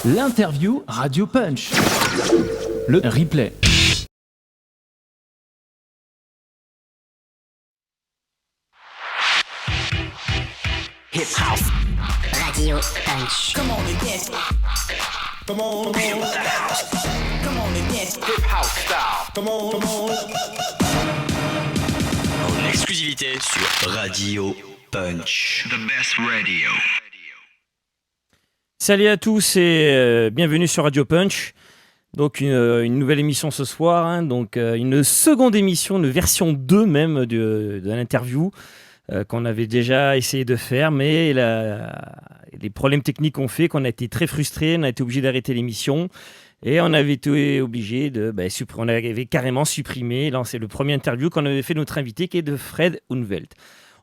L'interview Radio Punch. Le replay. Hip House Radio Punch. Come on and dance. Come on, feel the house. Come on and dance. Hip House style. Come on, come on. En exclusivité sur Radio Punch. The best radio. Salut à tous et bienvenue sur Radio Punch. Donc une nouvelle émission ce soir, hein, donc une seconde émission, une version 2 même de l'interview qu'on avait déjà essayé de faire, mais les problèmes techniques ont fait qu'on a été très frustrés, on a été obligé d'arrêter l'émission et on avait été obligé on avait carrément supprimé, lancer le premier interview qu'on avait fait de notre invité qui est de Fred Umwelt.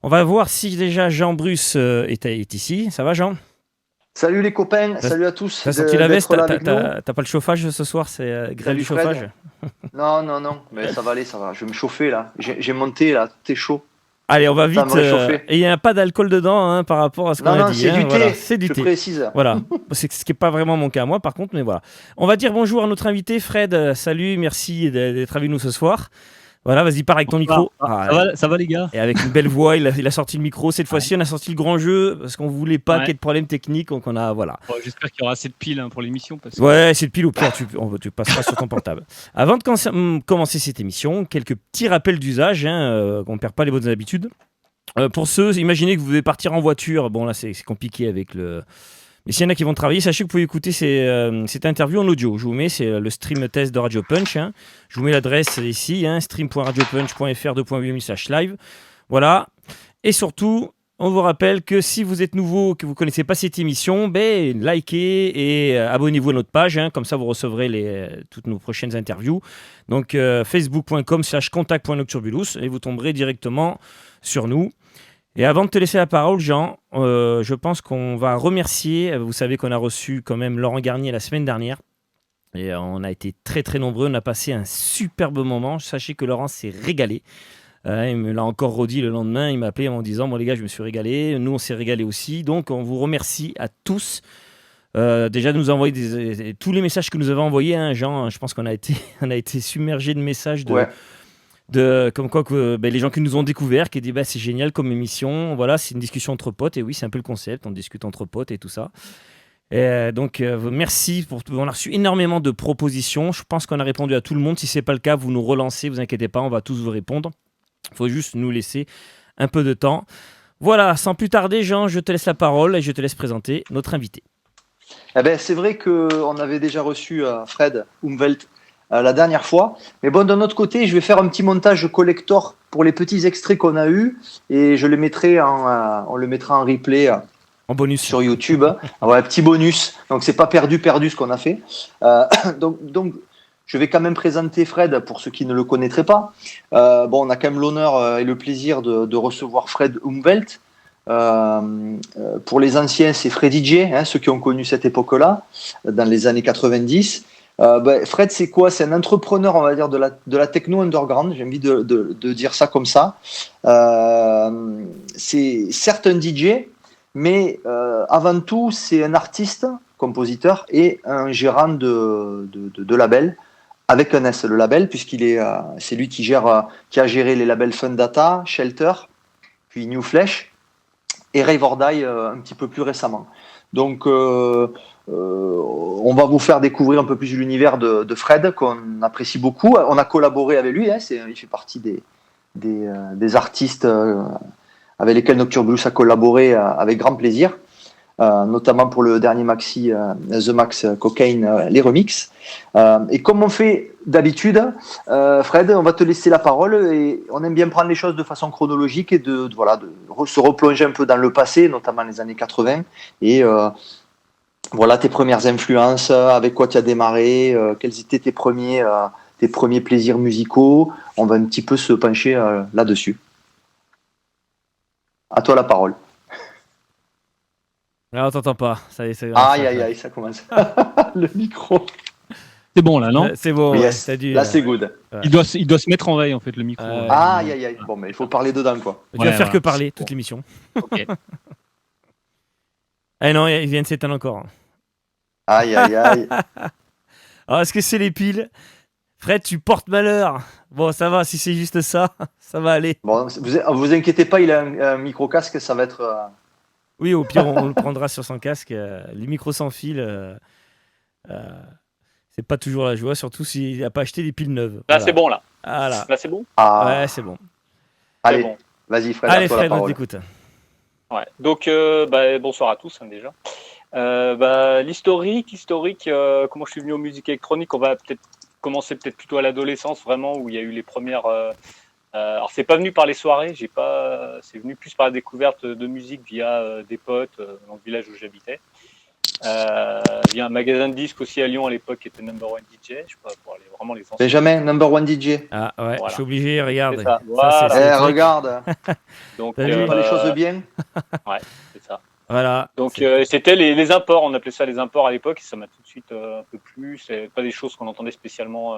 On va voir si déjà Jean Bruce est ici. Ça va Jean ? Salut les copains, salut à tous. T'as sorti la veste, t'as pas le chauffage ce soir, c'est grêle du chauffage. Non, mais ça va aller, ça va. Je vais me chauffer là. J'ai monté là, tout est chaud. Allez, on va vite. Et il n'y a pas d'alcool dedans hein, par rapport à ce qu'on a dit. C'est du thé, voilà, c'est du thé. Je précise. Voilà, c'est ce qui n'est pas vraiment mon cas moi par contre, mais voilà. On va dire bonjour à notre invité Fred. Salut, merci d'être avec nous ce soir. Voilà, vas-y, pars avec ton micro. Ça va les gars. Et avec une belle voix, il a sorti le micro. Cette fois-ci, on a sorti le grand jeu parce qu'on ne voulait pas qu'il y ait de problème technique. Donc on a, voilà. Bon, j'espère qu'il y aura assez de piles pour l'émission. Ouais, c'est de pile au pire, tu passeras sur ton portable. Avant de commencer cette émission, quelques petits rappels d'usage, qu'on ne perd pas les bonnes habitudes. Pour ceux, imaginez que vous devez partir en voiture. Bon, là, c'est compliqué avec le... Mais s'il y en a qui vont travailler, sachez que vous pouvez écouter cette interview en audio. Je vous mets, c'est le stream test de Radio Punch. Hein. Je vous mets l'adresse ici, stream.radiopunch.fr/live. Voilà. Et surtout, on vous rappelle que si vous êtes nouveau, que vous ne connaissez pas cette émission, likez et abonnez-vous à notre page. Comme ça, vous recevrez toutes nos prochaines interviews. Donc, facebook.com/contact.nocturbulus et vous tomberez directement sur nous. Et avant de te laisser la parole, Jean, je pense qu'on va remercier. Vous savez qu'on a reçu quand même Laurent Garnier la semaine dernière. Et on a été très très nombreux. On a passé un superbe moment. Sachez que Laurent s'est régalé. Il me l'a encore redit le lendemain. Il m'a appelé en me disant « Bon les gars, je me suis régalé. Nous, on s'est régalé aussi. » Donc, on vous remercie à tous. Déjà de nous envoyer tous les messages que nous avons envoyés. Jean, je pense qu'on a été submergé de messages comme quoi les gens qui nous ont découvert, qui disent c'est génial comme émission, voilà, c'est une discussion entre potes, et oui, c'est un peu le concept, on discute entre potes et tout ça. Et donc, merci, on a reçu énormément de propositions, je pense qu'on a répondu à tout le monde, si ce n'est pas le cas, vous nous relancez, vous inquiétez pas, on va tous vous répondre, il faut juste nous laisser un peu de temps. Voilà, sans plus tarder, Jean, je te laisse la parole et je te laisse présenter notre invité. C'est vrai qu'on avait déjà reçu Fred Umwelt la dernière fois. Mais bon, d'un autre côté, je vais faire un petit montage collector pour les petits extraits qu'on a eus et on le mettra en replay en bonus sur YouTube. Un petit bonus. Donc, c'est pas perdu ce qu'on a fait. Donc, je vais quand même présenter Fred pour ceux qui ne le connaîtraient pas. On a quand même l'honneur et le plaisir de recevoir Fred Umwelt. Pour les anciens, c'est Freddy J, ceux qui ont connu cette époque-là, dans les années 90. Fred, c'est quoi ? C'est un entrepreneur, on va dire, de la techno underground. J'ai envie de dire ça comme ça. C'est certes un DJ, mais avant tout, c'est un artiste, compositeur et un gérant de label, avec un S, le label, c'est lui qui a géré les labels Fundata, Shelter, puis New Flesh et Rave or Die un petit peu plus récemment. Donc, on va vous faire découvrir un peu plus l'univers de Fred, qu'on apprécie beaucoup. On a collaboré avec lui, il fait partie des artistes avec lesquels Nocturbulus a collaboré avec grand plaisir, notamment pour le dernier maxi The Max Cocaine, les remixes. Et comme on fait d'habitude, Fred, on va te laisser la parole et on aime bien prendre les choses de façon chronologique et de se replonger un peu dans le passé, notamment les années 80 et voilà tes premières influences, avec quoi tu as démarré, quels étaient tes premiers plaisirs musicaux. On va un petit peu se pencher là-dessus. À toi la parole. Là, on t'entend pas. Ça y est, aïe, ça commence. Le micro. C'est bon là, non ? C'est bon. Yes. Là, c'est good. Ouais. Il doit se mettre en veille en fait le micro. Aïe. Bon, mais il faut parler dedans quoi. Tu vas faire que parler toute l'émission. Ok. Ah non, il vient de s'éteindre encore. Aïe, aïe, aïe. Alors, est-ce que c'est les piles? Fred, tu portes malheur. Bon, ça va, si c'est juste ça, ça va aller. Bon, vous inquiétez pas, il a un micro-casque, ça va être... Oui, au pire, on le prendra sur son casque. Les micros sans fil, c'est pas toujours la joie, surtout s'il n'a pas acheté des piles neuves. Là, Voilà. c'est bon, là. Voilà. Là, c'est bon. Ah, Ouais, c'est bon. allez, bon. vas-y Fred, Allez, à toi la Fred, on parole. t'écoute. Ouais. Donc, bonsoir à tous, déjà. L'historique, comment je suis venu aux musiques électroniques, on va peut-être commencer plutôt à l'adolescence, vraiment, où il y a eu les premières... alors, c'est pas venu par les soirées, c'est venu plus par la découverte de musique via des potes dans le village où j'habitais. Via un magasin de disques aussi à Lyon à l'époque qui était Number One DJ, je sais pas, pour vraiment les anciens. Benjamin, number one DJ. Ah ouais, Voilà. je suis obligé, regarde. C'est ça. Ça, Voilà. c'est le truc. Regarde, Donc, T'as vu pas les choses bien. Ouais, c'est ça. Voilà. Donc c'était les imports, on appelait ça les imports à l'époque, et ça m'a tout de suite un peu plu. C'est pas des choses qu'on entendait spécialement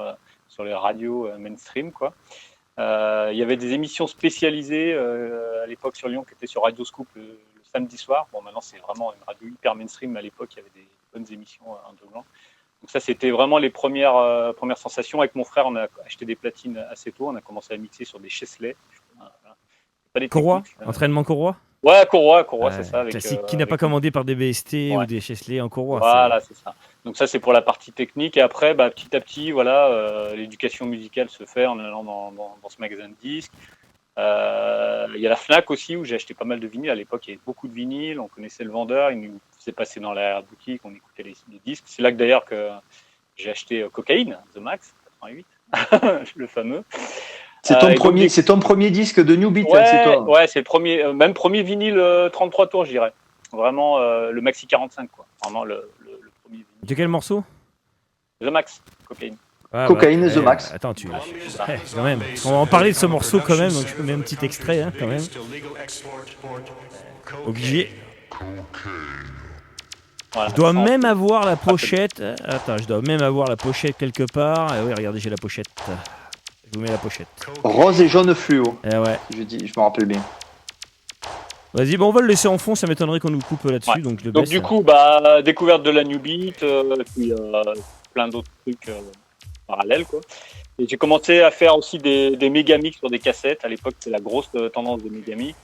sur les radios mainstream, quoi. Il y avait des émissions spécialisées à l'époque sur Lyon qui étaient sur Radio Scoop le samedi soir. Bon, maintenant c'est vraiment une radio hyper mainstream, mais à l'époque il y avait des bonnes émissions un peu blanc. Donc ça c'était vraiment les premières sensations. Avec mon frère, on a acheté des platines assez tôt, on a commencé à mixer sur des Chesley. Voilà. Pas des Courroie, techniques, entraînement courroie. Ouais, Courroie, c'est ça. Avec, classique. Qui n'a pas commandé par des BST ou des Chesley en courroie. Voilà, c'est ça. Donc ça, c'est pour la partie technique. Et après, petit à petit, voilà, l'éducation musicale se fait en allant dans ce magasin de disques. Il y a la Fnac aussi, où j'ai acheté pas mal de vinyles. À l'époque, il y avait beaucoup de vinyles. On connaissait le vendeur. Il nous faisait passer dans la boutique. On écoutait les disques. C'est là que d'ailleurs que j'ai acheté Cocaine, The Max, 88, le fameux. C'est ton premier disque de New Beat, ouais, c'est toi. Ouais, c'est le premier, même premier vinyle 33 tours, je dirais. Vraiment le Maxi 45, quoi. Vraiment le premier vinyle. De quel morceau? The Max, Cocaine. Ah, Cocaine, The Max. Attends, quand même. On va en parler de ce morceau quand même, donc je mets un petit extrait, hein, quand même. Obligé. Voilà. Je dois même avoir la pochette. Attends, je dois même avoir la pochette quelque part. Et oui, regardez, j'ai la pochette. Je vous mets la pochette. Rose et jaune fluo. Eh ouais. Je me rappelle bien. Vas-y, bon, on va le laisser en fond, ça m'étonnerait qu'on nous coupe là-dessus. Ouais. Donc, du coup, découverte de la New Beat, puis plein d'autres trucs parallèles, quoi. Et j'ai commencé à faire aussi des mégamix sur des cassettes. À l'époque, c'était la grosse tendance des mégamix,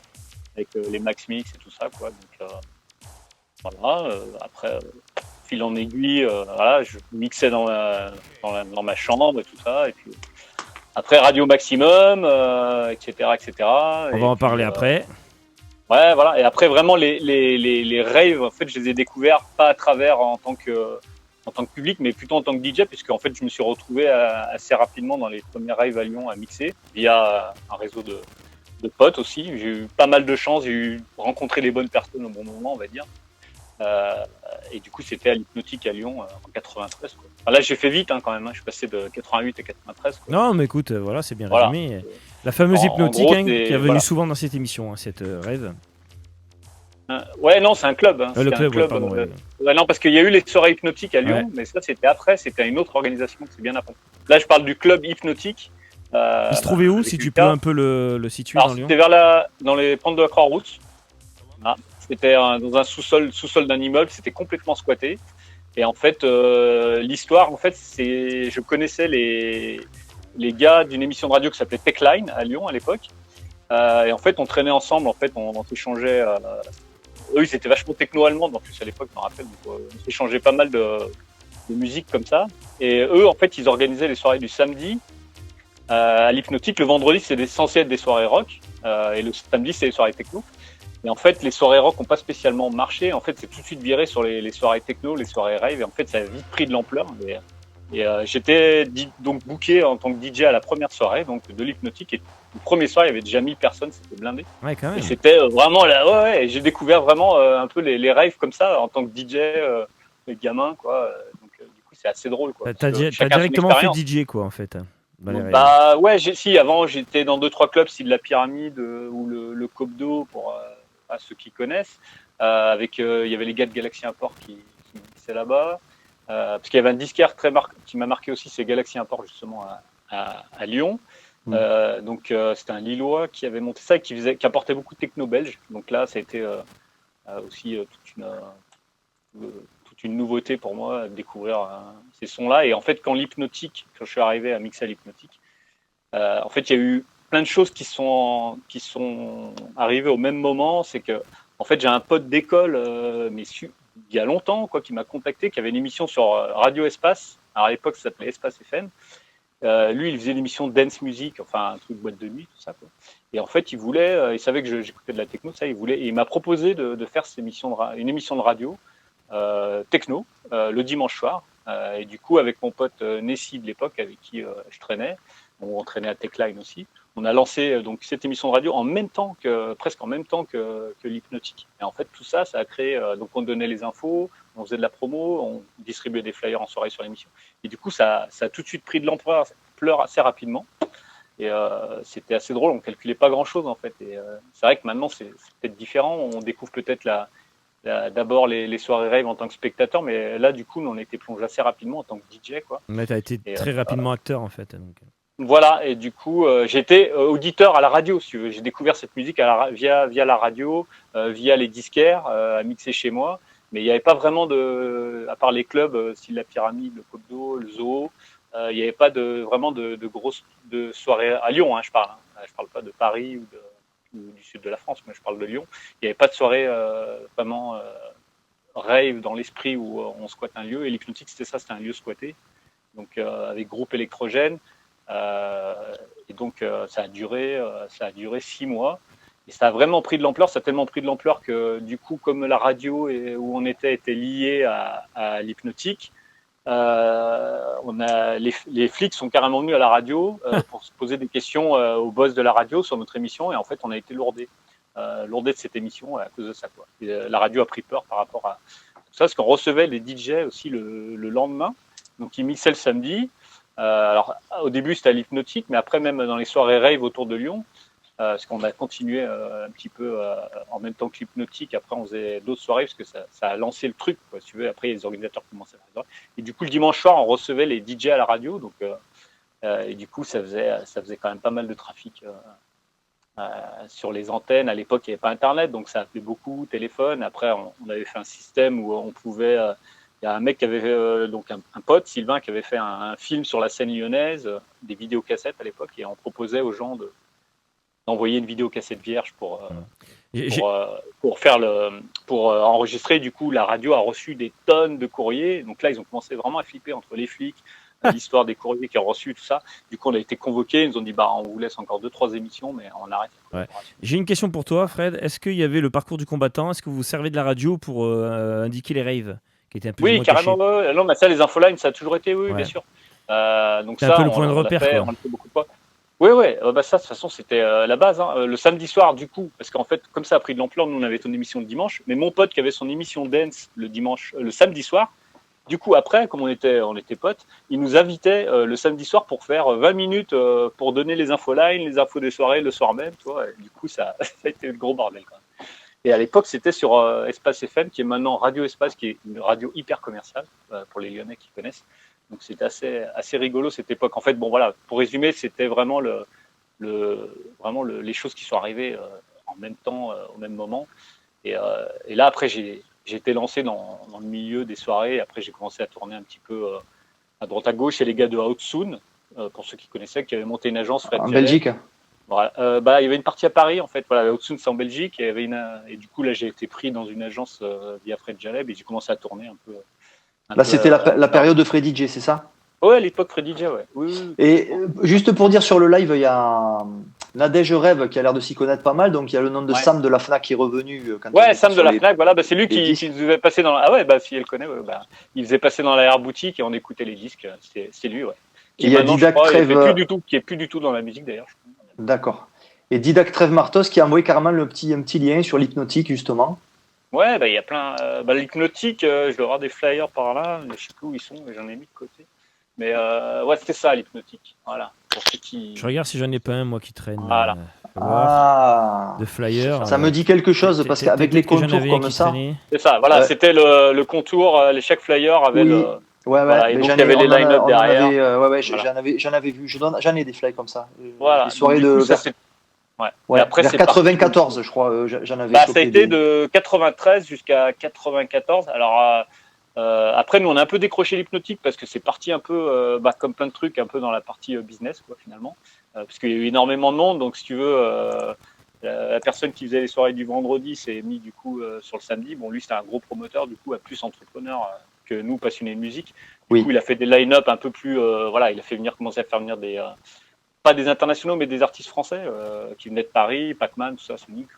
avec les Max Mix et tout ça, quoi. Donc, voilà. Après, fil en aiguille, voilà, je mixais dans ma chambre et tout ça. Et puis, après, Radio Maximum, etc., etc. On va en parler après. Ouais, voilà. Et après, vraiment, les raves, en fait, je les ai découverts pas à travers en tant que public, mais plutôt en tant que DJ, puisque en fait, je me suis retrouvé assez rapidement dans les premières raves à Lyon à mixer, via un réseau de potes aussi. J'ai eu pas mal de chance, j'ai rencontré les bonnes personnes au bon moment, on va dire. Et du coup, c'était à l'Hypnotique à Lyon en 93. Quoi. Enfin, là, j'ai fait vite quand même. Hein. Je suis passé de 88 à 93. Quoi. Non, mais écoute, voilà, c'est bien résumé. La fameuse Hypnotique, gros, qui est venue souvent dans cette émission, cette rêve. Ouais, non, c'est un club. Hein. Le club, club pardon. Ouais, non, parce qu'il y a eu les soirées hypnotiques à Lyon, mais ça, c'était après. C'était une autre organisation. C'est bien après. Là, je parle du club hypnotique. Il se trouvait où, si tu peux un peu le situer dans Lyon? C'était dans les pentes de la Croix-Rousse. Ah. C'était dans un sous-sol d'un immeuble, c'était complètement squatté. Et en fait, l'histoire, en fait, c'est, je connaissais les gars d'une émission de radio qui s'appelait Techline à Lyon à l'époque. Et en fait, on traînait ensemble. En fait, on s'échangeait. Eux, ils étaient vachement techno-allemands en plus à l'époque, je me rappelle. Donc, on s'échangeait pas mal de musique comme ça. Et eux, en fait, ils organisaient les soirées du samedi à l'Hypnotique. Le vendredi, c'était censé être des soirées rock. Et le samedi, c'est les soirées techno. Et en fait, les soirées rock n'ont pas spécialement marché. En fait, c'est tout de suite viré sur les soirées techno, les soirées rave. Et en fait, ça a vite pris de l'ampleur. Et j'étais donc booké en tant que DJ à la première soirée, donc de l'Hypnotique. Et le premier soir, il y avait déjà 1000 personnes, c'était blindé. Ouais, quand même. Et c'était vraiment là. Ouais, j'ai découvert vraiment un peu les raves comme ça en tant que DJ, les gamins, quoi. Donc, du coup, c'est assez drôle, quoi. T'as directement fait DJ, quoi, en fait. Ouais, avant, j'étais dans 2-3 clubs, style la Pyramide ou le Cobdo, pour ceux qui connaissent. Il y avait les gars de Galaxy Import qui mixaient là-bas. Parce qu'il y avait un disquaire qui m'a marqué aussi, c'est Galaxy Import, justement, à Lyon. Donc, c'était un Lillois qui avait monté ça et qui apportait beaucoup de techno belge. Donc là, ça a été aussi toute toute une nouveauté pour moi de découvrir ces sons-là. Et en fait, quand je suis arrivé à mixer à l'Hypnotique, en fait, il y a eu plein de choses qui sont arrivées au même moment. C'est que, en fait, j'ai un pote d'école, mais il y a longtemps, qui m'a contacté, qui avait une émission sur Radio Espace. Alors à l'époque, ça s'appelait Espace FM. Lui, il faisait l'émission Dance Music, enfin un truc boîte de nuit, tout ça, quoi. Et en fait, il savait que j'écoutais de la techno, ça, et il m'a proposé de faire une émission de radio techno le dimanche soir. Et du coup, avec mon pote Nessie de l'époque, avec qui je traînais, on traînait à Techline aussi, on a lancé donc cette émission de radio presque en même temps que l'Hypnotique. Et en fait, tout ça, ça a créé. Donc, on donnait les infos, on faisait de la promo, on distribuait des flyers en soirée sur l'émission. Et du coup, ça a tout de suite pris de l'ampleur assez rapidement. Et c'était assez drôle. On calculait pas grand-chose en fait. Et c'est vrai que maintenant, c'est peut-être différent. On découvre peut-être d'abord les soirées rave en tant que spectateur, mais là, du coup, on a été plongé assez rapidement en tant que DJ, quoi. Mais tu as été très rapidement acteur en fait. Donc. Voilà, et du coup, j'étais auditeur à la radio, si tu veux. J'ai découvert cette musique via la radio, via les disquaires, à mixer chez moi. Mais il n'y avait pas vraiment à part les clubs, style la Pyramide, le Côte d'Eau, le Zoo, il n'y avait pas vraiment de grosses soirées à Lyon, hein, je parle. Hein. Je parle pas de Paris ou du sud de la France, mais je parle de Lyon. Il n'y avait pas de soirée vraiment rave dans l'esprit où on squatte un lieu. Et l'Hypnotique, c'était un lieu squatté, donc avec groupe électrogène. Et donc ça a duré 6 mois et ça a vraiment pris de l'ampleur. Ça a tellement pris de l'ampleur que du coup, comme la radio où on était liée à l'Hypnotique, les flics sont carrément venus à la radio pour se poser des questions au boss de la radio sur notre émission, et en fait on a été lourdé de cette émission à cause de ça, quoi. Et, la radio a pris peur par rapport à tout ça, parce qu'on recevait les DJ aussi le lendemain, donc ils mixaient le samedi. Alors, au début, c'était à l'Hypnotique, mais après, même dans les soirées rave autour de Lyon, parce qu'on a continué un petit peu en même temps que l'Hypnotique. Après, on faisait d'autres soirées, parce que ça a lancé le truc, quoi, si tu veux. Après, les organisateurs commençaient à faire ça. Et du coup, le dimanche soir, on recevait les DJ à la radio. Donc, et du coup, ça faisait quand même pas mal de trafic sur les antennes. À l'époque, il n'y avait pas Internet, donc ça appelait beaucoup, téléphone. Après, on avait fait un système où on pouvait... Il y a un mec qui avait donc un pote, Sylvain, qui avait fait un film sur la scène lyonnaise, des vidéocassettes à l'époque, et on proposait aux gens d'envoyer une vidéocassette vierge pour enregistrer. Du coup, la radio a reçu des tonnes de courriers. Donc là, ils ont commencé vraiment à flipper entre les flics, l'histoire des courriers qu'ils ont reçus, tout ça. Du coup, on a été convoqués. Ils nous ont dit, on vous laisse encore 2-3 émissions, mais on arrête. Ouais. J'ai une question pour toi, Fred. Est-ce qu'il y avait le parcours du combattant? Est-ce que vous servez de la radio pour indiquer les raves? Oui, carrément. Non, mais ça, les infolines, ça a toujours été, oui, bien sûr. Donc c'est un peu le point de repère, quoi. On le fait beaucoup de fois. Oui. Ça, de toute façon, c'était la base. Hein. Le samedi soir, du coup, parce qu'en fait, comme ça a pris de l'ampleur, nous, on avait ton émission le dimanche, mais mon pote qui avait son émission dance le samedi soir, du coup, après, comme on était potes, il nous invitait le samedi soir pour faire 20 minutes pour donner les infolines, les infos des soirées le soir même, tu vois. Et du coup, ça a été le gros bordel, quand même. Et à l'époque, c'était sur Espace FM, qui est maintenant Radio Espace, qui est une radio hyper commerciale, pour les Lyonnais qui connaissent. Donc c'était assez rigolo cette époque. En fait, bon voilà, pour résumer, c'était vraiment les choses qui sont arrivées en même temps, au même moment. Et là, après, j'ai été lancé dans le milieu des soirées. Après, j'ai commencé à tourner un petit peu à droite à gauche. Et les gars de Outsoon, pour ceux qui connaissaient, qui avaient monté une agence en Belgique. Voilà. Il y avait une partie à Paris, en fait. Voilà, Outsoon, c'est en Belgique. Et du coup, là, j'ai été pris dans une agence via Fred Jaleb, et j'ai commencé à tourner un peu. Là, c'était la période de Freddy J, c'est ça? Ouais, à l'époque Freddy J, ouais. Oui. Et juste pour dire, sur le live, il y a Nadège Rêve qui a l'air de s'y connaître pas mal. Donc, il y a le nom de Sam de la FNAC qui est revenu. Sam de la FNAC, voilà. C'est lui qui nous faisait passer dans la... Ah ouais, si elle connaît, il faisait passer dans la boutique et on écoutait les disques. C'est lui, ouais. Il y a Didac Trève... qui est plus du tout dans la musique, d'ailleurs. D'accord. Et Didac Trève Martos qui a envoyé carrément un petit lien sur l'Hypnotique, justement. Ouais, il y a plein. L'Hypnotique, je dois avoir des flyers par là, je sais plus où ils sont, mais j'en ai mis de côté. Mais ouais, c'était ça, l'Hypnotique. Voilà. Pour ceux qui... Je regarde si j'en ai pas un, moi, qui traîne. Voilà. De flyers. Ça me dit quelque chose, parce qu'avec les contours comme ça. C'est ça, voilà, c'était le contour, chaque flyer avait le. Ouais, et donc il y avait les line-up derrière. J'en avais vu, j'en ai des flyers comme ça. Voilà. Les soirées de. Ouais. Après, vers 94, je crois, j'en avais. Ça a été de 93 jusqu'à 94. Alors, Après, nous, on a un peu décroché l'hypnotique parce que c'est parti un peu, comme plein de trucs, un peu dans la partie business, quoi, finalement. Parce qu'il y a eu énormément de monde. Donc, si tu veux, la personne qui faisait les soirées du vendredi s'est mis du coup sur le samedi. Bon, lui, c'était un gros promoteur, du coup, plus entrepreneur que nous, passionnés de musique. Du coup, il a fait des line-up un peu plus. Voilà, il a fait commencer à faire venir des. Pas des internationaux, mais des artistes français qui venaient de Paris, Pac-Man, tout ça, Sonic.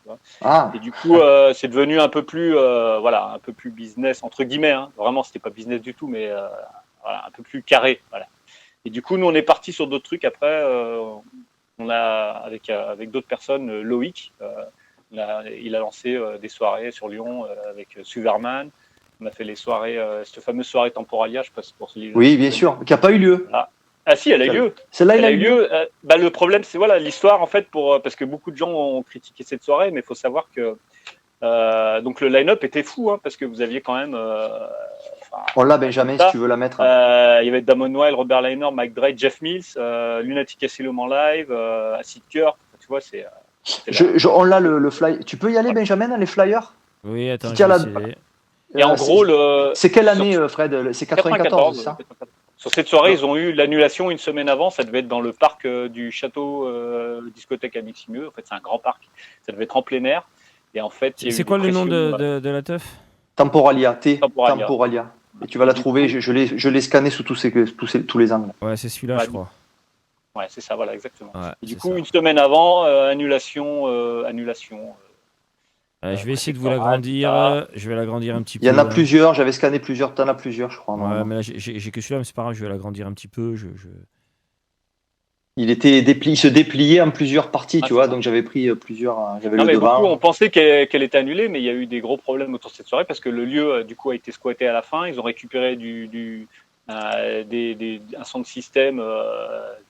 Et du coup, c'est devenu un peu plus, un peu plus business entre guillemets. Hein. Vraiment, c'était pas business du tout, mais un peu plus carré. Voilà. Et du coup, nous, on est parti sur d'autres trucs. Après, on a avec d'autres personnes, Loïc, il a lancé des soirées sur Lyon avec Suverman. On a fait les soirées, cette fameuse soirée Temporalia, je passe pour celui-là. Oui, bien sûr, qui n'a pas eu lieu. Voilà. Ah si, elle a eu lieu. Celle-là, elle a eu lieu. Le problème, c'est l'histoire en fait parce que beaucoup de gens ont critiqué cette soirée, mais il faut savoir que donc le line-up était fou parce que vous aviez quand même. On l'a Benjamin si tu veux la mettre. Il y avait Damon Wild, Robert Liner, Mike Drake, Jeff Mills, Lunatic Asylum en live, Acid Cœur. Tu vois, c'est. On l'a le fly. Tu peux y aller Benjamin dans les flyers? Oui, attends. Et en gros, c'est quelle année, Fred? C'est 94, c'est ça? Sur cette soirée, ils ont eu l'annulation une semaine avant. Ça devait être dans le parc du château discothèque à Miximieux. En fait, c'est un grand parc. Ça devait être en plein air. Et en fait, c'est quoi le nom de la teuf? Temporalia. Temporalia. Et tu vas la trouver. Je l'ai scanné sous tous les angles. Ouais, c'est celui-là, je crois. Ouais, c'est ça, voilà, exactement. Ouais, et du coup, une semaine avant, annulation. Je vais essayer de vous l'agrandir. Je vais l'agrandir un petit peu. Il y en a plusieurs. J'avais scanné plusieurs. T'en as plusieurs, je crois. Ouais, mais là, j'ai que celui-là, mais c'est pas grave. Je vais l'agrandir un petit peu. Il se dépliait en plusieurs parties, tu vois. Donc j'avais pris plusieurs. J'avais le devant. On pensait qu'elle était annulée, mais il y a eu des gros problèmes autour de cette soirée parce que le lieu, du coup, a été squatté à la fin. Ils ont récupéré un son de système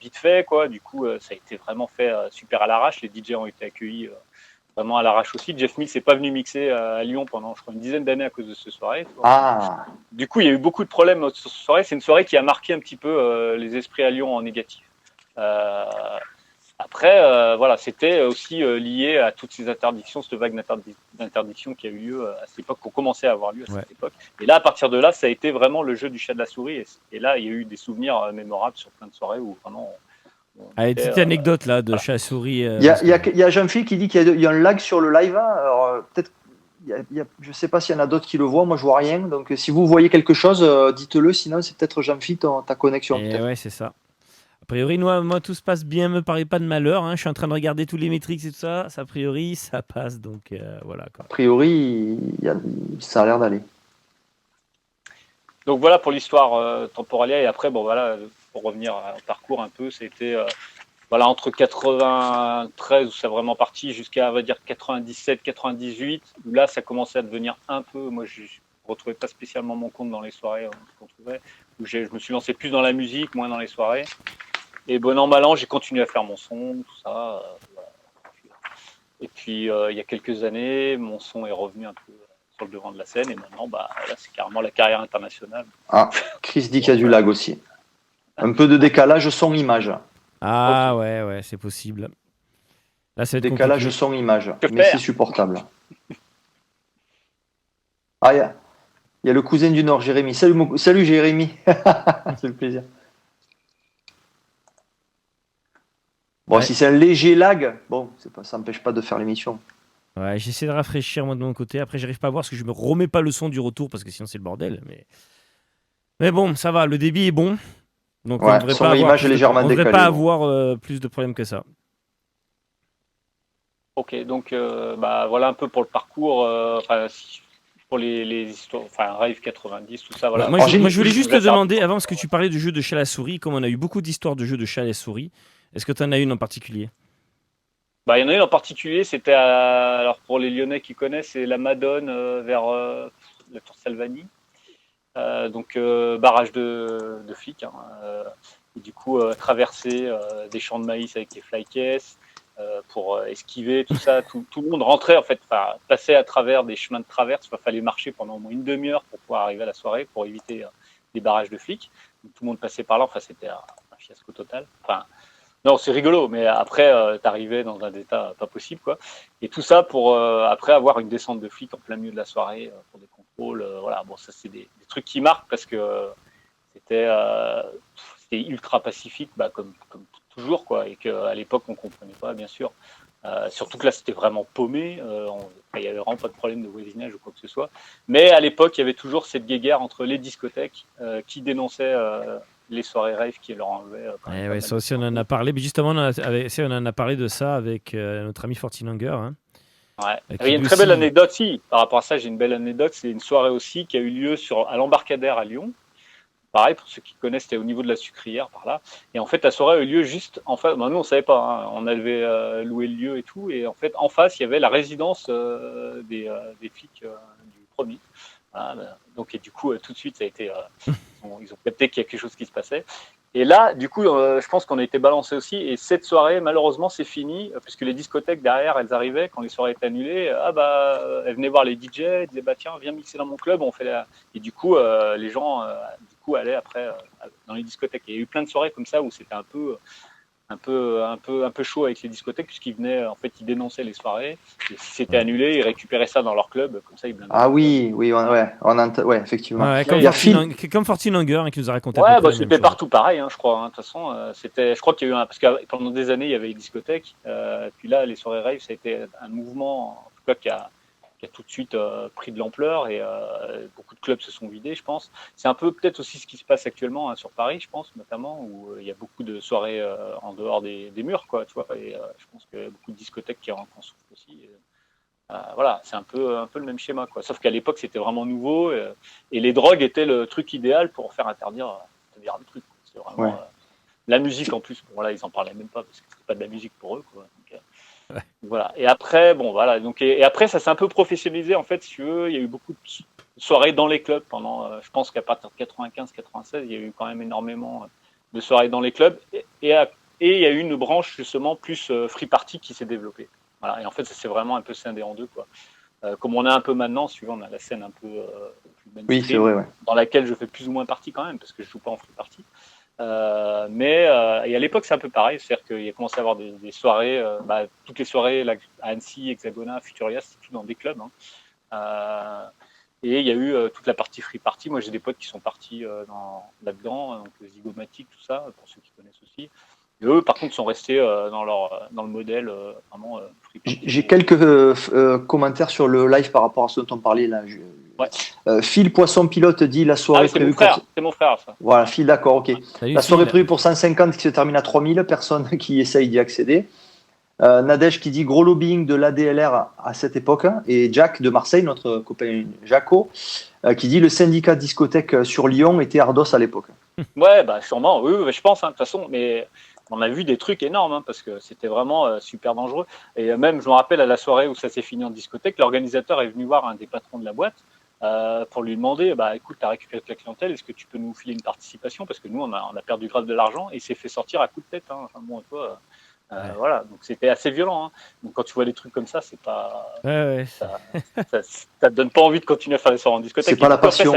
vite fait, quoi. Du coup, ça a été vraiment fait super à l'arrache. Les DJ ont été accueillis vraiment à l'arrache aussi. Jeff Mills n'est pas venu mixer à Lyon pendant, je crois, une dizaine d'années à cause de cette soirée. Du coup, il y a eu beaucoup de problèmes sur cette soirée. C'est une soirée qui a marqué un petit peu les esprits à Lyon en négatif. Après, c'était aussi lié à toutes ces interdictions, cette vague d'interdictions qui a eu lieu à cette époque, qui ont commencé à avoir lieu à cette époque. Et là, à partir de là, ça a été vraiment le jeu du chat de la souris. Et là, il y a eu des souvenirs mémorables sur plein de soirées où vraiment. Allez, petite anecdote là de chat à souris. Il y a Jean-Philippe qui dit qu'il y a un lag sur le live. Alors, peut-être, je ne sais pas s'il y en a d'autres qui le voient. Moi, je vois rien. Donc, si vous voyez quelque chose, dites-le. Sinon, c'est peut-être Jean-Philippe, ta connexion. Ouais, c'est ça. A priori, moi, tout se passe bien. Me paraît pas de malheur. Je suis en train de regarder tous les métriques et tout ça. A priori, ça passe. Donc, voilà. Quoi. A priori, ça a l'air d'aller. Donc, voilà pour l'histoire Temporalia. Et après, pour revenir au parcours un peu, c'était entre 93 où c'est vraiment parti jusqu'à, on va dire, 97, 98 où là ça commençait à devenir un peu, moi je retrouvais pas spécialement mon compte dans les soirées qu'on trouvait, où je me suis lancé plus dans la musique, moins dans les soirées, et bon an mal an j'ai continué à faire mon son, tout ça, et puis il y a quelques années mon son est revenu un peu sur le devant de la scène, et maintenant là c'est carrément la carrière internationale. Chris dit qu'il y a du lag aussi. Un peu de décalage son-image. Ah okay. ouais, c'est possible. Là, ça va être décalage son-image, mais c'est supportable. Il y a le cousin du Nord, Jérémy. Salut Jérémy. C'est le plaisir. Bon, si c'est un léger lag, ça n'empêche pas de faire l'émission. Ouais, j'essaie de rafraîchir moi de mon côté. Après, j'arrive pas à voir parce que je me remets pas le son du retour parce que sinon c'est le bordel. Mais bon, ça va. Le débit est bon. Donc on ne devrait pas avoir plus de problèmes que ça. Ok, donc voilà un peu pour le parcours, pour les histoires, Rave 90, tout ça. Voilà. Moi, je voulais juste te demander, avant, parce que tu parlais du jeu de chat à la souris, comme on a eu beaucoup d'histoires de jeux de chat à la souris, est-ce que tu en as une en particulier? Il y en a une en particulier, c'était alors pour les Lyonnais qui connaissent, c'est la Madone vers la Tour Salvani. Barrage de flics, et du coup traverser des champs de maïs avec des flycases pour esquiver tout ça, tout le monde rentrait en fait, passait à travers des chemins de traverse, il fallait marcher pendant au moins une demi-heure pour pouvoir arriver à la soirée pour éviter des barrages de flics. Donc, tout le monde passait par là, c'était un fiasco total. Non, c'est rigolo, mais après t'arrivais dans un état pas possible, quoi. Et tout ça pour après avoir une descente de flics en plein milieu de la soirée pour des contrôles contrôle. Voilà, bon, ça c'est des trucs qui marquent parce que c'était ultra pacifique, comme toujours, quoi, et qu'à l'époque on comprenait pas, bien sûr. Surtout que là c'était vraiment paumé, il y avait vraiment pas de problème de voisinage ou quoi que ce soit. Mais à l'époque il y avait toujours cette guéguerre entre les discothèques qui dénonçaient les soirées rave qui leur enlevaient. Ça aussi on en a parlé, mais justement on en a parlé de ça avec notre ami Fortinanger. Hein, ouais. Il y a une très belle anecdote aussi par rapport à ça. J'ai une belle anecdote, c'est une soirée aussi qui a eu lieu à l'Embarcadère à Lyon. Pareil, pour ceux qui connaissent, c'était au niveau de la sucrière, par là. Et en fait, la soirée a eu lieu juste en face. Nous, on ne savait pas. Hein. On avait loué le lieu et tout. Et en fait, en face, il y avait la résidence des flics du premier. Donc, et du coup, tout de suite, ça a été. Ils ont capté qu'il y a quelque chose qui se passait. Et là, du coup, je pense qu'on a été balancé aussi. Et cette soirée, malheureusement, c'est fini, puisque les discothèques derrière, elles arrivaient quand les soirées étaient annulées. Elles venaient voir les DJ, elles disaient tiens, viens mixer dans mon club. On fait Et du coup, les gens allaient après dans les discothèques. Et il y a eu plein de soirées comme ça où c'était un peu chaud avec les discothèques, puisqu'ils venaient, en fait, ils dénonçaient les soirées. Et si c'était annulé, ils récupéraient ça dans leur club, comme ça ils blindaient. Ah oui, effectivement. Ouais, comme Fortinanger qui nous a raconté. Ouais, c'était partout pareil, hein, je crois. Hein. De toute façon, je crois qu'il y a eu parce que pendant des années il y avait les discothèques. Puis là, les soirées rave, ça a été un mouvement, en tout cas, qui a tout de suite pris de l'ampleur et beaucoup de clubs se sont vidés, je pense. C'est un peu peut-être aussi ce qui se passe actuellement sur Paris, je pense, notamment, où il y a beaucoup de soirées en dehors des murs, quoi, tu vois. Et je pense qu'il y a beaucoup de discothèques qui en souffrent aussi. Voilà, c'est un peu le même schéma, quoi. Sauf qu'à l'époque, c'était vraiment nouveau et les drogues étaient le truc idéal pour faire interdire le truc. C'est vraiment la musique en plus. Bon, là, ils en parlaient même pas parce que c'était pas de la musique pour eux, quoi. Donc, voilà. Et après, donc et après, ça s'est un peu professionnalisé en fait. Si tu veux, il y a eu beaucoup de soirées dans les clubs pendant. Je pense qu'à partir de 95-96, il y a eu quand même énormément de soirées dans les clubs et il y a eu une branche justement plus free party qui s'est développée. Voilà. Et en fait, ça s'est vraiment un peu scindé en deux, quoi. Comme on a un peu maintenant, si tu veux, on a la scène un peu plus mainstream, oui, c'est vrai, ouais. Dans laquelle je fais plus ou moins partie quand même parce que je joue pas en free party. Et à l'époque c'est un peu pareil, c'est-à-dire qu'il a commencé à avoir des soirées, toutes les soirées là, à Annecy, Hexagona, Futuria, c'est tout dans des clubs. Hein. Et il y a eu toute la partie free party. Moi j'ai des potes qui sont partis là-dedans, donc Zygomatic, tout ça, pour ceux qui connaissent aussi. Et eux par contre sont restés dans le modèle vraiment free party. J'ai quelques commentaires sur le live par rapport à ce dont on parlait là. Phil Poisson Pilote dit la soirée prévue c'est mon frère ça. Voilà, Phil, d'accord, ok. Salut, la soirée Phil. prévue pour 150 qui se termine à 3000 personnes qui essayent d'y accéder. Nadège qui dit gros lobbying de l'ADLR à cette époque. Et Jack de Marseille, notre copain Jaco, qui dit le syndicat discothèque sur Lyon était Ardos à l'époque. Ouais, sûrement, oui, je pense, hein, de toute façon, mais on a vu des trucs énormes, hein, parce que c'était vraiment super dangereux. Et même, je me rappelle, à la soirée où ça s'est fini en discothèque, l'organisateur est venu voir un des patrons de la boîte pour lui demander, écoute, tu as récupéré toute la clientèle, est-ce que tu peux nous filer une participation? Parce que nous, on a perdu grave de l'argent et il s'est fait sortir à coups de tête. Hein. Enfin, bon, toi, voilà, donc c'était assez violent. Hein. Donc quand tu vois des trucs comme ça, c'est pas... Ça te donne pas envie de continuer à faire des soirées en discothèque. C'est pas la passion,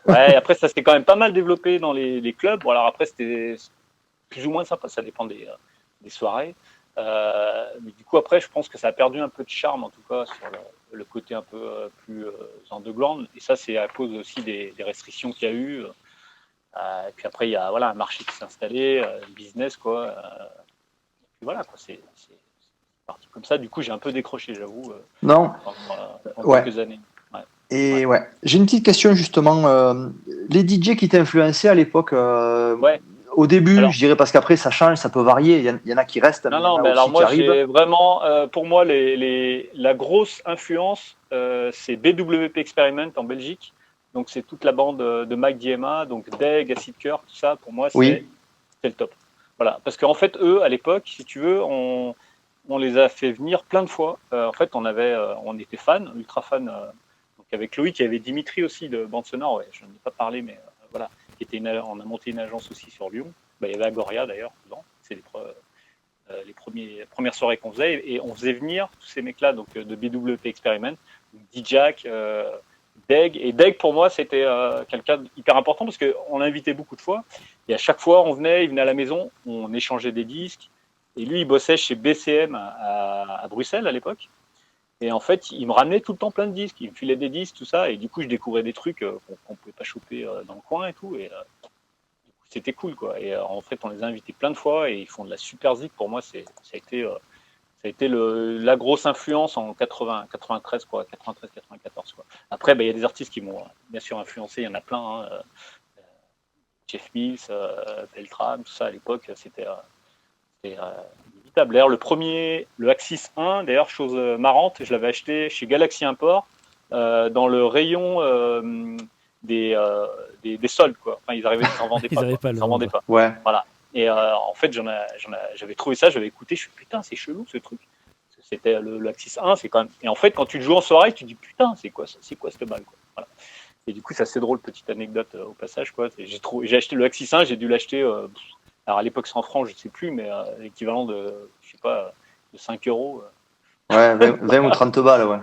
après, ça s'est quand même pas mal développé dans les clubs. Bon, alors après, c'était plus ou moins sympa, ça dépend des soirées. Mais du coup, après, je pense que ça a perdu un peu de charme, en tout cas, sur le côté un peu plus underground. Et ça, c'est à cause aussi des restrictions qu'il y a eu. Et puis après, il y a un marché qui s'est installé, un business, quoi. Et puis voilà, quoi, c'est parti comme ça. Du coup, j'ai un peu décroché, j'avoue, pendant quelques années. Ouais. Et j'ai une petite question, justement. Les DJ qui t'influençaient à l'époque, au début, je dirais, parce qu'après, ça change, ça peut varier. Il y en a qui restent. Non, mais alors moi, j'ai vraiment, pour moi, la grosse influence, c'est BWP Experiment en Belgique. Donc, c'est toute la bande de Mike Diema, donc Deg, Acid Cœur, tout ça, pour moi, c'est le top. Voilà. Parce qu'en fait, eux, à l'époque, si tu veux, on les a fait venir plein de fois. En fait, on était fans, ultra fans. Donc, avec Loïc, il y avait Dimitri aussi de Bande Sonore, je n'en ai pas parlé, mais voilà. On a monté une agence aussi sur Lyon. Il y avait Agoria d'ailleurs dedans. C'est les premières soirées qu'on faisait et on faisait venir tous ces mecs-là donc de BWP Experiment, D-Jack, Deg. Et Deg pour moi c'était quelqu'un d'hyper important parce qu'on l'invitait beaucoup de fois et à chaque fois il venait à la maison, on échangeait des disques et lui il bossait chez BCM à Bruxelles à l'époque. Et en fait, il me ramenait tout le temps plein de disques. Il me filait des disques, tout ça. Et du coup, je découvrais des trucs qu'on pouvait pas choper dans le coin et tout. Et c'était cool, quoi. Et en fait, on les a invités plein de fois et ils font de la super zik. Pour moi, ça a été la grosse influence en 93, quoi, 93-94, quoi. Après, il y a des artistes qui m'ont bien sûr influencé. Il y en a plein. Hein. Jeff Mills, Beltram, tout ça à l'époque, c'était inévitable. D'ailleurs, le Axis 1, d'ailleurs, chose marrante, je l'avais acheté chez Galaxy Import dans le rayon des soldes, quoi. Enfin, ils s'en vendaient pas. Ils s'en vendaient pas. Ouais. Voilà. Et en fait, j'avais trouvé ça, j'avais écouté, je suis putain, c'est chelou ce truc. C'était le Axis 1, c'est quand même. Et en fait, quand tu le joues en soirée, tu te dis putain, c'est quoi ça, c'est quoi cette balle, quoi. Voilà. Et du coup, c'est assez drôle, petite anecdote au passage, quoi. J'ai acheté le Axis 1, j'ai dû l'acheter. Alors à l'époque, 100 francs, je sais plus, mais l'équivalent de, je sais pas, de 5 euros. Ouais, 20 ou 30 balles, ouais.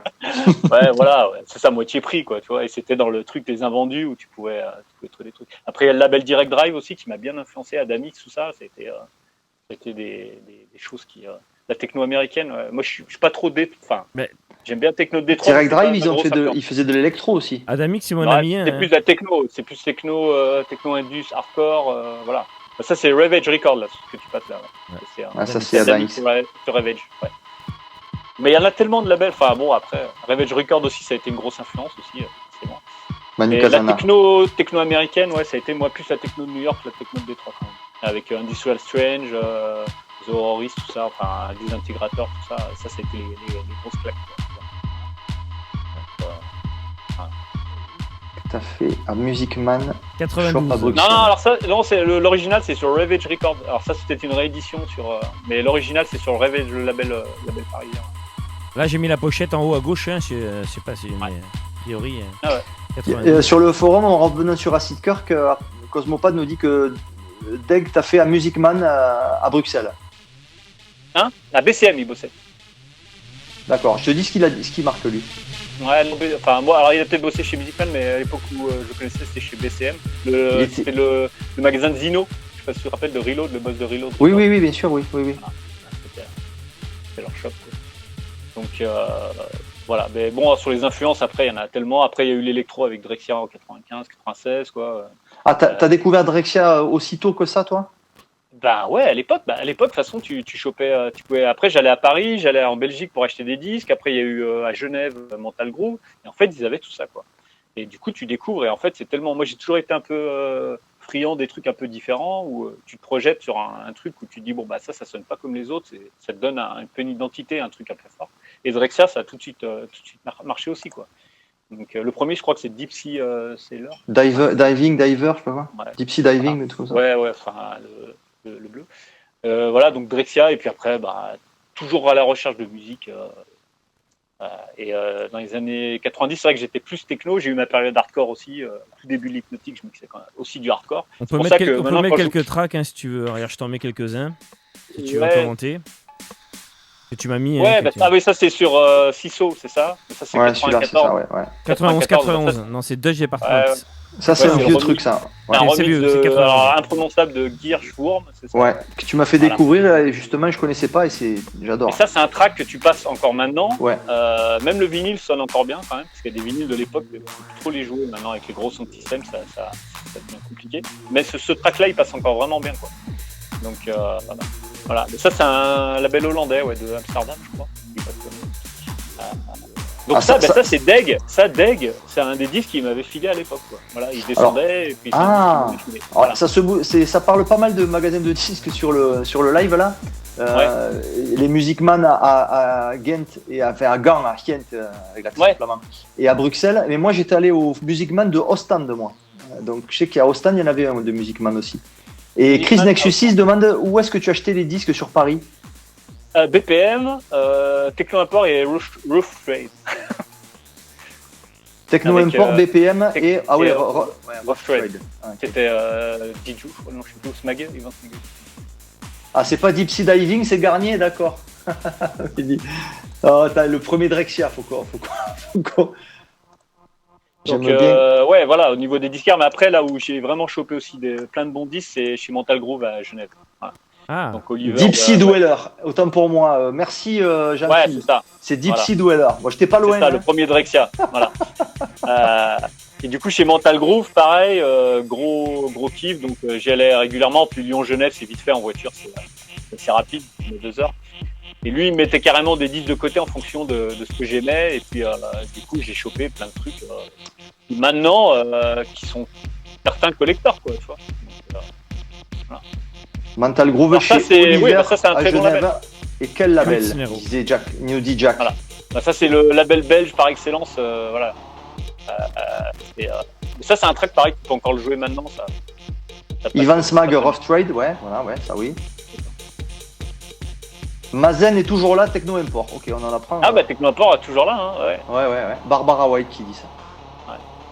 Ouais, voilà, ouais. C'est ça, moitié prix, quoi, tu vois. Et c'était dans le truc des invendus où tu pouvais trouver des trucs. Après, il y a le label Direct Drive aussi qui m'a bien influencé, Adamix, tout ça. C'était des choses qui. La techno américaine, ouais. Moi, je suis pas trop j'aime bien techno de Détroit. Direct Drive, ils faisaient de l'électro aussi. Adamix, c'est mon ami. C'est plus de la techno, c'est plus techno indus, hardcore, voilà. Ça, c'est Ravage Record, là, ce que tu passes là. Ouais. Ça, c'est Adamix. Sur Ravage, ouais. Mais il y en a tellement de labels. Enfin, bon, après, Ravage Record aussi, ça a été une grosse influence aussi, c'est bon. Manu Mais Kazana. la techno américaine, ouais, ça a été moi plus la techno de New York que la techno de Détroit, quand même. Avec Industrial Strange, The Horrorist, tout ça, enfin, Désintégrateurs, tout ça, ça a été les grosses claques, quoi. Tout à fait. À Music Man. 92. Shop à Bruxelles. Non, alors ça, non, l'original, c'est sur Ravage Record. Alors ça, c'était une réédition mais l'original, c'est sur Ravage, le label parisien. Là, j'ai mis la pochette en haut à gauche, hein, je sais pas si j'ai mis a priori. Ah ouais. 92. Sur le forum, en revenant sur Acid Kirk, Cosmopad nous dit que Deg t'a fait à Music Man à Bruxelles. Hein? À BCM, il bossait. D'accord, je te dis ce qu'il marque lui. Ouais, enfin, moi, alors il a peut-être bossé chez Music Man, mais à l'époque où je connaissais, c'était chez BCM. C'était le magasin de Zino. Je sais pas si tu te rappelles de Reload, le boss de Reload. Oui, bien sûr, oui. C'était leur shop, quoi. Donc, voilà. Mais bon, sur les influences, après, il y en a tellement. Après, il y a eu l'électro avec Drexia en 95, 96, quoi. Ah, t'as découvert Drexia aussitôt que ça, toi? Bah ouais, à l'époque, de toute façon, tu chopais, tu pouvais. Après, j'allais à Paris, j'allais en Belgique pour acheter des disques. Après, il y a eu à Genève Mental Groove. Et en fait, ils avaient tout ça, quoi. Et du coup, tu découvres. Et en fait, c'est tellement. Moi, j'ai toujours été un peu friand des trucs un peu différents où tu te projettes sur un truc où tu te dis bon bah ça sonne pas comme les autres. Ça te donne un peu une identité, un truc un peu fort. Et Drexia, ça a tout de suite marché aussi, quoi. Donc le premier, je crois que c'est Deep Sea Sailor. Diver, je sais pas quoi. Ouais. Deep Sea Diving, tout ça. Ouais, enfin le bleu. Voilà, donc Drexia, et puis après, toujours à la recherche de musique. Et dans les années 90, c'est vrai que j'étais plus techno. J'ai eu ma période hardcore aussi. Tout début de l'hypnotique, je mixais quand même aussi du hardcore. On peut mettre quelques tracks si tu veux. Regarde, je t'en mets quelques-uns. Si tu veux commenter. Que tu m'as mis. Ouais, oui, ça c'est sur CISO, c'est ça? Ça c'est 94. C'est ça, ouais. 91. Non, c'est Dodge Department. Ça, c'est un vieux truc, ça. Ouais. Un remix imprononçable de Gearschwurm, c'est ça? Ouais, que tu m'as fait découvrir, et justement, je connaissais pas, et j'adore. Et ça, c'est un track que tu passes encore maintenant. Ouais. Même le vinyle sonne encore bien, quand même, parce qu'il y a des vinyles de l'époque, il faut plus trop les jouer maintenant avec les gros sound-systems, ça devient compliqué. Mais ce track-là, il passe encore vraiment bien, quoi. Donc, voilà. Mais ça, c'est un label hollandais, de Amsterdam, je crois. Donc ça, c'est Deg. Ça, Deg, c'est un des disques qu'il m'avait filé à l'époque, quoi. Voilà, il descendait et puis voilà. Ça parle pas mal de magasins de disques sur le live là. Les Music Man à Ghent et à Gand, à Ghent avec l'accent flamand, et à Bruxelles. Mais moi, j'étais allé au Music Man de Ostend, moi. Donc je sais qu'à Ostend, il y en avait un de Music Man aussi. Et Chris Nexus 6 demande où est-ce que tu achetais les disques sur Paris? BPM, Techno Import et Roof Trade. Techno Import, BPM et Roof Trade. C'était Diju, non, je sais plus, Smagger, Yvan Smagger. Ah, c'est pas Deep Sea Diving, c'est Garnier, d'accord. Oh, t'as le premier Drexia, faut quoi. Donc, ouais, voilà, au niveau des disquaires, mais après, là où j'ai vraiment chopé aussi plein de bons disques, c'est chez Mental Groove à Genève. Voilà. Donc Oliver. Deep Sea Dweller, autant pour moi. Merci Jean-Philippe. Ouais, c'est ça. C'est Deep Sea Dweller. Moi, j'étais pas loin. C'est ça, le premier Drexia. Voilà. Et du coup, chez Mental Groove, pareil, gros kiff. Donc, j'y allais régulièrement. Puis Lyon-Genève, c'est vite fait en voiture, c'est rapide, 2 heures. Et lui, il mettait carrément des disques de côté en fonction de ce que j'aimais. Et puis, du coup, j'ai chopé plein de trucs qui maintenant, qui sont certains collecteurs, quoi, tu vois. Donc, voilà. Mental Groove chez Oliver ça, c'est un à très bon Genève. label. Et quel label disait Jack, nous dit Jack. Voilà. Ça, c'est le label belge par excellence. Voilà. Ça, c'est un track pareil, tu peux encore le jouer maintenant. Ça Ivan Smag, Rough Trade, ouais, ça oui. Mazen est toujours là, Techno Import. Ok, on en apprend. Ah, bah Techno Import est toujours là, hein, ouais. Ouais. Barbara White qui dit ça.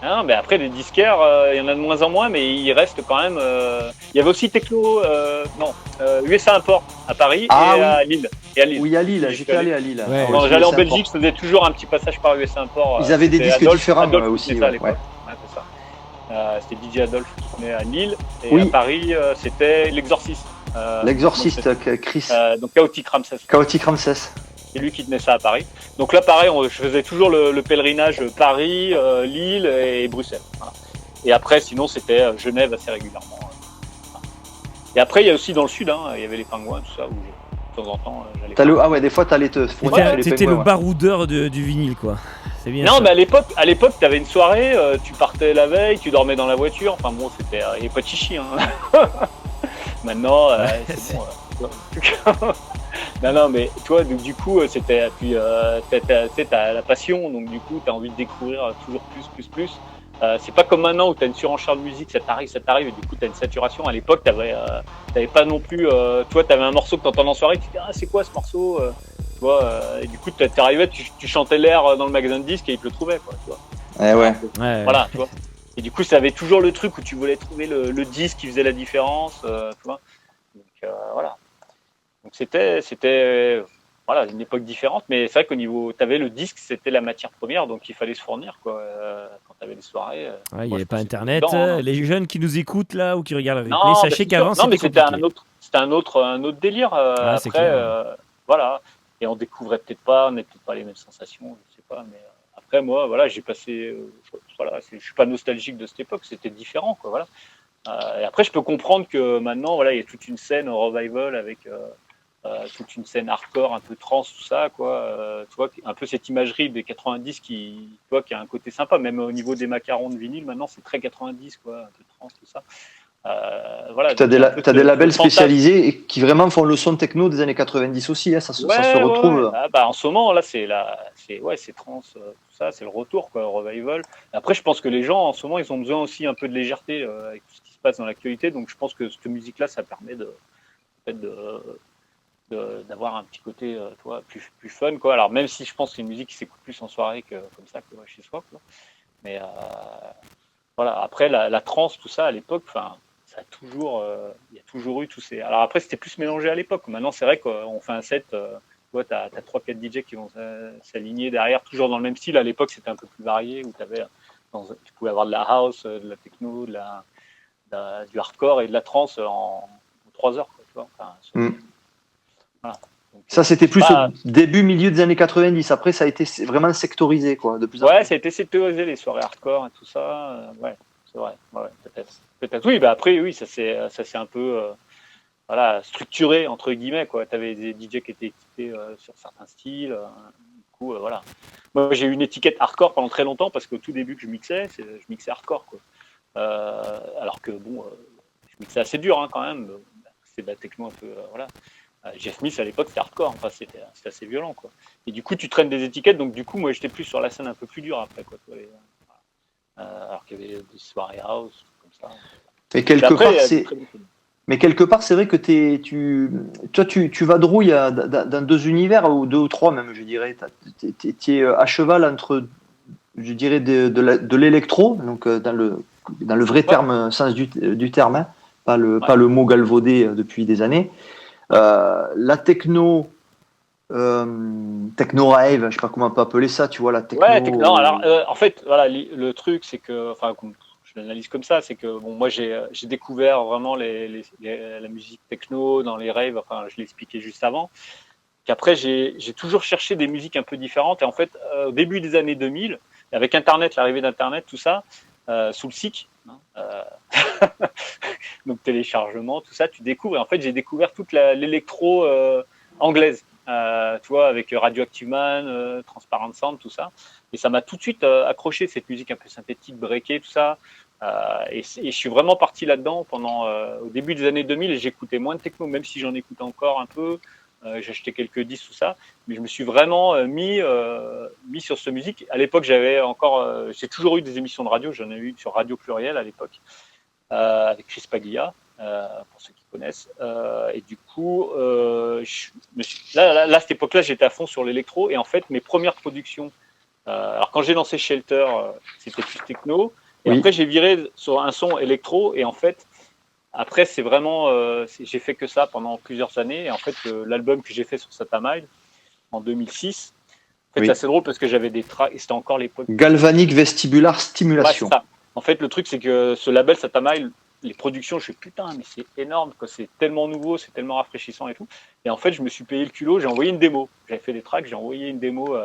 Ah, mais après, les disquaires, il y en a de moins en moins, mais il reste quand même. Il y avait aussi Techno, USA Import à Paris à Lille. Oui, à Lille, j'étais allé à Lille. Ouais. Quand j'allais en Belgique, je faisais toujours un petit passage par USA Import. Ils avaient des disques différents aussi. Ça, à l'époque. Ouais, c'est ça. C'était DJ Adolphe qui venait à Lille. Et à Paris, c'était l'Exorciste. L'Exorciste, Chris. Donc Chaotic Ramsès. Chaotic Ramsès. C'est lui qui tenait ça à Paris. Donc là, pareil, je faisais toujours le pèlerinage Paris, Lille et Bruxelles. Voilà. Et après, sinon, c'était Genève assez régulièrement. Et après, il y a aussi dans le sud, il y avait les Pingouins, tout ça, où de temps en temps, j'allais. Ah ouais, des fois, t'allais te fournir les T'étais Pingouins. le baroudeur du vinyle, quoi. C'est bien. Non, ça. mais à l'époque, t'avais une soirée, tu partais la veille, tu dormais dans la voiture. Enfin bon, c'était, il n'y avait pas de chichi. Maintenant, c'est bon. Non, mais toi, donc, du coup, c'était, puis t'as la passion, donc du coup, t'as envie de découvrir toujours plus. C'est pas comme maintenant où t'as une surenchère de musique, ça t'arrive, et du coup, t'as une saturation. À l'époque, t'avais pas non plus, toi, t'avais un morceau que t'entendais en soirée, tu te dis, c'est quoi ce morceau, tu vois, et du coup, t'arrivais, tu chantais l'air dans le magasin de disques et ils te le trouvaient, quoi, tu vois. Ouais. Voilà, tu vois. Et du coup, ça avait toujours le truc où tu voulais trouver le disque qui faisait la différence, tu vois. Donc, voilà. Donc c'était voilà, une époque différente, mais c'est vrai qu'au niveau, t'avais le disque, c'était la matière première, donc il fallait se fournir, quoi. Quand t'avais les soirées. Il n'y avait pas Internet. Dedans, les jeunes qui nous écoutent là ou qui regardent la replay, sachez qu'avant c'était un autre délire. Après, voilà, et on découvrait peut-être pas, on n'avait peut-être pas les mêmes sensations, je sais pas, mais après moi, voilà, j'ai passé, voilà, je suis pas nostalgique de cette époque, c'était différent, quoi, voilà. Et après, je peux comprendre que maintenant, voilà, il y a toute une scène revival avec toute une scène hardcore, un peu trance, tout ça, quoi. Tu vois, un peu cette imagerie des 90 qui a un côté sympa, même au niveau des macarons de vinyle, maintenant, c'est très 90, quoi, un peu trance, tout ça. Voilà. T'as des labels spécialisés et qui vraiment font le son techno des années 90 aussi, ça se retrouve. Ouais. En ce moment, là, c'est trance, tout ça, c'est le retour, quoi, revival. Après, je pense que les gens, en ce moment, ils ont besoin aussi un peu de légèreté avec tout ce qui se passe dans l'actualité, donc je pense que cette musique-là, ça permet d'avoir un petit côté plus fun, quoi. Alors même si je pense que c'est une musique qui s'écoute plus en soirée que comme ça, que chez soi, quoi. Mais voilà, après la trance, tout ça à l'époque, enfin, ça a toujours, il y a toujours eu tous ces. Alors après, c'était plus mélangé à l'époque. Maintenant, c'est vrai qu'on fait un set, tu vois, t'as 3-4 DJ qui vont s'aligner derrière, toujours dans le même style. À l'époque, c'était un peu plus varié, où tu pouvais avoir de la house, de la techno, du hardcore et de la trance en 3 heures, quoi, tu vois. Enfin, voilà. Donc, ça, c'était plus au début, milieu des années 90. Après, ça a été vraiment sectorisé, quoi, de plus en plus. Ouais, ça a été sectorisé, les soirées hardcore et tout ça. Ouais, c'est vrai. Ouais, peut-être. Oui, après, oui, ça s'est un peu structuré, entre guillemets, quoi. Tu avais des DJ qui étaient équipés sur certains styles. Du coup, voilà. Moi, j'ai eu une étiquette hardcore pendant très longtemps parce qu'au tout début que je mixais hardcore, quoi. Alors que, bon, je mixais assez dur, quand même. C'est de la techno un peu, voilà. Jeff Smith à l'époque c'était hardcore, enfin c'était assez violent, quoi. Et du coup tu traînes des étiquettes, donc du coup moi j'étais plus sur la scène un peu plus dure après, quoi. Alors qu'il y avait des soirées house comme ça. Et quelque part c'est vrai que tu vadrouilles dans 2 univers, ou 2 ou 3 même, je dirais. Tu es à cheval entre, je dirais, de l'électro, donc dans le vrai terme, sens du terme, pas le mot galvaudé depuis des années. La techno rave, je sais pas comment on peut appeler ça, tu vois, la techno. Ouais, techno. Alors, en fait, voilà, le truc, c'est que, enfin, je l'analyse comme ça, c'est que bon, moi j'ai découvert vraiment la musique techno dans les raves, enfin je l'ai expliqué juste avant. Qu'après j'ai toujours cherché des musiques un peu différentes et en fait au début des années 2000, avec Internet, l'arrivée d'Internet, tout ça, sous le SIC, donc téléchargement, tout ça, tu découvres. Et en fait j'ai découvert toute l'électro anglaise, tu vois, avec Radioactive Man, Transparent Sound, tout ça. Et ça m'a tout de suite accroché, cette musique un peu synthétique, breakée, tout ça. Et je suis vraiment parti là-dedans au début des années 2000 et j'écoutais moins de techno, même si j'en écoutais encore un peu. J'achetais quelques disques, tout ça. Mais je me suis vraiment mis sur cette musique. À l'époque, j'ai toujours eu des émissions de radio. J'en ai eu sur Radio Pluriel à l'époque, avec Chris Paglia, pour ceux qui connaissent. Et du coup, là, à cette époque-là, j'étais à fond sur l'électro. Et en fait, mes premières productions, alors quand j'ai lancé Shelter, c'était plus techno. Et après, j'ai viré sur un son électro. Et en fait, après, c'est vraiment, j'ai fait que ça pendant plusieurs années. Et en fait, l'album que j'ai fait sur Satamind en 2006, en fait, c'est assez drôle parce que j'avais des tracks, et c'était encore l'époque. Galvanique Vestibular Stimulation. Ouais, c'est ça. En fait, le truc, c'est que ce label Satamind, les productions, je fais putain, mais c'est énorme, quoi. C'est tellement nouveau, c'est tellement rafraîchissant et tout. Et en fait, je me suis payé le culot, j'ai envoyé une démo. J'avais fait des tracks, j'ai envoyé une démo.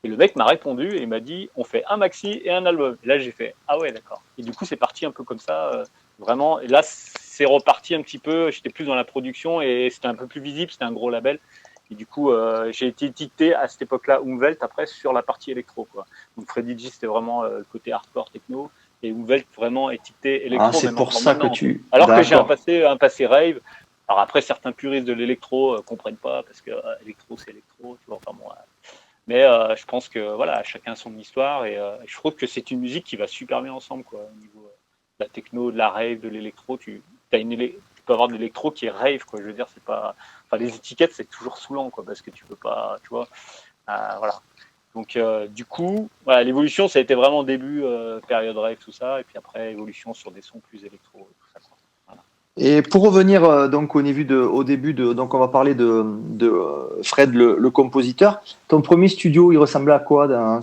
Et le mec m'a répondu et il m'a dit on fait un maxi et un album. Et là j'ai fait ah ouais d'accord. Et du coup c'est parti un peu comme ça, vraiment. Et là c'est reparti un petit peu. J'étais plus dans la production et c'était un peu plus visible. C'était un gros label. Et du coup j'ai été étiqueté à cette époque-là Umwelt après sur la partie électro quoi. Donc Freddy G c'était vraiment le côté hardcore techno et Umwelt vraiment étiqueté électro. Ah c'est pour ça que tu. Alors que j'ai un passé rave. Alors après certains puristes de l'électro comprennent pas parce que électro c'est électro. Tu vois enfin moi. Mais je pense que voilà, chacun a son histoire et je trouve que c'est une musique qui va super bien ensemble quoi. Au niveau de la techno, de la rave, de l'électro, tu peux avoir de l'électro qui est rave quoi. Je veux dire, c'est pas, enfin les étiquettes c'est toujours saoulant quoi parce que tu peux pas, tu vois, voilà. Donc du coup, voilà, l'évolution ça a été vraiment début période rave tout ça et puis après évolution sur des sons plus électro tout ça quoi. Et pour revenir donc au début donc on va parler de Fred le compositeur. Ton premier studio, il ressemblait à quoi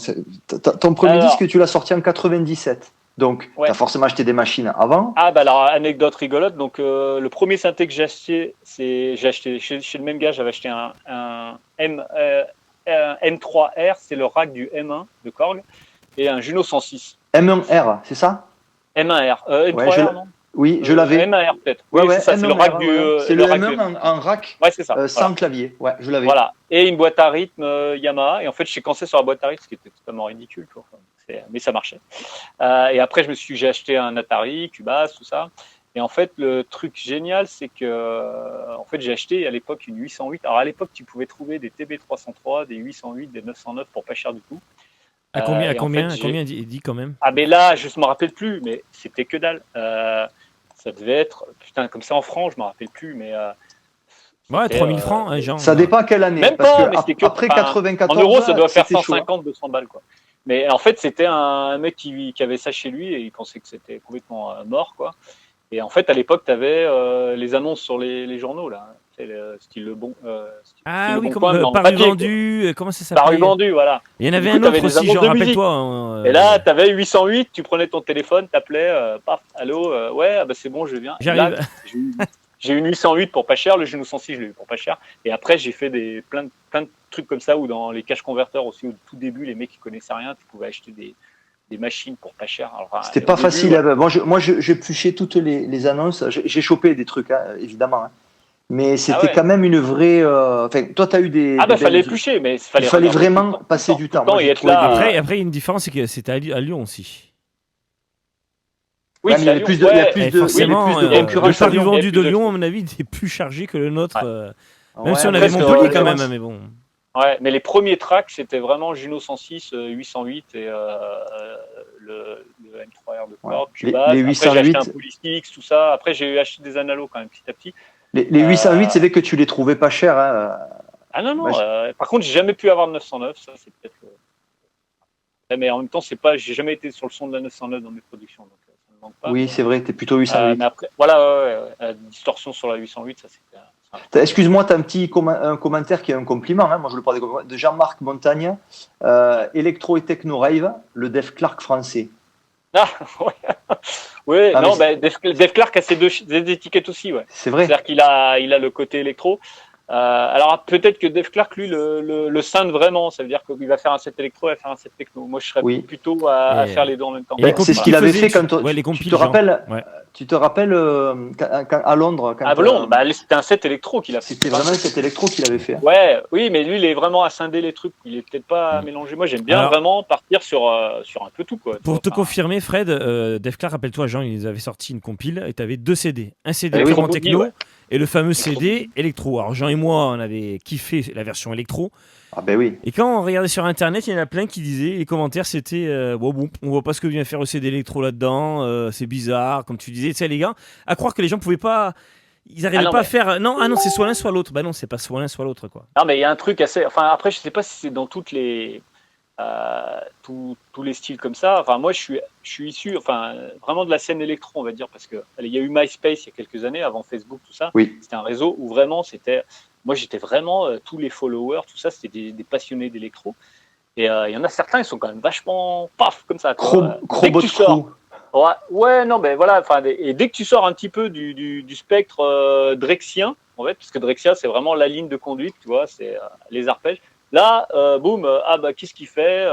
ton premier disque, tu l'as sorti en 97. Donc tu as forcément acheté des machines avant. Ah bah alors anecdote rigolote. Donc le premier synthé que j'ai acheté, j'ai acheté chez le même gars, j'avais acheté un M3R, c'est le rack du M1 de Korg et un Juno 106. M1R, c'est ça? M1R, M3R non? Oui, je l'avais. M1R peut-être. Ouais, c'est ça, c'est le rack du. C'est le M1 en rack. Ouais, c'est ça. Sans clavier. Ouais, je l'avais. Voilà. Et une boîte à rythme Yamaha. Et en fait, j'ai commencé sur la boîte à rythme, ce qui était totalement ridicule, quoi. Mais ça marchait. Et après, j'ai acheté un Atari, Cubase, tout ça. Et en fait, le truc génial, c'est que, en fait, j'ai acheté à l'époque une 808. Alors à l'époque, tu pouvais trouver des TB303, des 808, des 909 pour pas cher du tout. À combien il dit quand même? Ah mais là, je me rappelle plus, mais c'était que dalle. Ça devait être, putain, comme ça en francs, je me rappelle plus, mais. Ouais, 3000 francs, hein, genre. Ça dépend quelle année. Même parce pas, que mais c'était que. Après 94. En euros, ça doit faire 150, 200 balles, quoi. Mais en fait, c'était un mec qui avait ça chez lui et il pensait que c'était complètement mort, quoi. Et en fait, à l'époque, tu avais les annonces sur les journaux, là. Style Le Bon. Ah oui, Paru Vendu, comment ça s'appelle? Paru Vendu, voilà. Il y en avait un autre aussi, genre, rappelle-toi. Et là, tu avais 808, tu prenais ton téléphone, t'appelais, paf, allô, ouais, bah c'est bon, je viens. J'arrive. Là, j'ai eu une 808 pour pas cher, le Juno 106, je l'ai eu pour pas cher. Et après, j'ai fait plein de trucs comme ça, où dans les cash converteurs aussi, au tout début, les mecs qui connaissaient rien, tu pouvais acheter des machines pour pas cher. C'était pas facile. Moi, j'ai épluché toutes les annonces. J'ai chopé des trucs, hein, évidemment. Hein. Mais c'était quand même une vraie. Enfin, toi, tu as eu des. Ah, bah, fallait éplucher, mais il fallait vraiment passer du temps. Et être là. Après, il y a une différence, c'est que c'était à Lyon aussi. Oui, il y avait plus de concurrence. Le Paru Vendu de Lyon, à mon avis, était plus chargé que le nôtre. Même si on avait Montpellier quand même, mais bon. Ouais, mais les premiers tracks, c'était vraiment Juno 106, 808 et le M3R de Korg, Cubase. Les 808. Après, j'ai acheté un Polystix, tout ça. Après, j'ai acheté des analogues quand même petit à petit. Les 808, c'est vrai que tu les trouvais pas chers. Hein. Ah non. Par contre, j'ai jamais pu avoir de 909. Ça, c'est peut-être. Mais en même temps, j'ai jamais été sur le son de la 909 dans mes productions, donc ça ne manque pas. Oui, c'est vrai, t'es plutôt 808. Mais après, voilà, la distorsion sur la 808, ça c'était. Excuse-moi, tu as un commentaire qui est un compliment. Hein. Moi, je le parle de Jean-Marc Montagne. Électro et techno rave, le Def Clark français. Ah, ouais. Ah, non, mais Dave Clark a ses deux étiquettes aussi, ouais. c'est vrai. C'est-à-dire qu'il a le côté électro. Alors peut-être que Dave Clark, lui, le scinde vraiment. Ça veut dire qu'il va faire un set électro, il va faire un set techno. Moi, je serais plutôt à faire les deux en même temps. C'est ce qu'il avait fait quand tu te rappelles. Ouais. Tu te rappelles à Londres À Londres, c'était un set électro qu'il a fait. C'était vraiment un set électro qu'il avait fait. Ouais, oui, mais lui, il est vraiment à scinder les trucs. Il est peut-être pas à mélanger. Moi, j'aime bien vraiment partir sur un peu tout, quoi. Pour te confirmer, Fred, Dave Clark, rappelle-toi, Jean, ils avaient sorti une compile et tu avais 2 CD. Un CD purement techno et le fameux CD électro. Alors Jean et moi, on avait kiffé la version électro. Ah ben oui. Et quand on regardait sur internet, il y en a plein qui disaient, les commentaires c'était bon, on voit pas ce que vient faire le CD électro là-dedans, c'est bizarre, comme tu disais, tu sais les gars, à croire que les gens pouvaient pas, ils arrivaient pas à faire, non, c'est soit l'un soit l'autre, bah non, c'est pas soit l'un soit l'autre quoi. Non mais il y a un truc assez, enfin après je sais pas si c'est dans toutes les tous les styles comme ça. Enfin moi je suis issu, enfin vraiment de la scène électro on va dire, parce que il y a eu MySpace il y a quelques années avant Facebook tout ça. Oui. C'était un réseau où vraiment c'était moi, j'étais vraiment, tous les followers, tout ça, c'était des passionnés d'électro. Et il y en a certains, ils sont quand même vachement paf, comme ça. Ouais, non, ben voilà. Et dès que tu sors un petit peu du spectre drexien, en fait, parce que Drexia, c'est vraiment la ligne de conduite, tu vois, c'est les arpèges. Là, boum, qu'est-ce qu'il fait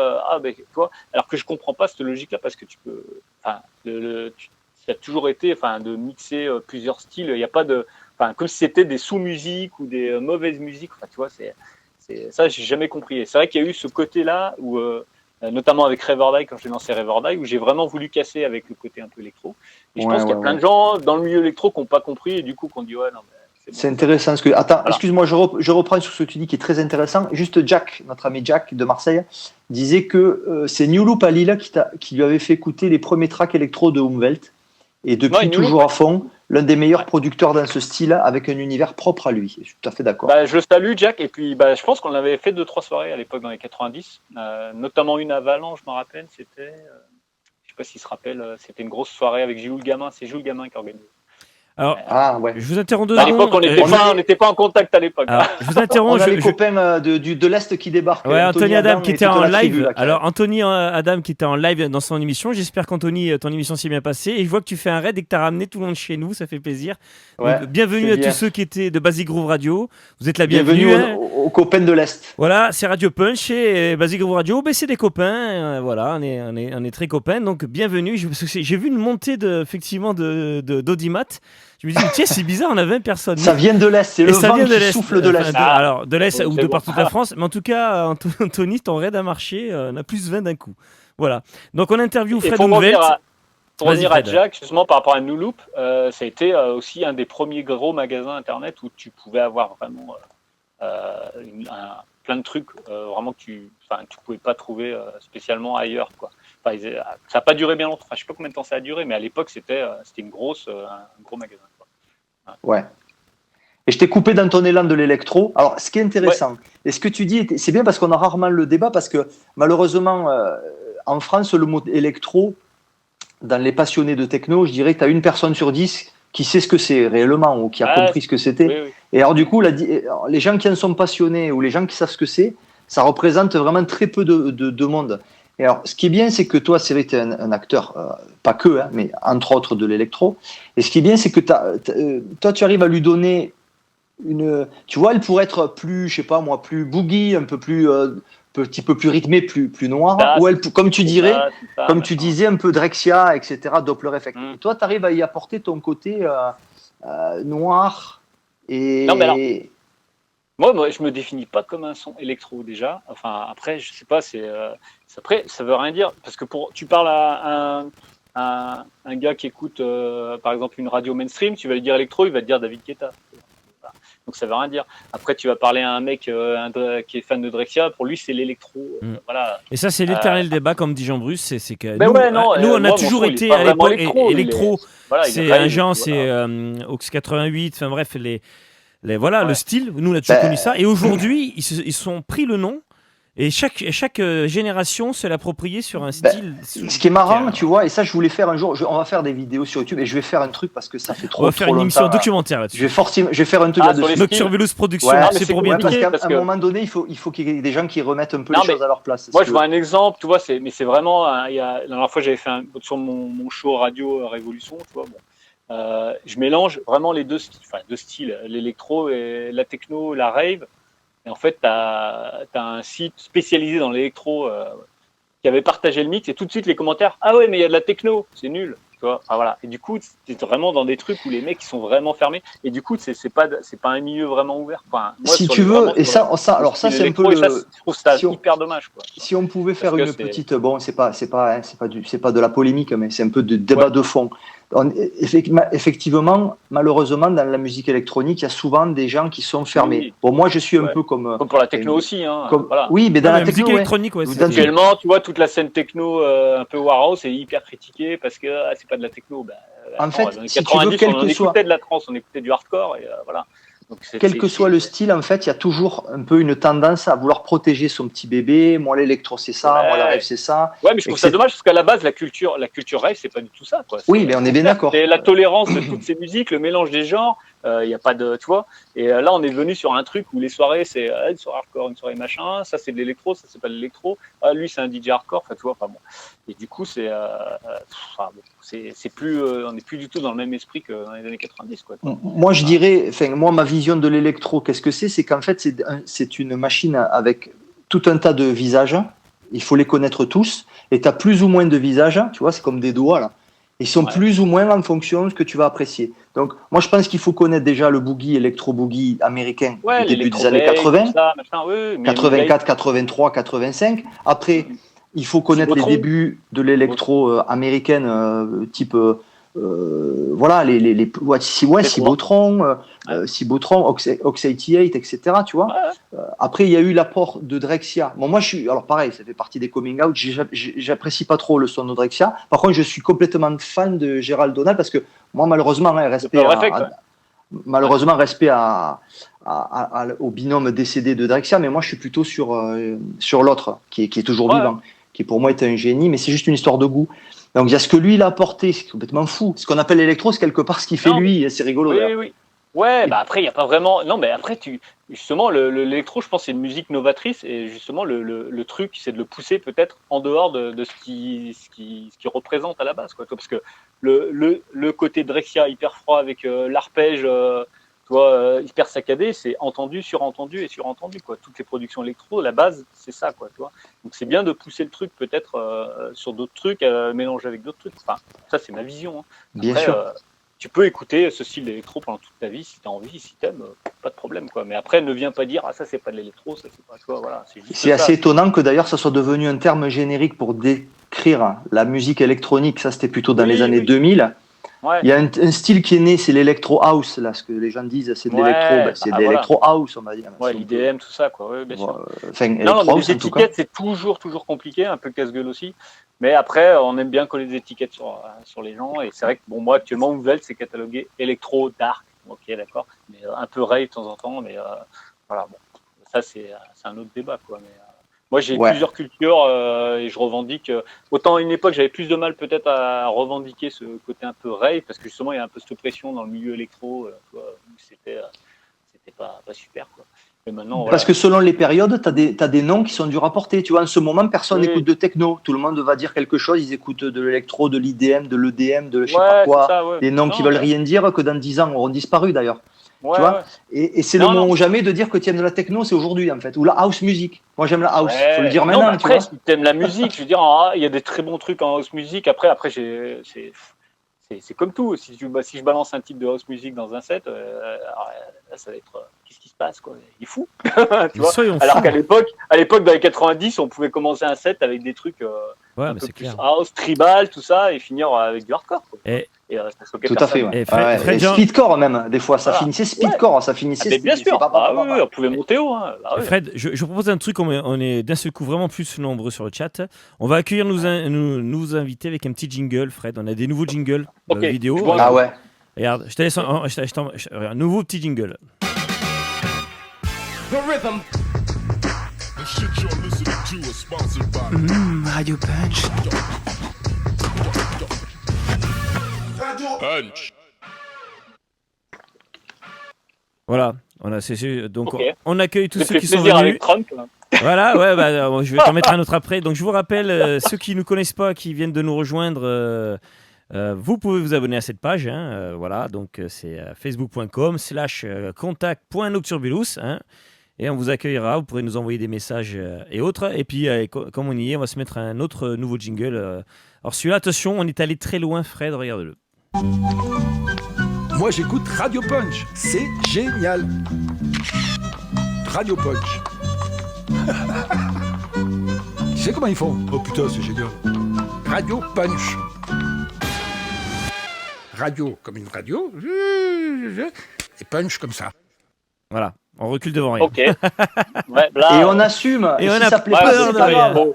quoi. Alors que je comprends pas cette logique-là, parce que tu peux. Enfin, ça a toujours été de mixer plusieurs styles. Il n'y a pas de. Enfin, comme si c'était des sous-musiques ou des mauvaises musiques. Enfin, tu vois, ça, j'ai jamais compris. Et c'est vrai qu'il y a eu ce côté-là où, notamment avec Reverdy, quand j'ai lancé Reverdy, où j'ai vraiment voulu casser avec le côté un peu électro. Et je pense qu'il y a plein de gens dans le milieu électro qui n'ont pas compris et du coup qui ont dit ouais, non, mais c'est intéressant. Attends, excuse-moi, je reprends sur ce que tu dis qui est très intéressant. Juste Jack, notre ami Jack de Marseille, disait que c'est New Loop à Lille qui lui avait fait écouter les premiers tracks électro de Umwelt. Et depuis, toujours à fond, l'un des meilleurs producteurs dans ce style, avec un univers propre à lui. Je suis tout à fait d'accord. Je le salue, Jack. Et puis, je pense qu'on avait fait 2-3 soirées à l'époque, dans les 90. Notamment une à Valence, je me rappelle. C'était, je ne sais pas s'il se rappelle, c'était une grosse soirée avec Jules Gamin. C'est Jules Gamin qui organise. Alors, je vous interromps 2 secondes. À l'époque, on n'était pas en contact à l'époque. Alors, je vous interromps. On a les copains de l'Est qui débarquent. Ouais, Anthony Adam qui était en live. Alors, Anthony Adam qui était en live dans son émission. J'espère qu'Anthony, ton émission s'est bien passée. Et je vois que tu fais un raid et que tu as ramené tout le monde chez nous. Ça fait plaisir. Ouais, donc, bienvenue à tous ceux qui étaient de Basic Groove Radio. Vous êtes la bienvenue. Bienvenue aux copains de l'Est. Voilà, c'est Radio Punch et Basic Groove Radio. C'est des copains. Voilà, on est très copains. Donc, bienvenue. J'ai vu une montée effectivement d'audimat. Je me dis, tiens, c'est bizarre, on a 20 personnes. Ça vient de l'Est, c'est le vent qui souffle de l'Est. Alors, de l'Est ou de partout de la France. Mais en tout cas, Anthony, ton raid a marché, on a plus 20 d'un coup. Voilà. Donc, on interview Fred Umwelt. Pour revenir à Jack, justement, par rapport à New Loop, ça a été aussi un des premiers gros magasins Internet où tu pouvais avoir vraiment plein de trucs vraiment que tu pouvais pas trouver spécialement ailleurs, quoi. Enfin, ça n'a pas duré bien longtemps. Enfin, je sais pas combien de temps ça a duré, mais à l'époque, c'était un gros magasin, quoi. Ouais. Et je t'ai coupé dans ton élan de l'électro. Alors, ce qui est intéressant, et ce que tu dis, c'est bien parce qu'on a rarement le débat, parce que malheureusement, en France, le mot électro, dans les passionnés de techno, je dirais que tu as 1 personne sur 10 qui sait ce que c'est réellement ou qui a compris ce que c'était. Oui. Et alors, du coup, les gens qui en sont passionnés ou les gens qui savent ce que c'est, ça représente vraiment très peu de monde. Et alors, ce qui est bien, c'est que toi, c'est vrai que tu es un acteur, pas que, mais entre autres de l'électro. Et ce qui est bien, c'est que toi, tu arrives à lui donner tu vois, elle pourrait être plus, je sais pas moi, plus boogie, un peu plus, petit peu plus rythmé, plus noir. Ou elle, comme tu dirais, tu disais, un peu Drexia, etc., Doppler effect. Et toi, tu arrives à y apporter ton côté noir et. Non, mais alors, moi, je me définis pas comme un son électro déjà. Enfin, après, je sais pas, après, ça veut rien dire. Parce que tu parles à un gars qui écoute, par exemple, une radio mainstream, tu vas lui dire électro, il va te dire David Guetta. Donc ça veut rien dire. Après, tu vas parler à un mec qui est fan de Drexia, pour lui, c'est l'électro. Voilà. Et ça, c'est l'éternel débat, comme dit Jean Bruce. C'est que nous, on a toujours été à l'époque électro. C'est un genre, c'est Aux 88. Enfin bref, le style. Nous, on a toujours connu ça. Et aujourd'hui, ils se sont pris le nom. Et chaque génération se l'approprier sur un style. Ce qui est marrant, tu vois, et ça je voulais faire un jour, on va faire des vidéos sur YouTube et je vais faire un truc parce que ça fait trop longtemps. On va faire une émission documentaire là-dessus. Je vais faire un truc là-dessus. Nocturbulous Productions, c'est pour bien parce qu'à un moment donné, il faut qu'il y ait des gens qui remettent un peu les choses à leur place. Moi je vois un exemple, tu vois, mais c'est vraiment, la dernière fois j'avais fait sur mon show radio Révolution, tu vois, je mélange vraiment les deux styles, l'électro et la techno, la rave. Et en fait, tu as un site spécialisé dans l'électro qui avait partagé le mix et tout de suite les commentaires « Ah ouais, mais il y a de la techno, c'est nul !» Tu vois, voilà. Et du coup, c'est vraiment dans des trucs où les mecs ils sont vraiment fermés. Et du coup, c'est pas un milieu vraiment ouvert. Enfin, moi, si tu veux, et ça c'est un peu je trouve ça hyper dommage. Quoi. Si on pouvait faire une petite, bon, c'est pas de la polémique, mais c'est un peu de débat de fond. Effectivement, malheureusement, dans la musique électronique, il y a souvent des gens qui sont fermés. Oui. Bon, moi, je suis un peu comme pour la techno aussi. Hein, voilà. Oui, mais dans la musique électronique, actuellement, tu vois, toute la scène techno un peu Warhouse est hyper critiquée parce que c'est pas de la techno. En fait, dans les si 90, tu veux, on écoutait de la trance, on écoutait du hardcore et voilà. Donc, quel que soit le style, en fait, il y a toujours un peu une tendance à vouloir protéger son petit bébé. Moi, l'électro, c'est ça. Moi, la rave, c'est ça. Ouais, mais je trouve ça dommage parce qu'à la base, la culture rave, c'est pas du tout ça, quoi. Oui, mais on est bien d'accord. C'est la tolérance de toutes ces musiques, le mélange des genres. Il y a pas de, tu vois. Et là, on est venu sur un truc où les soirées, c'est une soirée hardcore, une soirée machin. Ça, c'est de l'électro, ça, c'est pas de l'électro. Lui, c'est un DJ hardcore. Enfin, tu vois. Enfin bon. Et du coup, c'est plus, on n'est plus du tout dans le même esprit que dans les années 90, quoi. Moi, je dirais, moi, ma vision de l'électro, qu'est-ce que c'est qu'en fait, c'est une machine avec tout un tas de visages. Il faut les connaître tous. Et tu as plus ou moins de visages. Tu vois, c'est comme des doigts, là. Ils sont plus ou moins en fonction de ce que tu vas apprécier. Donc, moi, je pense qu'il faut connaître déjà le boogie, électro-boogie américain du début des années 80, ça, 84, 83, 85. Après, il faut connaître les débuts de l'électro américaine, type, voilà, Cibotron, Ox88, etc. Tu vois. Après, il y a eu l'apport de Drexciya. Bon, moi, alors pareil, ça fait partie des coming out. J'apprécie pas trop le son de Drexciya. Par contre, je suis complètement fan de Gérald Donald parce que moi, malheureusement, respect au binôme décédé de Drexciya, mais moi, je suis plutôt sur l'autre qui est toujours vivant, qui pour moi est un génie, mais c'est juste une histoire de goût. Donc il y a ce que lui il a apporté, c'est complètement fou. Ce qu'on appelle l'électro, c'est quelque part ce qu'il fait lui, c'est rigolo. Oui. Ouais, après il y a pas vraiment. Non, mais après justement l'électro, je pense, c'est une musique novatrice et justement le truc, c'est de le pousser peut-être en dehors de ce qui représente à la base, quoi. Parce que le côté Drexciya hyper froid avec l'arpège. Hyper saccadé, c'est entendu, surentendu et surentendu, quoi. Toutes les productions électro, la base, c'est ça, quoi, tu vois. Donc c'est bien de pousser le truc peut-être sur d'autres trucs, mélanger avec d'autres trucs. Enfin, ça c'est ma vision. Hein. Bien sûr. Tu peux écouter ce style d'électro pendant toute ta vie si tu as envie, si tu aimes, pas de problème, quoi. Mais après, ne viens pas dire ça c'est pas de l'électro, ça c'est pas, tu vois, voilà. C'est assez étonnant que d'ailleurs ça soit devenu un terme générique pour décrire la musique électronique. Ça c'était plutôt dans les années 2000. Ouais. Il y a un style qui est né, c'est l'électro house, là, ce que les gens disent, c'est de l'électro, c'est de l'électro house, on va dire. Ouais, l'IDM, tout ça, quoi, ouais, bien sûr. Les étiquettes, c'est toujours compliqué, un peu casse-gueule aussi. Mais après, on aime bien coller des étiquettes sur les gens. Et c'est vrai que, bon, moi, actuellement, Ouvelt, c'est catalogué électro, dark, ok, d'accord, mais un peu rave de temps en temps, mais voilà, bon, ça, c'est un autre débat, quoi, mais. Moi, j'ai plusieurs cultures et je revendique. Autant à une époque, j'avais plus de mal peut-être à revendiquer ce côté un peu rave parce que justement, il y a un peu cette pression dans le milieu électro. C'était pas super, quoi. Et maintenant, parce que selon les périodes, t'as des noms qui sont durs à porter. Tu vois, en ce moment, personne n'écoute de techno. Tout le monde va dire quelque chose. Ils écoutent de l'électro, de l'IDM, de l'EDM, de je sais pas quoi. Des noms qui veulent rien dire, que dans 10 ans auront disparu d'ailleurs. Tu vois, et c'est le moment ou jamais de dire que tu aimes de la techno, c'est aujourd'hui en fait, ou la house music. Moi j'aime la house, faut le dire maintenant. Après, tu vois. Si tu aimes la musique, je veux dire, il y a des très bons trucs en house music. Après c'est comme tout. Si je balance un type de house music dans un set, ça va être qu'est-ce qui se passe, quoi. Il est fou. Tu vois. Alors qu'à l'époque, dans les 90, on pouvait commencer un set avec des trucs un peu plus house, tribal, tout ça, et finir avec du hardcore, quoi. Tout à fait. Et speedcore même, des fois, ça finissait speedcore, ça finissait. Bien sûr. On pouvait monter haut. Hein. Fred, je propose un truc. On est d'un seul coup vraiment plus nombreux sur le chat. On va accueillir nos invités avec un petit jingle, Fred. On a des nouveaux jingles vidéo. Ah ouais. Regarde, je te laisse un nouveau petit jingle. The rhythm. The shit you're listening Radio Punch. Punch. Voilà, donc Ok. on accueille tous Ça ceux fait qui sont plaisir venus. avec Trump. Là. Voilà, ouais, je vais t'en mettre un autre après. Donc je vous rappelle, ceux qui ne nous connaissent pas, qui viennent de nous rejoindre, vous pouvez vous abonner à cette page. Voilà, donc c'est facebook.com/contact.nocturbulus. Et on vous accueillera, vous pourrez nous envoyer des messages et autres. Et puis, comme on y est, on va se mettre un autre nouveau jingle. Alors celui-là, attention, on est allé très loin, Fred, regarde-le. Moi j'écoute Radio Punch, c'est génial. Radio Punch. Tu sais comment ils font? Oh putain, c'est génial. Radio Punch. Radio comme une radio. Et punch comme ça. Voilà, on recule devant rien. Ok. Ouais, là, Et on assume. Et on si a ça plaît peur pas, de c'est pas rien. grave. bon,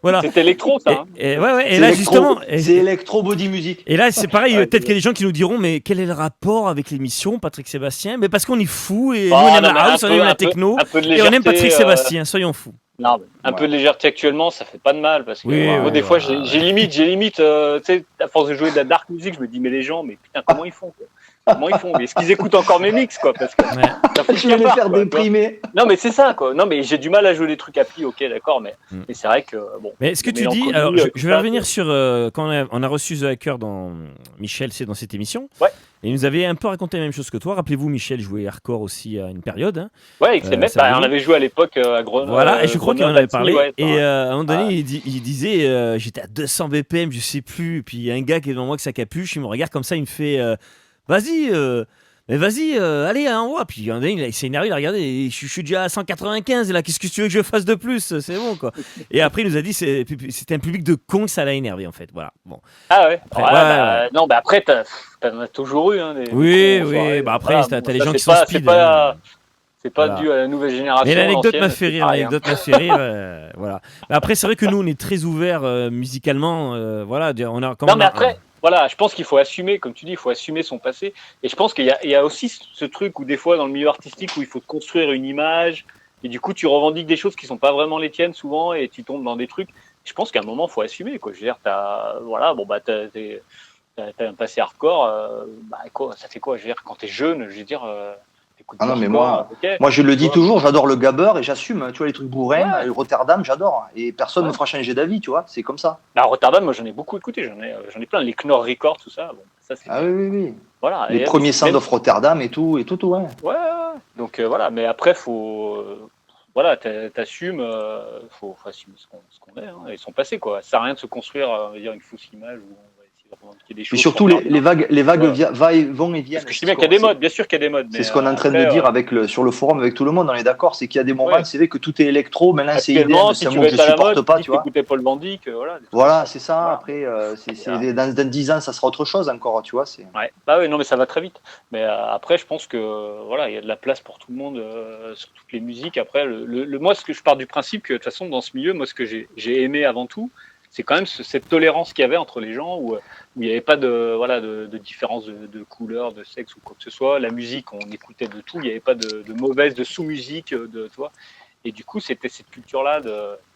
Voilà. c'est électro, ça. Hein. Et là, C'est justement... C'est électro body music. Et là, c'est pareil, Ouais, peut-être qu'il y a des gens qui nous diront, mais quel est le rapport avec l'émission, Patrick Sébastien? Mais parce qu'on est fous, et Oh, nous on aime non, mais la house, on aime la un peu- techno, un peu de et on aime légèreté, Patrick Sébastien, soyons fous. Non, mais un peu de légèreté actuellement, ça fait pas de mal parce que Oui, moi, oui, des fois, ouais, j'ai limite, tu sais, à force de jouer de la dark music, je me dis mais les gens, mais putain, comment ils font quoi? Comment ils font? Est-ce qu'ils écoutent encore mes mix quoi? Parce que Ouais. ça fout Je vais le les cafard, faire quoi, tu vois. déprimer. Non, mais c'est ça quoi. Non, mais j'ai du mal à jouer des trucs à pli, ok, d'accord, mais c'est vrai que bon. Mais ce que la tu dis, mélancolie, alors tout je vais ça, revenir sur quand on a reçu The Hacker dans Michel, c'est dans cette émission. Ouais. Et il nous avait un peu raconté la même chose que toi. Rappelez-vous, Michel jouait hardcore aussi à une période. Hein. Ouais, XMF, ça on arrive. avait joué à l'époque à Grenoble. Voilà, et je crois qu'il en avait parlé. Ouais, Et à un moment donné, Ah. il disait j'étais à 200 BPM, je sais plus. Et puis il y a un gars qui est devant moi avec sa capuche, il me regarde comme ça, il me fait vas-y, mais vas-y, allez, envoie. Puis un moment donné, il s'est énervé, il a regardé, et je suis déjà à 195, là, qu'est-ce que tu veux que je fasse de plus? C'est bon, quoi. Et après, il nous a dit c'était un public de cons, ça l'a énervé, en fait. Voilà. Bon. Ah ouais. Après, Voilà, ouais. Non, bah après, t'en as toujours eu. Hein, des Oui, cons, oui, soirées. bah après, t'as les ça, gens c'est qui sont pas- speed, C'est pas, hein. c'est pas Voilà. dû à la nouvelle génération. Mais l'anecdote l'ancienne, m'a c'est fait rire, pareil, l'anecdote m'a fait rire, voilà. Mais après, c'est vrai que nous, on est très ouverts musicalement, voilà. On a, Non, mais après, voilà, je pense qu'il faut assumer, comme tu dis, il faut assumer son passé. Et je pense qu'il y a aussi ce truc où des fois, dans le milieu artistique, où il faut construire une image, et du coup, tu revendiques des choses qui sont pas vraiment les tiennes souvent, et tu tombes dans des trucs. Je pense qu'à un moment, il faut assumer, quoi. Je veux dire, t'as un passé hardcore, quoi, ça fait quoi? Je veux dire, quand t'es jeune, je veux dire, t'écoutes Ah non, du mais hardcore, ok. Moi, je le dis Ouais. toujours, j'adore le gabber et j'assume. Tu vois, les trucs bourrins, Ouais. Rotterdam, j'adore. Et personne ne Ouais. me fera changer d'avis, tu vois, c'est comme ça. Bah, Rotterdam, moi, j'en ai beaucoup écouté, j'en ai plein, les Knorr Records, tout ça, bon, ça c'est. Ah oui, oui, oui. Voilà. Les Et premiers même- Sound of Rotterdam et tout, ouais. Ouais, ouais. Donc voilà, mais après, faut. Voilà, t'assumes, faut assumer ce qu'on est, hein, et son passé, quoi. Ça sert à rien de se construire, on va dire, une fausse image où on va essayer de revendiquer des Et choses. surtout, qu'on perd les vagues Ouais. vont et viennent. Parce que je sais bien qu'il y a des modes, bien sûr qu'il y a des modes. C'est mais, ce qu'on est en train de après, dire sur le forum avec tout le monde, on est d'accord, c'est qu'il y a des moments, Ouais. c'est vrai que tout est électro, maintenant c'est idem, actuellement, si c'est un tu mot veux que je être à la supporte mode, pas, dis tu vois. écouter Paul Van Dyk, voilà. des trucs Voilà, comme ça. c'est ça, Voilà. après, Et, dans 10 ans, ça sera autre chose encore, tu vois. Ouais. Bah oui, non, mais ça va très vite. Mais après, je pense que voilà, il y a de la place pour tout le monde sur toutes les musiques. Après, moi, ce que je pars du principe que de toute façon, dans ce milieu, moi, ce que j'ai aimé avant tout, c'est quand même cette tolérance qu'il y avait entre les gens où il n'y avait pas de différence de couleur, de sexe ou quoi que ce soit. La musique, on écoutait de tout. Il n'y avait pas de mauvaise, de sous-musique, tu vois. Et du coup, c'était cette culture-là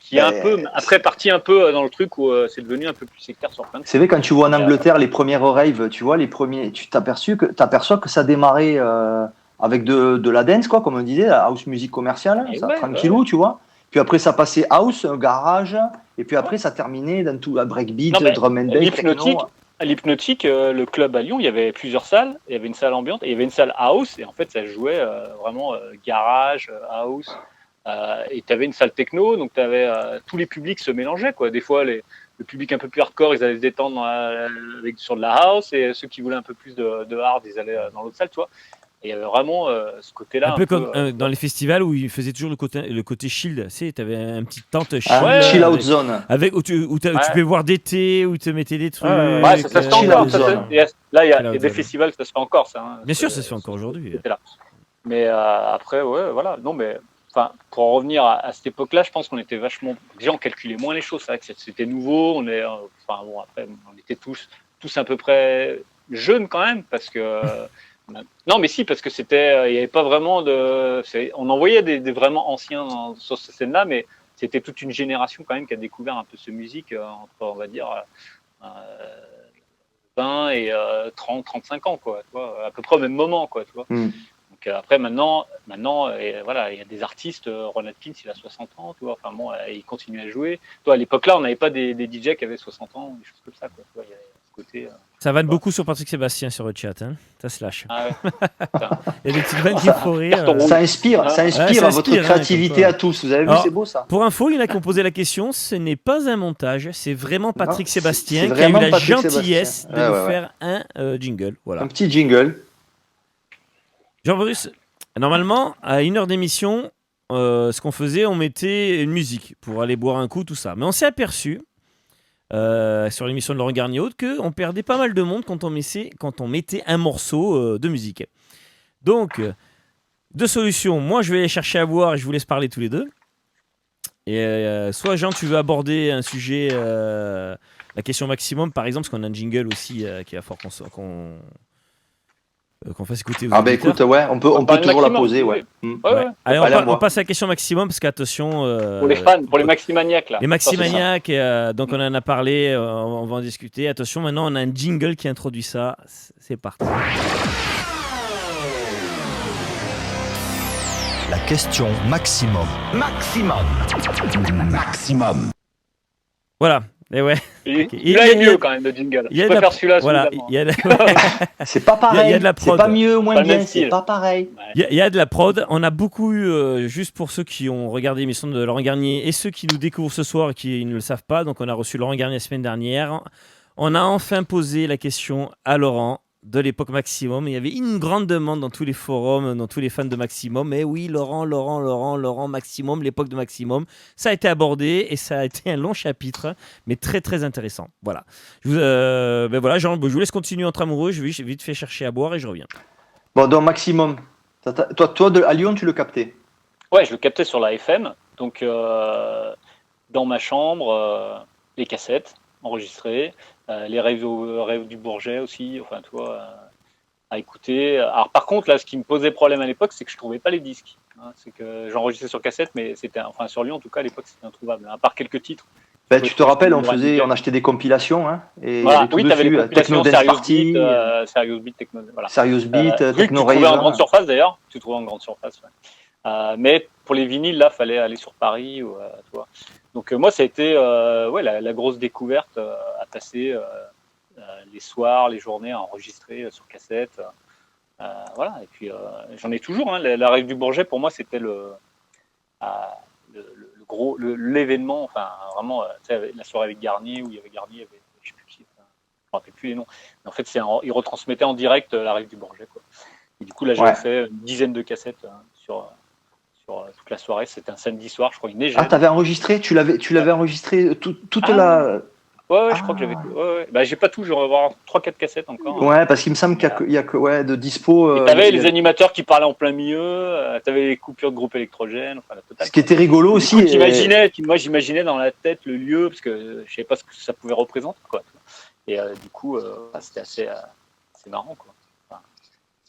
qui est un peu, après, partie un peu dans le truc où c'est devenu un peu plus sectaire sur plein de C'est vrai, quand tu vois en Angleterre les premières raves, tu vois, tu t'aperçois que ça démarrait avec de la dance, quoi, comme on disait, la house music commerciale, Et ça, ouais, tranquillou, tu vois. Puis après, ça passait house, garage, et puis après, ça terminait dans tout, la breakbeat, Non, mais drum and bass, l'hypnotique, techno. à l'hypnotique, le club à Lyon, il y avait plusieurs salles. Il y avait une salle ambiante et il y avait une salle house. Et en fait, ça jouait vraiment garage, house. Et tu avais une salle techno. Donc, tous les publics se mélangeaient, quoi. Des fois, le public un peu plus hardcore, ils allaient se détendre sur de la house. Et ceux qui voulaient un peu plus de hard, ils allaient dans l'autre salle, tu vois. Et il y avait vraiment ce côté-là. Un peu comme dans les festivals où ils faisaient toujours le côté shield. Tu sais, t'avais un petit tente shield. Ah, chill out zone. Où tu pouvais voir d'été, où tu mettais des trucs. Ouais, ça se fait chill encore. out zone. Là, il y Chill a out des zone. festivals, ça se fait encore, ça. Hein. Bien sûr, ça se fait encore aujourd'hui. C'était là. Mais après, ouais, voilà. Non, mais enfin, pour en revenir à cette époque-là, je pense qu'on était vachement. Déjà, on calculait moins les choses. C'est vrai que c'était nouveau. Enfin, bon, après, on était tous à peu près jeunes quand même, parce que. Non, mais si, parce que il n'y avait pas vraiment on en voyait des vraiment anciens sur cette scène-là, mais c'était toute une génération quand même qui a découvert un peu ce musique entre, on va dire, 20 et 30, 35 ans, quoi, tu vois, à peu près au même moment, quoi, tu vois. Donc après, maintenant, et voilà, il y a des artistes, Ron Atkins, il a 60 ans, tu vois, enfin bon, il continue à jouer. Toi, à l'époque-là, on n'avait pas des DJ qui avaient 60 ans, des choses comme ça, quoi, tu vois, il y a ce côté... Ça vanne beaucoup sur Patrick Sébastien sur le chat, hein. Ça se lâche. Ah ouais. Il y a des petites vannes qui font rire. Ça inspire votre créativité à tous. Vous avez vu, Alors, c'est beau ça. Pour info, il y en a qui ont posé la question. Ce n'est pas un montage, c'est vraiment Patrick Sébastien c'est qui a eu vraiment la Patrick gentillesse de Sébastien. nous faire un jingle. Voilà. Un petit jingle. Jean-Bruce, normalement, à 1 heure d'émission, ce qu'on faisait, on mettait une musique pour aller boire un coup, tout ça. Mais on s'est aperçu, sur l'émission de Laurent Garnier Haute, qu'on perdait pas mal de monde quand on mettait un morceau de musique. Donc, deux solutions. Moi, je vais aller chercher à boire et je vous laisse parler tous les deux. Et soit, Jean, tu veux aborder un sujet, la question maximum, par exemple, parce qu'on a un jingle aussi qui va fort qu'on fasse écouter aux auditeurs. Écoute, ouais, on peut toujours la poser, ouais. Allez, on passe à la question maximum, parce qu'attention... pour les fans, pour les maximaniaques, là. Les maximaniaques, donc on en a parlé, on va en discuter. Attention, maintenant, on a un jingle qui introduit ça. C'est parti. La question maximum. Maximum. Voilà. Et ouais. Il est mieux quand même, le jingle. Je préfère celui-là. Voilà. C'est pas pareil. Il y a de la prod. C'est pas mieux ou moins bien. C'est pas pareil. Il y a de la prod. On a beaucoup eu, juste pour ceux qui ont regardé l'émission de Laurent Garnier et ceux qui nous découvrent ce soir et qui ne le savent pas. Donc, on a reçu Laurent Garnier la semaine dernière. On a enfin posé la question à Laurent de l'époque Maximum. Il y avait une grande demande dans tous les forums, dans tous les fans de Maximum. Et oui, Laurent, Maximum, l'époque de Maximum. Ça a été abordé et ça a été un long chapitre, mais très très intéressant. Voilà. Voilà, Jean, je vous laisse continuer entre amoureux. Je vais vite fait chercher à boire et je reviens. Bon, donc Maximum. Toi à Lyon, tu le captais? Ouais, je le captais sur la FM. Donc, dans ma chambre, les cassettes enregistrées. Les rêves du Bourget aussi, enfin, tu vois, à écouter. Alors, par contre, là, ce qui me posait problème à l'époque, c'est que je trouvais pas les disques. Hein. C'est que j'enregistrais sur cassette, mais sur Lyon, en tout cas, à l'époque, c'était introuvable. À part quelques titres. Tu te rappelles, on achetait des compilations, hein, et voilà. Oui, tu avais les compilations Serious Beat, Techno, voilà. Serious Beat, Techno Rave. Tu trouvais en grande surface, d'ailleurs. Tu trouvais en grande surface, ouais. Mais pour les vinyles, là, fallait aller sur Paris, ou, tu vois. Donc moi, ça a été la grosse découverte à passer les soirs, les journées à enregistrer sur cassette. Voilà. Et puis j'en ai toujours. Hein, la rêve du Bourget, pour moi, c'était l'événement. Enfin, vraiment, la soirée avec Garnier, où il y avait Garnier, je ne me rappelle plus les noms. Mais en fait, il retransmettait en direct la rêve du Bourget, quoi. Et du coup, là, j'avais fait une dizaine de cassettes sur toute la soirée. C'était un samedi soir, je crois, il neigeait. Ah, t'avais enregistré, tu l'avais enregistré toute la... Ouais, je crois que j'avais... Ouais. Bah, j'ai pas tout, je vais avoir 3-4 cassettes encore. Hein. Ouais, parce qu'il me semble qu'il y a que de dispo... Et t'avais les animateurs qui parlaient en plein milieu, t'avais les coupures de groupe électrogène, enfin la totale. Ce qui était rigolo aussi... Moi, j'imaginais dans la tête le lieu, parce que je savais pas ce que ça pouvait représenter, quoi. Et du coup, c'était assez marrant, quoi.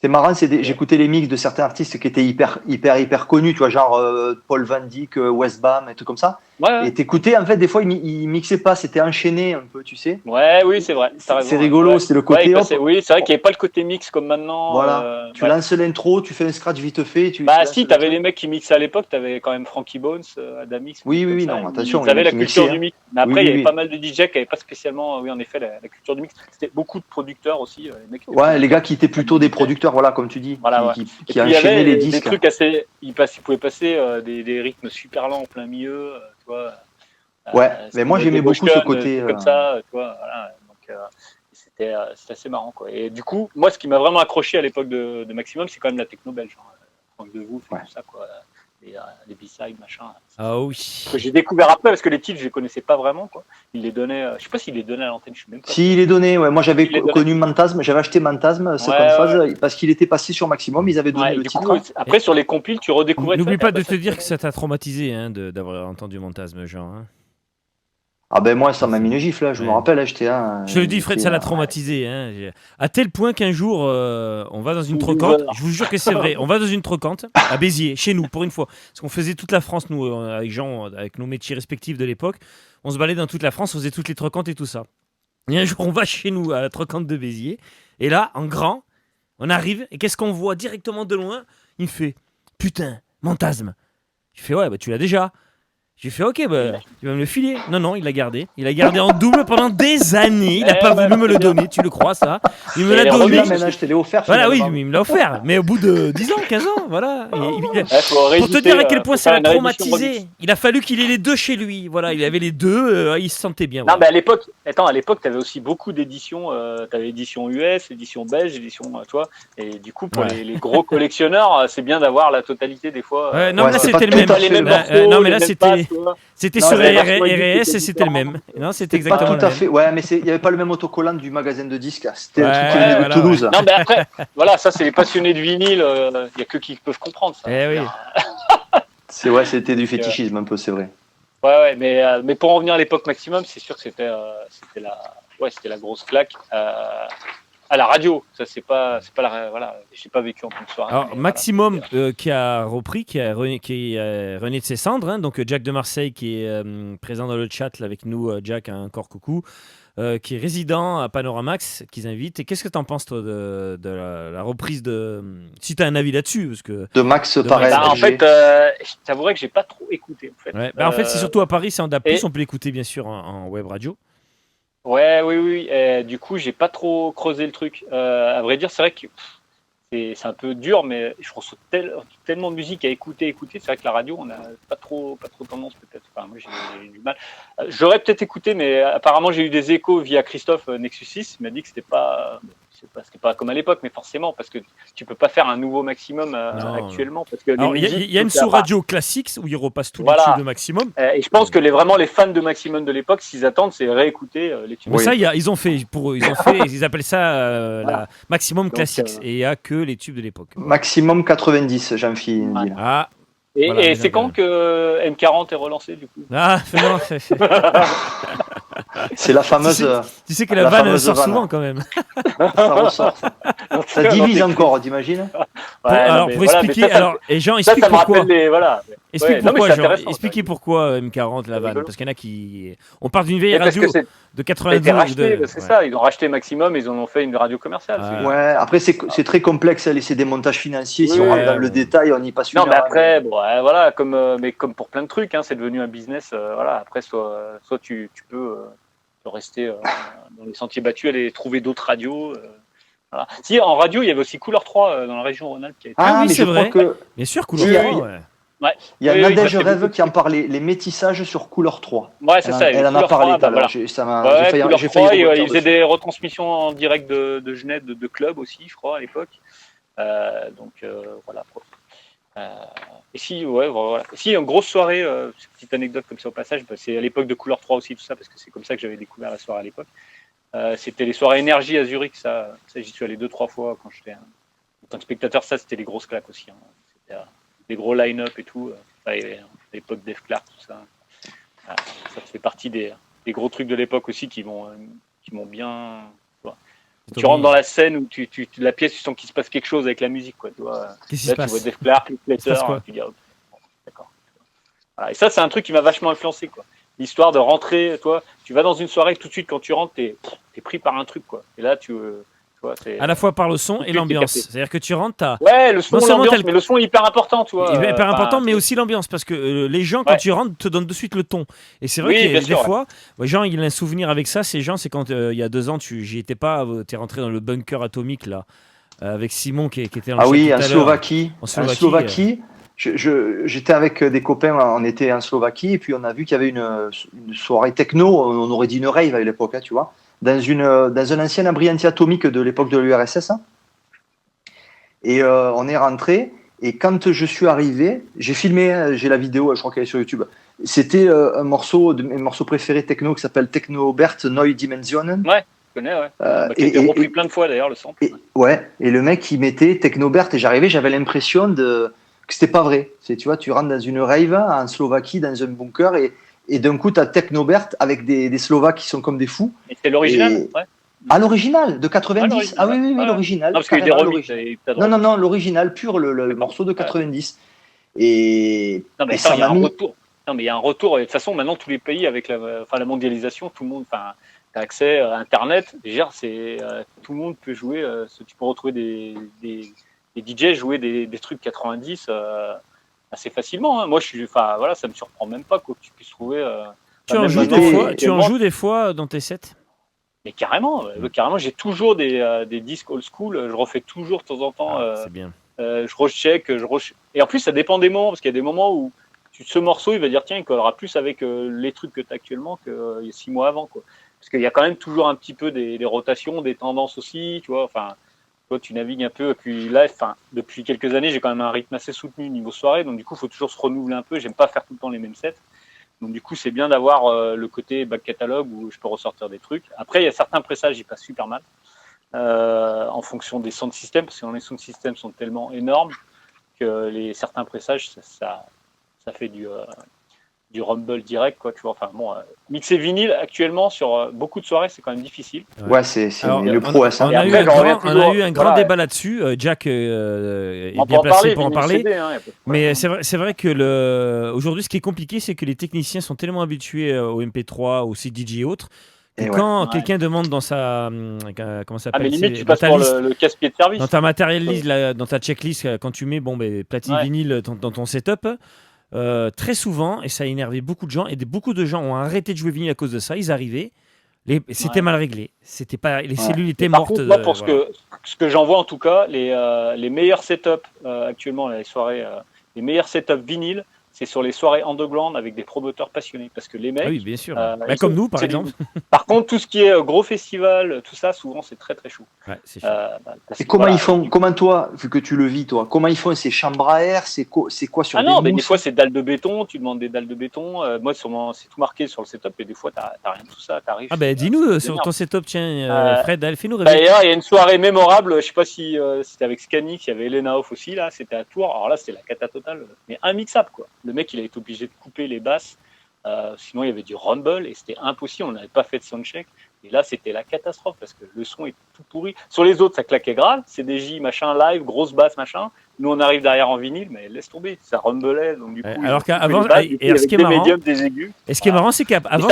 C'est marrant, j'écoutais les mix de certains artistes qui étaient hyper connus, tu vois, genre Paul Van Dyk, West Bam, et tout comme ça. Ouais. Et t'écoutais, en fait, des fois, ils mixaient pas, c'était enchaîné un peu, tu sais. Ouais, oui, c'est vrai. C'est rigolo, c'était le côté. Oui, c'est vrai qu'il n'y avait pas le côté mix comme maintenant. Voilà. Tu lances l'intro, tu fais un scratch vite fait. Si, t'avais les mecs qui mixaient à l'époque, t'avais quand même Frankie Bones, Adamix. Oui, non, attention. T'avais la culture du mix. Mais après, il y avait pas mal de DJ qui n'avaient pas spécialement, oui, en effet, la culture du mix. C'était beaucoup de producteurs aussi. Les mecs les gars qui étaient plutôt des producteurs, voilà, comme tu dis. Voilà, qui enchaînaient les disques. Des trucs assez. Ils pouvaient passer des rythmes super lents en plein milieu, tu vois. Mais moi j'aimais beaucoup ce côté. Comme ça, tu vois, voilà. Donc c'était assez marrant, quoi. Et du coup, moi, ce qui m'a vraiment accroché à l'époque de Maximum, c'est quand même la techno belge. Franck Devoux, tout ça, quoi. Les B-sides, machin. Ah oui. Que j'ai découvert après, parce que les titres, je les connaissais pas vraiment, quoi. Il les donnait, je sais pas s'il les donnait à l'antenne, je suis même pas. Si, il les donnait, ouais. Moi, j'avais connu Mantasme, j'avais acheté Mantasme, phase, parce qu'il était passé sur Maximum, ils avaient donné le titre. Coup, après, sur les compiles, tu redécouvrais. N'oublie pas de te dire que ça t'a traumatisé, hein, d'avoir entendu Mantasme, genre. Hein. Ah ben moi, ça m'a mis une gifle, là. Je me rappelle, j'étais... Je le dis, Fred, ça l'a traumatisé. Hein. À tel point qu'un jour, on va dans une trocante. Je vous jure que c'est vrai. On va dans une trocante à Béziers, chez nous, pour une fois. Parce qu'on faisait toute la France, nous, avec Jean, avec nos métiers respectifs de l'époque. On se baladait dans toute la France, on faisait toutes les trocantes et tout ça. Et un jour, on va chez nous, à la trocante de Béziers. Et là, en grand, on arrive. Et qu'est-ce qu'on voit directement de loin? Il me fait « Putain, Mantasme !» Je fais « Ouais, bah tu l'as déjà. » J'ai fait ok, bah, tu vas me le filer. Non, il l'a gardé. Il l'a gardé en double pendant des années. Il n'a pas voulu me le donner, tu le crois ça? Il me l'a donné. Maintenant, je te l'ai offert. Voilà, oui, mais il me l'a offert. Mais au bout de 10 ans, 15 ans, voilà. Pour te dire à quel point ça l'a traumatisé. Il a fallu qu'il ait les deux chez lui. Voilà, il avait les deux, il se sentait bien. Non, mais à l'époque, tu avais aussi beaucoup d'éditions. Tu avais édition US, édition belge, édition, toi. Et du coup, pour les gros collectionneurs, c'est bien d'avoir la totalité des fois. Non, mais là, c'était le même. Non, mais là, c'était sur RS et c'était le même. Non, c'était exactement pas tout à fait. Ouais, mais il n'y avait pas le même autocollant du magasin de disques. C'était un truc qui venait de Toulouse. Non, mais après, voilà, ça, c'est les passionnés de vinyle. Il n'y a que qui peuvent comprendre ça. Eh oui. C'était du fétichisme un peu, c'est vrai. Ouais, mais pour en revenir à l'époque maximum, c'est sûr que c'était la grosse claque. À la radio, ça c'est pas voilà, j'ai pas vécu en pleine soirée. Alors Maximum qui a repris, qui est rené de ses cendres, hein, donc Jack de Marseille qui est présent dans le chat là, avec nous, Jack, encore coucou, qui est résident à Panoramax, qu'ils invitent. Et qu'est-ce que t'en penses toi de la reprise de, si t'as un avis là-dessus, parce que de Max pareil. En fait, je t'avouerais que j'ai pas trop écouté en fait. Ouais, en fait c'est surtout à Paris, c'est en DAB+, on peut l'écouter bien sûr en web radio. Ouais, oui. Du coup, j'ai pas trop creusé le truc. À vrai dire, c'est vrai que c'est un peu dur, mais je reçois tellement de musique à écouter. C'est vrai que la radio, on n'a pas trop tendance peut-être. Enfin, moi, j'ai du mal. J'aurais peut-être écouté, mais apparemment, j'ai eu des échos via Christophe Nexus 6. Il m'a dit que c'était pas comme à l'époque, mais forcément, parce que tu peux pas faire un nouveau maximum actuellement. Parce que il y a une sous-radio classique où ils repassent tous les tubes de Maximum. Et je pense que vraiment les fans de Maximum de l'époque, s'ils attendent, c'est réécouter les tubes. Mais ça, ils appellent ça la Maximum Classics, et il n'y a que les tubes de l'époque. Maximum 90, Jean-Philippe. Ah. Et, voilà, c'est quand que M40 est relancé du coup? Ah, non, c'est la fameuse. Tu sais que la vanne sort souvent quand même. Ça ressort. Ça divise encore, t'imagines? Alors pour expliquer, et Jean explique pourquoi. Expliquez pourquoi M40 la vanne, parce qu'il y en a qui. On part d'une vieille radio de 92. C'est ça, ils ont racheté Maximum, ils en ont fait une radio commerciale. Ouais, après c'est très complexe, c'est des montages financiers. Si on rentre dans le détail, on y passe une heure. Non, mais après, voilà, comme pour plein de trucs, c'est devenu un business. Voilà, après, soit tu peux rester dans les sentiers battus, aller trouver d'autres radios. Voilà. Si, en radio, il y avait aussi Couleur 3 dans la région Rhône-Alpes. Oui, c'est vrai. Bien sûr, Couleur 3. Ouais. Il y a Nadège Rêve qui en parlait, les métissages sur Couleur 3. Ouais, c'est ça. Elle en a parlé tout à l'heure. J'ai failli. Il faisait des retransmissions en direct de Genève, de clubs aussi, je crois, à l'époque. Donc, voilà. Et si, voilà. Si, une grosse soirée, petite anecdote comme ça au passage, c'est à l'époque de Couleur 3 aussi, tout ça, parce que c'est comme ça que j'avais découvert la soirée à l'époque. C'était les soirées énergie à Zurich, ça j'y suis allé 2-3 fois quand j'étais en tant que spectateur. Ça, c'était les grosses claques aussi. C'était des gros line-up et tout. À l'époque Def Clark, tout ça. Ça fait partie des gros trucs de l'époque aussi qui m'ont bien. Tu rentres dans la scène où la pièce, tu sens qu'il se passe quelque chose avec la musique, quoi. Tu vois. Qu'est-ce qui se passe? Tu vois Def Clark, Letter, tu dis d'accord. Voilà. Et ça, c'est un truc qui m'a vachement influencé, quoi. L'histoire de rentrer, toi, tu vas dans une soirée, tout de suite quand tu rentres, t'es pris par un truc, quoi. Et là, tu vois, c'est à la fois par le son et l'ambiance. C'est-à-dire que tu rentres, le son, l'ambiance, mais le son est hyper important, tu vois. Il est hyper important, mais aussi l'ambiance, parce que les gens, quand tu rentres, te donnent de suite le ton. Et c'est vrai qu'il y a des fois, Jean, il a un souvenir avec ça. C'est quand il y a 2 ans, j'y étais pas, t'es rentré dans le bunker atomique là, avec Simon qui était en Slovaquie. En Slovaquie. J'étais avec des copains, on était en Slovaquie, et puis on a vu qu'il y avait une soirée techno, on aurait dit une rave à l'époque, tu vois, dans un ancien abri anti-atomique de l'époque de l'URSS. Et on est rentré, et quand je suis arrivé, j'ai filmé, j'ai la vidéo, je crois qu'elle est sur YouTube. C'était un morceau de mes morceaux préférés techno qui s'appelle Technobert Neue Dimensionen. Ouais. Connais, qui a été repris plein de fois d'ailleurs le sample. Et le mec il mettait Technobert, et j'avais l'impression que c'était pas vrai. Tu vois, tu rentres dans une rave en Slovaquie, dans un bunker, et Et d'un coup, tu as Technobert avec des Slovaques qui sont comme des fous. Et c'est l'original, ouais. Ah, l'original, de 90. Ah oui, l'original. Non, parce qu'il y a eu des remixes. Non, l'original pur, le morceau de 90. Et, non, mais il y a un retour. Non, mais il y a un retour. Et de toute façon, maintenant, tous les pays, avec la mondialisation, tout le monde a accès à Internet. Déjà, tout le monde peut jouer. Tu peux retrouver des DJ jouer des trucs 90 assez facilement. Hein. Moi, ça me surprend même pas que tu puisses trouver. Tu en joues des fois dans tes sets? Mais carrément, j'ai toujours des disques old school. Je refais toujours de temps en temps. C'est bien. Je recheck, et en plus ça dépend des moments, parce qu'il y a des moments où ce morceau il va dire tiens il collera plus avec les trucs que tu as actuellement qu'il y a 6 mois avant, quoi. Parce qu'il y a quand même toujours un petit peu des rotations, des tendances aussi, tu vois. Enfin, toi tu navigues un peu, et puis là, depuis quelques années j'ai quand même un rythme assez soutenu niveau soirée, donc du coup il faut toujours se renouveler un peu. J'aime pas faire tout le temps les mêmes sets, donc du coup c'est bien d'avoir le côté back catalogue où je peux ressortir des trucs. Après il y a certains pressages, ils passent super mal. En fonction des sound systems, parce que les sound systems sont tellement énormes que certains pressages, ça fait du rumble direct, quoi, tu vois. Enfin bon, mixer vinyle actuellement sur beaucoup de soirées, c'est quand même difficile. Ouais, c'est le prouesse. On a eu un grand débat là-dessus. Jack est bien placé pour en parler. CD, mais c'est vrai que aujourd'hui, ce qui est compliqué, c'est que les techniciens sont tellement habitués au MP3, au CDJ et autres. Et quand quelqu'un demande dans sa comment ça s'appelle, mais limite tu passes pour le casse-pied de service. Dans ta matérialise, dans ta checklist, quand tu mets platine vinyle dans ton setup, très souvent, et ça a énervé beaucoup de gens, et beaucoup de gens ont arrêté de jouer vinyle à cause de ça. Ils arrivaient, c'était mal réglé, c'était pas, les cellules étaient mortes. Contre, moi, pour ce que j'en vois en tout cas, les meilleurs setups actuellement, les soirées, les meilleurs setups vinyle, c'est sur les soirées underground avec des promoteurs passionnés. Parce que les mecs. Oui, bien sûr. Comme nous, par exemple. Par contre, tout ce qui est gros festival, tout ça, souvent, c'est très, très chaud. Ouais, c'est chaud. Et comment ils font, comment toi, vu que tu le vis, toi, comment ils font ces chambres à air, c'est quoi sur des mousses? Mais des fois, c'est dalles de béton, tu demandes des dalles de béton. Moi, c'est tout marqué sur le setup, et des fois, t'as rien de tout ça. Dis-nous sur ton setup, tiens, Fred, fais-nous rêver. D'ailleurs, il y a une soirée mémorable, je sais pas si c'était avec Scanix, il y avait Elena Hoff aussi, là, c'était à Tours. Alors là, c'était la cata totale, mais immixable, quoi. Le mec, il a été obligé de couper les basses, sinon il y avait du rumble et c'était impossible, on n'avait pas fait de soundcheck. Et là, c'était la catastrophe parce que le son est tout pourri. Sur les autres, ça claquait grave, CDJ, machin, live, grosse basse, machin. Nous, on arrive derrière en vinyle, mais laisse tomber, ça rumblait. Donc, du coup, alors qu'avant, ce qui est marrant, ce qui est marrant, c'est qu'avant,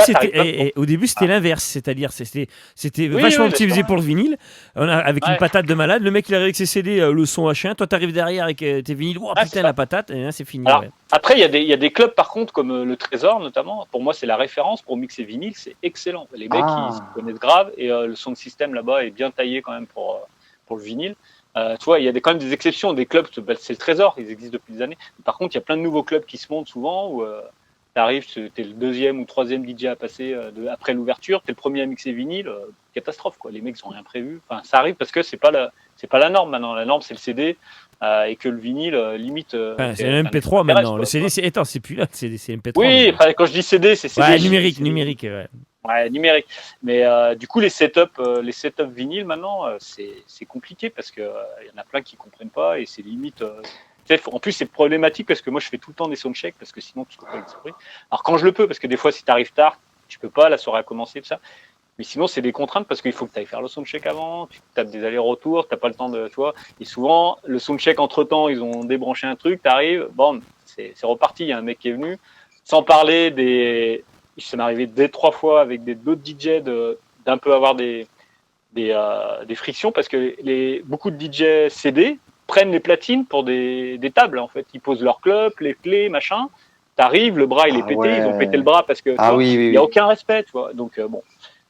au début, c'était l'inverse, c'est-à-dire c'était vachement optimisé pour le vinyle, avec une patate de malade. Le mec, il arrive avec ses CD, le son H1, toi, t'arrives derrière avec tes vinyles, putain, la patate, et là, c'est fini. Alors, après, il y a des clubs, par contre, comme le Trésor, notamment. Pour moi, c'est la référence pour mixer vinyle, c'est excellent. Les mecs, ils se connaissent grave, et le sound system là-bas est bien taillé quand même pour le vinyle. Tu vois, il y a quand même des exceptions, des clubs, c'est le Trésor, ils existent depuis des années. Par contre, il y a plein de nouveaux clubs qui se montent souvent où tu arrives, tu es le deuxième ou troisième DJ à passer après l'ouverture, tu es le premier à mixer vinyle, catastrophe, quoi. Les mecs n'ont rien prévu. Enfin, ça arrive parce que c'est pas la norme maintenant. La norme, c'est le CD et que le vinyle, limite. C'est le MP3 maintenant. Le CD, c'est plus là, c'est MP3. Oui, quand je dis CD, c'est CD. Numérique. Ouais, numérique. Mais du coup, les setups vinyles maintenant, c'est compliqué parce que y en a plein qui comprennent pas et c'est limite. En plus, c'est problématique parce que moi, je fais tout le temps des soundchecks parce que sinon, tu peux pas l'exprimer. Alors quand je le peux, parce que des fois, si tu arrives tard, tu peux pas, la soirée a commencé, tout ça. Mais sinon, c'est des contraintes parce qu'il faut que tu ailles faire le soundcheck avant, tu tapes des allers-retours, t'as pas le temps de, tu vois. Et souvent, le soundcheck, entre-temps, ils ont débranché un truc, t'arrives, bon, c'est reparti. Il y a un mec qui est venu, sans parler ça m'est arrivé 2-3 fois avec d'autres DJ d'un peu avoir des frictions parce que beaucoup de DJ CD prennent les platines pour des tables, en fait. Ils posent leur club, les clés, machin. T'arrives, le bras, il est pété, ils ont pété le bras parce que il n'y a aucun respect, tu vois. Donc, bon.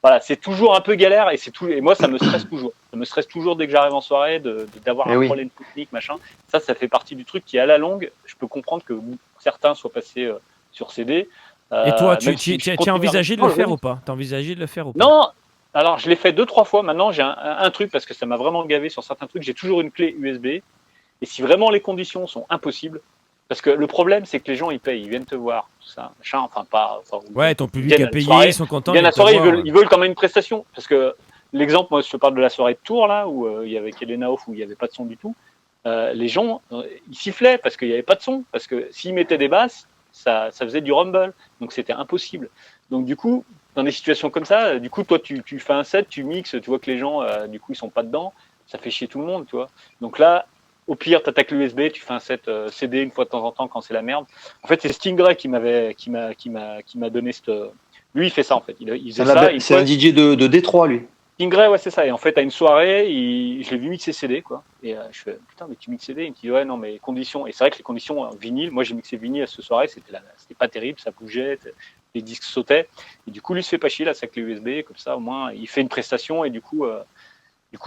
Voilà, c'est toujours un peu galère et moi, ça me stresse toujours. Ça me stresse toujours dès que j'arrive en soirée d'avoir un problème technique, machin. Ça fait partie du truc qui, à la longue, je peux comprendre que certains soient passés sur CD. Et toi, tu as envisagé de le faire ou pas? Non, alors je l'ai fait 2-3 fois. Maintenant, j'ai un truc parce que ça m'a vraiment gavé sur certains trucs. J'ai toujours une clé USB. Et si vraiment les conditions sont impossibles, parce que le problème, c'est que les gens, ils payent, ils viennent te voir, tout ça, machin, enfin pas. Ouais, ton public a payé, ils sont contents. Ils viennent à la soirée, ils veulent quand même une prestation. Parce que l'exemple, moi, je te parle de la soirée de Tours, là, où il y avait Elena Hoff, où il n'y avait pas de son du tout. Les gens, ils sifflaient parce qu'il n'y avait pas de son. Parce que s'ils mettaient des basses, ça faisait du rumble, donc c'était impossible. Donc du coup, dans des situations comme ça, du coup, toi, tu fais un set, tu mixes, tu vois que les gens, du coup, ils sont pas dedans, ça fait chier tout le monde, tu vois. Donc là, au pire, tu attaques l'USB, tu fais un set CD une fois de temps en temps quand c'est la merde. En fait, c'est Stingray qui m'a donné cette. Lui, il fait ça en fait. Il faisait ça. C'est un DJ de Détroit, lui. Stingray, ouais, c'est ça. Et en fait, à une soirée, je l'ai vu mixer CD, quoi. Et je fais, putain, mais tu mixes CD? Il me dit, ouais, non, mais conditions. Et c'est vrai que les conditions vinyle, moi, j'ai mixé vinyle à cette soirée, c'était pas terrible, ça bougeait, les disques sautaient. Et du coup, lui, il se fait pas chier, là, c'est avec les USB, comme ça, au moins, il fait une prestation et du coup,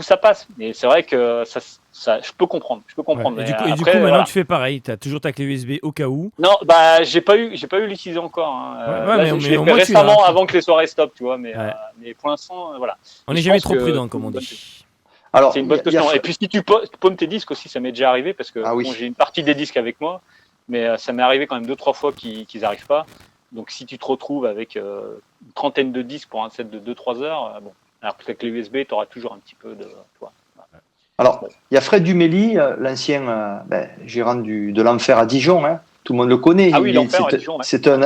ça passe. Mais c'est vrai que ça, je peux comprendre. Ouais. Et du coup, maintenant, tu fais pareil. Tu as toujours ta clé USB au cas où. Non, bah, j'ai pas eu l'utiliser encore. Hein. Ouais, je l'ai fait récemment, avant que les soirées stoppent, tu vois. Mais pour l'instant, voilà. On n'est jamais trop prudent, comme on dit. Alors, c'est une bonne question. Et puis, si tu paumes tes disques aussi, ça m'est déjà arrivé parce que j'ai une partie des disques avec moi, mais ça m'est arrivé quand même 2-3 fois qu'ils n'arrivent pas. Donc, si tu te retrouves avec une trentaine de disques pour un set de 2-3 heures, bon. Alors qu'avec les USB, tu auras toujours un petit peu de. Toi. Alors, il y a Fred Dumély, l'ancien gérant de l'Enfer à Dijon. Hein. Tout le monde le connaît. Ah oui, l'Enfer à Dijon. Ouais.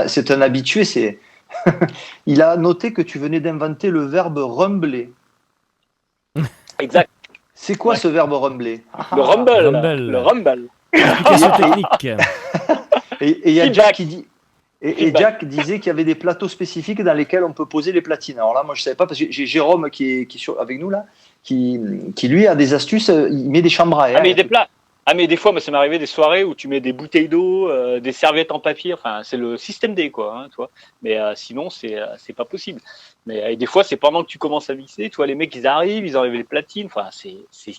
C'est un habitué. Il a noté que tu venais d'inventer le verbe rumbler. Exact. C'est quoi ce verbe rumbler? Le rumble. Le rumble. Application technique. Et il y a Jack qui dit. Et Jack disait qu'il y avait des plateaux spécifiques dans lesquels on peut poser les platines. Alors là, moi, je savais pas, parce que j'ai Jérôme qui est avec nous, là, qui lui a des astuces, il met des chambres à air. Mais des fois, moi, ça m'est arrivé des soirées où tu mets des bouteilles d'eau, des serviettes en papier, enfin, c'est le système D, quoi, hein, tu vois. Mais sinon, c'est pas possible. Mais des fois, c'est pendant que tu commences à mixer, tu vois, les mecs, ils arrivent, ils enlèvent les platines, enfin, c'est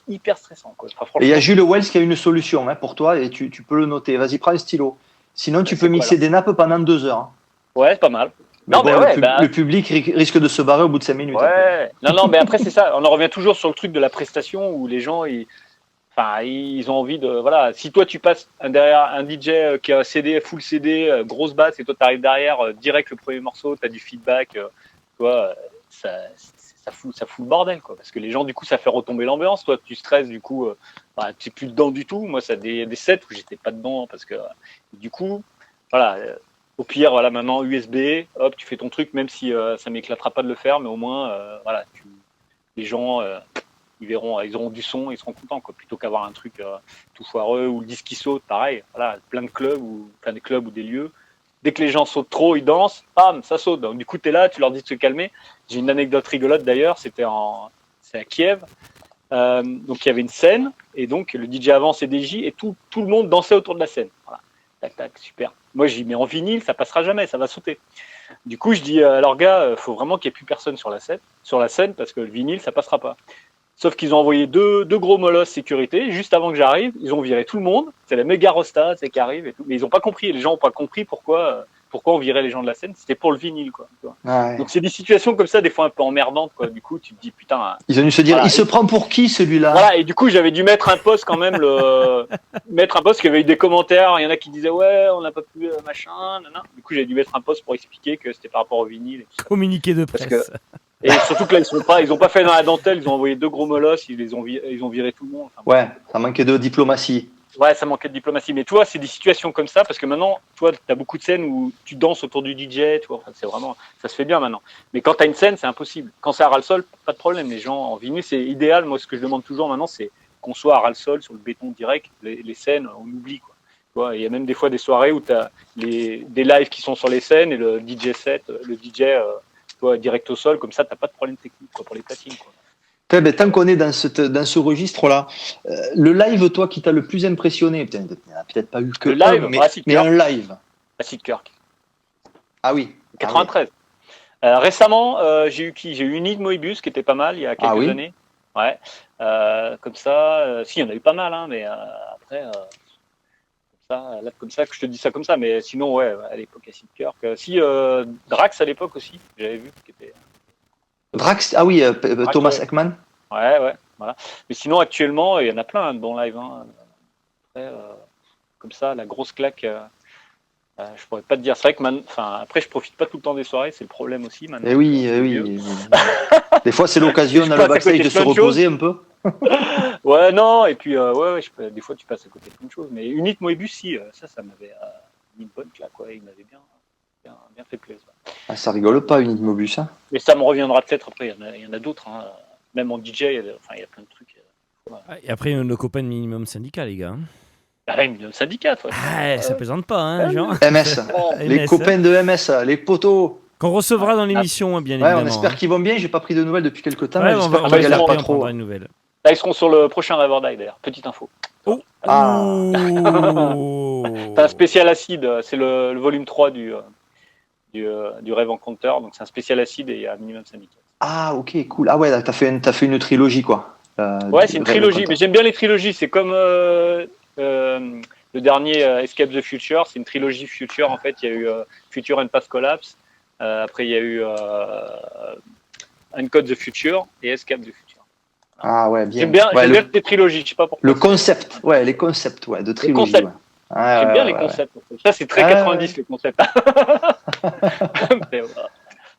hyper stressant, quoi. Enfin, et il y a Jules Wells qui a une solution hein, pour toi, et tu peux le noter. Vas-y, prends un stylo. Sinon, tu peux mixer des nappes pendant 2 heures. Hein. Ouais, c'est pas mal. Mais non, bon, le public risque de se barrer au bout de 5 minutes. Ouais. Non, mais après, c'est ça. On en revient toujours sur le truc de la prestation où les gens, ils ont envie de. Voilà. Si toi, tu passes derrière un DJ qui a un CD, full CD, grosse basse, et toi, tu arrives derrière, direct le premier morceau, tu as du feedback, tu vois, ça fout le bordel, quoi. Parce que les gens, du coup, ça fait retomber l'ambiance. Toi, tu stresses, du coup, tu n'es plus dedans du tout. Moi, ça a des sets où j'étais pas dedans parce que, du coup, voilà. Au pire, voilà, maintenant USB, hop, tu fais ton truc, même si ça m'éclatera pas de le faire, mais au moins, voilà, les gens, ils verront, ils auront du son, ils seront contents, quoi, plutôt qu'avoir un truc tout foireux ou le disque qui saute, pareil. Voilà, plein de clubs ou des lieux. Dès que les gens sautent trop, ils dansent, bam, ça saute. Donc, du coup, tu es là, tu leur dis de se calmer. J'ai une anecdote rigolote d'ailleurs, c'est à Kiev. Donc, il y avait une scène, et donc le DJ avant c'est DJ, et tout le monde dansait autour de la scène. Voilà. Tac, tac, super. Moi, j'y mets en vinyle, ça passera jamais, ça va sauter. Du coup, je dis, alors gars, faut vraiment qu'il n'y ait plus personne sur la scène, parce que le vinyle, ça passera pas. Sauf qu'ils ont envoyé deux gros molosses sécurité, juste avant que j'arrive, ils ont viré tout le monde, c'est la méga rosta, c'est qui arrive et tout. Mais ils n'ont pas compris, les gens n'ont pas compris pourquoi on virait les gens de la scène, c'était pour le vinyle, quoi. Ouais. Donc c'est des situations comme ça, des fois un peu emmerdantes, quoi. Du coup, tu te dis, putain. Ils ont dû se dire, il se prend pour qui celui-là? Voilà, et du coup, j'avais dû mettre un post quand même, mettre un post qui avait eu des commentaires, il y en a qui disaient, ouais, on n'a pas pu, machin, nanana. Du coup, j'ai dû mettre un post pour expliquer que c'était par rapport au vinyle. Et tout ça. Communiqué de presse. Et surtout que là, ils ont pas fait dans la dentelle, ils ont envoyé 2 gros molosses, ils ont viré tout le monde. Enfin, ouais, ça manquait de diplomatie. Ouais, ça manquait de diplomatie. Mais tu vois, c'est des situations comme ça, parce que maintenant, tu as beaucoup de scènes où tu danses autour du DJ, tu vois, enfin, c'est vraiment, ça se fait bien maintenant. Mais quand tu as une scène, c'est impossible. Quand c'est à ras-le-sol, pas de problème. Les gens en vinyle, c'est idéal. Moi, ce que je demande toujours maintenant, c'est qu'on soit à ras-le-sol sur le béton direct. Les scènes, on oublie, quoi. Tu vois, il y a même des fois des soirées où tu as des lives qui sont sur les scènes et le DJ set, le DJ, direct au sol, comme ça, t'as pas de problème technique, quoi, pour les platines, quoi. Tant qu'on est dans ce registre-là, le live, toi, qui t'a le plus impressionné, peut-être pas eu que le live, mais un live. Acid Kirk. Ah oui. 93. Ah oui. Récemment, j'ai eu qui? J'ai eu Unique Moebius qui était pas mal il y a quelques années. Ouais. Comme ça, si, il y en a eu pas mal, hein, mais après. Comme ça que je te dis ça comme ça, mais sinon ouais, à l'époque Acid Kirk, si Drax à l'époque aussi, j'avais vu qui était Drax, ah oui, Thomas Ekman. Ouais, voilà. Mais sinon actuellement il y en a plein de bons lives. Hein. Après, comme ça, la grosse claque, je pourrais pas te dire. C'est vrai que après je profite pas tout le temps des soirées, c'est le problème aussi. Maintenant, oui. Des fois c'est l'occasion dans le backstage de se reposer un peu. Ouais, non, et puis des fois tu passes à côté de plein de choses. Mais Unique Moebius, si, ça m'avait. bonne claque, quoi. Il m'avait bien fait plaisir. Ah, ça rigole pas, Unimobus, hein. Mais ça me reviendra peut-être après. Il y en a d'autres, hein. Même en DJ, il y a plein de trucs. Et après, nos copains de Minimum Syndicat, les gars. Ah, Minimum Syndicat, toi. Ça plaisante pas, hein, genre. MS, les copains de MS, les potos. Qu'on recevra dans l'émission, bien évidemment. On espère qu'ils vont bien. J'ai pas pris de nouvelles depuis quelques temps. Ouais, j'espère on qu'ils galèrent pas on trop. prendra une nouvelle. Là, ils seront sur le prochain Riverdale, d'ailleurs. Petite info. Oh. C'est un spécial acide. C'est le volume 3 du Rêve Encounter. Donc, c'est un spécial acide et il y a Minimum Syndicat. Ah, ok, cool. Ah ouais, t'as fait une trilogie, quoi. Ouais, c'est une trilogie. Mais j'aime bien les trilogies. C'est comme le dernier Escape the Future. C'est une trilogie Future. En fait, il y a eu Future and Past Collapse. Après, il y a eu Uncode the Future et Escape the Future. Ah ouais, bien. J'aime bien les trilogies, je sais pas pourquoi. Le concept, les concepts, de trilogie. J'aime bien les concepts. Ça, c'est très 90, les concepts.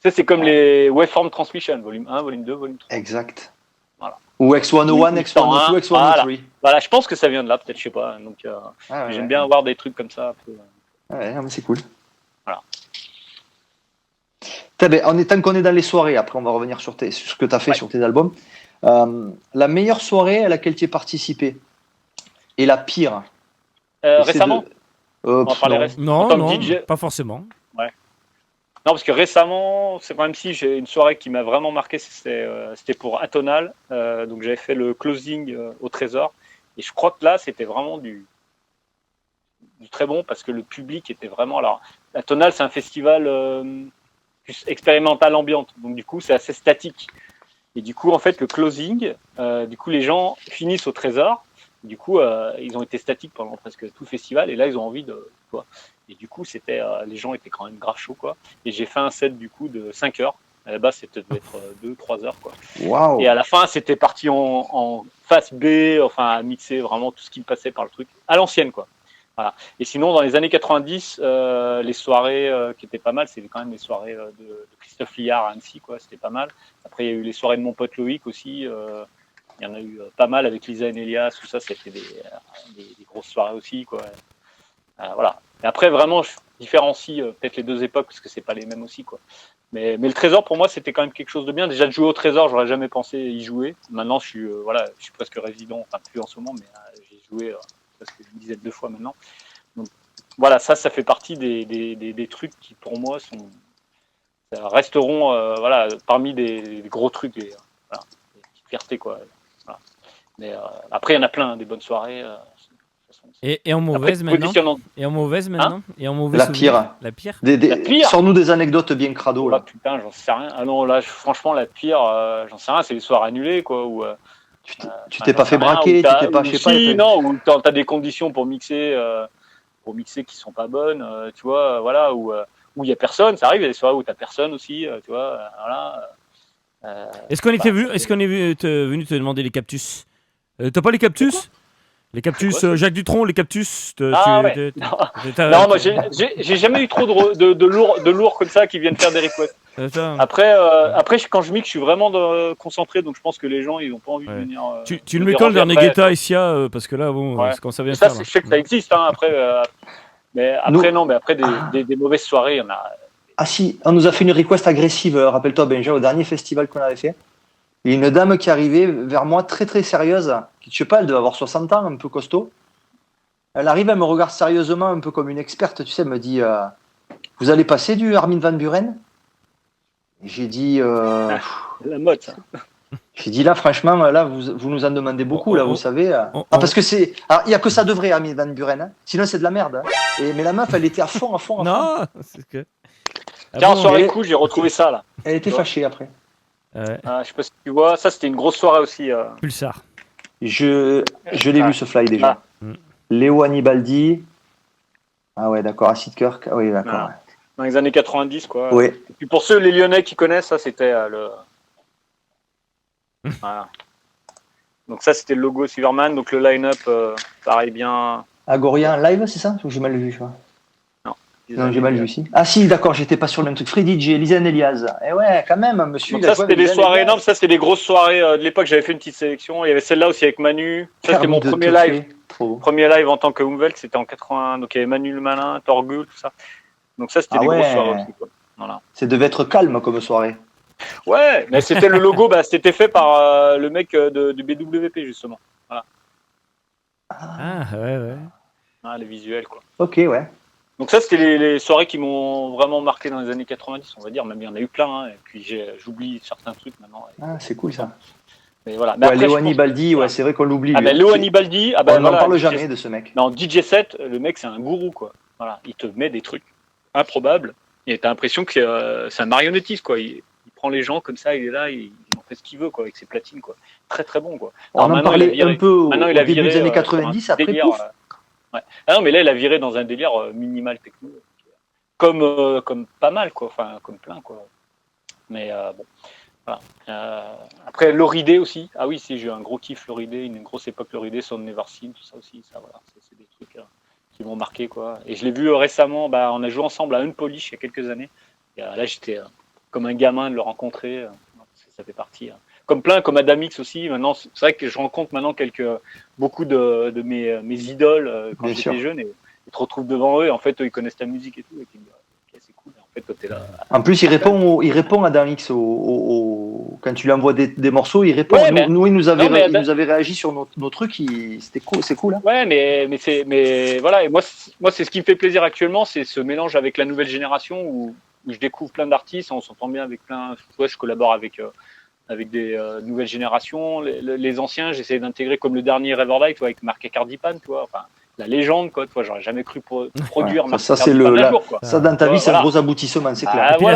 Ça, c'est comme les Waveform Transmission, volume 1, volume 2, volume 3. Exact. Voilà. Ou X101, X102, X103. Voilà, je pense que ça vient de là, peut-être, je sais pas. Donc, j'aime bien avoir des trucs comme ça. Un peu. Ouais, mais c'est cool. Voilà. Tant qu'on est dans les soirées, après on va revenir sur ce que tu as fait sur tes albums. La meilleure soirée à laquelle tu as participé et la pire récemment on va parler Non, DJ. Pas forcément. Ouais. Non, parce que récemment, c'est quand même si j'ai une soirée qui m'a vraiment marqué, c'était pour Atonal. Donc j'avais fait le closing au Trésor. Et je crois que là, c'était vraiment du très bon parce que le public était vraiment. Alors, Atonal, c'est un festival plus expérimental ambiante. Donc du coup, c'est assez statique. Et du coup, en fait, le closing, du coup, les gens finissent au Trésor. Du coup, ils ont été statiques pendant presque tout le festival. Et là, ils ont envie de quoi. Et du coup, les gens étaient quand même grave chauds, quoi. Et j'ai fait un set du coup de 5 heures. À la base, c'était devait être 2-3 heures, quoi. Wow. Et à la fin, c'était parti en face B, enfin à mixer vraiment tout ce qui me passait par le truc à l'ancienne, quoi. Voilà. Et sinon, dans les années 90, les soirées qui étaient pas mal, c'était quand même les soirées de Christophe Liard à Annecy, quoi. C'était pas mal. Après, il y a eu les soirées de mon pote Loïc aussi. Il y en a eu pas mal avec Lisa et Elias, tout ça, c'était des grosses soirées aussi, quoi. Voilà. Et après, vraiment, je différencie peut-être les deux époques parce que c'est pas les mêmes aussi, quoi. Mais le Trésor, pour moi, c'était quand même quelque chose de bien. Déjà, de jouer au Trésor, j'aurais jamais pensé y jouer. Maintenant, je suis presque résident, enfin plus en ce moment, mais j'ai joué presque une dizaine de fois maintenant. Donc, voilà, ça fait partie des trucs qui, pour moi, resteront parmi des gros trucs, des petites fiertés, quoi. Voilà. Mais après, il y en a plein, des bonnes soirées. Et en mauvaise maintenant. Et en mauvaise maintenant. Et en mauvaise la pire. La pire. La pire. Sors-nous des anecdotes bien crado là. Putain, j'en sais rien. Ah non, là, franchement, la pire, j'en sais rien. C'est les soirs annulés, quoi. Où, tu t'es pas fait braquer, tu t'es pas, je sais pas. Non, ou t'as des conditions pour mixer qui sont pas bonnes, tu vois, voilà, où il y a personne. Ça arrive, il y a des soirées où t'as personne aussi, tu vois, voilà. Est-ce qu'on est venu te demander les cactus? T'as pas les cactus? Les cactus, Jacques Dutronc, les cactus. Non, moi j'ai jamais eu trop de lourds comme ça qui viennent faire des requests. Après, quand je mixe, je suis vraiment concentré, donc je pense que les gens ils n'ont pas envie de venir. Tu le mets quand le dernier Guetta Isia parce que là, bon, c'est quand ça vient faire. Je sais que ça existe, hein, après. Mais après, des mauvaises soirées, il y en a. Ah si, on nous a fait une request agressive, rappelle-toi Benja, au dernier festival qu'on avait fait. Il y a une dame qui arrivait vers moi très très sérieuse, qui je sais pas, elle devait avoir 60 ans, un peu costaud. Elle arrive, elle me regarde sérieusement, un peu comme une experte, tu sais, elle me dit vous allez passer du Armin van Buuren? J'ai dit la mode, ça. J'ai dit là, franchement, là, vous nous en demandez beaucoup, là, vous savez. Parce que c'est. Alors, il n'y a que ça de vrai, Armin van Buuren. Hein. Sinon, c'est de la merde. Hein. Mais la meuf, elle était à fond. Non, c'est que. Tiens, en soirée coup, j'ai retrouvé ça, là. Elle était fâchée après. Je sais pas si tu vois, ça c'était une grosse soirée aussi. Pulsar. Je l'ai vu ce fly déjà. Léo Annibaldi. Ah ouais, d'accord. Acid Kirk. Ah oui, d'accord. Ouais. Dans les années 90, quoi. Oui. Et puis pour ceux, les Lyonnais qui connaissent, ça c'était le. Voilà. Donc ça c'était le logo Silverman, donc le line-up, pareil bien. Agorien live, c'est ça? Ou j'ai mal vu, je vois. Non, j'ai mal vu aussi. Ah si, d'accord, j'étais pas sur le même truc. Freddy J, Lisa Elias. Eh ouais, quand même, monsieur. Donc ça, c'était des soirées énormes. Ça, c'était des grosses soirées de l'époque. J'avais fait une petite sélection. Il y avait celle-là aussi avec Manu. Ça, c'était mon premier live. Premier live en tant que Umwelt, c'était en 80. Donc il y avait Manu le Malin, Torgul, tout ça. Donc ça, c'était des grosses soirées aussi, quoi. Voilà. Ça devait être calme comme soirée. Ouais, mais c'était le logo, c'était fait par le mec du BWP, justement. Voilà. Ouais. Ah, les visuels, quoi. Ok, ouais. Donc ça, c'était les soirées qui m'ont vraiment marqué dans les années 90, on va dire. Même il y en a eu plein, hein, et puis j'oublie certains trucs maintenant. Ah, c'est cool ça. Mais voilà. Mais Léo Anibaldi, ouais, c'est vrai qu'on l'oublie. Léo Anibaldi, on n'en parle jamais de ce mec. Non, DJ set, le mec, c'est un gourou, quoi. Voilà, il te met des trucs improbables. Et t'as l'impression que c'est un marionnettiste, quoi. Il prend les gens comme ça, il est là, il en fait ce qu'il veut, quoi, avec ses platines, quoi. Très très bon, quoi. Alors, on en parlait un peu au début des années 90, après délire, pouf. Ouais. Ah non, mais là, il a viré dans un délire minimal techno, comme pas mal, quoi. Enfin, comme plein, quoi. Mais bon. Voilà. Après, Loridé aussi. Ah oui, j'ai eu un gros kiff Loridé, une grosse époque Loridé, Son Never Seen, tout ça aussi. Ça, voilà. C'est des trucs qui m'ont marqué, quoi. Et je l'ai vu récemment, on a joué ensemble à Unpolish il y a quelques années. Et là, j'étais comme un gamin de le rencontrer. Ça fait partie. Comme Adamix aussi. Maintenant, c'est vrai que je rencontre maintenant beaucoup de mes idoles quand j'étais jeune et ils te retrouvent devant eux. Et en fait, eux, ils connaissent ta musique et tout. Et puis, c'est cool. Et en fait, toi, t'es là. En plus, il répond à Adamix quand tu lui envoies des morceaux, il répond. Ouais, nous, il nous avait réagi sur nos trucs. C'était cool, c'est cool. Hein. Ouais, mais voilà. Et moi, c'est ce qui me fait plaisir actuellement, c'est ce mélange avec la nouvelle génération où je découvre plein d'artistes, on s'entend bien avec plein. Ouais, je collabore avec des nouvelles générations. Les anciens, j'essaie d'intégrer comme le dernier Everlight, avec Marc Cardipan, tu vois. Enfin, la légende, quoi. Toi, j'aurais jamais cru produire. Ouais, ça c'est ça dans ta vie, c'est un gros aboutissement, c'est clair. Et puis la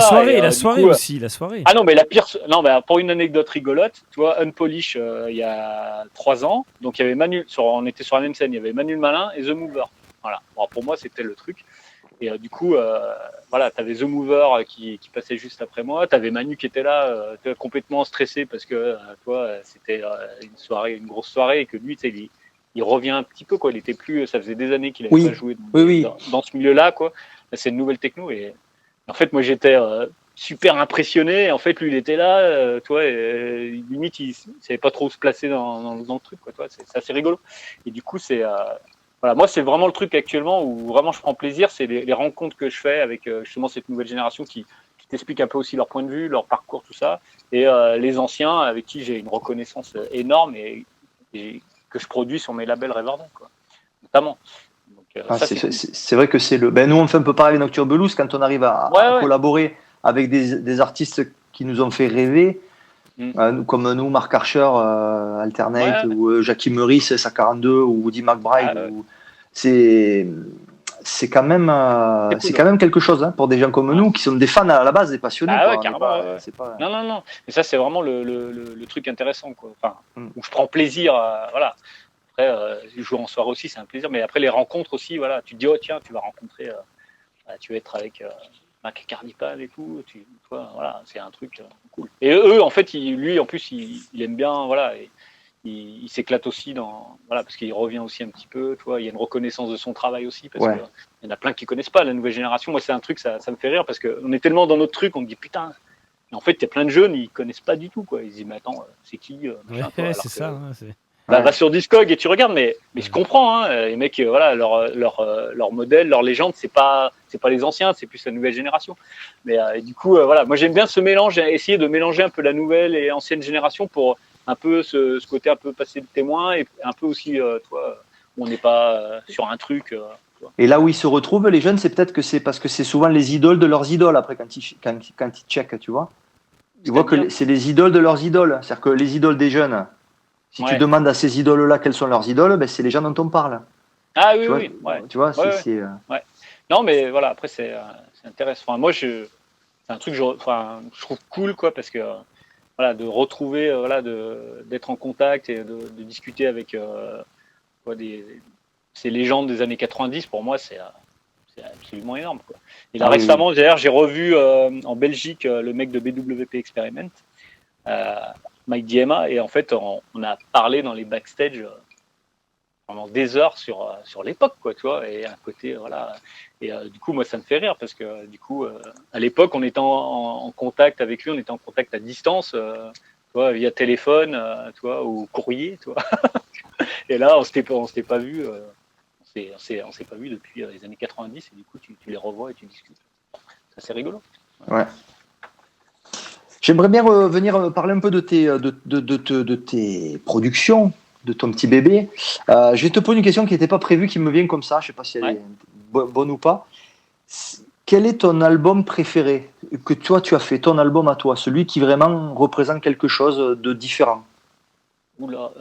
soirée aussi. Ah non, mais la pire. Non, mais pour une anecdote rigolote, tu vois, Unpolish, il y a 3 ans, donc il y avait on était sur la même scène, il y avait Manu le Malin et The Mover. Voilà. Bon, pour moi, c'était le truc. Et du coup, voilà, t'avais The Mover qui passait juste après moi, t'avais Manu qui était là, complètement stressé parce que toi, c'était une grosse soirée et que lui, tu sais, il revient un petit peu, quoi. Il était plus, ça faisait des années qu'il avait pas joué dans ce milieu-là, quoi. Là, c'est une nouvelle techno et en fait, moi, j'étais super impressionné. Et en fait, lui, il était là, toi, et limite, il savait pas trop où se placer dans le truc, quoi. Toi, c'est assez rigolo. Et du coup, voilà, moi, c'est vraiment le truc actuellement où vraiment je prends plaisir, c'est les rencontres que je fais avec justement cette nouvelle génération qui t'explique un peu aussi leur point de vue, leur parcours, tout ça, et les anciens avec qui j'ai une reconnaissance énorme et que je produis sur mes labels Reverdon, quoi, notamment. Donc, c'est vrai que c'est nous, on fait un peu pareil avec Nocturne Blues quand on arrive à collaborer avec des artistes qui nous ont fait rêver. Comme nous, Mark Archer, Alternate, ou Jackie Meurice, SA42, ou Woody McBride, c'est quand même quelque chose hein, pour des gens comme nous qui sont des fans à la base, des passionnés. Non. Mais ça, c'est vraiment le truc intéressant, quoi. Enfin, où je prends plaisir. Voilà. Après, jouer en soirée aussi, c'est un plaisir. Mais après, les rencontres aussi, voilà. Tu te dis, oh tiens, tu vas rencontrer, tu vas être avec Marc Cardipan et tout. Voilà, c'est un truc cool. Et eux, en fait, lui, en plus, il aime bien, voilà. Et, il s'éclate aussi parce qu'il revient aussi un petit peu, tu vois, il y a une reconnaissance de son travail aussi, parce qu'il y en a plein qui connaissent pas la nouvelle génération. Moi, c'est un truc, ça me fait rire, parce qu'on est tellement dans notre truc, on me dit putain. Et en fait, il y a plein de jeunes, ils connaissent pas du tout, quoi. Ils se disent, mais attends, c'est qui c'est ça. Va sur Discog et tu regardes, mais je comprends, hein, les mecs, voilà, leur modèle, leur légende, c'est pas les anciens, c'est plus la nouvelle génération. Mais du coup, voilà, moi j'aime bien ce mélange, essayer de mélanger un peu la nouvelle et ancienne génération pour un peu ce côté un peu passer de témoin et un peu aussi, où on n'est pas sur un truc. Et là où ils se retrouvent, les jeunes, c'est peut-être que c'est parce que c'est souvent les idoles de leurs idoles après quand ils checkent, tu vois. Ils voient que c'est les idoles de leurs idoles. C'est-à-dire que les idoles des jeunes, si tu demandes à ces idoles-là quelles sont leurs idoles, ben c'est les gens dont on parle. Ah oui, oui. Tu vois, c'est. Non, mais voilà, après, c'est intéressant. Enfin, moi, c'est un truc que je trouve cool, quoi, parce que. Voilà, de retrouver, d'être en contact et de discuter avec ces légendes des années 90, pour moi, c'est absolument énorme, quoi. Et là, récemment, d'ailleurs, j'ai revu en Belgique le mec de BWP Experiment, Mike Diema, et en fait, on a parlé dans les backstage pendant des heures sur l'époque, quoi, tu vois, et un côté, voilà. Et du coup, moi, ça me fait rire parce que du coup, à l'époque, on était en contact avec lui, on était en contact à distance, tu vois, via téléphone, tu vois, ou courrier, tu vois. Et là, on s'était pas vu. On s'est pas vu depuis les années 90 et du coup tu les revois et tu discutes. Ça c'est rigolo. Ouais. J'aimerais bien revenir parler un peu de tes productions, de ton petit bébé. Je vais te poser une question qui n'était pas prévue, qui me vient comme ça. Je ne sais pas si elle est bonne ou pas. Quel est ton album préféré que toi tu as fait, ton album à toi, celui qui vraiment représente quelque chose de différent? Oula,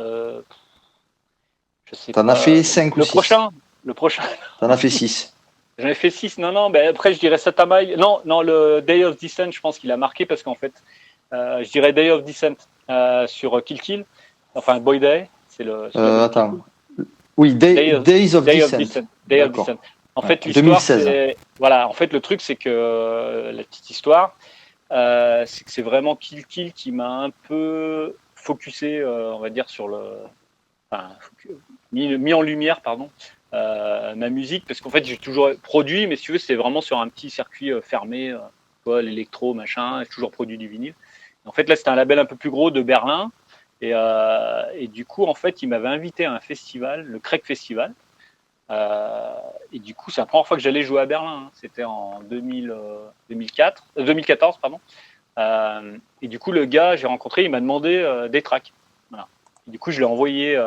je sais T'en pas. as fait 5 ou 6? Le prochain. T'en as fait 6. J'en ai fait 6. Non. Ben après, je dirais Satamaï. Non, le Day of Descent, je pense qu'il a marqué parce qu'en fait, je dirais Day of Descent sur Kill Kill. Enfin, Boy Day. C'est le. Attends. Oui, Days of Descent. Day of Descent. En fait, l'histoire, 2016. Voilà. En fait, le truc, c'est que la petite histoire, c'est que c'est vraiment Kill Kill qui m'a un peu focusé, on va dire, sur le. Enfin, mis en lumière, pardon. Ma musique, parce qu'en fait j'ai toujours produit, mais si tu veux c'est vraiment sur un petit circuit fermé, l'électro machin, j'ai toujours produit du vinyle. En fait là c'était un label un peu plus gros de Berlin et du coup en fait il m'avait invité à un festival, le Craig Festival, et du coup c'est la première fois que j'allais jouer à Berlin, hein. C'était en 2014 pardon, et du coup le gars j'ai rencontré, il m'a demandé des tracks, voilà. Et du coup je lui ai envoyé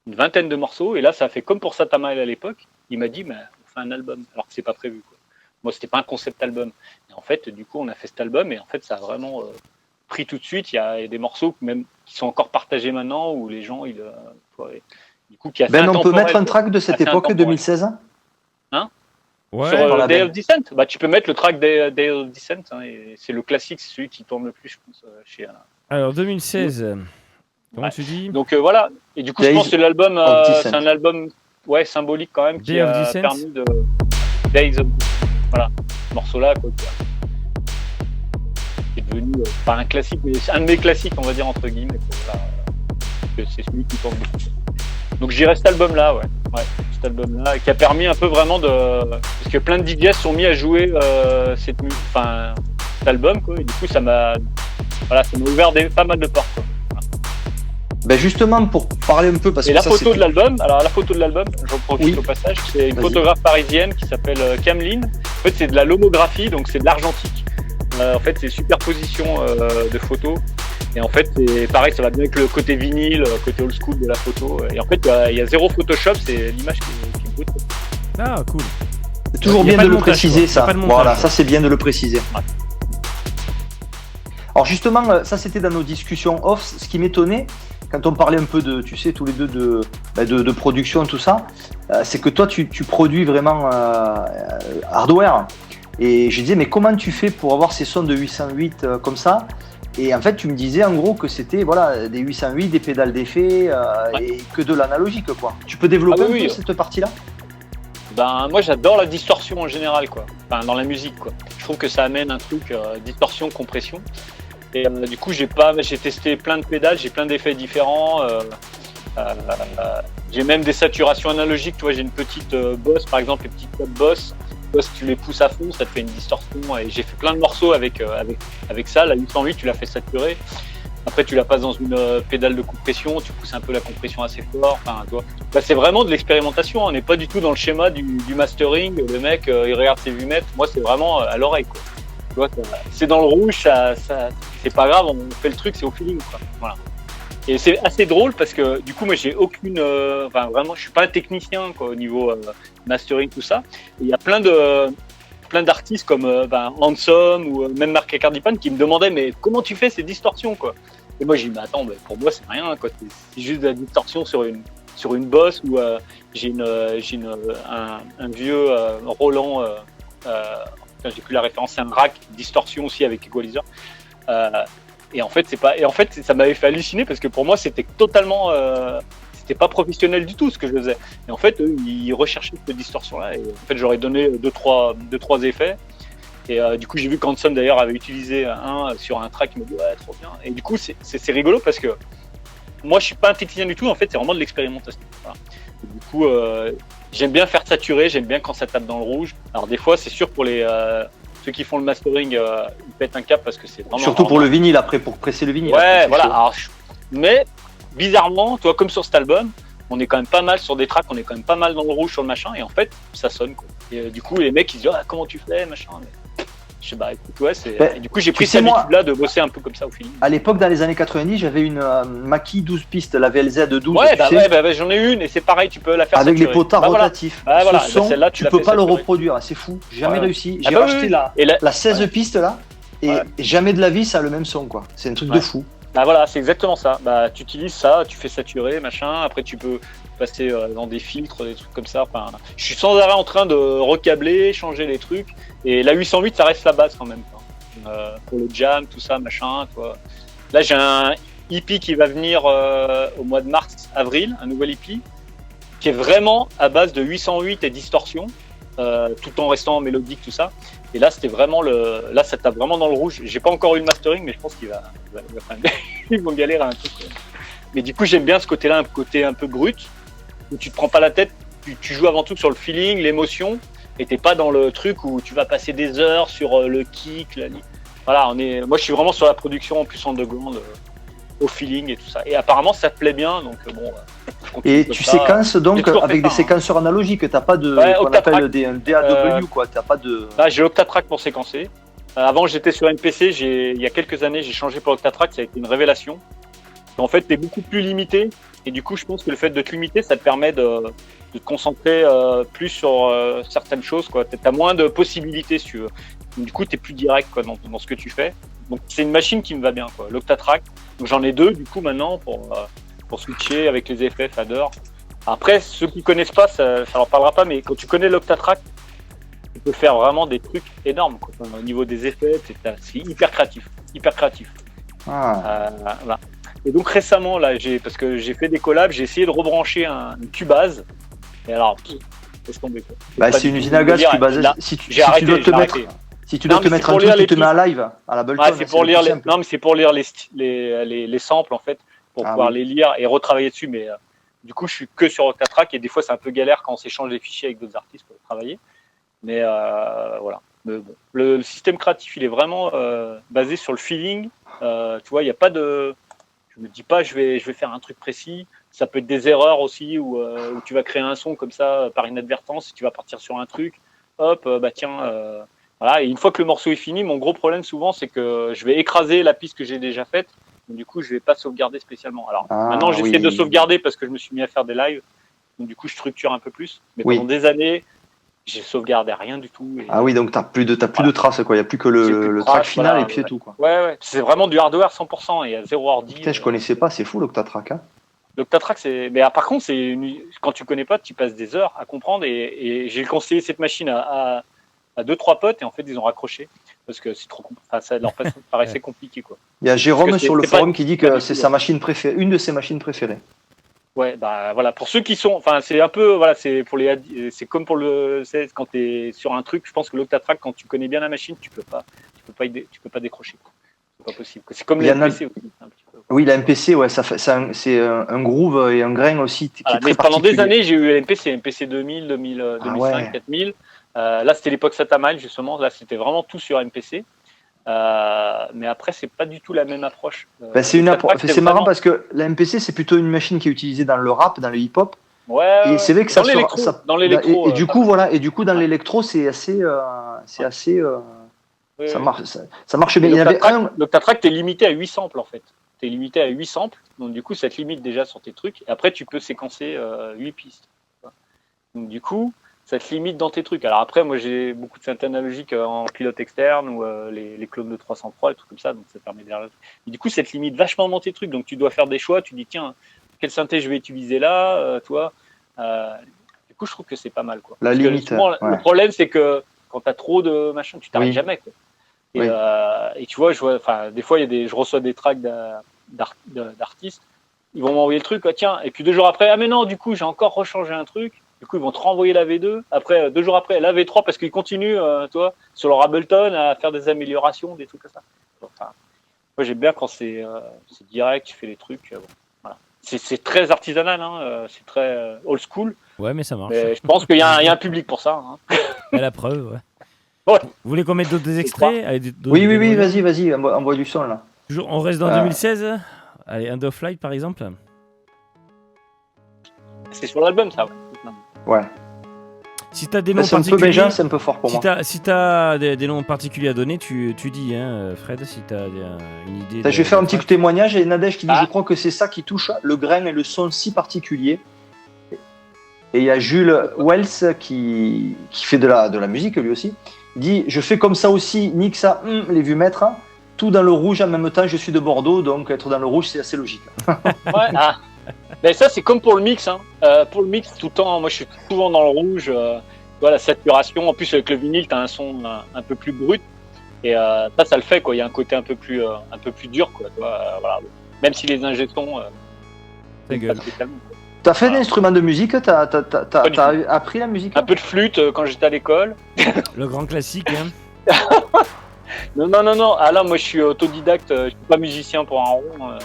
une vingtaine de morceaux, et là ça a fait comme pour Satamaï à l'époque, il m'a dit on fait un album, alors que c'est pas prévu quoi. Moi c'était pas un concept album, et en fait du coup on a fait cet album, et en fait ça a vraiment pris tout de suite. Il y a des morceaux même qui sont encore partagés maintenant, où les gens du coup qui a Ben on peut mettre un track de cette époque 2016 hein ouais, sur Day of Descent, tu peux mettre le track Day of Descent, hein, et c'est le classique, c'est celui qui tourne le plus je pense chez alors 2016 comment tu dis? Donc voilà, et du coup je pense que l'album c'est un album symbolique quand même, qui a permis de Days of voilà, ce morceau-là quoi, qui est devenu pas un classique, mais un de mes classiques on va dire entre guillemets quoi, voilà. C'est celui qui tourne beaucoup. Donc j'irai cet album-là, cet album-là qui a permis un peu vraiment parce que plein de DJs sont mis à jouer cet album quoi, et du coup ça m'a ouvert pas mal de portes quoi. Ben justement pour parler un peu parce et que la photo de l'album, j'en profite au passage, c'est une photographe parisienne qui s'appelle Cameline. En fait c'est de la lomographie, donc c'est de l'argentique. En fait c'est superposition de photos, et en fait c'est pareil, ça va bien avec le côté vinyle, côté old school de la photo, et en fait il y a zéro Photoshop, c'est l'image qui est brute. Ah cool. C'est toujours bien de le préciser ça. Voilà, ça c'est bien de le préciser. Ouais. Alors justement, ça c'était dans nos discussions off, ce qui m'étonnait quand on parlait un peu de, tu sais, tous les deux de production, tout ça, c'est que toi tu produis vraiment hardware. Et je disais, mais comment tu fais pour avoir ces sons de 808 comme ça? Et en fait, tu me disais en gros que c'était des 808, des pédales d'effet et que de l'analogique quoi. Tu peux développer un peu cette partie-là? Moi j'adore la distorsion en général quoi. Enfin, dans la musique quoi. Je trouve que ça amène un truc distorsion, compression. Et du coup j'ai testé plein de pédales, j'ai plein d'effets différents. J'ai même des saturations analogiques. Tu vois, j'ai une petite boss par exemple, les petites top boss. Tu les pousses à fond, ça te fait une distorsion. Et j'ai fait plein de morceaux avec ça. La 808, tu l'as fait saturer. Après, tu la passes dans une pédale de compression, tu pousses un peu la compression assez fort. Enfin, tu vois. C'est vraiment de l'expérimentation. On n'est pas du tout dans le schéma du mastering. Le mec, il regarde ses vumettes. Moi, c'est vraiment à l'oreille, quoi. Tu vois, c'est dans le rouge, c'est pas grave. On fait le truc, c'est au feeling, quoi. Voilà. Et c'est assez drôle parce que du coup, moi, j'ai aucune. Vraiment, je suis pas un technicien, quoi, au niveau mastering, tout ça. Et il y a plein d'artistes comme Handsome ou même Marc Cardipan qui me demandaient mais comment tu fais ces distorsions quoi. Et moi j'ai dit mais attends, pour moi c'est rien quoi, c'est juste de la distorsion sur une bosse où j'ai un vieux Roland, j'ai plus la référence, c'est un rack distorsion aussi avec equalizer. Et en fait ça m'avait fait halluciner parce que pour moi c'était totalement c'était pas professionnel du tout ce que je faisais. Et en fait, eux, ils recherchaient cette distorsion-là. Et en fait, j'aurais donné deux, trois effets. Et du coup, j'ai vu qu'Hanson d'ailleurs avait utilisé un sur un track. Il me dit ouais, trop bien. Et du coup, c'est rigolo parce que moi, je suis pas un technicien du tout. En fait, c'est vraiment de l'expérimentation. Voilà. Et du coup, j'aime bien faire saturer. J'aime bien quand ça tape dans le rouge. Alors des fois, c'est sûr pour ceux qui font le mastering, ils pètent un cap parce que c'est vraiment. Surtout pour le vinyle après, pour presser le vinyle. Ouais, voilà. Alors, mais bizarrement, toi, comme sur cet album, on est quand même pas mal sur des tracks, on est quand même pas mal dans le rouge sur le machin, et en fait, ça sonne, quoi. Et du coup, les mecs, ils se disent, comment tu fais, machin. Mais... Je sais pas, écoute, ouais, c'est. Et du coup, j'ai pris cette habitude-là de bosser un peu comme ça au feeling. À l'époque, dans les années 90, j'avais une Mackie 12 pistes, la VLZ 12. Ouais, j'en ai une, et c'est pareil, tu peux la faire avec saturer. les potards rotatifs. Voilà, ce son, celle-là, tu peux pas le reproduire, c'est fou. J'ai jamais réussi. J'ai racheté la 16 pistes là, et jamais de la vie ça a le même son, quoi. C'est un truc de fou. Bah voilà, c'est exactement ça. Bah tu utilises ça, tu fais saturer, machin. Après tu peux passer dans des filtres, des trucs comme ça. Enfin, je suis sans arrêt en train de recabler, changer les trucs. Et la 808, ça reste la base quand même. Pour le jam, tout ça, machin. Toi. Là, j'ai un EP qui va venir au mois de mars-avril, un nouvel EP, qui est vraiment à base de 808 et distorsion, tout en restant mélodique, tout ça. Et là, c'était vraiment là, ça tape vraiment dans le rouge. J'ai pas encore eu le mastering, mais je pense qu'il va quand même... Ils vont galérer un truc. Mais du coup, j'aime bien ce côté-là, un côté un peu brut, où tu te prends pas la tête, tu joues avant tout sur le feeling, l'émotion, et t'es pas dans le truc où tu vas passer des heures sur le kick, voilà, moi, je suis vraiment sur la production en plus underground, au feeling et tout ça. Et apparemment, ça te plaît bien, donc bon. Et tu séquences donc avec des séquenceurs analogiques, t'as pas de qu'on appelle des DAW, quoi. T'as pas de. Là, j'ai Octatrack pour séquencer. Avant, j'étais sur MPC. Il y a quelques années, j'ai changé pour Octatrack. Ça a été une révélation. En fait, t'es beaucoup plus limité. Et du coup, je pense que le fait de te limiter, ça te permet de te concentrer plus sur certaines choses, quoi. T'as moins de possibilités, si tu veux. Donc, du coup, t'es plus direct, quoi, dans ce que tu fais. Donc, c'est une machine qui me va bien, quoi. L'Octatrack. Donc, j'en ai deux, du coup, maintenant pour switcher avec les effets fader. Après, ceux qui connaissent pas, ça leur parlera pas, mais quand tu connais l'Octatrack, tu peux faire vraiment des trucs énormes, quoi. Au niveau des effets, c'est hyper créatif. Voilà. Et donc récemment, là, parce que j'ai fait des collabs, j'ai essayé de rebrancher un Cubase. Et alors, laisse tomber, quoi. Bah, c'est une usine à gaz Cubase. Si tu dois te mettre un truc, tu te mets à live, à la Ableton. C'est pour lire non, mais c'est pour lire les samples, en fait, pour pouvoir les lire et retravailler dessus. Mais du coup, je suis que sur Octatrack et des fois, c'est un peu galère quand on s'échange des fichiers avec d'autres artistes pour travailler. Mais voilà. Mais bon. Le système créatif, il est vraiment basé sur le feeling. Tu vois, il n'y a pas de... Je me dis pas, je vais faire un truc précis. Ça peut être des erreurs aussi, où tu vas créer un son comme ça par inadvertance, si tu vas partir sur un truc. Hop, voilà. Et une fois que le morceau est fini, mon gros problème souvent, c'est que je vais écraser la piste que j'ai déjà faite. Donc, du coup, je vais pas sauvegarder spécialement. Alors maintenant, j'essaie de sauvegarder parce que je me suis mis à faire des lives. Donc du coup, je structure un peu plus. Mais pendant des années, j'ai sauvegardé rien du tout. Et... Ah oui, donc t'as plus de traces, quoi. Il n'y a plus que le track final et puis c'est tout, quoi. Ouais. C'est vraiment du hardware 100%. Il y a 0 ordi. Putain, je connaissais pas. C'est fou l'Octatrack. Hein. L'Octatrack, c'est. Mais par contre, quand tu connais pas, tu passes des heures à comprendre. Et j'ai conseillé cette machine à 2-3 potes et en fait, ils ont raccroché parce que c'est trop compliqué. Enfin, ça leur paraissait compliqué, quoi. Il y a Jérôme sur le forum qui dit que c'est sa machine préférée, une de ses machines préférées. Ouais, bah voilà, pour ceux qui sont, enfin c'est un peu, voilà, c'est comme pour quand t'es sur un truc, je pense que l'Octatrack, quand tu connais bien la machine, tu peux pas décrocher, quoi. C'est pas possible. C'est comme les MPC aussi, un petit peu. Oui, la MPC, ouais, c'est un groove et un grain aussi qui est très pendant des années, j'ai eu MPC 2000, 2005, 4000. Là, c'était l'époque SATA-MILE, justement. Là, c'était vraiment tout sur MPC. Mais après, c'est pas du tout la même approche. C'est marrant parce que la MPC, c'est plutôt une machine qui est utilisée dans le rap, dans le hip-hop. Ouais. Et c'est vrai que dans l'électro. Et du coup, voilà. Et du coup, dans l'électro, c'est assez. Ça marche bien. L'Octatrack, t'es limité à 8 samples, en fait. T'es limité à 8 samples. Donc, du coup, ça te limite déjà sur tes trucs. Et après, tu peux séquencer 8 pistes. Donc, du coup, ça te limite dans tes trucs. Alors après, moi, j'ai beaucoup de synthé analogique en pilote externe ou les clones de 303, et tout comme ça, donc ça permet derrière. Du coup, ça te limite vachement dans tes trucs. Donc, tu dois faire des choix. Tu dis, tiens, quel synthé je vais utiliser là, toi. Du coup, je trouve que c'est pas mal, quoi. La limite. Souvent, le problème, c'est que quand t'as trop de machin, tu t'arrêtes jamais, quoi. Et tu vois, des fois, je reçois des tracks d'artistes. Ils vont m'envoyer le truc, tiens. Et puis 2 jours après, mais non, du coup, j'ai encore rechangé un truc. Du coup, ils vont te renvoyer la V2. Après, 2 jours après, la V3 parce qu'ils continuent, sur leur Ableton à faire des améliorations, des trucs comme ça. Enfin, moi, j'aime bien quand c'est direct, tu fais les trucs. Voilà. C'est très artisanal, hein, c'est très old school. Ouais, mais ça marche. Mais je pense qu'il y a un public pour ça. Hein. À la preuve, ouais. Ouais. Vous voulez qu'on mette d'autres extraits? Oui, vas-y, envoie du son là. Toujours, on reste dans 2016. Allez, End of Light par exemple. C'est sur l'album, ça. Ouais. Si tu as des noms C'est un peu particuliers, Benjamin, c'est un peu fort pour moi. Si tu as des noms particuliers à donner, tu dis, hein, Fred, si tu as une idée. Je vais faire un petit témoignage. Et Nadège qui dit Ah. je crois que c'est ça qui touche le grain et le son si particulier. Et il y a Jules Wells qui fait de la musique lui aussi. Il dit je fais comme ça aussi, nique ça, les vues maîtres. Tout dans le rouge en même temps, je suis de Bordeaux, donc être dans le rouge c'est assez logique. Ouais, ah. Mais ça, c'est comme pour le mix. Hein. Pour le mix, tout le temps, moi je suis souvent dans le rouge. La saturation, en plus avec le vinyle, tu as un son un peu plus brut. Et ça le fait, quoi. Il y a un côté un peu plus dur, quoi. Voilà. Même si les ingé sons. Ta gueule. T'as fait d'instruments de musique, t'as appris la musique. Un peu de flûte quand j'étais à l'école. Le grand classique, hein. Non. Ah là, moi je suis autodidacte, je suis pas musicien pour un rond.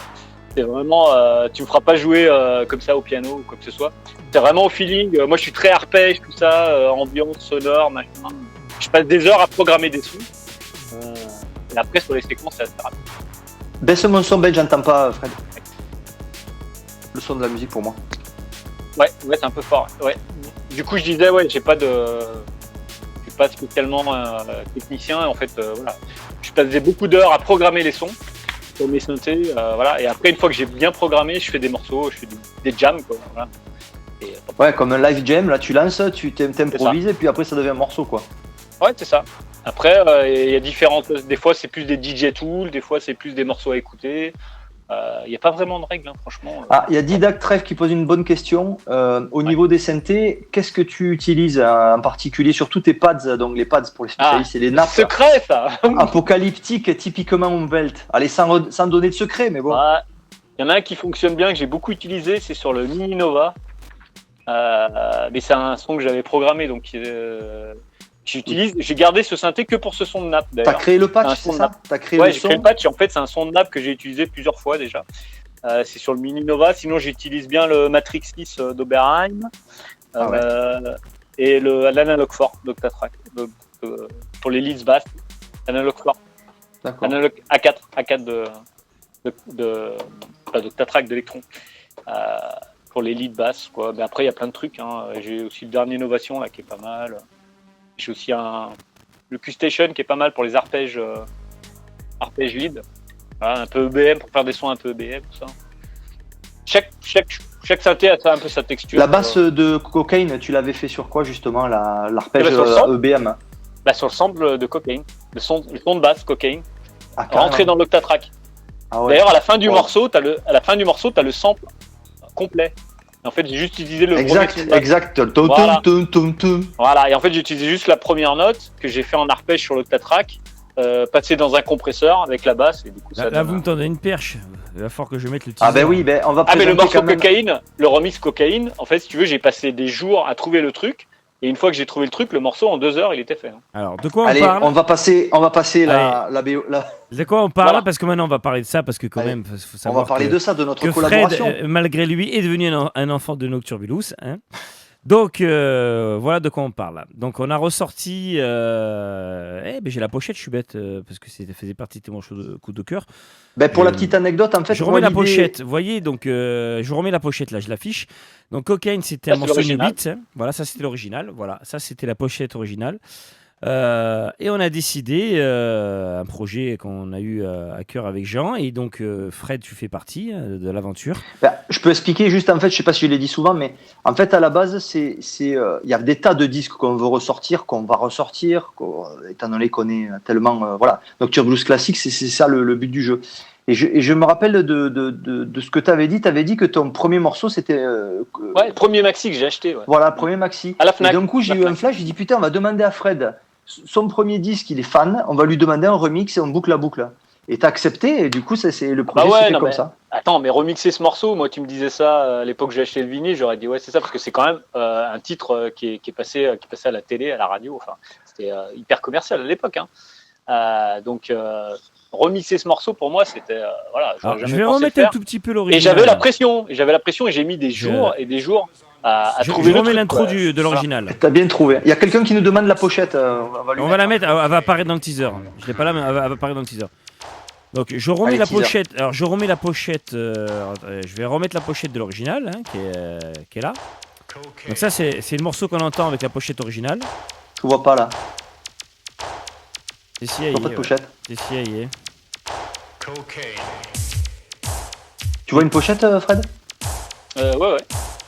C'est vraiment, tu me feras pas jouer comme ça au piano ou quoi que ce soit. C'est vraiment au feeling. Moi je suis très arpège, tout ça, ambiance, sonore, machin. Je passe des heures à programmer des sons. Et après sur les séquences, c'est assez rapide. Baisse mon son, Ben, j'entends pas, Fred. Le son de la musique pour moi. Ouais, c'est un peu fort. Ouais. Du coup, je disais, j'ai pas spécialement technicien. En fait, voilà. Je passais beaucoup d'heures à programmer les sons sur mes synthés, voilà. Et après, une fois que j'ai bien programmé, je fais des morceaux, je fais des jams, quoi. Voilà. Et, ouais, comme un live jam, là, tu lances, tu t'improvises, et puis après, ça devient un morceau, quoi. Ouais, c'est ça. Après, il y a différentes. Des fois, c'est plus des DJ tools, des fois, c'est plus des morceaux à écouter. Il n'y a pas vraiment de règles, hein, franchement. Ah, il y a Didac Trèfle qui pose une bonne question. Au niveau des synthés, qu'est-ce que tu utilises en particulier, surtout tes pads, donc les pads pour les spécialistes et les nappes. Secret, ça. Apocalyptique, typiquement Umwelt. Allez, sans donner de secret, mais bon. Il y en a un qui fonctionne bien, que j'ai beaucoup utilisé, c'est sur le Mini Nova. Mais c'est un son que j'avais programmé, donc j'utilise. J'ai gardé ce synthé que pour ce son de nappe. D'ailleurs. T'as créé le patch, c'est ça? T'as créé ouais, j'ai créé le patch. En fait, c'est un son de nappe que j'ai utilisé plusieurs fois déjà. C'est sur le Mini Nova. Sinon, j'utilise bien le Matrix 6 d'Oberheim et l'Analog 4 d'Octatrack pour les leads basses. Analog 4. D'accord. Analog A4 d'Octatrack d'Electron. Pour les leads basses, quoi. Mais après, il y a plein de trucs. Hein. J'ai aussi le dernier Innovation là qui est pas mal. J'ai aussi le Q-Station qui est pas mal pour les arpèges lead. Voilà, un peu EBM pour faire des sons un peu EBM, tout ça. Chaque synthé a un peu sa texture. La basse de Cocaine, tu l'avais fait sur quoi justement, l'arpège EBM? Sur le sample de Cocaine. Le son de basse Cocaine. Rentré dans l'Octatrack. Ah ouais. D'ailleurs, à la fin du morceau, t'as le sample complet. En fait, j'ai juste utilisé le exact. Voilà. Voilà, et en fait, j'ai utilisé juste la première note que j'ai fait en arpège sur l'Octatrack, passé dans un compresseur avec la basse. Et du coup, là vous me tendez une perche. Il va falloir que je mette le teaser. Ah, ben oui, on va présenter mais le morceau quand même... Cocaine, le remix Cocaine, en fait, si tu veux, j'ai passé des jours à trouver le truc. Et une fois que j'ai trouvé le truc, le morceau, en 2 heures, il était fait. Alors, de quoi on parle? on va passer la BO. De quoi on parle? Parce que maintenant, on va parler de ça, parce que quand même, faut savoir on va parler de ça, de notre collaboration. Fred, malgré lui, est devenu un enfant de Nocturbulous. Hein. Donc, voilà de quoi on parle. Donc, on a ressorti... j'ai la pochette, je suis bête, parce que ça faisait partie de mon coup de cœur. Pour la petite anecdote, en fait... Je remets la pochette, vous voyez, donc je vous remets la pochette, là, je l'affiche. Donc, Cocaine, c'était un morceau de 8. Hein. Voilà, ça, c'était l'original. Voilà, ça, c'était la pochette originale. Et on a décidé un projet qu'on a eu à cœur avec Jean. Et donc, Fred, tu fais partie de l'aventure. Je peux expliquer juste, en fait, je sais pas si je l'ai dit souvent, mais en fait, à la base, il y a des tas de disques qu'on veut ressortir, qu'on va ressortir, étant donné qu'on est tellement... voilà. Nocturbulous classique, c'est ça le but du jeu. Et je me rappelle de ce que tu avais dit. Tu avais dit que ton premier morceau, c'était... le premier maxi que j'ai acheté. Ouais. Voilà, le premier maxi. À la Fnac. Et d'un coup, j'ai eu un flash, j'ai dit, putain, on va demander à Fred, son premier disque, il est fan, on va lui demander un remix et on boucle la boucle. Et t'as accepté, et du coup, c'est le projet, c'était comme ça. Attends, mais remixer ce morceau, moi, tu me disais ça à l'époque que j'ai acheté le vinyle, j'aurais dit, ouais, c'est ça, parce que c'est quand même un titre qui est passé à la télé, à la radio. Enfin, c'était hyper commercial à l'époque. Hein. Donc... remixer ce morceau pour moi c'était voilà. Je vais remettre un tout petit peu l'original. Et j'avais la pression et j'ai mis des jours et des jours à trouver. Je remets l'intro de l'original. T'as bien trouvé. Il y a quelqu'un qui nous demande la pochette. On va la mettre. Elle va apparaître dans le teaser. Je l'ai pas là, mais elle va apparaître dans le teaser. Donc je remets Allez, la teaser. pochette. Alors je remets la pochette. Je vais remettre la pochette de l'original qui est là. Donc ça c'est le morceau qu'on entend avec la pochette originale. Je vois pas là. C'est Je vois pas de pochette. C'est CIA. Tu vois une pochette, Fred? Ouais.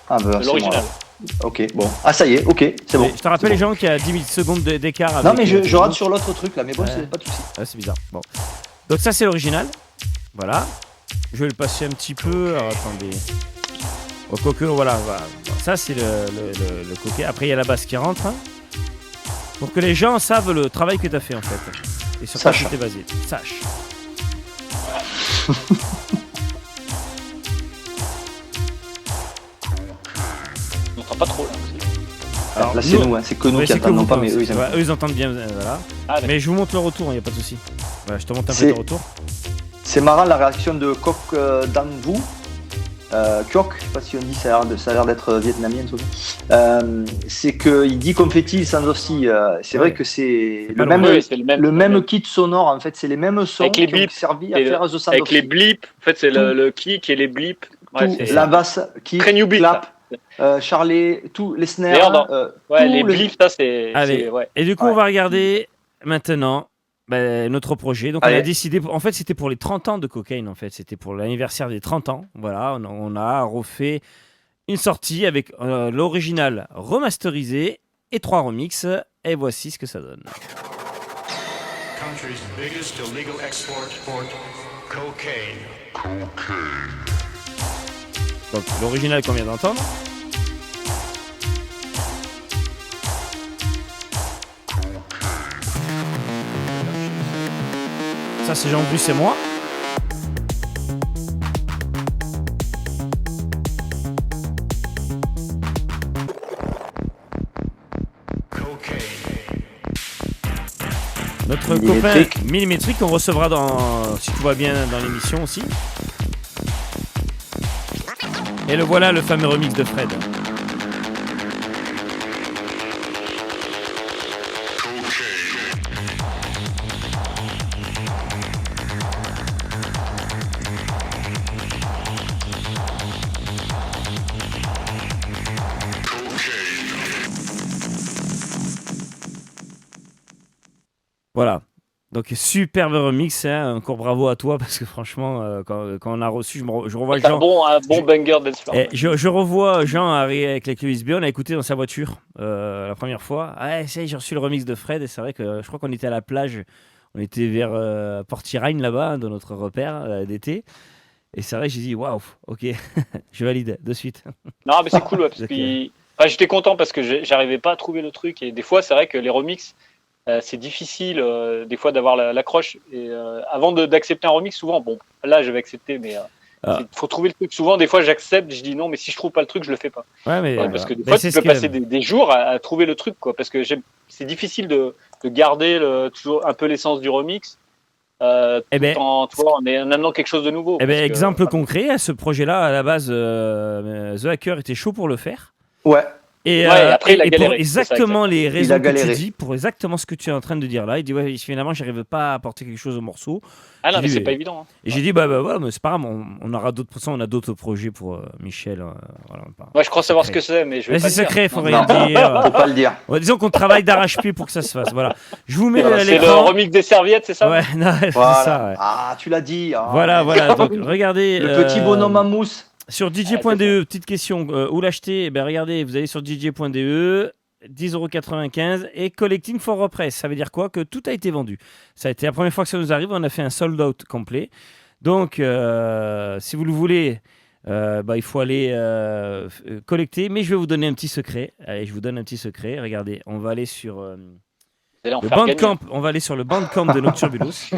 Ah bah c'est L'original. bon. Ok, bon. Ah ça y est, ok, c'est bon. Je te rappelle C'est les bon. gens qu'il y a 10 secondes d'écart. Non avec, mais je rate sur l'autre truc là, mais bon, Ouais. c'est pas de soucis. Ah, c'est bizarre. Bon. Donc ça c'est l'original. Voilà. Je vais le passer un petit peu. Alors, attendez. Au coqueux, voilà. Ça c'est le coquet. Après il y a la basse qui rentre. Hein, pour que les gens savent le travail que tu as fait en fait. Et sur quoi Sache. tu t'es basé. Sache. On n'entend pas trop là. Alors, là c'est nous, hein. C'est que nous Ouais, qui c'est que entendons vous, pas, quoi. mais eux ils Ouais, aiment. eux ils entendent bien. Voilà. Ah, d'accord. Mais je vous montre le retour, il n'y a pas de souci. Voilà, je te montre un peu C'est- le retour. C'est marrant la réaction de Kok Dan Vu. Kyok, je sais pas si on dit, ça a l'air d'être vietnamien. C'est qu'il dit confetti sans aussi. C'est Ouais. vrai que c'est pas le même, Oui, c'est le même. kit sonore en fait, c'est les mêmes sons Avec les qui ont bips. servi à Et faire The Sound avec of les Sea. blips. En fait, c'est Tout. le kick et les blips. Ouais, Tout, c'est la basse, kick, Très newbie, clap, Charlet, tous les D'ailleurs, snares. ouais, tout les le- blips, ça c'est. Allez. c'est- ouais. Et du coup, Ouais. on va regarder maintenant notre projet. Donc, on a Allez. décidé. En fait, c'était pour les 30 ans de Cocaine. En fait, c'était pour l'anniversaire des 30 ans. Voilà, on a refait une sortie avec l'original remasterisé et 3 remixes. Et voici ce que ça donne. Country's biggest illegal export port, cocaine. Donc, l'original qu'on vient d'entendre. Ça, c'est Jean-Bus et moi. Notre copain Millimétrique. Millimétrique qu'on recevra si tout va bien dans l'émission aussi. Et le voilà, le fameux remix de Fred. Voilà. Donc superbe remix, hein. Encore bravo à toi parce que franchement, quand on a reçu, je revois C'est Jean. un bon banger dance floor. Je revois Jean arriver avec les clés USB, on a écouté dans sa voiture la première fois. Ah, j'ai reçu le remix de Fred et c'est vrai que je crois qu'on était à la plage, on était vers Port-Irine là-bas, dans notre repère d'été. Et c'est vrai que j'ai dit waouh, ok, je valide de suite. Non, mais c'est cool, ouais, parce Ok. que enfin, j'étais content parce que j'arrivais pas à trouver le truc. Et des fois, c'est vrai que les remixes, c'est difficile des fois d'avoir l'accroche. Et avant d'accepter un remix, souvent, bon, là, j'avais accepté, mais il faut trouver le truc. Souvent, des fois, j'accepte, je dis non, mais si je trouve pas le truc, je le fais pas. Ouais, mais Parce que des mais fois, c'est tu ce peux que- passer des jours à trouver le truc, quoi. Parce que c'est difficile de garder toujours un peu l'essence du remix. Eh ben, tout en, tu vois, en amenant quelque chose de nouveau. Eh ben, parce que, exemple concret, à ce projet-là, à la base, The Hacker était chaud pour le faire. Ouais. Et, Ouais, après, il a et galéré, pour c'est ça, exactement les Il a raisons que tu galéré. dis, pour exactement ce que tu es en train de dire là, il dit ouais, finalement, j'arrive pas à apporter quelque chose au morceau. Ah non, J'ai mais dit, c'est pas évident. Hein. Et j'ai dit bah voilà, mais c'est pas grave, on aura d'autres, on a d'autres projets pour Michel. Voilà, Moi, je crois savoir ce que c'est, mais je vais mais pas c'est le dire. secret, il faut Non. rien dire. Faut pas le dire. Ouais, disons qu'on travaille d'arrache-pied pour que ça se fasse. Voilà. Je vous mets à C'est le l'écran. remix des serviettes, c'est ça? Ouais, non, c'est Voilà. ça. Ouais. Ah, tu l'as dit. Ah, Voilà, mais- voilà. Donc regardez. Le petit bonhomme à mousse. Sur DJ.de, petite question, où l'acheter? Eh ben, regardez, vous allez sur DJ.de, 10,95 € et Collecting for Repress. Ça veut dire quoi? Que tout a été vendu. Ça a été la première fois que ça nous arrive, on a fait un sold out complet. Donc, si vous le voulez, il faut aller collecter. Mais je vais vous donner un petit secret. Allez, je vous donne un petit secret. Regardez, on va aller sur Vous allez en le faire Bandcamp. gagner. On va aller sur le Bandcamp de Nocturbulus.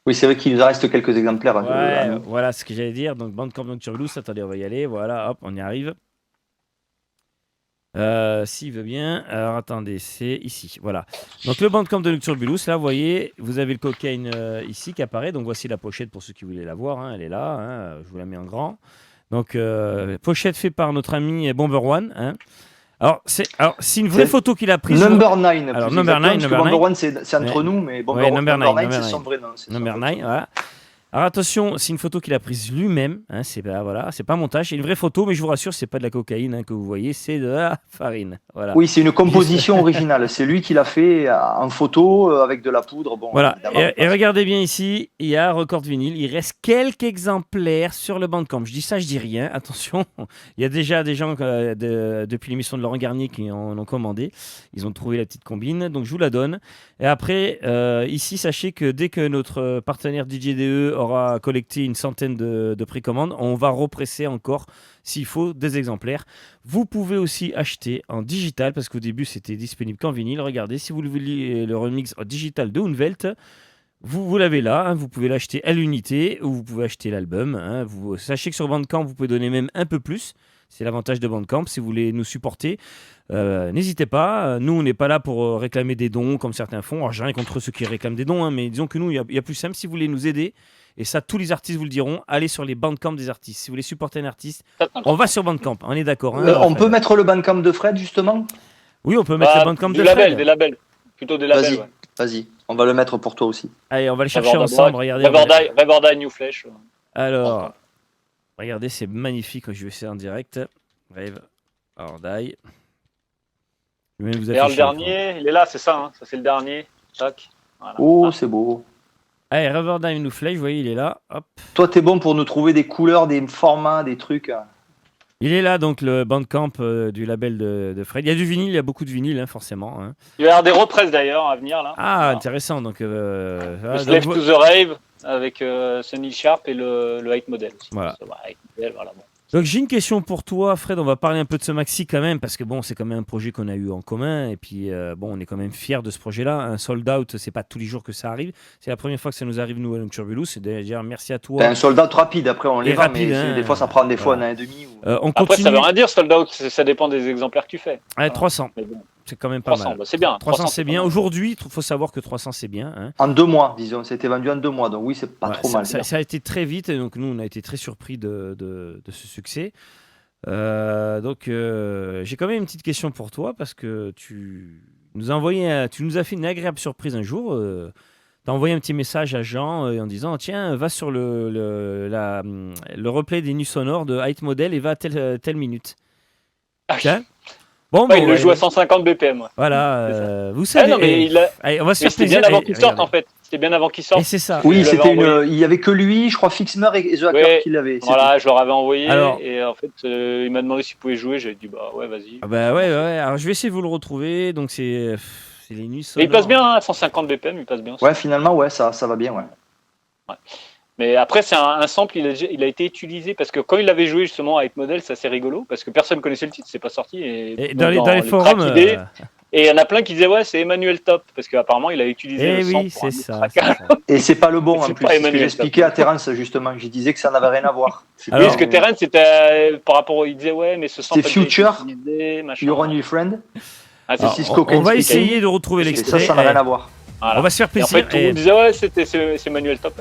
Oui, c'est vrai qu'il nous en reste quelques exemplaires. Ouais, voilà ce que j'allais dire. Donc, Bandcamp Nocturbulus, attendez, on va y aller. Voilà, hop, on y arrive. S'il veut bien. Alors, attendez, c'est ici. Voilà. Donc, le Bandcamp de Nocturbulus, là, vous voyez, vous avez le cocaine ici qui apparaît. Donc, voici la pochette pour ceux qui voulaient la voir. Hein, elle est là. Hein, je vous la mets en grand. Donc, pochette faite par notre ami Bomber One. Hein. Alors, c'est une vraie photo qu'il a prise. Number 9. Alors, Number 9. Number 1, c'est entre nous, mais bon, Number 9, c'est son vrai nom. Number 9, voilà. Alors attention, c'est une photo qu'il a prise lui-même, hein, c'est pas montage, c'est une vraie photo, mais je vous rassure, c'est pas de la cocaïne hein, que vous voyez, c'est de la farine. Voilà. Oui, c'est une composition originale, c'est lui qui l'a fait en photo avec de la poudre. Bon, voilà, et regardez bien ici, il y a Record Vinyl, il reste quelques exemplaires sur le Bandcamp. Je dis ça, je dis rien, attention, il y a déjà des gens depuis l'émission de Laurent Garnier qui en ont commandé, ils ont trouvé la petite combine, donc je vous la donne. Et après, ici, sachez que dès que notre partenaire DJDE aura collecté une centaine de précommandes, on va represser encore, s'il faut, des exemplaires. Vous pouvez aussi acheter en digital, parce qu'au début, c'était disponible qu'en vinyle. Regardez, si vous voulez le remix digital de Unwelt, vous l'avez là, hein, vous pouvez l'acheter à l'unité, ou vous pouvez acheter l'album. Hein, sachez que sur Bandcamp, vous pouvez donner même un peu plus. C'est l'avantage de Bandcamp. Si vous voulez nous supporter, n'hésitez pas. Nous, on n'est pas là pour réclamer des dons comme certains font. Alors, j'ai rien contre ceux qui réclament des dons, hein, mais disons que nous, il y a plus simple. Si vous voulez nous aider, et ça, tous les artistes vous le diront, allez sur les Bandcamp des artistes. Si vous voulez supporter un artiste, on va sur Bandcamp. On est d'accord. Hein, on peut mettre le Bandcamp de Fred, justement ? Oui, on peut mettre le Bandcamp de Fred. Des labels. Plutôt des labels. Vas-y. On va le mettre pour toi aussi. Allez, on va le chercher ensemble. Regardez. Reverdy, New Flesh. Alors, regardez, c'est magnifique. Je vais essayer en direct. Rave or Die. Et le dernier, il est là, c'est ça. Hein. Ça, c'est le dernier. Tac. Voilà. Oh, c'est beau. Allez, Rave or Die, New Flesh. Vous voyez, il est là. Hop. Toi, t'es bon pour nous trouver des couleurs, des formats, des trucs. Il est là, donc, le Bandcamp du label de Fred. Il y a du vinyle, il y a beaucoup de vinyle, hein, forcément. Hein. Il va y avoir des represses, d'ailleurs, à venir, là. Ah, voilà. Intéressant. Donc, Slave to the Rave, avec Sonny Sharp et le Hate Model. Voilà. Hate Model, voilà, bon. Donc j'ai une question pour toi, Fred. On va parler un peu de ce maxi quand même, parce que bon, c'est quand même un projet qu'on a eu en commun, et puis bon, on est quand même fiers de ce projet-là. Un sold out, c'est pas tous les jours que ça arrive. C'est la première fois que ça nous arrive nous à Turbulus. C'est déjà merci à toi. Un sold out rapide. Après, on les vend, mais hein, des fois ça prend des fois un an et demi. On après, ça veut rien dire sold out. Ça dépend des exemplaires que tu fais. Ouais, 300. Mais bon. C'est quand même pas 300, mal. Bah c'est bien. 300 c'est bien. Aujourd'hui, il faut savoir que 300 c'est bien. Hein. En 2 mois, disons. Ça a été vendu en 2 mois. Donc oui, c'est pas trop mal. Ça a été très vite. Et donc nous, on a été très surpris de ce succès. Donc j'ai quand même une petite question pour toi, parce que tu nous as fait une agréable surprise un jour. Tu as envoyé un petit message à Jean en disant tiens, va sur le replay des nuits sonores de Hate Model et va à telle minute. Tiens. Bon, il le joue à 150 BPM. Ouais. Voilà, vous savez. Non, mais allez, on va se faire plaisir. C'était bien avant qu'il sorte, en fait. C'était bien avant qu'il sorte. Et c'est ça. Oui, il y avait que lui, je crois, Fixmer et The Hacker qui l'avaient. Voilà, je leur avais envoyé. Alors, et en fait, il m'a demandé s'il pouvait jouer. J'ai dit bah ouais, vas-y. Ah bah ouais. Alors je vais essayer de vous le retrouver. Donc c'est les nuits sonores. Et il passe bien, hein, 150 BPM, il passe bien. Ouais, finalement, ouais, ça va bien, ouais. Mais après, c'est un sample, il a été utilisé parce que quand il l'avait joué justement à Hate Model, c'est assez rigolo parce que personne connaissait le titre, c'est pas sorti. Et dans les forums. Et il y en a plein qui disaient ouais, c'est Emmanuel Top parce qu'apparemment il a utilisé le sample. Oui, c'est ça. Et c'est pas le bon en plus. C'est ce que j'expliquais à Terence justement. Je disais que ça n'avait rien à voir. Alors, parce que Terence c'était par rapport, il disait ouais, mais ce sample. C'est Future, Your Only Friend. On va essayer de retrouver l'extrait. Ça n'a rien à voir. Voilà. On va se faire plaisir. Et en fait, tout le monde disait ouais, c'est Emmanuel Top.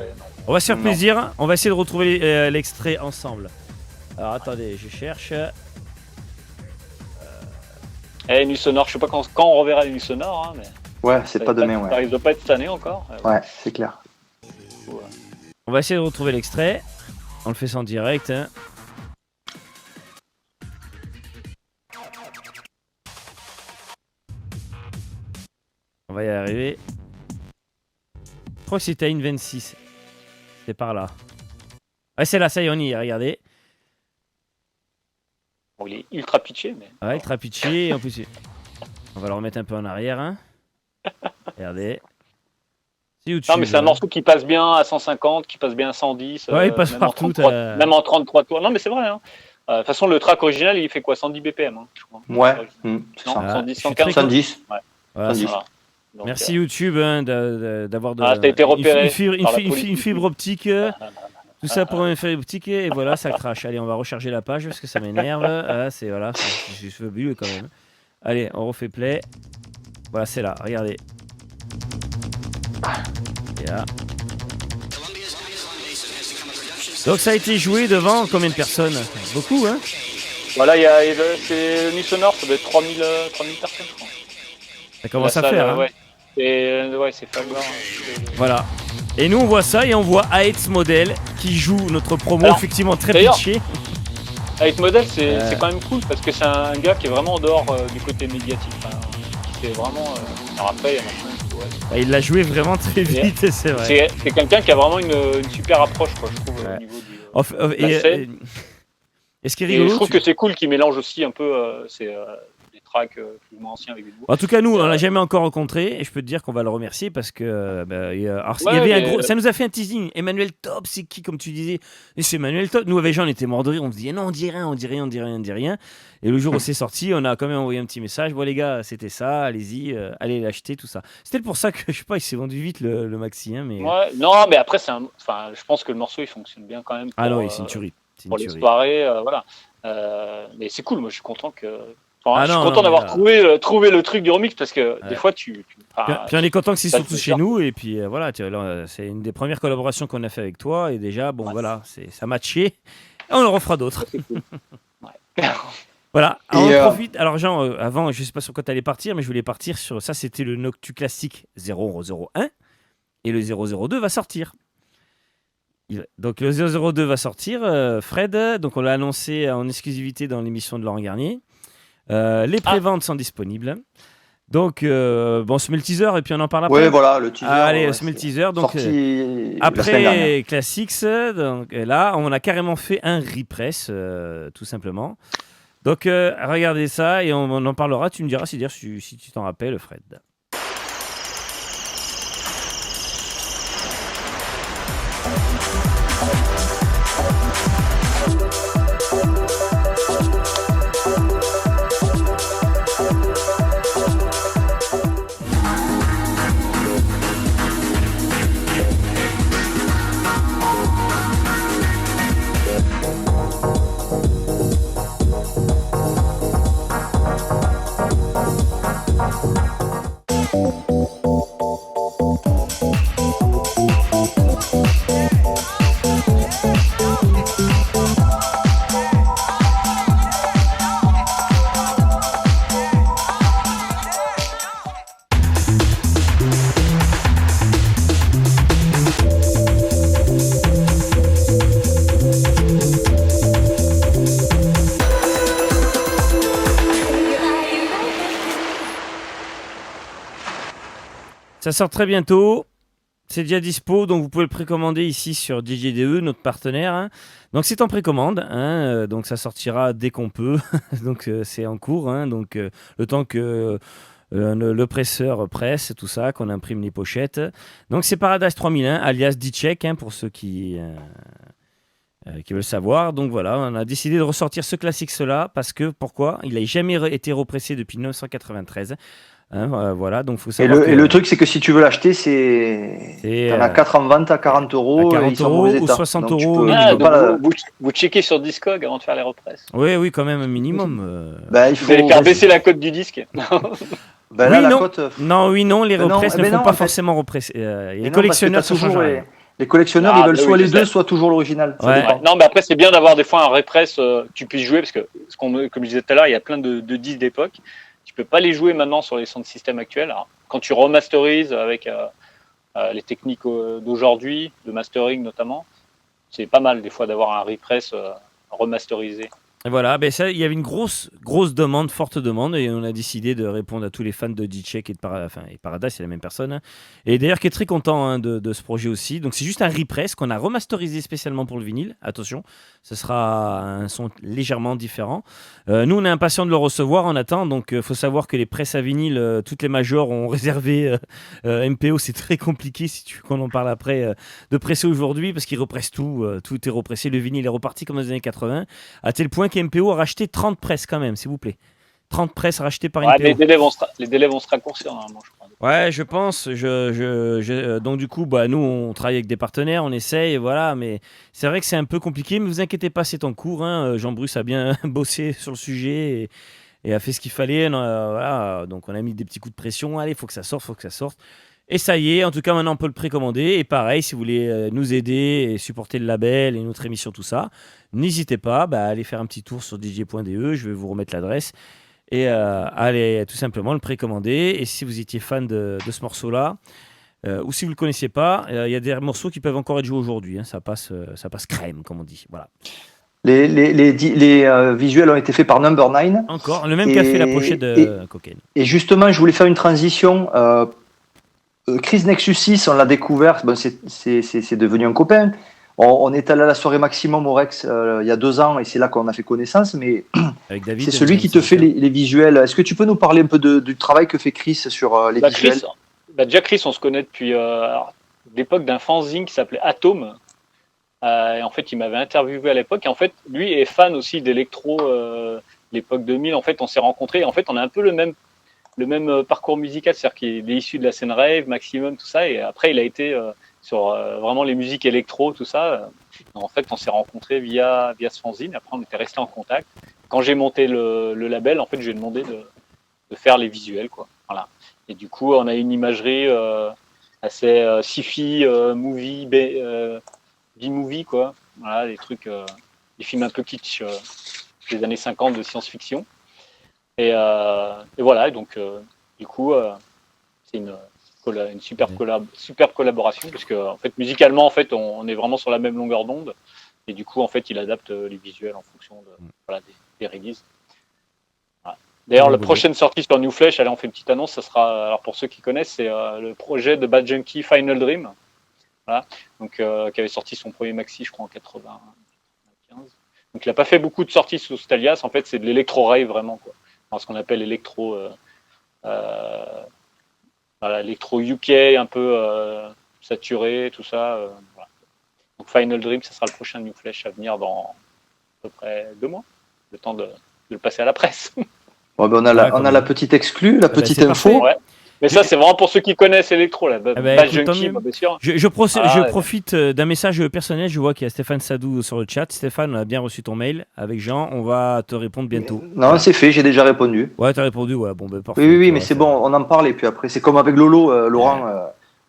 On va se faire plaisir. On va essayer de retrouver l'extrait ensemble. Alors attendez, je cherche. Nuit sonore, je sais pas quand on reverra les nuits sonores. Hein, mais... Ouais, c'est pas demain. Ouais. Ça risque de pas être cette année encore. Ouais, c'est clair. On va essayer de retrouver l'extrait. On le fait sans direct. Hein. On va y arriver. Je crois que c'était à une 26. C'est par là. Ouais, c'est là, ça y est, on y est, regardez. Bon, il est ultra pitché, mais. Ouais, ultra pitché. En plus, on va le remettre un peu en arrière. Hein. Regardez. C'est YouTube. Non, mais c'est un morceau qui passe bien à 150, qui passe bien à 110. Ouais, il passe partout. Même en 33 tours. Non, mais c'est vrai. Hein. De toute façon, le track original, il fait quoi 110 BPM, hein, je crois. Ouais. C'est ça. 110, 115. 110. Ouais. Voilà, 110. Donc, merci YouTube hein, d'avoir t'as été repéré une fibre optique. Tout ça pour une fibre optique et voilà, ça crache. Allez, on va recharger la page parce que ça m'énerve. C'est voilà, je suis bulle quand même. Allez, on refait play. Voilà, c'est là. Regardez. Et là. Donc ça a été joué devant combien de personnes? Beaucoup, hein? Voilà, c'est Nuit Sonore, ça doit être 3000 personnes, je crois. Ça commence à faire. Hein. Ouais, c'est fabuleux. Voilà. Et nous, on voit ça et on voit Aetz Model qui joue notre promo, Alors, effectivement très d'ailleurs, pitché. Avec Model, c'est quand même cool parce que c'est un gars qui est vraiment en dehors du côté médiatique. Enfin, c'est vraiment. Alors après, il y en a plein. Ouais. Il l'a joué vraiment très vite, c'est vrai. C'est quelqu'un qui a vraiment une super approche, quoi, je trouve, au niveau du. Et ce qui est rigolo, je trouve que c'est cool qu'il mélange aussi un peu des tracks plus ou moins anciens avec des nouveaux. En tout cas, nous, on l'a jamais encore rencontré et je peux te dire qu'on va le remercier parce que il y avait un gros. Ça nous a fait un teasing. Emmanuel Top, c'est qui, comme tu disais? Et c'est Emmanuel Top. Nous, avec Jean, on était morts de rire. On se disait non, on dit rien. Et le jour où c'est sorti, on a quand même envoyé un petit message. Bon, les gars, c'était ça. Allez-y, allez l'acheter, tout ça. C'était pour ça que je sais pas, il s'est vendu vite le maxi. Hein, mais... Ouais, non, mais après, je pense que le morceau il fonctionne bien quand même. Ah non, oui, c'est une tuerie. Pour les soirées, voilà. Mais c'est cool, moi je suis content que. Je suis content d'avoir trouvé le truc du remix parce que des fois puis on est content que c'est surtout chez nous et puis voilà, c'est une des premières collaborations qu'on a fait avec toi et déjà voilà, ça matchait. On en refera d'autres. C'est cool. Voilà, alors on profite. Alors Jean, avant, je sais pas sur quoi tu allais partir, mais je voulais partir sur ça, c'était le Noctu classique 001 et le 002 va sortir. Donc le 002 va sortir, Fred, donc on l'a annoncé en exclusivité dans l'émission de Laurent Garnier. Les préventes sont disponibles. Donc on se met le teaser et puis on en parle après. Oui, voilà, le teaser. Allez, on se met le teaser. Donc après Classics, donc là on a carrément fait un repress tout simplement. Donc regardez ça et on en parlera, tu me diras si tu t'en rappelles, Fred. Ça sort très bientôt, c'est déjà dispo, donc vous pouvez le précommander ici sur DJDE, notre partenaire. Hein. Donc c'est en précommande, hein, donc ça sortira dès qu'on peut, donc c'est en cours, hein, donc le temps que le presseur presse, tout ça, qu'on imprime les pochettes. Donc c'est Paradise 3001, alias D-Check, hein, pour ceux qui veulent savoir. Donc voilà, on a décidé de ressortir ce classique-là, parce que, pourquoi ? Il n'a jamais été repressé depuis 1993. Hein, voilà, donc faut savoir et le truc, c'est que si tu veux l'acheter, t'en as 4 en vente à 40 €. À 40 € ou 60 €. Vous checkez sur Discog avant de faire les represses. Oui, quand même, un minimum. Il faut... Vous allez faire baisser la cote du disque. Non, les represses ne font pas forcément represser. Les collectionneurs sont toujours. Les collectionneurs, ils veulent soit les deux, soit toujours l'original. Ouais. Non, mais après, c'est bien d'avoir des fois un repress, tu puisses jouer, parce que, comme je disais tout à l'heure, il y a plein de disques d'époque. Tu peux pas les jouer maintenant sur les sound systems actuels. Alors, quand tu remasterises avec les techniques d'aujourd'hui, de mastering notamment, c'est pas mal des fois d'avoir un repress remasterisé. Et voilà, ça, il y avait une grosse demande, forte demande, et on a décidé de répondre à tous les fans de D-Check et Paradise, c'est la même personne. Hein. Et d'ailleurs, qui est très content de ce projet aussi. Donc c'est juste un repress qu'on a remasterisé spécialement pour le vinyle. Attention, ce sera un son légèrement différent. Nous, on est impatients de le recevoir, on attend. Donc il faut savoir que les presses à vinyle, toutes les majors ont réservé MPO. C'est très compliqué, si tu veux qu'on en parle après, de presser aujourd'hui, parce qu'ils repressent tout. Tout est repressé, le vinyle est reparti comme dans les années 80, à tel point qu'MPO a racheté 30 presses quand même, s'il vous plaît. 30 presses rachetées par MPO. Les délais vont se raccourcir normalement, je crois. Ouais, je pense. Donc du coup, nous, on travaille avec des partenaires, on essaye, voilà. Mais c'est vrai que c'est un peu compliqué, mais vous inquiétez pas, c'est en cours. Hein. Jean Bruce a bien bossé sur le sujet et a fait ce qu'il fallait. Voilà. Donc on a mis des petits coups de pression. Allez, faut que ça sorte. Et ça y est, en tout cas, maintenant, on peut le précommander. Et pareil, si vous voulez nous aider et supporter le label et notre émission, tout ça, n'hésitez pas à aller faire un petit tour sur dj.de. Je vais vous remettre l'adresse. Et allez tout simplement le précommander. Et si vous étiez fan de ce morceau-là, ou si vous ne le connaissiez pas, il y a des morceaux qui peuvent encore être joués aujourd'hui. Hein. Ça passe crème, comme on dit. Voilà. Les visuels ont été faits par Number 9. Encore, le même qui a fait la pochette de Cocaine. Et justement, je voulais faire une transition. Chris Nexus 6, on l'a découvert, c'est devenu un copain. On est allé à la soirée Maximum au Rex il y a 2 ans et c'est là qu'on a fait connaissance. Mais avec David, c'est celui qui te fait les visuels. Est-ce que tu peux nous parler un peu du travail que fait Chris sur les visuels? Déjà, Chris, on se connaît depuis l'époque d'un fanzine qui s'appelait Atome. Et en fait, il m'avait interviewé à l'époque. Et en fait, lui est fan aussi d'électro, l'époque 2000. En fait, on s'est rencontrés. En fait, on a un peu le même parcours musical, c'est-à-dire qu'il est issu de la scène rave, Maximum, tout ça. Et après, il a été sur vraiment les musiques électro, tout ça. En fait, on s'est rencontrés via ce fanzine. Après, on était restés en contact. Quand j'ai monté le label, en fait, je lui ai demandé de faire les visuels, quoi. Voilà. Et du coup, on a une imagerie assez sci-fi, movie, B-movie, quoi. Voilà, des trucs, des films un peu kitsch des années 50 de science-fiction. Et voilà, donc du coup, c'est une super collaboration, parce que en fait, musicalement, en fait, on est vraiment sur la même longueur d'onde. Et du coup, en fait, il adapte les visuels en fonction des releases. Voilà. D'ailleurs, la prochaine sortie sur New Flesh, allez, on fait une petite annonce. Ça sera, alors pour ceux qui connaissent, c'est le projet de Bad Junkie Final Dream, voilà, donc qui avait sorti son premier maxi, je crois, en 95. Donc, il n'a pas fait beaucoup de sorties sous Stalias. En fait, c'est de l'électro rave vraiment, quoi. Alors, ce qu'on appelle électro UK, un peu saturé, tout ça. Voilà. Donc Final Dream, ça sera le prochain New Flesh à venir dans à peu près 2 mois, le temps de le passer à la presse. Ouais, on a la petite exclue, la petite info. Ouais. Mais ça, c'est vraiment pour ceux qui connaissent Electro, là. Junkie, bien sûr. Je profite d'un message personnel. Je vois qu'il y a Stéphane Sadou sur le chat. Stéphane, on a bien reçu ton mail avec Jean. On va te répondre bientôt. Non, voilà. C'est fait, j'ai déjà répondu. Ouais, tu as répondu, ouais. Bon, parfait. Oui, mais c'est bon, on en parle et puis après, c'est comme avec Lolo, Laurent.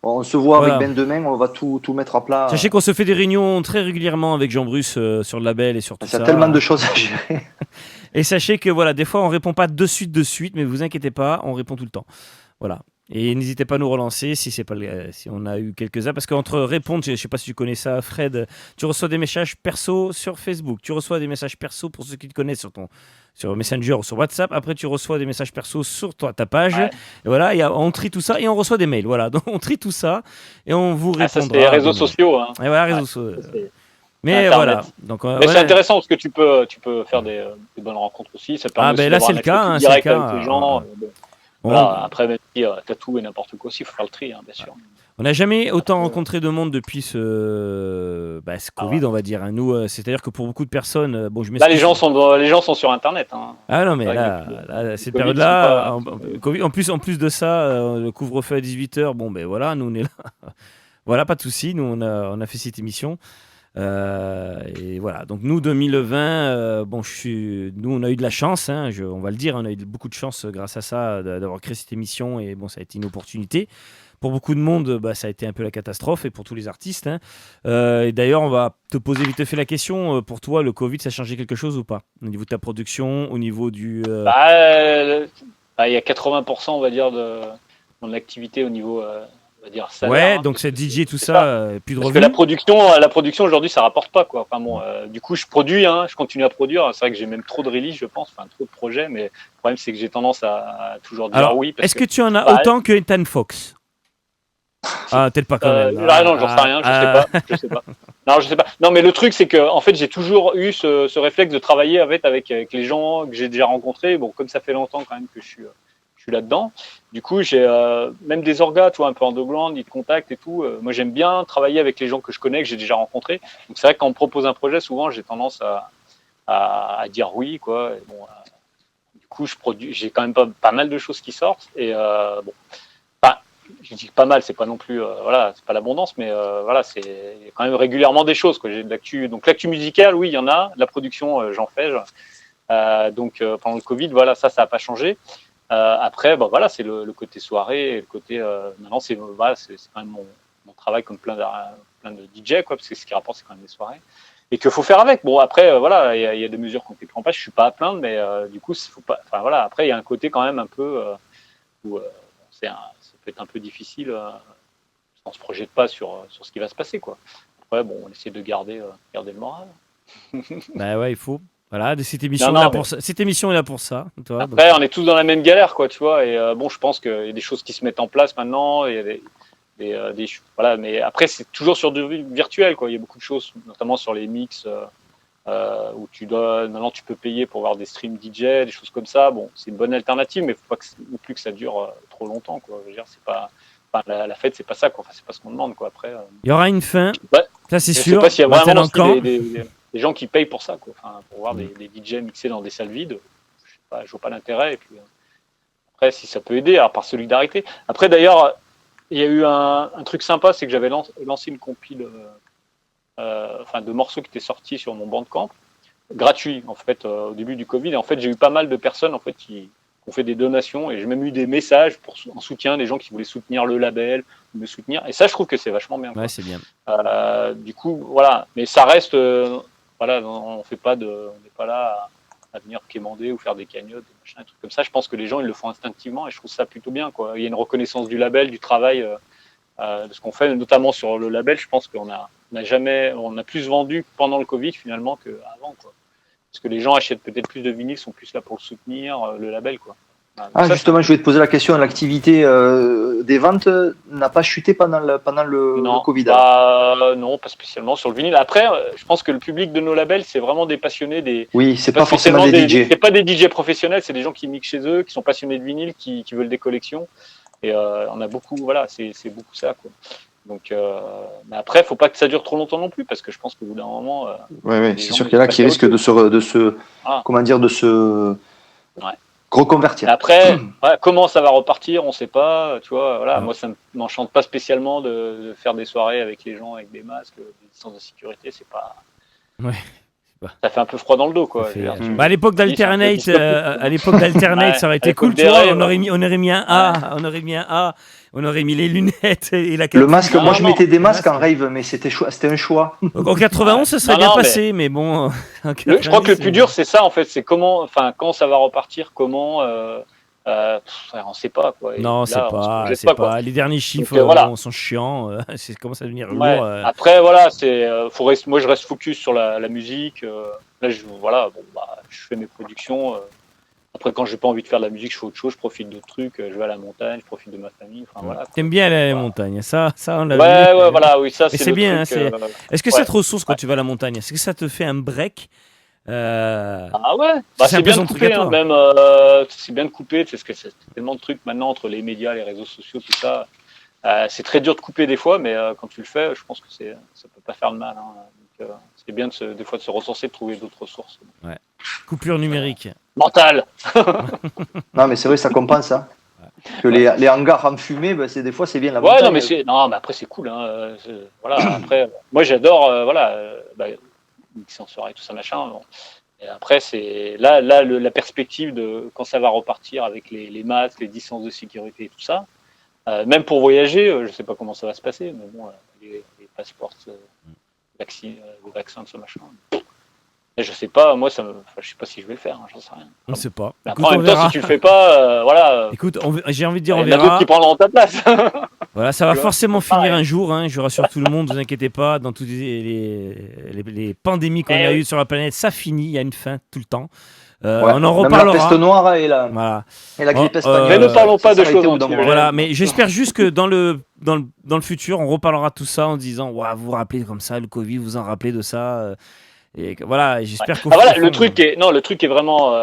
On se voit avec Ben demain, on va tout mettre à plat. Sachez qu'on se fait des réunions très régulièrement avec Jean-Bruce sur le label et sur tout ça. Il y a tellement de choses à gérer. Et sachez que voilà, des fois on répond pas de suite, mais vous inquiétez pas, on répond tout le temps. Voilà. Et n'hésitez pas à nous relancer si on a eu quelques-uns, parce qu'entre répondre, je sais pas si tu connais ça, Fred, tu reçois des messages perso sur Facebook, tu reçois des messages perso pour ceux qui te connaissent sur Messenger ou sur WhatsApp. Après, tu reçois des messages perso sur ta page. Ouais. Et voilà, on trie tout ça et on reçoit des mails. Voilà, donc on trie tout ça et on vous répondra. Ça, c'est les réseaux sociaux. Hein. Et voilà, réseaux sociaux. Mais Internet. Voilà. Donc, mais c'est intéressant parce que tu peux faire des bonnes rencontres aussi. Ça permet là, c'est le cas. Direct avec les gens. Voilà, après, même si t'as tout et n'importe quoi aussi, il faut faire le tri, hein, bien sûr. On n'a jamais autant rencontré de monde depuis ce Covid, on va dire. Hein. Nous, c'est-à-dire que pour beaucoup de personnes, je là, les gens sont sur Internet. Hein. Ah non, mais là cette période-là, en plus de ça, le couvre-feu à 18h, voilà, nous on est là. Voilà, pas de souci, nous on a fait cette émission. Et voilà, donc nous 2020, nous on a eu de la chance, hein, on va le dire, on a eu beaucoup de chance grâce à ça d'avoir créé cette émission et ça a été une opportunité. Pour beaucoup de monde, ça a été un peu la catastrophe et pour tous les artistes. Hein. Et d'ailleurs, on va te poser vite fait la question. Pour toi, le Covid, ça a changé quelque chose ou pas? Au niveau de ta production, au niveau du... il y a 80%, on va dire, de mon activité au niveau... on va dire salaire, ouais, donc c'est DJ, tout ça, plus de revenus. Parce que la production aujourd'hui, ça rapporte pas, quoi. Enfin bon, du coup, je produis, je continue à produire. C'est vrai que j'ai même trop de releases, je pense, trop de projets, mais le problème, c'est que j'ai tendance à toujours dire alors, oui. Est-ce que tu en as autant que Ethan Fox? Ah, peut-être pas quand même. Non, j'en sais rien, je sais pas. Non, je sais pas. Non, mais le truc, c'est que en fait, j'ai toujours eu ce réflexe de travailler avec les gens que j'ai déjà rencontrés. Bon, comme ça fait longtemps quand même que je suis là-dedans. Du coup, j'ai même des orgas, un peu underground, ils te contactent et tout. Moi, j'aime bien travailler avec les gens que je connais, que j'ai déjà rencontrés. Donc, c'est vrai que quand on me propose un projet, souvent, j'ai tendance à dire oui, quoi. Et bon, du coup, j'ai quand même pas mal de choses qui sortent. Et je dis pas mal, c'est pas non plus, c'est pas l'abondance, mais c'est quand même régulièrement des choses, quoi. J'ai de l'actu. Donc, l'actu musicale, oui, il y en a. La production, j'en fais. Donc, pendant le Covid, ça n'a pas changé. Après, bah, voilà, c'est le côté soirée, et le côté maintenant c'est quand même mon travail comme plein de DJ, quoi, parce que ce qui rapporte c'est quand même des soirées et qu'il faut faire avec. Bon, après voilà, il y a des mesures qu'on ne prend pas, je suis pas à plaindre, mais du coup faut pas, enfin voilà, après il y a un côté quand même un peu où ça peut être un peu difficile, on se projette pas sur ce qui va se passer, quoi. Après bon, on essaie de garder le moral. Bah ouais, il faut. Voilà, cette émission est là pour ça. Cette émission est là pour ça. Toi, après, on est tous dans la même galère, quoi, tu vois. Et bon, je pense qu'il y a des choses qui se mettent en place maintenant. Il y a voilà, mais après, c'est toujours sur du virtuel, quoi. Il y a beaucoup de choses, notamment sur les mix où maintenant tu peux payer pour voir des streams DJ, des choses comme ça. Bon, c'est une bonne alternative, mais il faut pas non plus que ça dure trop longtemps, quoi. Je veux dire, c'est pas. Enfin, la fête, c'est pas ça, quoi. Enfin, c'est pas ce qu'on demande, quoi. Après, il y aura une fin. Ça, c'est sûr. Je sais pas s'il y a vraiment des gens qui payent pour ça, quoi. Enfin, pour voir des DJ mixés dans des salles vides, je vois pas l'intérêt. Et puis après, si ça peut aider, alors par solidarité. Après, d'ailleurs, il y a eu un truc sympa, c'est que j'avais lancé une compile de morceaux qui étaient sortis sur mon Bandcamp, gratuit en fait au début du Covid. Et en fait, j'ai eu pas mal de personnes en fait qui ont fait des donations, et j'ai même eu des messages en soutien, des gens qui voulaient soutenir le label, me soutenir. Et ça, je trouve que c'est vachement bien, quoi. Ouais, c'est bien. Du coup, voilà. Mais ça reste, voilà, on n'est pas là à venir quémander ou faire des cagnottes, des machins, des trucs comme ça. Je pense que les gens, ils le font instinctivement, et je trouve ça plutôt bien, quoi. Il y a une reconnaissance du label, du travail, de ce qu'on fait, notamment sur le label. Je pense qu'on a plus vendu pendant le Covid finalement qu'avant, quoi. Parce que les gens achètent peut-être plus de vinyles, sont plus là pour le soutenir, le label, quoi. Justement, je voulais te poser la question. L'activité des ventes n'a pas chuté pendant le Covid? Non, pas spécialement sur le vinyle. Après, je pense que le public de nos labels, c'est vraiment des passionnés. Oui, c'est pas forcément des DJ. C'est pas des DJ professionnels, c'est des gens qui mixent chez eux, qui sont passionnés de vinyle, qui veulent des collections. Et on a beaucoup, voilà, c'est beaucoup ça, quoi. Donc, mais après, faut pas que ça dure trop longtemps non plus, parce que je pense qu'au bout d'un moment. Ouais, c'est sûr qu'il y en a qui risquent de se reconvertir. Après, comment ça va repartir, on sait pas. Tu vois, voilà, moi, ça m'enchante pas spécialement de faire des soirées avec les gens avec des masques, des distances de sécurité. C'est pas. Ouais. Ça fait un peu froid dans le dos, quoi. À l'époque d'Alternate, ça aurait été cool, tu vois. On aurait mis un A, on aurait mis les lunettes et la. Le masque, moi je mettais des masques en rave, mais c'était un choix. En 91, ça serait bien passé, mais bon. Je crois que le plus dur, c'est ça, en fait, c'est quand ça va repartir, comment. On sait pas, quoi. Et non, là, c'est pas. Les derniers chiffres sont chiants. C'est commence à devenir lourd. Après, voilà, moi je reste focus sur la musique. Là, je fais mes productions. Après, quand j'ai pas envie de faire de la musique, je fais autre chose. Je profite d'autres trucs. Je vais à la montagne, je profite de ma famille. Enfin, voilà. T'aimes bien aller à la montagne, ça on l'a vu. Ouais, voilà, oui, ça c'est bien. Est-ce que ça te ressource quand tu vas à la montagne? Est-ce que ça te fait un break? Ah ouais, c'est bien de couper, hein, même c'est bien de couper, parce que c'est tellement de trucs maintenant entre les médias, les réseaux sociaux, tout ça. C'est très dur de couper des fois, mais quand tu le fais, je pense que ça peut pas faire de mal, hein. Donc, c'est bien des fois de se ressourcer, de trouver d'autres ressources. Ouais. Coupure numérique. Mentale. Non, mais c'est vrai, ça compense, hein. Que les hangars enfumés, des fois c'est bien la montagne. Mais après c'est cool, hein. Voilà, après, moi j'adore, mixer en soirée, tout ça, machin. Bon. Et après, c'est là la perspective de quand ça va repartir avec les masques, les distances de sécurité et tout ça. Même pour voyager, je sais pas comment ça va se passer, mais bon, les passeports, les vaccins, tout ça, machin. Et je sais pas, moi, je sais pas si je vais le faire, hein, j'en sais rien. On ne sait pas. Après, en même temps, si tu le fais pas, voilà. Écoute, j'ai envie de dire, on verra. Il y en a d'autres qui prendront ta place. Voilà, ça va forcément finir un jour, hein. Je rassure tout le monde, ne vous inquiétez pas, dans toutes les pandémies qu'on a eues sur la planète, ça finit, il y a une fin tout le temps. On en reparlera. La peste noire et la grippe espagnole. Mais ne parlons pas de choses. Voilà, mais j'espère juste que dans le futur, on reparlera de tout ça en disant, vous vous rappelez comme ça, le Covid, vous en rappelez de ça. Et voilà, j'espère qu'on. Le truc est vraiment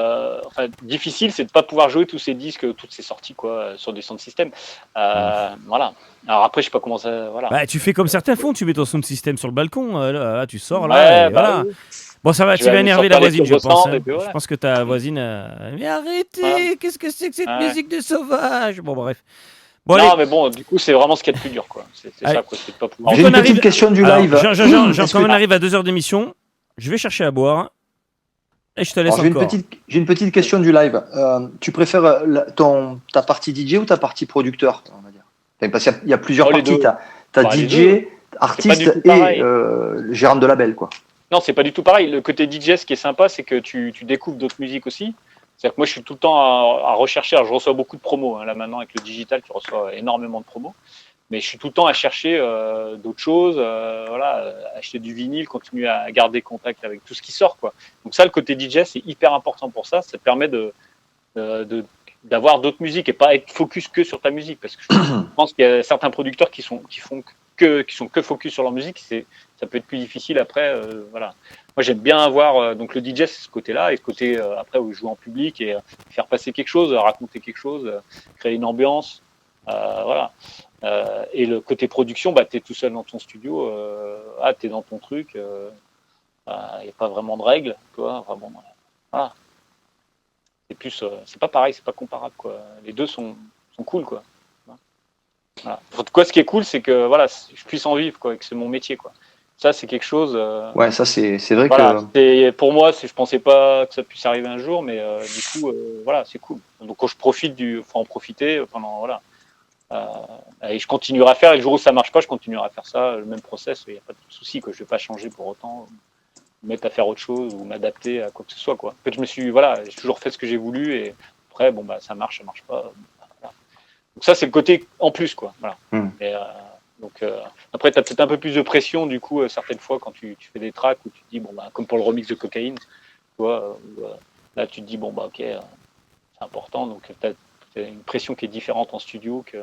difficile, c'est de pas pouvoir jouer tous ces disques, toutes ces sorties, quoi, sur des sound systems. Voilà. Alors après, je sais pas comment ça. Voilà. Tu fais comme certains font, tu mets ton sound system sur le balcon, là, tu sors là. Voilà. Oui. Bon, ça va, tu vas énerver la voisine, je pense. Hein. Je pense que ta voisine. Mais arrêtez, qu'est-ce que c'est que cette musique de sauvage? Bon, bref. Bon, non, mais bon, du coup, c'est vraiment ce qu'il y a de plus dur, quoi. C'est ça, quoi. C'est de pas pouvoir. J'ai une petite question du live. Quand on arrive à 2 heures d'émission, je vais chercher à boire. Et je te laisse Alors, encore. j'ai une petite question du live. Tu préfères ta partie DJ ou ta partie producteur, on va dire? Parce qu'il y a plusieurs parties. Tu as DJ, artiste et gérant de label, quoi. Non, c'est pas du tout pareil. Le côté DJ, ce qui est sympa, c'est que tu découvres d'autres musiques aussi. C'est-à-dire que moi, je suis tout le temps à rechercher. Alors, je reçois beaucoup de promos. Là, maintenant, avec le digital, tu reçois énormément de promos. Mais je suis tout le temps à chercher d'autres choses. Acheter du vinyle, continuer à garder contact avec tout ce qui sort, quoi. Donc ça, le côté DJ, c'est hyper important pour ça. Ça te permet d'avoir d'autres musiques et pas être focus que sur ta musique. Parce que je pense qu'il y a certains producteurs qui sont que focus sur leur musique. Ça peut être plus difficile après. Voilà. Moi, j'aime bien avoir donc le DJ, c'est ce côté-là, et ce côté après où je joue en public et faire passer quelque chose, raconter quelque chose, créer une ambiance, voilà. Et le côté production, t'es tout seul dans ton studio, t'es dans ton truc, il n'y a pas vraiment de règles, quoi. Enfin, bon, voilà. C'est plus, c'est pas pareil, c'est pas comparable, quoi. Les deux sont cool, quoi. Voilà. Quoi, ce qui est cool, c'est que voilà, je puisse en vivre, quoi, et que c'est mon métier, quoi. Ça, c'est quelque chose. Ouais, ça, c'est vrai voilà, que. Pour moi, je pensais pas que ça puisse arriver un jour, mais du coup, voilà, c'est cool. Donc, quand je profite faut en profiter pendant, voilà. Et je continuerai à faire. Et le jour où ça marche pas, je continuerai à faire ça, le même process. Il n'y a pas de souci, que je vais pas changer pour autant, me mettre à faire autre chose ou m'adapter à quoi que ce soit, quoi. En fait, j'ai toujours fait ce que j'ai voulu, et après, bon, ça marche pas. Voilà. Donc ça, c'est le côté en plus, quoi. Voilà. Et, donc après, tu as peut-être un peu plus de pression, du coup, certaines fois, quand tu fais des tracks où tu te dis, comme pour le remix de Cocaïne, tu vois, là, tu te dis, ok, c'est important, donc tu as une pression qui est différente en studio que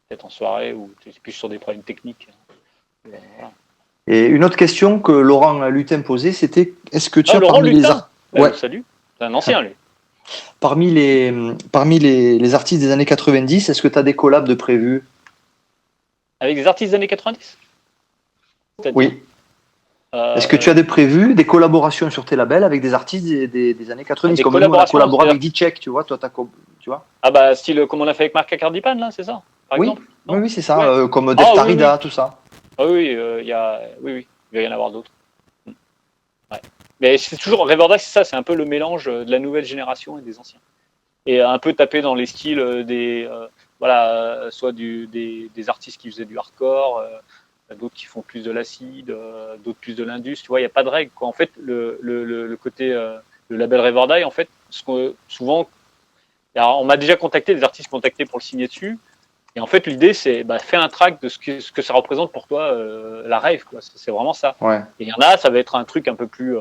peut-être en soirée, où tu es plus sur des problèmes techniques. Voilà. Et une autre question que Laurent Lutin posait, c'était, est-ce que tu as Laurent parmi Lutin, les salut, c'est un ancien, lui. Parmi les artistes des années 90, est-ce que tu as des collabs de prévus? Avec des artistes des années 90? Oui. Est-ce que tu as des prévus, des collaborations sur tes labels avec des artistes des années 90? Comme nous, on a collaboré avec D-Check, tu vois, tu vois. Style comme on a fait avec Marc Acardipan, là, c'est ça, par exemple? Oui, c'est ça, comme Def Tarida, tout ça. Ah oui, il va y en avoir d'autres. Ouais. Mais c'est toujours, Reverda, c'est ça, c'est un peu le mélange de la nouvelle génération et des anciens. Et un peu taper dans les styles soit des artistes qui faisaient du hardcore, d'autres qui font plus de l'acide, d'autres plus de l'indus. Tu vois, il n'y a pas de règle, quoi. En fait, le côté, le label Reverda, en fait, souvent, alors, on m'a déjà contacté, des artistes contactés pour le signer dessus. Et en fait, l'idée, c'est fais un track de ce que ça représente pour toi, la rave, quoi. C'est vraiment ça. Ouais. Et il y en a, ça va être un truc un peu plus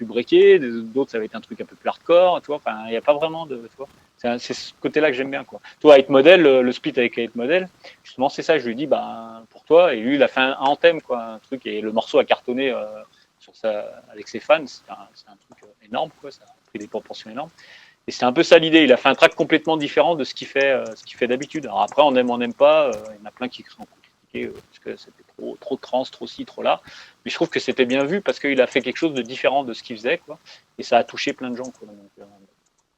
breaké, d'autres, ça va être un truc un peu plus hardcore, tu vois. Enfin, il n'y a pas vraiment de, tu vois. C'est ce côté-là que j'aime bien, quoi. Toi, Hate Model, le split avec Hate Model, justement, c'est ça. Je lui ai dit, pour toi, et lui, il a fait un anthème, quoi, un truc, et le morceau a cartonné avec ses fans. C'est un truc énorme, quoi. Ça a pris des proportions énormes. Et c'est un peu ça l'idée. Il a fait un track complètement différent de ce qu'il fait d'habitude. Alors après, on n'aime pas. Il y en a plein qui sont critiqués parce que c'était trop trans, trop ci, trop là. Mais je trouve que c'était bien vu parce qu'il a fait quelque chose de différent de ce qu'il faisait, quoi. Et ça a touché plein de gens, quoi. Donc,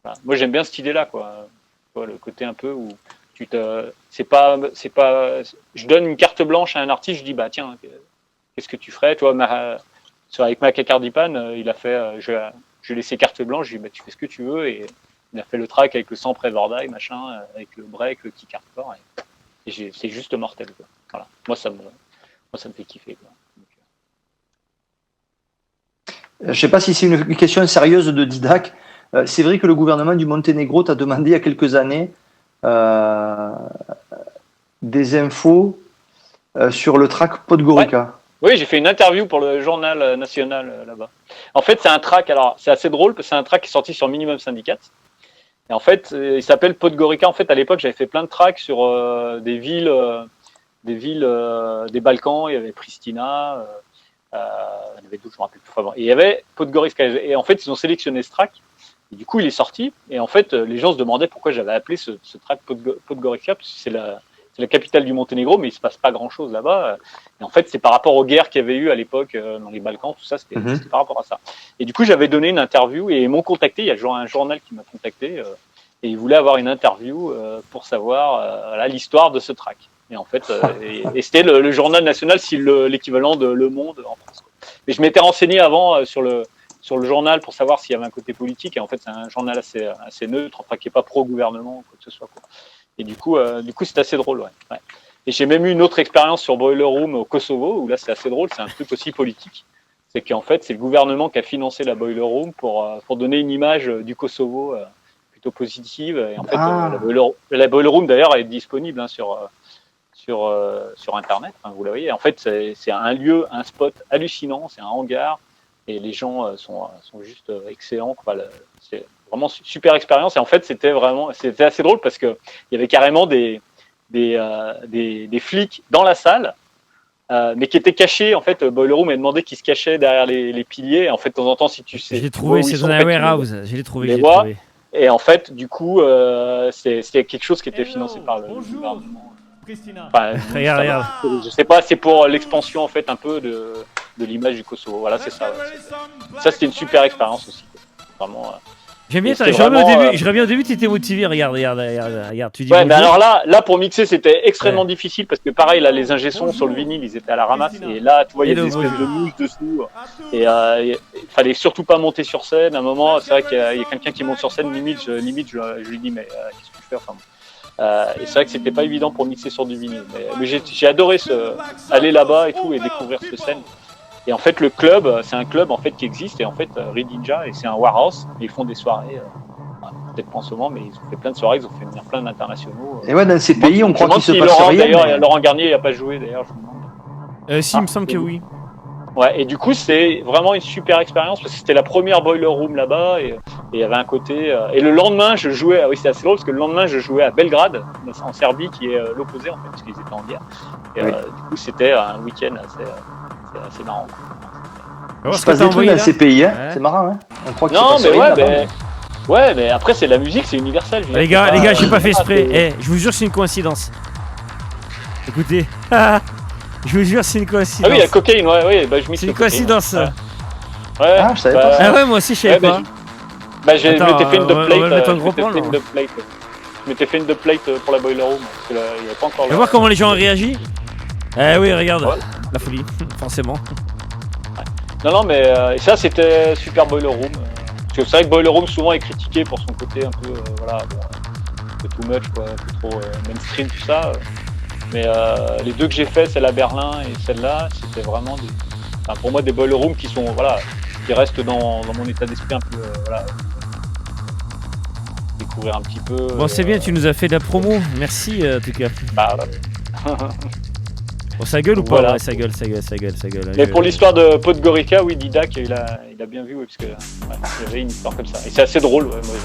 voilà. Moi, j'aime bien cette idée-là, quoi. Tu vois, le côté un peu où c'est pas. Je donne une carte blanche à un artiste. Je dis tiens, qu'est-ce que tu ferais, toi, avec Mac Acardipan, il a fait. Je laissé carte blanche, je lui ai dit tu fais ce que tu veux, et il a fait le track avec le sample Reverda, machin, avec le break, le kick hardcore, et c'est juste mortel, quoi. Voilà. Moi ça me fait kiffer, quoi. Je sais pas si c'est une question sérieuse de Didac. C'est vrai que le gouvernement du Monténégro t'a demandé il y a quelques années des infos sur le track Podgorica. Ouais. Oui, j'ai fait une interview pour le journal national là-bas. En fait, c'est un track, alors c'est assez drôle, parce que c'est un track qui est sorti sur Minimum Syndicate. Et en fait, il s'appelle Podgorica. En fait, à l'époque, j'avais fait plein de tracks sur des villes des Balkans. Il y avait Pristina, il y en avait d'autres, je me rappelle plus. Et il y avait Podgorica. Et en fait, ils ont sélectionné ce track. Et du coup, il est sorti. Et en fait, les gens se demandaient pourquoi j'avais appelé ce track Podgorica, parce que c'est la capitale du Monténégro, mais il se passe pas grand-chose là-bas. Et en fait, c'est par rapport aux guerres qu'il y avait eu à l'époque dans les Balkans, tout ça, c'était par rapport à ça. Et du coup, j'avais donné une interview et ils m'ont contacté. Il y a un journal qui m'a contacté et ils voulaient avoir une interview pour savoir l'histoire de ce track. Et en fait, et c'était le journal national, c'est l'équivalent de Le Monde en France, quoi. Mais je m'étais renseigné avant sur sur le journal pour savoir s'il y avait un côté politique. Et en fait, c'est un journal assez neutre, enfin qui est pas pro-gouvernement ou quoi que ce soit, quoi. Et du coup, c'est assez drôle, ouais. Et j'ai même eu une autre expérience sur Boiler Room au Kosovo, où là, c'est assez drôle, c'est un truc aussi politique. C'est qu'en fait, c'est le gouvernement qui a financé la Boiler Room pour donner une image du Kosovo plutôt positive. Et en fait, la Boiler Room, d'ailleurs, est disponible sur Internet, hein, vous la voyez. En fait, c'est un lieu, un spot hallucinant, c'est un hangar, et les gens sont juste excellents. C'est vraiment super expérience. Et en fait, c'était assez drôle parce qu'il y avait carrément des flics dans la salle, mais qui étaient cachés. En fait, Boiler Room a demandé qu'ils se cachaient derrière les piliers. Et en fait, de temps en temps, si tu sais. Je l'ai trouvé, c'est dans la warehouse. Je l'ai trouvé. Et en fait, du coup, c'est quelque chose qui était financé par le gouvernement. Enfin, regarde. Je sais pas, c'est pour l'expansion en fait un peu de l'image du Kosovo. Voilà, c'est ça. Ouais. Ça, c'était une super expérience aussi. Vraiment. J'aime bien ça. Je reviens au début, tu étais motivé. Regarde. Tu dis. Ouais, mais alors là, pour mixer, c'était extrêmement difficile parce que pareil, là, les ingé-sons sur le vinyle, ils étaient à la ramasse. Et là, tu vois, il y a des espèces de mouches dessous. Et il fallait surtout pas monter sur scène. À un moment, c'est vrai qu'il y a quelqu'un qui monte sur scène. Limite, je lui dis, mais qu'est-ce que tu fais, enfin, et c'est vrai que c'était pas évident pour mixer sur du vinyle. Mais j'ai adoré aller là-bas et tout et découvrir cette scène. Et en fait, le club, c'est un club en fait qui existe et en fait, Red Ninja, et c'est un warehouse. Et ils font des soirées, peut-être pas en ce moment, mais ils ont fait plein de soirées, ils ont fait venir plein d'internationaux. Et ouais, dans ces pays, on croit qu'il se passe Laurent, rien. D'ailleurs, Laurent Garnier, il a pas joué d'ailleurs. Je me demande. Si, il me semble que oui. Ouais, et du coup, c'est vraiment une super expérience parce que c'était la première Boiler Room là-bas et il y avait un côté. Et le lendemain, je jouais. Oui, c'était assez drôle parce que le lendemain, je jouais à Belgrade, en Serbie, qui est l'opposé en fait, parce qu'ils étaient en guerre. Et du coup, c'était un week-end assez marrant. Il se passe des trucs dans ces pays, hein. C'est marrant, hein. On croit qu'il se passe rien. Ouais, mais après, c'est la musique, c'est universel. Les gars, j'ai pas fait exprès. Je vous jure, c'est une coïncidence. Écoutez. Je vous jure, c'est une coïncidence. Ah oui, la cocaïne, ouais, bah je mixe. C'est une coïncidence. Ouais. Ah, je savais pas ça. Ah ouais, moi aussi, je savais pas. Bah, je m'étais fait une dubplate. Je m'étais fait une dubplate pour la Boiler Room. Parce qu'il n'y avait pas encore. On va voir comment les gens ont réagi. Oui, regarde. La folie, forcément. Non, mais ça, c'était super Boiler Room. Parce que c'est vrai que Boiler Room, souvent, est critiqué pour son côté un peu, un peu too much, quoi, un peu trop mainstream, tout ça. Mais les deux que j'ai fait, celle à Berlin et celle-là, c'était vraiment pour moi des Boiler Room qui sont qui restent dans mon état d'esprit un peu découvrir un petit peu. Bon, c'est bien, tu nous as fait de la promo, merci en tout cas. Bah, bon, ça gueule ou pas? Voilà. Ouais, ça gueule. Mais pour l'histoire de Podgorica, oui, Didac, il a bien vu, parce que il y avait une histoire comme ça. Et c'est assez drôle, ouais, moi.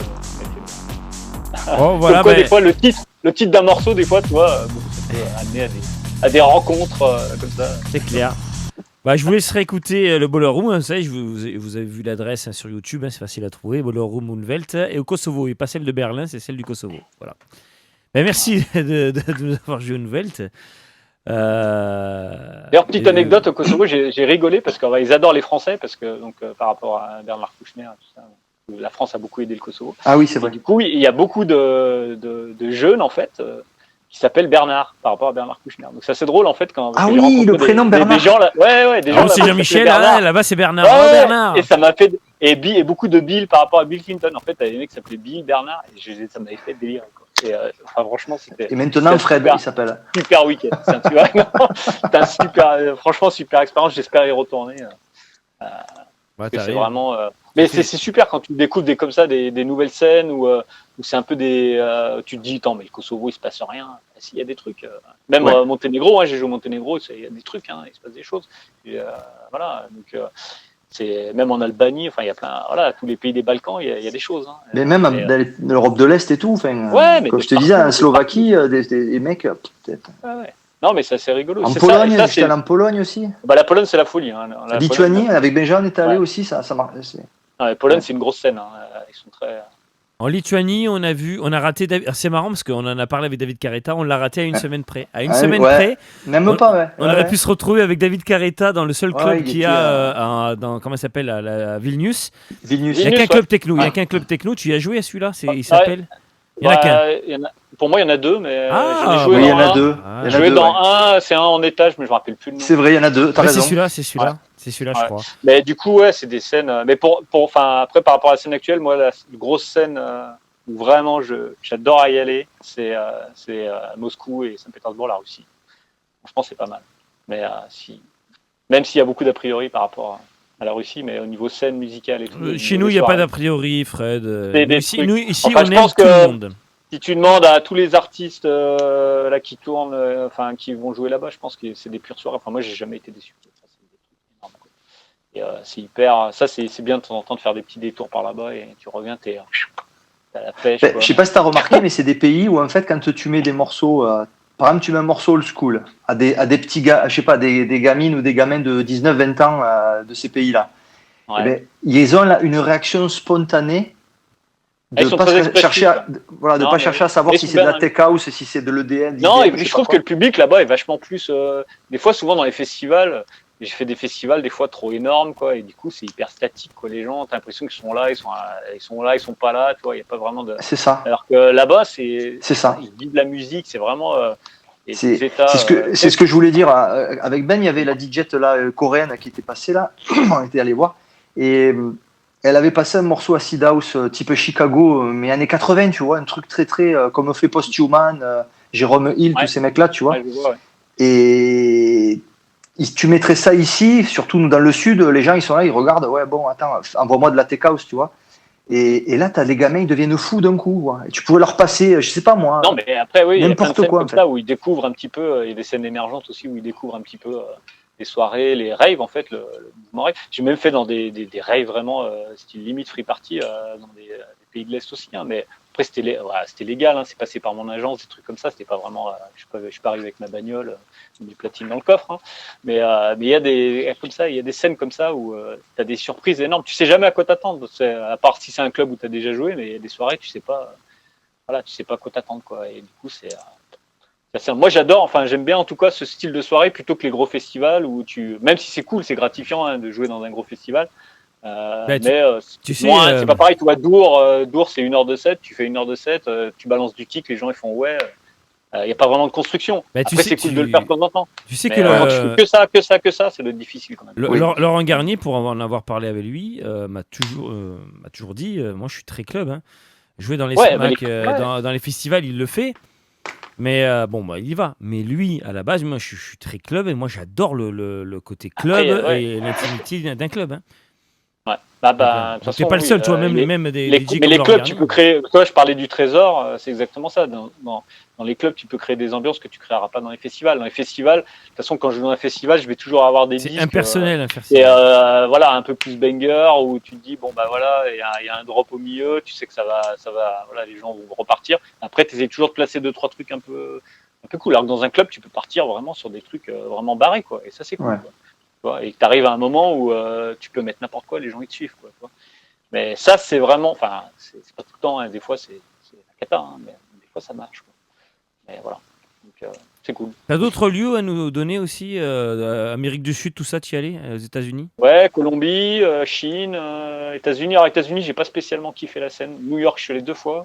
Oh, voilà, des fois, le titre d'un morceau, des fois, tu vois, ça peut amener à des rencontres comme ça. C'est clair. Bah, je vous laisserai écouter le Boiler Room. Vous savez, vous avez vu l'adresse sur YouTube, c'est facile à trouver. Boiler Room Unwelt. Et au Kosovo, et pas celle de Berlin, c'est celle du Kosovo. Voilà. Bah, merci de nous avoir joué Unwelt. D'ailleurs, petite anecdote au Kosovo, j'ai rigolé parce qu'ils adorent les Français, parce que par rapport à Bernard Kouchner, tout ça. La France a beaucoup aidé le Kosovo. Ah oui, c'est vrai. Et du coup, il y a beaucoup de jeunes en fait qui s'appellent Bernard par rapport à Bernard Kouchner. Donc c'est assez drôle en fait quand. Ah oui, le prénom Bernard. Des gens là, des gens. C'est Jean-Michel, là-bas c'est Bernard. Ouais, Bernard. Et ça m'a fait et beaucoup de Bill par rapport à Bill Clinton. En fait, il y avait des mecs qui s'appelaient Bill, Bernard, et ça m'avait fait délire. Quoi. Et franchement, c'était. Et maintenant Fred, il s'appelle. Super week-end. C'est un super, franchement super expérience. J'espère y retourner. C'est vraiment. Mais c'est super quand tu découvres des nouvelles scènes où c'est un peu tu te dis, attends, mais le Kosovo, il se passe rien. S'il y a des trucs. Même Monténégro, j'ai joué au Monténégro, il y a des trucs, il se passe des choses. Et, voilà. Donc, c'est même en Albanie, enfin, il y a plein. Voilà, tous les pays des Balkans, il y a des choses. Hein. Mais même dans l'Europe de l'Est et tout. Mais comme je te disais, en Slovaquie, des mecs, peut-être. Ouais. Non, mais c'est assez rigolo. En Pologne, j'étais allé en Pologne aussi. Bah, la Pologne, c'est la folie. Hein. La Lituanie, avec Benjamin, on est allé aussi, ça marche. La Pologne, c'est une grosse scène. Hein. Ils sont très. En Lituanie, on a raté. C'est marrant parce qu'on en a parlé avec David Carreta, on l'a raté à une semaine près. À une semaine près. Même pas, on aurait pu se retrouver avec David Carreta dans le seul club qu'il y a comment ça s'appelle, à Vilnius. Il n'y a qu'un club techno. Il y a qu'un club techno. Tu y as joué à celui-là? Il s'appelle. Il y en a qu'un. Pour moi, il y en a deux, mais j'ai joué dans un. J'ai joué dans un, c'est un en étage, mais je me rappelle plus le nom. C'est vrai, il y en a deux. C'est celui-là. C'est celui-là, Ouais. je crois. Mais du coup, ouais, c'est des scènes. Mais après, par rapport à la scène actuelle, moi, la grosse scène où vraiment j'adore y aller, c'est Moscou et Saint-Pétersbourg, la Russie. Franchement, c'est pas mal. Mais même s'il y a beaucoup d'a priori par rapport à la Russie, mais au niveau scène musicale et tout. Chez nous, il n'y a pas d'a priori, Fred. Ici, Enfin, on je aime pense tout que le monde. si tu demandes à tous les artistes là qui tournent, qui vont jouer là-bas, je pense que c'est des pures soirées. Enfin, moi, j'ai jamais été déçu. Ça, c'est des trucs énormes, quoi. Et c'est hyper. Ça, c'est bien de temps en temps de faire des petits détours par là-bas et tu reviens, t'as la pêche. Je sais pas si tu as remarqué, mais c'est des pays où en fait, quand tu mets des morceaux, par exemple, tu mets un morceau old school à des petits gars, je sais pas, des gamines ou des gamins de 19-20 ans de ces pays-là. Ouais. Eh ben, ils ont là une réaction spontanée de Ils sont pas très chercher à, expressifs, voilà, de Non, pas mais- chercher à savoir mais si c'est c'est de la bien, tech house, si c'est de l'EDM. Non, et puis je trouve que le public là-bas est vachement plus. Des fois, souvent dans les festivals, j'ai fait des festivals des fois trop énormes, quoi, et du coup, c'est hyper statique, quoi. Les gens, t'as l'impression qu'ils sont là, ils sont là, ils sont pas là, tu vois, il y a pas vraiment de. C'est ça. Alors que là-bas, c'est ça. Ils vivent la musique, c'est vraiment. C'est ce que je voulais dire. Avec Ben, il y avait la DJ là, coréenne qui était passée là. On était allé voir. Et elle avait passé un morceau acid house type Chicago, mais années 80, tu vois, un truc très, très comme fait Post-Human, Jérôme Hill, tous ces mecs-là, tu vois. Ouais, je vois, ouais. Et tu mettrais ça ici, surtout nous dans le sud, les gens ils sont là, ils regardent, ouais, bon, attends, envoie-moi de la tech house, tu vois. Et là, t'as les gamins, ils deviennent fous d'un coup, quoi. Et tu pouvais leur passer, je sais pas moi. Non, mais après, oui, il y a plein de scènes quoi, comme ça où ils découvrent un petit peu, il y a des scènes émergentes aussi où ils découvrent un petit peu les soirées, les raves, en fait, le mouvement rave. J'ai même fait dans des raves vraiment, style limite free party, dans des pays de l'Est aussi, hein, mais après, c'était légal, hein, c'est passé par mon agence, des trucs comme ça, c'était pas vraiment, je suis pas arrivé avec ma bagnole, du platine dans le coffre, hein, mais il y a des scènes comme ça où t'as des surprises énormes, tu sais jamais à quoi t'attendre, à part si c'est un club où t'as déjà joué, mais il y a des soirées, tu sais pas à quoi t'attendre, quoi, et du coup, moi j'aime bien en tout cas ce style de soirée plutôt que les gros festivals où même si c'est cool, c'est gratifiant, hein, de jouer dans un gros festival, c'est pas pareil. Toi, Dour, c'est 1 heure de set, tu fais 1 heure de set, tu balances du kick, les gens ils font ouais, il n'y a pas vraiment de construction. Après, c'est cool de le faire de temps en temps. Tu sais mais que quand tu fais que ça, c'est difficile quand même. Laurent Garnier, pour en avoir parlé avec lui, m'a toujours dit, moi je suis très club, hein. Jouer dans les dans les festivals, il le fait. Mais il y va. Mais lui, à la base, moi, je suis très club et moi, j'adore le côté club et l'intimité d'un club. Hein. Ouais. T'es pas le seul, tu vois, même des DJ mais les clubs, tu peux créer. Toi, je parlais du Trésor, c'est exactement ça. Dans les clubs, tu peux créer des ambiances que tu créeras pas dans les festivals. Dans les festivals, de toute façon, quand je joue dans un festival, je vais toujours avoir des disques. C'est impersonnel, un festival. Et voilà, un peu plus banger où tu te dis bon bah voilà, il y a un drop au milieu, tu sais que ça va, voilà, les gens vont repartir. Après, tu essaies toujours de placer 2-3 trucs un peu cool. Alors que dans un club, tu peux partir vraiment sur des trucs vraiment barrés, quoi. Et ça, c'est cool. Ouais. Et tu arrives à un moment où tu peux mettre n'importe quoi, les gens ils te suivent, quoi. Mais ça, c'est vraiment, enfin, c'est pas tout le temps, hein. Des fois c'est la cata, hein, mais des fois ça marche, quoi. Mais voilà, donc c'est cool. T'as d'autres lieux à nous donner aussi, Amérique du Sud, tout ça, tu y allais, aux États-Unis? Ouais, Colombie, Chine, États-Unis. Alors États-Unis, j'ai pas spécialement kiffé la scène. New York, je suis allé 2 fois.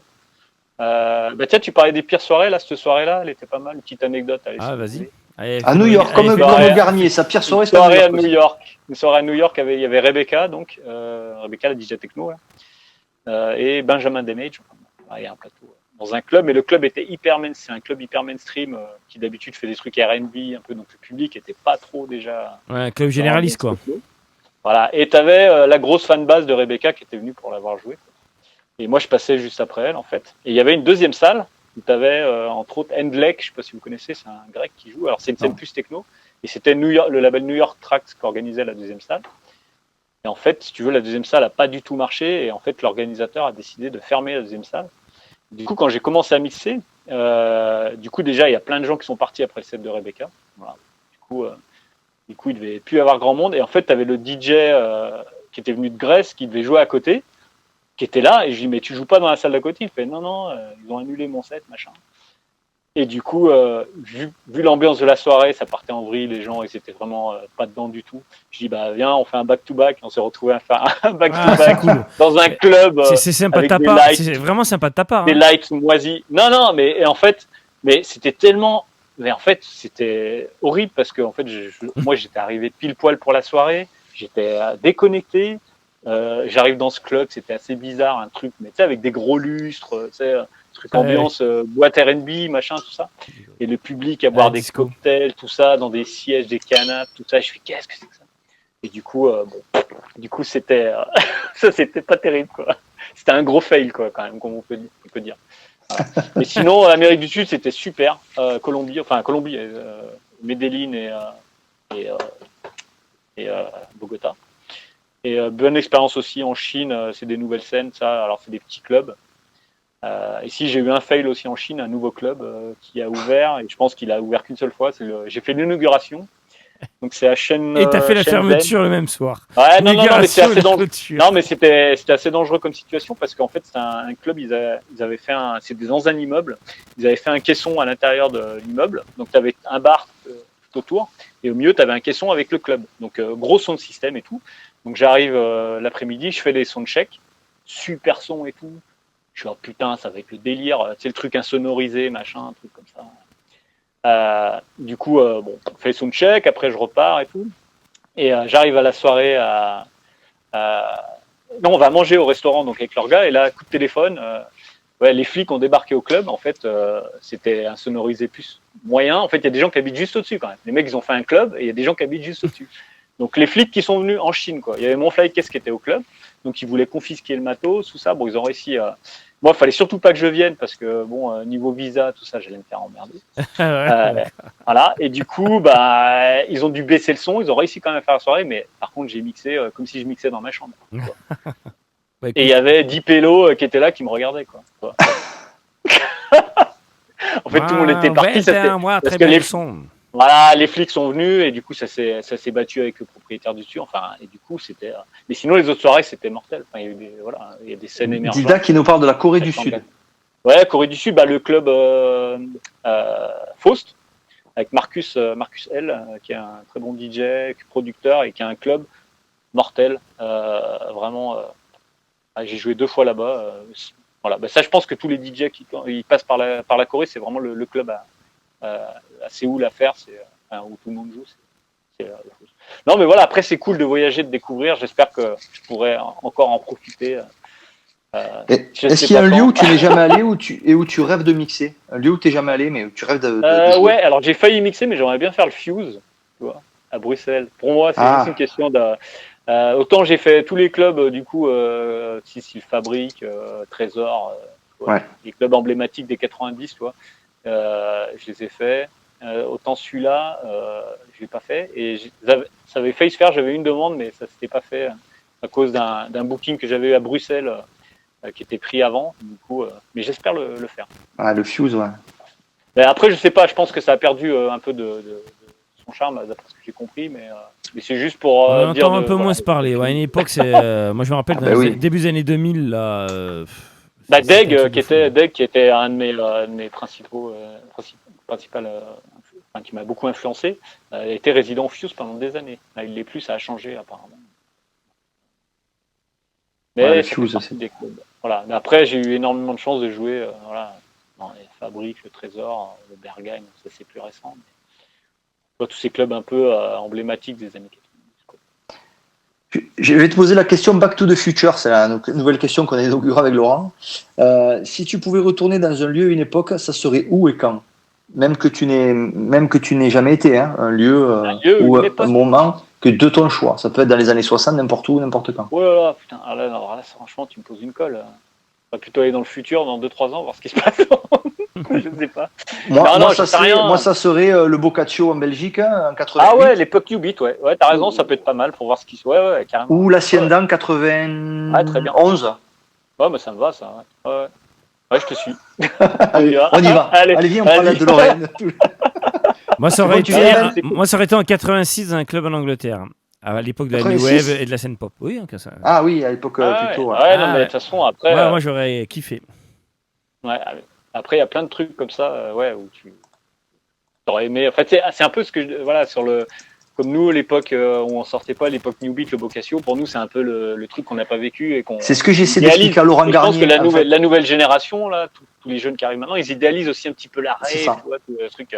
Tiens, tu parlais des pires soirées là, cette soirée-là, elle était pas mal. Une petite anecdote. Vas-y. À New York, comme Garnier, sa pire soirée, c'était à New York. Une soirée à New York, il y avait Rebecca, donc Rebecca, la DJ techno, là, et Benjamin Damage. Il y a un plateau dans un club, mais le club était c'est un club hyper mainstream qui d'habitude fait des trucs R&B un peu, donc le public était pas trop déjà. Ouais, un club généraliste, quoi. Voilà, et t'avais la grosse fanbase de Rebecca qui était venue pour l'avoir joué. Et moi, je passais juste après elle, en fait. Et il y avait une deuxième salle où tu avais, entre autres, Endlek, je sais pas si vous connaissez, c'est un grec qui joue. Alors, c'est une scène plus techno. Et c'était le label New York Tracks qui organisait la deuxième salle. Et en fait, si tu veux, la deuxième salle n'a pas du tout marché. Et en fait, l'organisateur a décidé de fermer la deuxième salle. Du coup, quand j'ai commencé à mixer, déjà, il y a plein de gens qui sont partis après le set de Rebecca. Voilà. Du coup, il devait plus y avoir grand monde. Et en fait, tu avais le DJ qui était venu de Grèce, qui devait jouer à côté, qui était là, et je lui dis mais tu joues pas dans la salle d'à côté? Il fait non, ils ont annulé mon set, machin. Et du coup, vu l'ambiance de la soirée, ça partait en vrille, les gens ils étaient vraiment pas dedans du tout. Je dis bah viens, on fait un back-to-back, on s'est retrouvé à faire un back-to-back cool. dans un club. C'est sympa de ta part, c'est vraiment sympa de ta part. Des lights moisis. Non, mais en fait, c'était tellement. Mais en fait, c'était horrible parce que en fait, moi j'étais arrivé pile poil pour la soirée. j'étais déconnecté. J'arrive dans ce club, c'était assez bizarre, un truc, mais tu sais, avec des gros lustres, tu sais, truc ambiance, boîte R&B, machin, tout ça. Et le public à boire des cocktails, tout ça, dans des sièges, des canapes, tout ça. Je fais, qu'est-ce que c'est que ça? Et du coup, c'était, ça, c'était pas terrible, quoi. C'était un gros fail, quoi, quand même, comme on peut dire. Voilà. Mais sinon, Amérique du Sud, c'était super. Colombie, Medellín et Bogota. Et bonne expérience aussi en Chine, c'est des nouvelles scènes, ça. Alors c'est des petits clubs. Ici j'ai eu un fail aussi en Chine, un nouveau club qui a ouvert, et je pense qu'il a ouvert qu'une seule fois. J'ai fait l'inauguration, donc c'est à Shenzhen. Et t'as fait la fermeture le même soir. Ouais, non, mais c'est assez dangereux. Non, mais c'était assez dangereux comme situation parce qu'en fait c'est un club, ils avaient fait c'est dans un immeuble, ils avaient fait un caisson à l'intérieur de l'immeuble, donc tu avais un bar tout autour, et au milieu tu avais un caisson avec le club, donc gros son de système et tout. Donc j'arrive l'après-midi, je fais des soundchecks, super son et tout. Je suis oh putain, ça va être le délire, tu sais le truc insonorisé, machin, un truc comme ça. Du coup, on fait les soundchecks, après je repars et tout. Et j'arrive à la soirée non, on va manger au restaurant donc avec leur gars, et là, coup de téléphone, les flics ont débarqué au club, en fait, c'était insonorisé plus moyen. En fait, il y a des gens qui habitent juste au-dessus quand même. Les mecs, ils ont fait un club et il y a des gens qui habitent juste au-dessus. Donc les flics qui sont venus en Chine, quoi. Il y avait mon flycase qui était au club, donc ils voulaient confisquer le matos, tout ça. Bon, ils ont réussi. Moi, il fallait surtout pas que je vienne parce que niveau visa, tout ça, j'allais me faire emmerder. Voilà. Et du coup, ils ont dû baisser le son. Ils ont réussi quand même à faire la soirée, mais par contre, j'ai mixé comme si je mixais dans ma chambre. Et il y avait 10 pélos qui étaient là, qui me regardaient, quoi. En fait, tout le monde était parti. Très bien le son. Voilà, les flics sont venus et du coup ça s'est battu avec le propriétaire du dessus. Enfin, et du coup c'était. Mais sinon les autres soirées c'était mortel. Enfin, il y a des scènes émergentes. Dida qui nous parle de la Corée du Sud. Ouais, Corée du Sud, le club Faust avec Marcus L, qui est un très bon DJ, producteur et qui a un club mortel. Vraiment, j'ai joué 2 fois là-bas. Voilà, ça je pense que tous les DJ qui ils passent par la Corée, c'est vraiment le club à Séoul à faire, où tout le monde joue. Non, mais voilà, après c'est cool de voyager, de découvrir. J'espère que je pourrai encore en profiter. Est-ce qu'il y a un lieu où tu n'es jamais allé et où tu rêves de mixer? Un lieu où tu n'es jamais allé, mais où tu rêves de jouer? Ouais, alors j'ai failli mixer, mais j'aimerais bien faire le Fuse, tu vois, à Bruxelles. Pour moi, c'est juste une question de. Autant j'ai fait tous les clubs, du coup, Sicile Fabrique, Trésor, les clubs emblématiques des 90, tu vois. Je les ai faits. Autant celui-là, je l'ai pas fait. Et ça avait failli se faire. J'avais une demande, mais ça s'était pas fait à cause d'un booking que j'avais eu à Bruxelles qui était pris avant. Du coup, mais j'espère le faire. Ah, le Fuse, ouais. Mais après, je sais pas. Je pense que ça a perdu un peu de son charme, d'après ce que j'ai compris. Mais c'est juste pour on dire. entend un peu moins se parler. Ouais, à une époque, c'est. Moi, je me rappelle début des années 2000 là. Deg qui était un de mes principales, qui m'a beaucoup influencé, était résident au Fuse pendant des années. Là, il l'est plus, ça a changé apparemment. Mais le Fuse, des clubs. Voilà. Mais après, j'ai eu énormément de chance de jouer dans les Fabriques, le Trésor, le Berghain, ça c'est plus récent. Mais... tous ces clubs un peu emblématiques des années 90. Je vais te poser la question Back to the Future, c'est la nouvelle question qu'on a inaugurée avec Laurent. Si tu pouvais retourner dans un lieu, une époque, ça serait où et quand? Même que tu n'aies jamais été, hein, un lieu ou un moment que de ton choix. Ça peut être dans les années 60, n'importe où, n'importe quand. Oh là là, putain, alors là, franchement, tu me poses une colle. On va plutôt aller dans le futur, dans 2-3 ans, voir ce qui se passe. Je ne sais pas. Moi, ça serait le Boccaccio en Belgique, en 88. Ah ouais, l'époque Ubit, ouais, t'as raison, ça peut être pas mal pour voir ce qui se passe. Ouais, carrément. Ou l'Hacienda en 91. Ouais, mais ça me va, ça. Ouais, je te suis. Allez, on y va. Allez, viens, on parle de Lorraine. Moi, ça aurait été en 86 dans un club en Angleterre. À l'époque de la New Wave et de la scène pop. Oui, en ça. Ah oui, à l'époque plutôt. Ouais, non, mais de toute façon, après. Ouais, moi, j'aurais kiffé. Ouais, après, il y a plein de trucs comme ça, où tu aurais aimé. En fait, c'est un peu ce que sur comme nous, à l'époque où on sortait pas, l'époque New Beat, le Boccaccio, pour nous, c'est un peu le truc qu'on n'a pas vécu et qu'on. C'est ce que j'essaie d'expliquer à Laurent Garnier. Je pense que la nouvelle génération, là, tous les jeunes qui arrivent maintenant, ils idéalisent aussi un petit peu la rave, tu vois, tout le truc.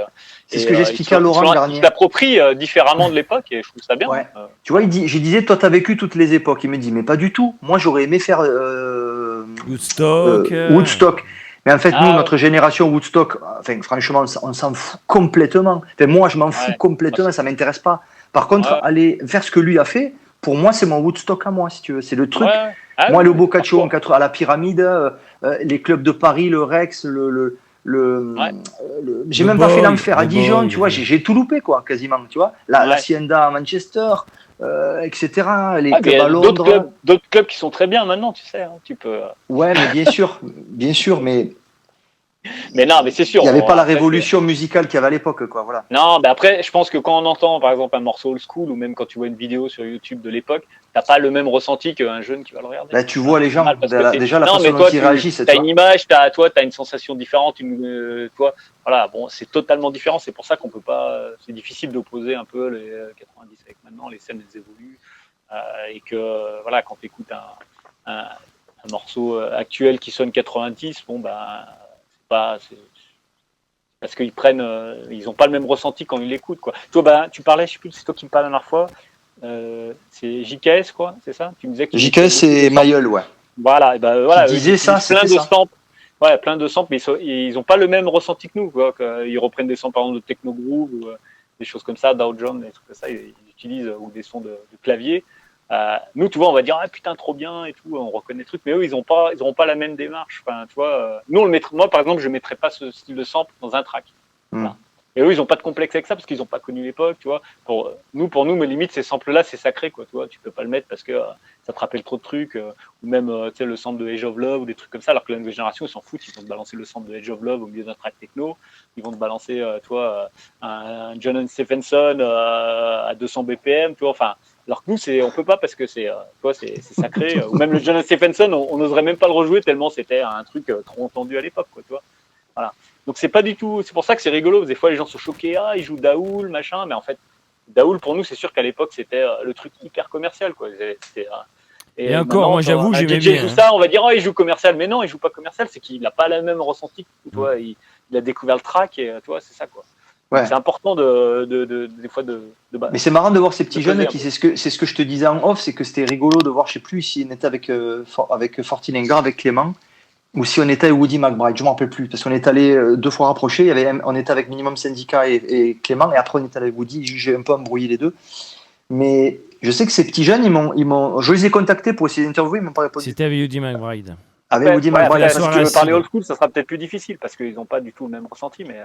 C'est ce que j'expliquais à Laurent Garnier. Ils s'approprient différemment de l'époque et je trouve ça bien. Ouais. Tu vois, je disais, toi, t'as vécu toutes les époques. Il me dit, mais pas du tout. Moi, j'aurais aimé faire Woodstock. Mais en fait, nous, notre génération Woodstock, enfin, franchement, on s'en fout complètement. Enfin, moi, je m'en fous complètement, ça m'intéresse pas. Par contre, aller faire ce que lui a fait, pour moi, c'est mon Woodstock à moi, si tu veux. C'est le truc. Moi, le Boccaccio à la Pyramide, les clubs de Paris, le Rex, j'ai même pas fait l'enfer à Dijon, tu vois, j'ai tout loupé, quoi, quasiment, tu vois. La Hacienda à Manchester, etc. Les clubs à Londres. D'autres clubs qui sont très bien maintenant, tu sais, hein, tu peux. Ouais, mais bien sûr, mais. Mais non, mais c'est sûr. Il n'y avait pas la révolution musicale qu'il y avait à l'époque, quoi. Voilà. Non, mais après, je pense que quand on entend, par exemple, un morceau old school, ou même quand tu vois une vidéo sur YouTube de l'époque, t'as pas le même ressenti qu'un jeune qui va le regarder. Là, tu vois les gens, déjà la façon dont ils réagissent. T'as une image, t'as une sensation différente, toi, voilà, bon, c'est totalement différent. C'est pour ça qu'on peut pas. C'est difficile d'opposer un peu les 90 avec maintenant. Les scènes elles évoluent et que voilà, quand tu écoutes un morceau actuel qui sonne 90, bon ben. C'est parce qu'ils prennent, ils n'ont pas le même ressenti quand ils l'écoutent, quoi. Toi, tu parlais, je sais plus, c'est toi qui me parlais la dernière fois. C'est JKS, quoi, c'est ça? Tu me disais que JKS et Mayol, ouais. Voilà, et voilà. Tu disais ça, plein de samples. Ouais, plein de samples, mais ils n'ont pas le même ressenti que nous, quoi. Ils reprennent des samples, par exemple, de Techno Groove ou des choses comme ça, Dow Jones, des trucs comme ça, ils utilisent ou des sons de clavier. Nous, tu vois, on va dire putain trop bien et tout, on reconnaît le truc, mais eux, ils n'auront pas la même démarche. Enfin, tu vois, nous, moi, par exemple, je mettrais pas ce style de sample dans un track. Voilà. Et eux, ils n'ont pas de complexe avec ça parce qu'ils n'ont pas connu l'époque, tu vois. Pour nous, mais limite, ces samples-là, c'est sacré, quoi. Tu vois, tu peux pas le mettre parce que ça te rappelle trop de trucs, ou même, tu sais, le sample de Age of Love ou des trucs comme ça. Alors que la nouvelle génération, ils s'en foutent, ils vont te balancer le sample de Age of Love au milieu d'un track techno. Ils vont te balancer, un John Stephenson à 200 BPM, tu vois. Enfin. Alors que nous, on peut pas parce que c'est sacré. Ou même le John Stephenson, on n'oserait même pas le rejouer tellement c'était un truc trop entendu à l'époque, quoi, tu vois. Voilà. Donc c'est pas du tout. C'est pour ça que c'est rigolo. Des fois, les gens sont choqués. Ils jouent Daoul, machin. Mais en fait, Daoul pour nous, c'est sûr qu'à l'époque, c'était le truc hyper commercial, quoi. Et encore, moi, j'avoue, j'aimais bien. Tout ça, on va dire, il joue commercial. Mais non, il joue pas commercial. C'est qu'il n'a pas le même ressenti. Tu vois, il a découvert le track et tu vois, c'est ça, quoi. Ouais. C'est important des fois de mais c'est marrant de voir ces petits jeunes qui c'est ce que je te disais en off, c'est que c'était rigolo de voir, je sais plus si on était avec Fortinengar, avec Clément, ou si on était avec Woody McBride, je m'en rappelle plus, parce qu'on est allé 2 fois rapprochés, on était avec Minimum Syndicat et Clément, et après on était avec Woody, j'ai un peu embrouillé les deux. Mais je sais que ces petits jeunes, je les ai contactés pour essayer d'interviewer, ils m'ont pas répondu. C'était avec Woody McBride. Avec Woody McBride. Si tu veux parler old school, ça sera peut-être plus difficile parce qu'ils n'ont pas du tout le même ressenti, mais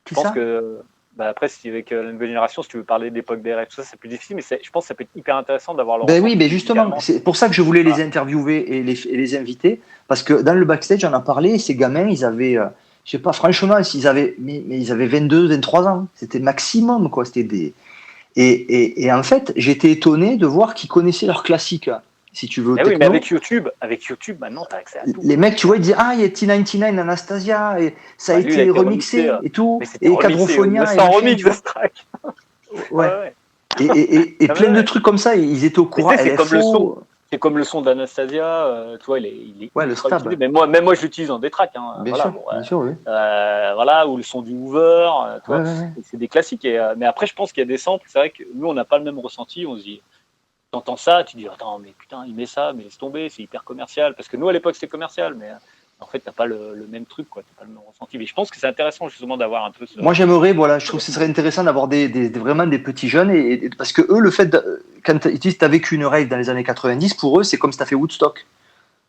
je pense que après, si avec la nouvelle génération, si tu veux parler d'époque des rêves, tout ça, c'est plus difficile, mais je pense que ça peut être hyper intéressant d'avoir leur oui, mais justement, c'est pour ça que je voulais les interviewer et les inviter, parce que dans le backstage, on a parlé, ces gamins, ils avaient, je sais pas, franchement, ils avaient 22, 23 ans, c'était maximum, quoi, c'était des... Et en fait, j'étais étonné de voir qu'ils connaissaient leurs classiques. Si tu veux. Oui, mais avec YouTube, maintenant, tu as accès à tout. Les mecs, tu vois, ils disent il y a T99 Anastasia, et ça a été remixé et tout, et Quadrophonia. Sans remix de ce track. Ouais. Et plein de trucs comme ça, ils étaient au courant. C'est comme le son d'Anastasia, tu vois, il est le stab. Mais moi, je l'utilise dans des tracks. Bien sûr, oui. Voilà, ou le son du Hoover, tu vois, c'est des classiques. Mais après, je pense qu'il y a des samples, c'est vrai que nous, on n'a pas le même ressenti, on se dit. T'entends ça, tu dis attends mais putain il met ça, mais laisse tomber, c'est hyper commercial. Parce que nous à l'époque c'était commercial, mais en fait t'as pas le même truc, quoi, t'as pas le même ressenti. Mais je pense que c'est intéressant justement d'avoir un peu. Moi j'aimerais, je trouve que ce serait intéressant d'avoir vraiment des petits jeunes et parce que eux le fait quand ils disent t'as vécu une rave dans les années 90, pour eux c'est comme si t'as fait Woodstock.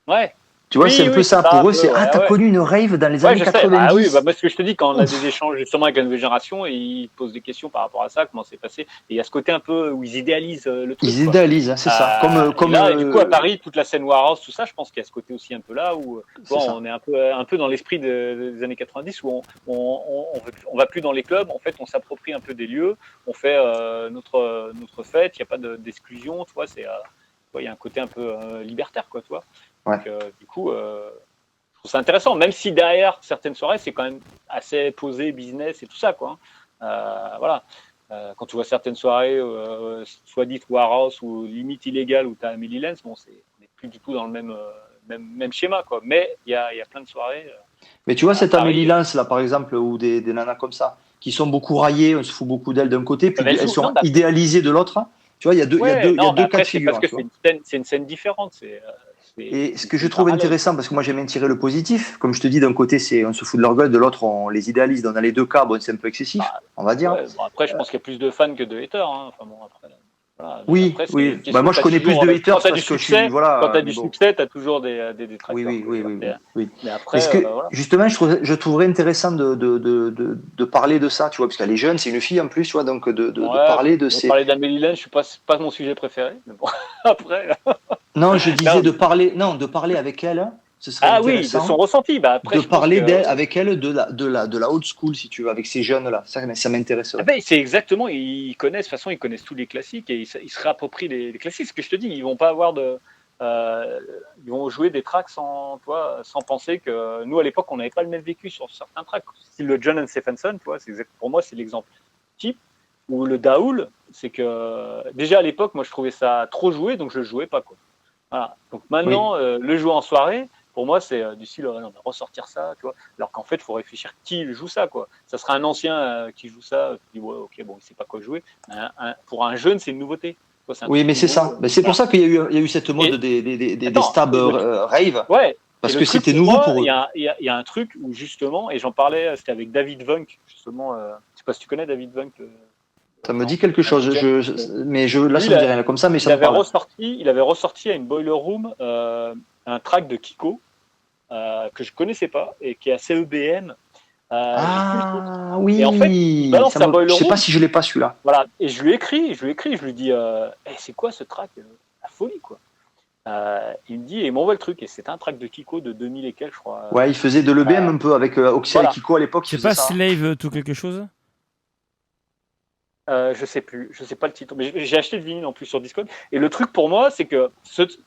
Ouais. Tu vois, c'est un peu ça. Pour eux, c'est t'as connu une rave dans les années 90. Ah oui, moi, ce que je te dis, quand on a des échanges justement avec la nouvelle génération, ils posent des questions par rapport à ça, comment c'est passé. Et il y a ce côté un peu où ils idéalisent le truc. Ils idéalisent, c'est ça. Comme là, du coup, à Paris, toute la scène Warhouse, tout ça, je pense qu'il y a ce côté aussi un peu là où on est un peu dans l'esprit des années 90 où on va plus dans les clubs. En fait, on s'approprie un peu des lieux. On fait notre fête. Il n'y a pas d'exclusion. Tu vois, il y a un côté un peu libertaire, quoi, tu vois. Ouais. Donc, du coup, je trouve ça intéressant, même si derrière certaines soirées, c'est quand même assez posé, business et tout ça, quoi. Voilà. Quand tu vois certaines soirées, soit dites warehouse ou limite illégale où tu as Amélie Lenz, bon, on n'est plus du tout dans le même schéma, quoi. Mais il y a plein de soirées. Mais tu vois, cette Paris, Amélie Lens, là, par exemple, ou des nanas comme ça, qui sont beaucoup raillées, on se fout beaucoup d'elles d'un côté, puis elles sont idéalisées de l'autre. Tu vois, il y a deux cas de figure. Parce que c'est une scène différente. Et ce que je trouve intéressant, parce que moi j'aime bien tirer le positif, comme je te dis, d'un côté on se fout de leur gueule, de l'autre on les idéalise. Dans les deux cas, bon, c'est un peu excessif, on va dire. Ouais, bon, après, je pense qu'il y a plus de fans que de haters. Hein. Enfin, bon, après, voilà. Oui, après, oui. Bah, moi je connais plus de haters parce que je suis. Voilà, quand tu as du succès, tu as toujours des détracteurs. Oui. Mais après, voilà. Justement, je trouverais intéressant de parler de ça, tu vois, parce qu'elle est jeune, c'est une fille en plus, tu vois, donc de parler de ces. Parler d'Amélie Lenz, je suis pas mon sujet préféré. Mais bon, après. Non, je disais de parler avec elle. Ce serait intéressant. De son ressenti. Bah, après, de parler avec elle de la old school, si tu veux, avec ces jeunes-là. Ça m'intéresserait. C'est exactement. Ils connaissent tous les classiques et ils se réapproprient les classiques. Ce que je te dis, ils vont pas avoir ils vont jouer des tracks sans penser que nous à l'époque on n'avait pas le même vécu sur certains tracks. Si le John and Stephenson, pour moi c'est l'exemple type. Ou le Daoul, c'est que déjà à l'époque, moi je trouvais ça trop joué, donc je le jouais pas, quoi. Voilà. Donc maintenant, le jouer en soirée, pour moi c'est du style, on va ressortir ça, tu vois. Alors qu'en fait, il faut réfléchir qui joue ça, quoi. Ça sera un ancien qui joue ça, qui dit ouais, ok, bon, il sait pas quoi jouer. Pour un jeune, c'est une nouveauté. Oui, mais c'est ça. C'est pour ça qu'il y a eu cette mode des stab rave. Ouais. Parce que c'était nouveau pour eux. Il y a un truc où justement, et j'en parlais, c'était avec David Vunk, justement. Je sais pas si tu connais David Vunk. Ça me dit quelque chose, mais ça me dit rien comme ça, mais ça me parle. Il avait ressorti à une Boiler Room un track de Kiko que je connaissais pas et qui est assez EBM. Oui. Et en fait, je sais pas si je l'ai pas celui-là. Voilà. Et je lui écris, je lui dis, c'est quoi ce track, la folie, quoi. Il me dit, et il m'envoie le truc, et c'était un track de Kiko de 2000 et quelques, je crois. Ouais, il faisait de l'EBM un peu avec Oxia et Kiko à l'époque. C'est pas Slave tout quelque chose? Je sais plus, je sais pas le titre, mais j'ai acheté le vinyle en plus sur Discord. Et le truc pour moi, c'est que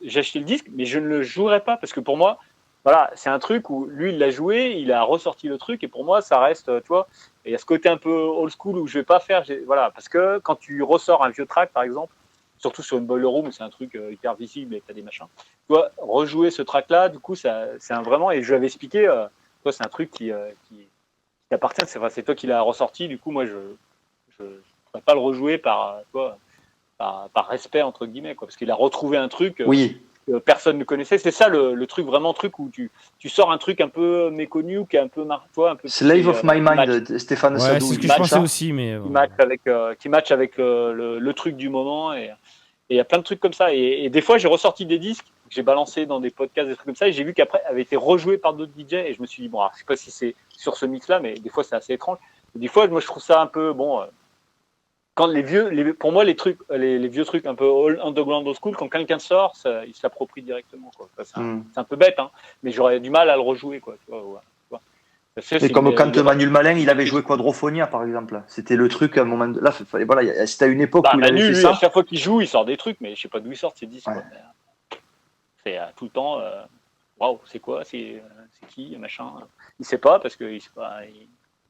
j'ai acheté le disque, mais je ne le jouerai pas parce que pour moi, voilà, c'est un truc où lui il l'a joué, il a ressorti le truc, et pour moi ça reste, tu vois, il y a ce côté un peu old school où je vais pas faire, voilà, parce que quand tu ressors un vieux track par exemple, surtout sur une Boiler Room, c'est un truc hyper visible et t'as des machins, tu vois, rejouer ce track là, du coup c'est vraiment, et je lui avais expliqué, toi c'est un truc qui t'appartient, c'est toi qui l'as ressorti, du coup moi je pas le rejouer par respect entre guillemets, quoi, parce qu'il a retrouvé un truc que personne ne connaissait. C'est ça le truc où tu sors un truc un peu méconnu ou qui est un peu Slave of My Mind, Stéphane Sadou. C'est ce que je pensais aussi, mais qui match avec le truc du moment, et il y a plein de trucs comme ça, et des fois j'ai ressorti des disques que j'ai balancés dans des podcasts, des trucs comme ça, et j'ai vu qu'après avaient été rejoués par d'autres DJ, et je me suis dit bon, alors, je sais pas si c'est sur ce mix là, mais des fois c'est assez étrange. Et des fois moi je trouve ça un peu bon. Quand pour moi, les vieux trucs un peu underground old school, quand quelqu'un sort, il s'approprie directement, quoi. C'est un peu bête, hein, mais j'aurais du mal à le rejouer, quoi. Tu vois. C'est comme quand Manuel Malin, il avait joué Quadrophonia, par exemple. C'était le truc à un moment. Là, voilà, c'était à une époque où il avait fait ça. À chaque fois qu'il joue, il sort des trucs, mais je sais pas d'où il sort ces disques. Ouais. C'est tout le temps. Waouh, c'est quoi, c'est qui, machin. Il sait pas parce que il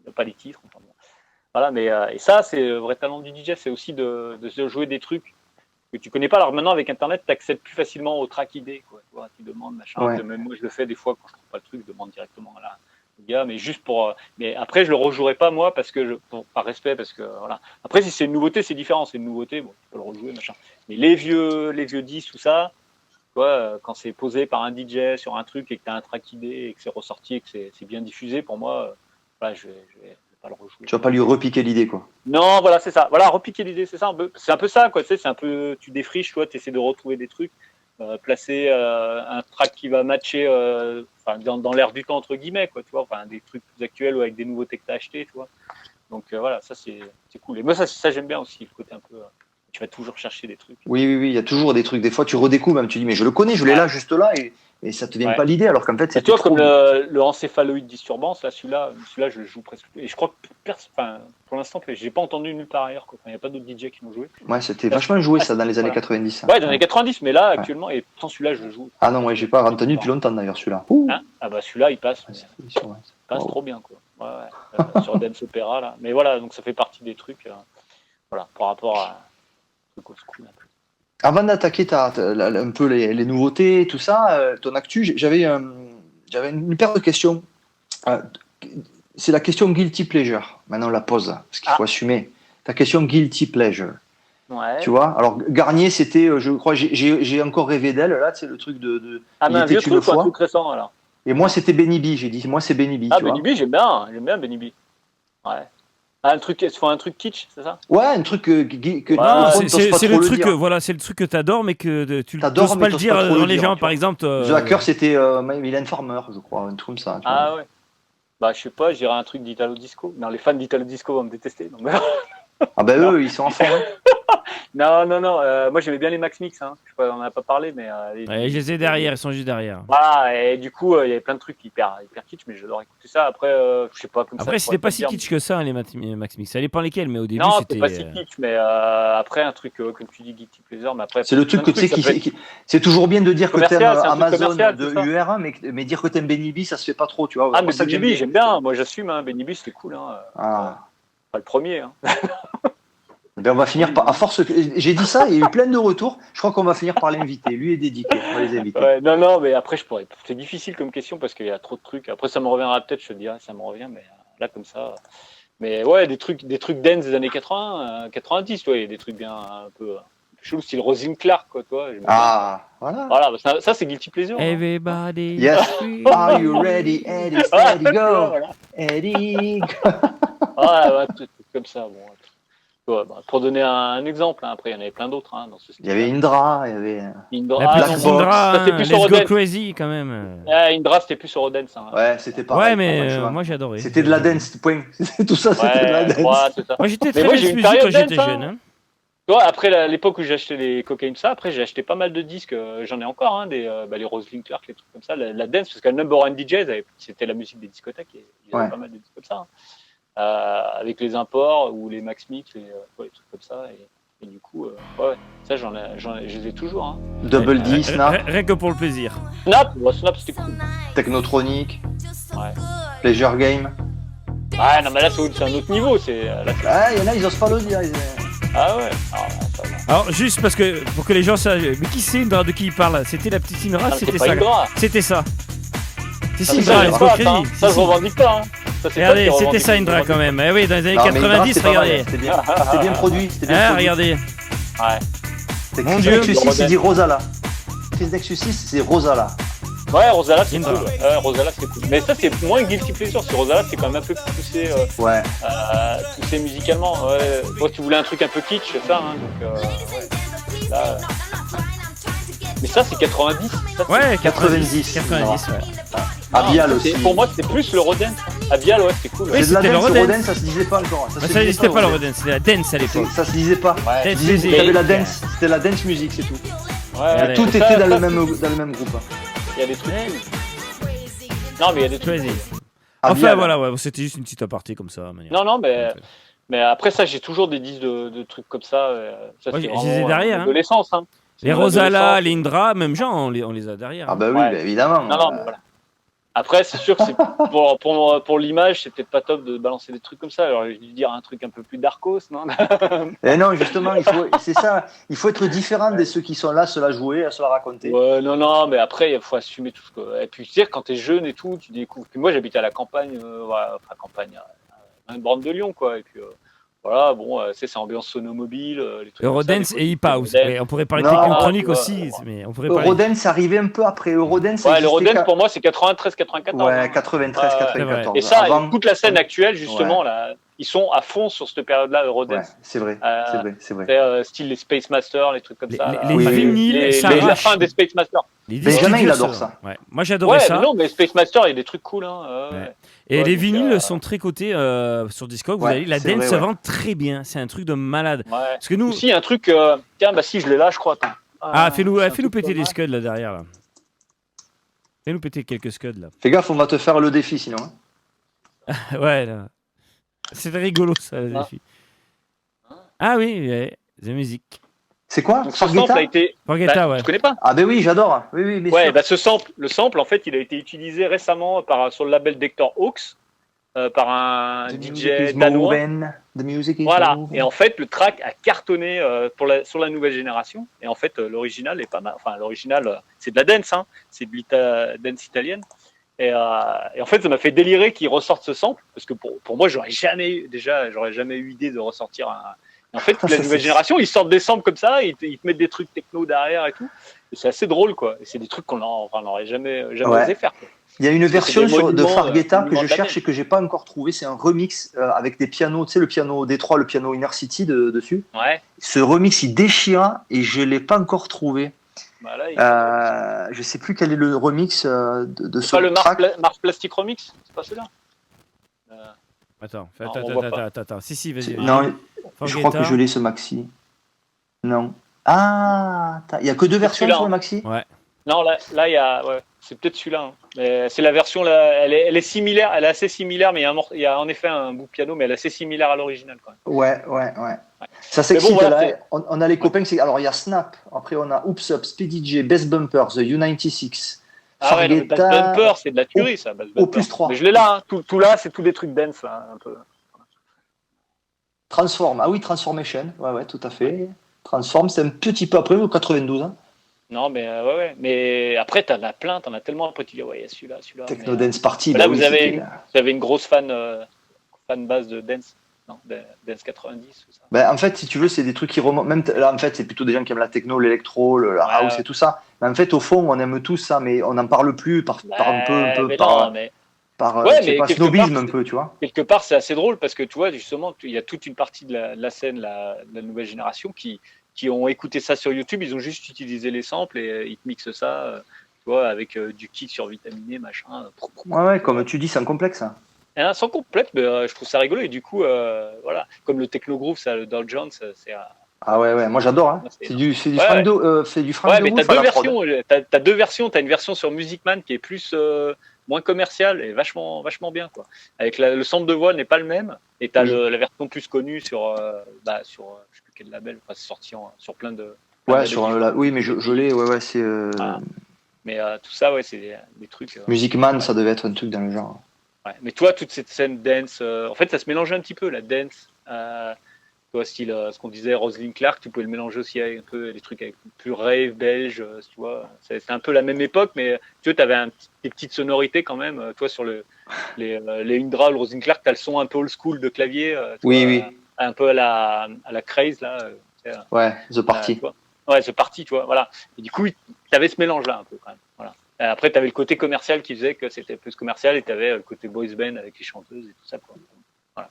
n'a pas les titres. Enfin, bon. Voilà, mais et ça, c'est le vrai talent du DJ, c'est aussi de jouer des trucs que tu connais pas. Alors maintenant, avec Internet, tu accèdes plus facilement au track ID, quoi. Tu vois, tu demandes, machin. Ouais. Même moi, je le fais des fois quand je trouve pas le truc, je demande directement au gars, mais juste pour. Mais après, je le rejouerai pas moi parce que par respect, parce que voilà. Après, si c'est une nouveauté, c'est différent. C'est une nouveauté, bon, tu peux le rejouer, machin. Mais les vieux disques, tout ça. Tu vois, quand c'est posé par un DJ sur un truc et que tu as un track ID et que c'est ressorti et que c'est bien diffusé, pour moi, voilà, je vais pas le rejouer. Tu vas pas lui repiquer l'idée, quoi. Non, voilà, c'est ça. Voilà, repiquer l'idée, c'est ça. C'est un peu ça, quoi. Tu sais, c'est un peu, tu défriches, toi, tu essaies de retrouver des trucs, placer un track qui va matcher dans l'air du temps, entre guillemets, quoi. Tu vois, enfin, des trucs plus actuels ou avec des nouveautés que tu as achetées, tu vois. Donc voilà, ça c'est cool. Et moi, ça j'aime bien aussi, le côté un peu. Tu vas toujours chercher des trucs. Oui, il y a toujours des trucs. Des fois, tu redécouvres, même tu dis, mais je le connais, je l'ai là, juste là, et ça te vient pas l'idée, alors qu'en fait, c'est. Tu vois, comme le encéphaloïde disturbance, là, celui-là, je le joue presque. Et je crois que pour l'instant, j'ai pas entendu nulle part ailleurs, quoi. Il n'y a pas d'autres DJ qui l'ont joué. Ouais, c'était vachement joué, ça, dans les années 90. Ouais, dans les années 90, mais là, actuellement, et pourtant, celui-là, je le joue. Ah non, ouais, j'ai pas entendu depuis longtemps, d'ailleurs, celui-là. Ah bah, celui-là, il passe. Il passe trop bien, quoi. Ouais. Sur Dance Opera, là. Mais voilà, donc ça fait partie des trucs. Voilà, par rapport à truc old school. Avant d'attaquer un peu les nouveautés, tout ça, ton actu, j'avais une paire de questions. C'est la question guilty pleasure. Maintenant, on la pose, parce qu'il faut assumer. Ta question guilty pleasure. Ouais. Tu vois, alors Garnier, c'était, je crois, j'ai encore rêvé d'elle, là, c'est le truc de Ah, mais un vieux truc ou un truc récent, alors. Et moi, c'était Benny B, j'ai dit, moi, c'est Benny B. Ah, Benny B, j'aime bien Benny B. Ouais. Un truc kitsch, c'est ça? Ouais, un truc que c'est le truc, voilà, c'est le truc que t'adores, mais que tu n'oses pas le dire dans les gens, par exemple. The Hacker, c'était Mylène Farmer, je crois, un truc comme ça. Ah ouais. Bah, je sais pas, je dirais un truc d'Italo Disco. Non, les fans d'Italo Disco vont me détester. Donc... Ah bah eux, ils sont en forme. Non. Moi, j'aimais bien les Max Mix. Hein. Je sais pas, on en a pas parlé, mais. Ouais, je les ai derrière, ils sont juste derrière. Voilà, et du coup, il y avait plein de trucs hyper kitsch, mais j'adore écouter ça. Après, je sais pas comme ça. Après, c'était pas si kitsch que ça, les Max Mix. Ça dépend lesquels, mais au début, c'était pas si kitsch, mais après, un truc, comme tu dis, guilty pleasure, mais après. C'est le truc que tu sais, c'est toujours bien de dire que t'aimes Amazon de UR, mais dire que t'aimes Benny B, ça se fait pas trop, tu vois. Ah, mais Benny B, j'aime bien. Moi, j'assume, Benny B, c'était cool. Pas le premier. Ben on va finir par, à force, j'ai dit ça, il y a eu plein de retours. Je crois qu'on va finir par l'inviter. Lui est dédié. On va les inviter. Ouais, non, mais après, je pourrais. C'est difficile comme question parce qu'il y a trop de trucs. Après, ça me reviendra peut-être, je te dirai, ça me revient, mais là, comme ça. Mais ouais, des trucs dance des années 80, 90, ouais, des trucs bien un peu chelou, style Rosalind Clark, quoi, toi. Voilà. Voilà, ça c'est guilty pleasure. Everybody. Yes. Are you ready? Eddie, steady, go. Eddie. Ouais, tout comme ça, bon. Ouais, pour donner un exemple, après il y en avait plein d'autres dans ce style. Il y avait Indra, il y avait Indra, Let's Go Crazy quand même. Indra c'était plus sur Rodance. Ouais, c'était pareil. Ouais, mais moi j'ai adoré. C'était de la dance, point. Tout ça, c'était de la dance. Ouais, c'est ça. Moi j'étais très musique quand j'étais jeune. Ouais, après l'époque où j'ai acheté les cocaïnes, ça, après j'ai acheté pas mal de disques, j'en ai encore, les Rosalind Clark, les trucs comme ça, la dance, parce que le Number One DJ, c'était la musique des discothèques, et il y avait pas mal de disques comme ça. Avec les imports ou les Max Mix, les trucs comme ça, et du coup, ça je les ai toujours. Double D, Snap. Rien que pour le plaisir. Snap c'était cool. Technotronic. Pleasure Game. Ouais, non, mais là c'est un autre niveau. Il y en a, ils osent pas le dire. Ah ouais. Alors, juste parce que pour que les gens sachent, mais qui c'est Indra, de qui il parle? C'était la petite Indra, c'était ça. C'était ça. C'est Indra, Let's Go Crazy. Ça je revendique pas. Regardez, c'était ça Indra quand même. Eh oui, dans les années 90, regardez. C'était bien produit. Regardez. Ouais. Mon Dieu. Nexus 6, il dit Rosala. Nexus 6, c'est Rosala. Ouais, Rosala, c'est cool. Rosala, c'est cool. Mais ça, c'est moins guilty pleasure. Sur Rosala, c'est quand même un peu plus poussé. Poussé musicalement. Ouais. Toi, tu voulais un truc un peu kitsch, c'est ça. Donc, là, mais ça, c'est 90. Ça, ouais, 90. Abial aussi. Pour moi, c'était plus le Rodance. Abial, ouais, c'était cool. Oui, c'était le Rodance, ça se disait pas encore. Ça n'existait pas le Rodance, c'était la dance à l'époque. Ça se disait pas. C'était la dance, c'était la dance music, c'est tout. Tout était dans le même groupe. Il y a des trucs. Non, mais il y a des trucs. Enfin, voilà, c'était juste une petite aparté comme ça. Non, mais après ça, j'ai toujours des disques de trucs comme ça. Ça c'est vraiment derrière. L'adolescence. Les Rosala, l'Indra, même gens, on les a derrière. Ah bah oui, évidemment. Non, mais voilà. Après, c'est sûr que c'est pour l'image, c'est peut-être pas top de balancer des trucs comme ça. Alors, je vais dire un truc un peu plus darkos, non? Non, justement, c'est ça. Il faut être différent de ceux qui sont là, se la jouer, à se la raconter. Ouais, non, mais après, il faut assumer tout ce que. Et puis, tu sais, quand t'es jeune et tout, tu découvres. Puis moi, j'habitais à la campagne, à une borne de Lyon, quoi. Et puis, voilà, bon, c'est ambiance sonomobile. Eurodance et Hip House. On pourrait parler de Technotronic aussi. Mais on pourrait parler... Eurodance arrivait un peu après. Eurodance, l'Eurodance pour moi, c'est 93-94. Ouais, 93-94. Et ça, toute la scène actuelle, justement, là, ils sont à fond sur cette période-là, Eurodance. Ouais, c'est vrai. Style les Space Masters, les trucs comme ça. Les vinyles, la fin des Space Masters. Benjamin, il adore ça. Ouais. Moi, j'adorais ça. Non, mais Space Master, il y a des trucs cool. Et les vinyles sont très cotés sur Discog. Vous allez, la dance se vend très bien. C'est un truc de malade. Parce que nous. Aussi, un truc. Tiens, si je l'ai là, je crois. Fais-nous péter les scuds là derrière. Là. Fais-nous péter quelques scuds là. Fais gaffe, on va te faire le défi sinon. Ouais, là. C'est rigolo ça, le défi. Ah oui, la musique. C'est quoi? Donc, ce sample a été. Forgetta, ouais. Tu connais pas? Ah ben oui, j'adore. Oui, bien sûr. Le sample, en fait, il a été utilisé récemment sur le label d'Hector Hawks. par un The DJ music is danois. moving. The music is Voilà. moving. Et en fait, le track a cartonné sur la nouvelle génération. Et en fait, l'original est pas mal. Enfin, l'original, c'est de la dance, hein. C'est de dance italienne. Et en fait, ça m'a fait délirer qu'ils ressortent ce sample, parce que pour moi, j'aurais jamais eu idée de ressortir un. Et en fait, la nouvelle génération, ils sortent des samples comme ça, ils te mettent des trucs techno derrière et tout. Et c'est assez drôle, quoi. Et c'est des trucs qu'on n'aurait jamais osé faire, quoi. Il y a une version de Farghetta que je monuments cherche et que j'ai pas encore trouvé. C'est un remix avec des pianos, tu sais, le piano Détroit, le piano Inner City dessus. Ouais. Ce remix, il déchire et je l'ai pas encore trouvé. Bah là, je sais plus quel est le remix de ce pas le track. Mars Plastic Remix, c'est pas celui-là. Attends, Non, attends. Si, vas-y. Non, je crois que je l'ai ce maxi. Non. Ah, il y a que 2 versions sur le maxi. Ouais. Non, là, il y a, ouais, c'est peut-être celui-là. Hein. Mais c'est la version là, elle est similaire, elle est assez similaire, mais il y a en effet un bout de piano, mais elle est assez similaire à l'original quand même. Ouais. Ça s'excite. Bon, voilà, là. On a les copains. Alors il y a Snap. Après on a Oops Up, Speedy J, Bass Bumper, The U96. Ah ouais, le Bass Bumper, c'est de la tuerie ça. Bass Au Bumper. plus 3. Mais je l'ai là. Hein. Tout là, c'est tous des trucs dance là, un peu. Transform. Ah oui, Transformation. Ouais, tout à fait. Transform, c'est un petit peu après, au 92. Hein. Non, mais ouais. Mais après, t'en as plein, t'en as tellement. Après, tu dis, ouais, il y a celui-là. Techno Dance Party. Là, vous avez une grosse fan base de dance. Non, Dance 90 ou ça. Ben, en fait, si tu veux, c'est des trucs qui remontent. Même là, en fait, c'est plutôt des gens qui aiment la techno, l'électro, la house et tout ça. Mais en fait, au fond, on aime tous ça, mais on n'en parle plus par snobisme un peu, tu vois. Quelque part, c'est assez drôle parce que tu vois, justement, il y a toute une partie de la scène, la nouvelle génération qui ont écouté ça sur YouTube. Ils ont juste utilisé les samples et ils te mixent ça, tu vois, avec du kick survitaminé, machin. Ouais, comme tu dis, c'est un complexe. Ça. Sans complète, mais je trouve ça rigolo et du coup, voilà, comme le techno groove, ça, le Dow Jones, c'est. Ah ouais, moi j'adore. Hein. C'est du Frank de Ouais, mais t'as deux versions. T'as une version sur Music Man qui est plus moins commerciale et vachement bien quoi. Avec le centre de voix n'est pas le même et t'as la version plus connue sur je sais plus quel label. Enfin, c'est sorti sur plein de. Ouais, oui, mais je l'ai. Ouais, c'est. Mais tout ça, ouais, c'est des trucs. Music Man, ça devait être un truc dans le genre. Ouais, mais toi, toute cette scène dance, en fait, ça se mélangeait un petit peu, la dance, style ce qu'on disait, Rosalind Clark, tu pouvais le mélanger aussi avec un peu des trucs avec plus rave, belge, tu vois. C'est un peu la même époque, mais tu vois, tu avais des petites sonorités quand même. Toi, sur les Indra, le Rosalind Clark, tu as le son un peu old school de clavier. Oui. Un peu à la Craze, là. Ouais, The Party. Ouais, The Party, tu vois, voilà. Et du coup, tu avais ce mélange-là un peu quand même. Voilà. Après, tu avais le côté commercial qui faisait que c'était plus commercial et tu avais le côté boys band avec les chanteuses et tout ça. Quoi. Voilà.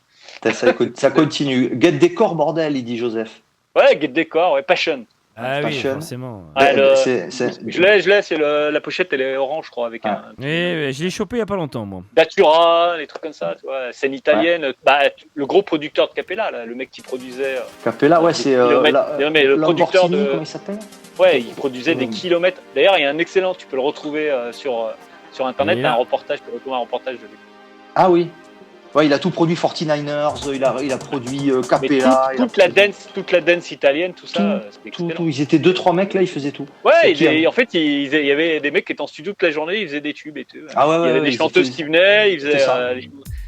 Ça continue. Get Decor, bordel, il dit Joseph. Ouais, Get Decor, ouais, Passion. Ah Passion. Oui, forcément. Ouais, je l'ai, c'est la pochette, elle est orange, je crois, avec un. Oui, je l'ai chopé il n'y a pas longtemps, moi. Datura, les trucs comme ça, tu vois, scène italienne. Ouais. Bah, le gros producteur de Capella, là, le mec qui produisait. Capella, ouais, c'est. Mais le producteur de. Comment il s'appelle ? Ouais, il produisait des kilomètres. D'ailleurs, il y a un excellent, tu peux le retrouver sur Internet, tu peux retrouver un reportage de lui. Ah oui. Ouais, il a tout produit 49ers, il a produit Capella. Toute la dance italienne, tout ça, c'était excellent. Ils étaient 2-3 mecs là, ils faisaient tout. Ouais, en fait, il y avait des mecs qui étaient en studio toute la journée, ils faisaient des tubes et tout. Ah ouais, il y avait des chanteuses qui venaient, ils faisaient.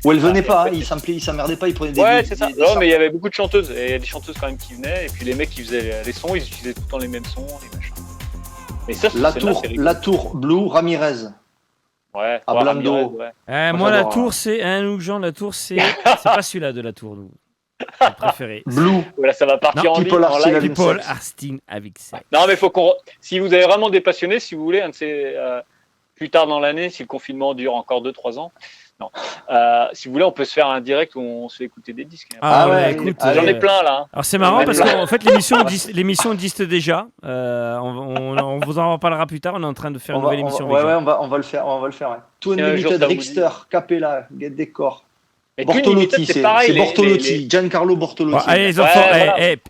Ou elles venaient pas, ils s'emmerdaient pas, ils prenaient des. Ouais, c'est ça. Non, mais il y avait beaucoup de chanteuses, et il y a des chanteuses quand même qui venaient, et puis les mecs qui faisaient les sons, ils utilisaient tout le temps les mêmes sons, les machins. Mais ça, la tour Blue Ramirez. Ouais, à Blando. Moi, la tour, c'est Jean, la tour, c'est pas celui-là de la tour, nous. Mon préféré. Blue. Voilà, ça va partir en People Arstin avec ça. Non, mais si vous avez vraiment des passionnés, si vous voulez, un de ces plus tard dans l'année, si le confinement dure encore 2-3 ans. Non. Si vous voulez, on peut se faire un direct où on se fait écouter des disques. Ah ouais, écoute. J'en ai plein là. Hein. Alors c'est marrant parce qu'en fait l'émission existe déjà. On vous en reparlera plus tard. On est en train de faire une nouvelle émission. Ouais, on va le faire. Ouais. Two Unlimited, Rickster, Capella, Get Decor. Bortolotti, c'est Bortolotti, Giancarlo Bortolotti. Allez les enfants,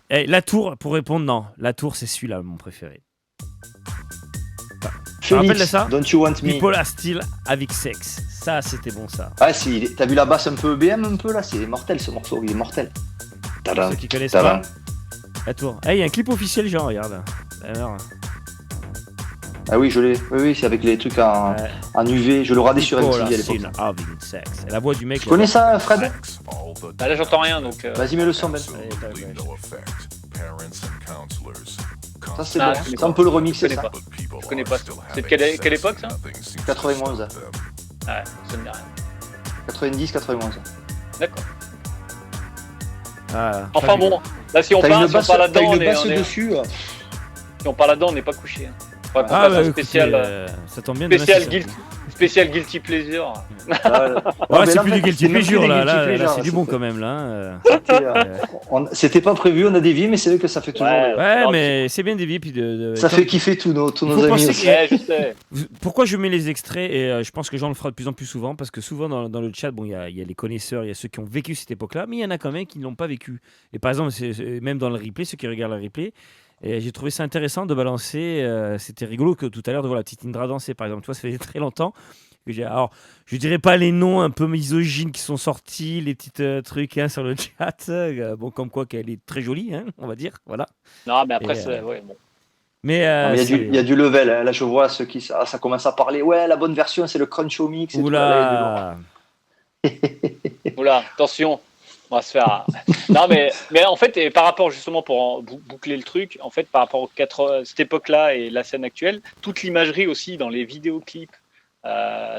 la tour pour répondre, non. La tour, c'est celui-là mon préféré. Félix, ça Don't You Want Me. People Are Still avec Sex. Ça, c'était bon, ça. Ah, t'as vu la basse un peu EBM, un peu, là. C'est mortel, ce morceau. Il est mortel. Pour ceux qui connaissent pas, la tour. Il y a un clip officiel, genre, regarde. Alors... Ah oui, je l'ai. Oui, c'est avec les trucs en UV. Je le radais sur MTV à l'époque. C'est la voix du mec. Tu connais ça, Fred? Bah, là, j'entends rien, donc. Vas-y, mets le son, Ben. Ça, c'est bon. Ça, on peut le remixer, ça. Je connais pas. C'est de quelle époque, ça? 91. Ouais, ça me dit rien. 90, 91. D'accord. Ah, enfin bon, là si on parle là-dedans, dessus. Si on parle là-dedans, on n'est pas couché. Hein. Spécial, ça tombe bien. Spécial guilty pleasure. C'est plus du guilty pleasure là, c'est du bon quand même là. C'était pas prévu, on a dévié, mais c'est vrai que ça fait toujours. Ouais, mais c'est bien dévié puis ça fait kiffer tous nos amis. Je sais. Pourquoi je mets les extraits et je pense que Jean le fera de plus en plus souvent parce que souvent dans le chat, bon, il y a les connaisseurs, il y a ceux qui ont vécu cette époque-là, mais il y en a quand même qui ne l'ont pas vécu. Et par exemple, même dans le replay, ceux qui regardent le replay. Et j'ai trouvé ça intéressant de balancer. C'était rigolo que tout à l'heure de voir la petite Indra danser, par exemple. Tu vois, ça fait très longtemps que alors, je dirais pas les noms un peu misogynes qui sont sortis, les petits trucs sur le chat. Bon, comme quoi qu'elle est très jolie, hein, on va dire. Voilà. Non, mais après, c'est bon. Mais il y a du level. Hein. Là, je vois ceux qui ça commence à parler. Ouais, la bonne version, c'est le Cruncho Mix. Oula. Oula, attention. On va se faire. Non, mais en fait, et par rapport justement pour boucler le truc, en fait, par rapport cette époque-là et la scène actuelle, toute l'imagerie aussi dans les vidéoclips,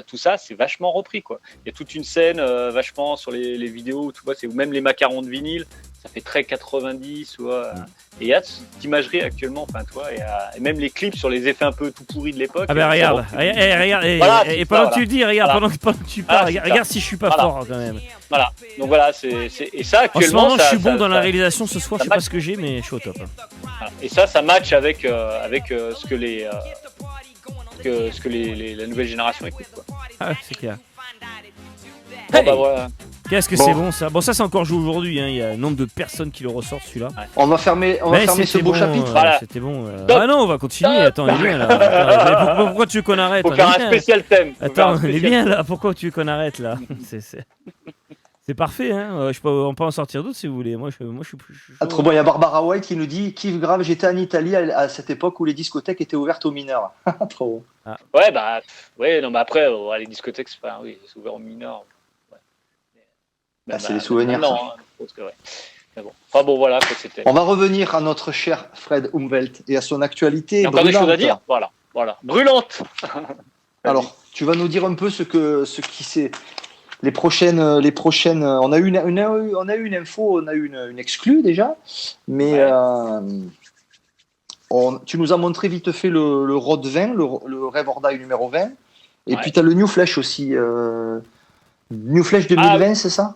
tout ça, c'est vachement repris, quoi. Il y a toute une scène vachement sur les vidéos, tu vois, c'est même les macarons de vinyle, ça fait très 90, et il y a cette imagerie actuellement, enfin, toi, et même les clips sur les effets un peu tout pourris de l'époque. Ah ben regarde, et pendant que tu le dis, regarde, pendant que tu parles, regarde si je suis pas fort quand même. Voilà, donc voilà, et ça actuellement. En ce moment, je suis bon dans la réalisation ce soir, je sais pas ce que j'ai, mais je suis au top. Voilà. Et ça match avec ce que la nouvelle génération écoute, quoi. Ah, c'est clair. Bon, bah voilà. Qu'est-ce que c'est bon ça. Bon, ça c'est encore joué aujourd'hui, hein. Il y a un nombre de personnes qui le ressortent celui-là. Ouais. On va fermer ce beau chapitre. Voilà. C'était bon. Ah non, on va continuer. Attends, il est bien là. Pourquoi tu veux qu'on arrête? Faut faire un spécial thème. Attends, il est bien là. Pourquoi tu veux qu'on arrête là? C'est parfait, hein. On peut en sortir d'autres si vous voulez. Moi, je suis plus. Trop bon. Il y a Barbara White qui nous dit kiff grave. J'étais en Italie à cette époque où les discothèques étaient ouvertes aux mineurs. Trop bon. Ah. Ouais, ouais, non, mais après, les discothèques, c'est ouvert aux mineurs. C'est des souvenirs. Non, hein, parce que, ouais. Mais bon. Enfin bon, voilà, c'était. On va revenir à notre cher Fred Umwelt et à son actualité. Il y a encore des choses à dire. Voilà. Brûlante. Alors, tu vas nous dire un peu ce qui c'est. Les prochaines. On a eu une info, on a eu une exclue déjà, mais tu nous as montré vite fait le Rod 20, le Rêve Ordaille numéro 20, et puis tu as le New Flash aussi. New Flash 2020, c'est ça?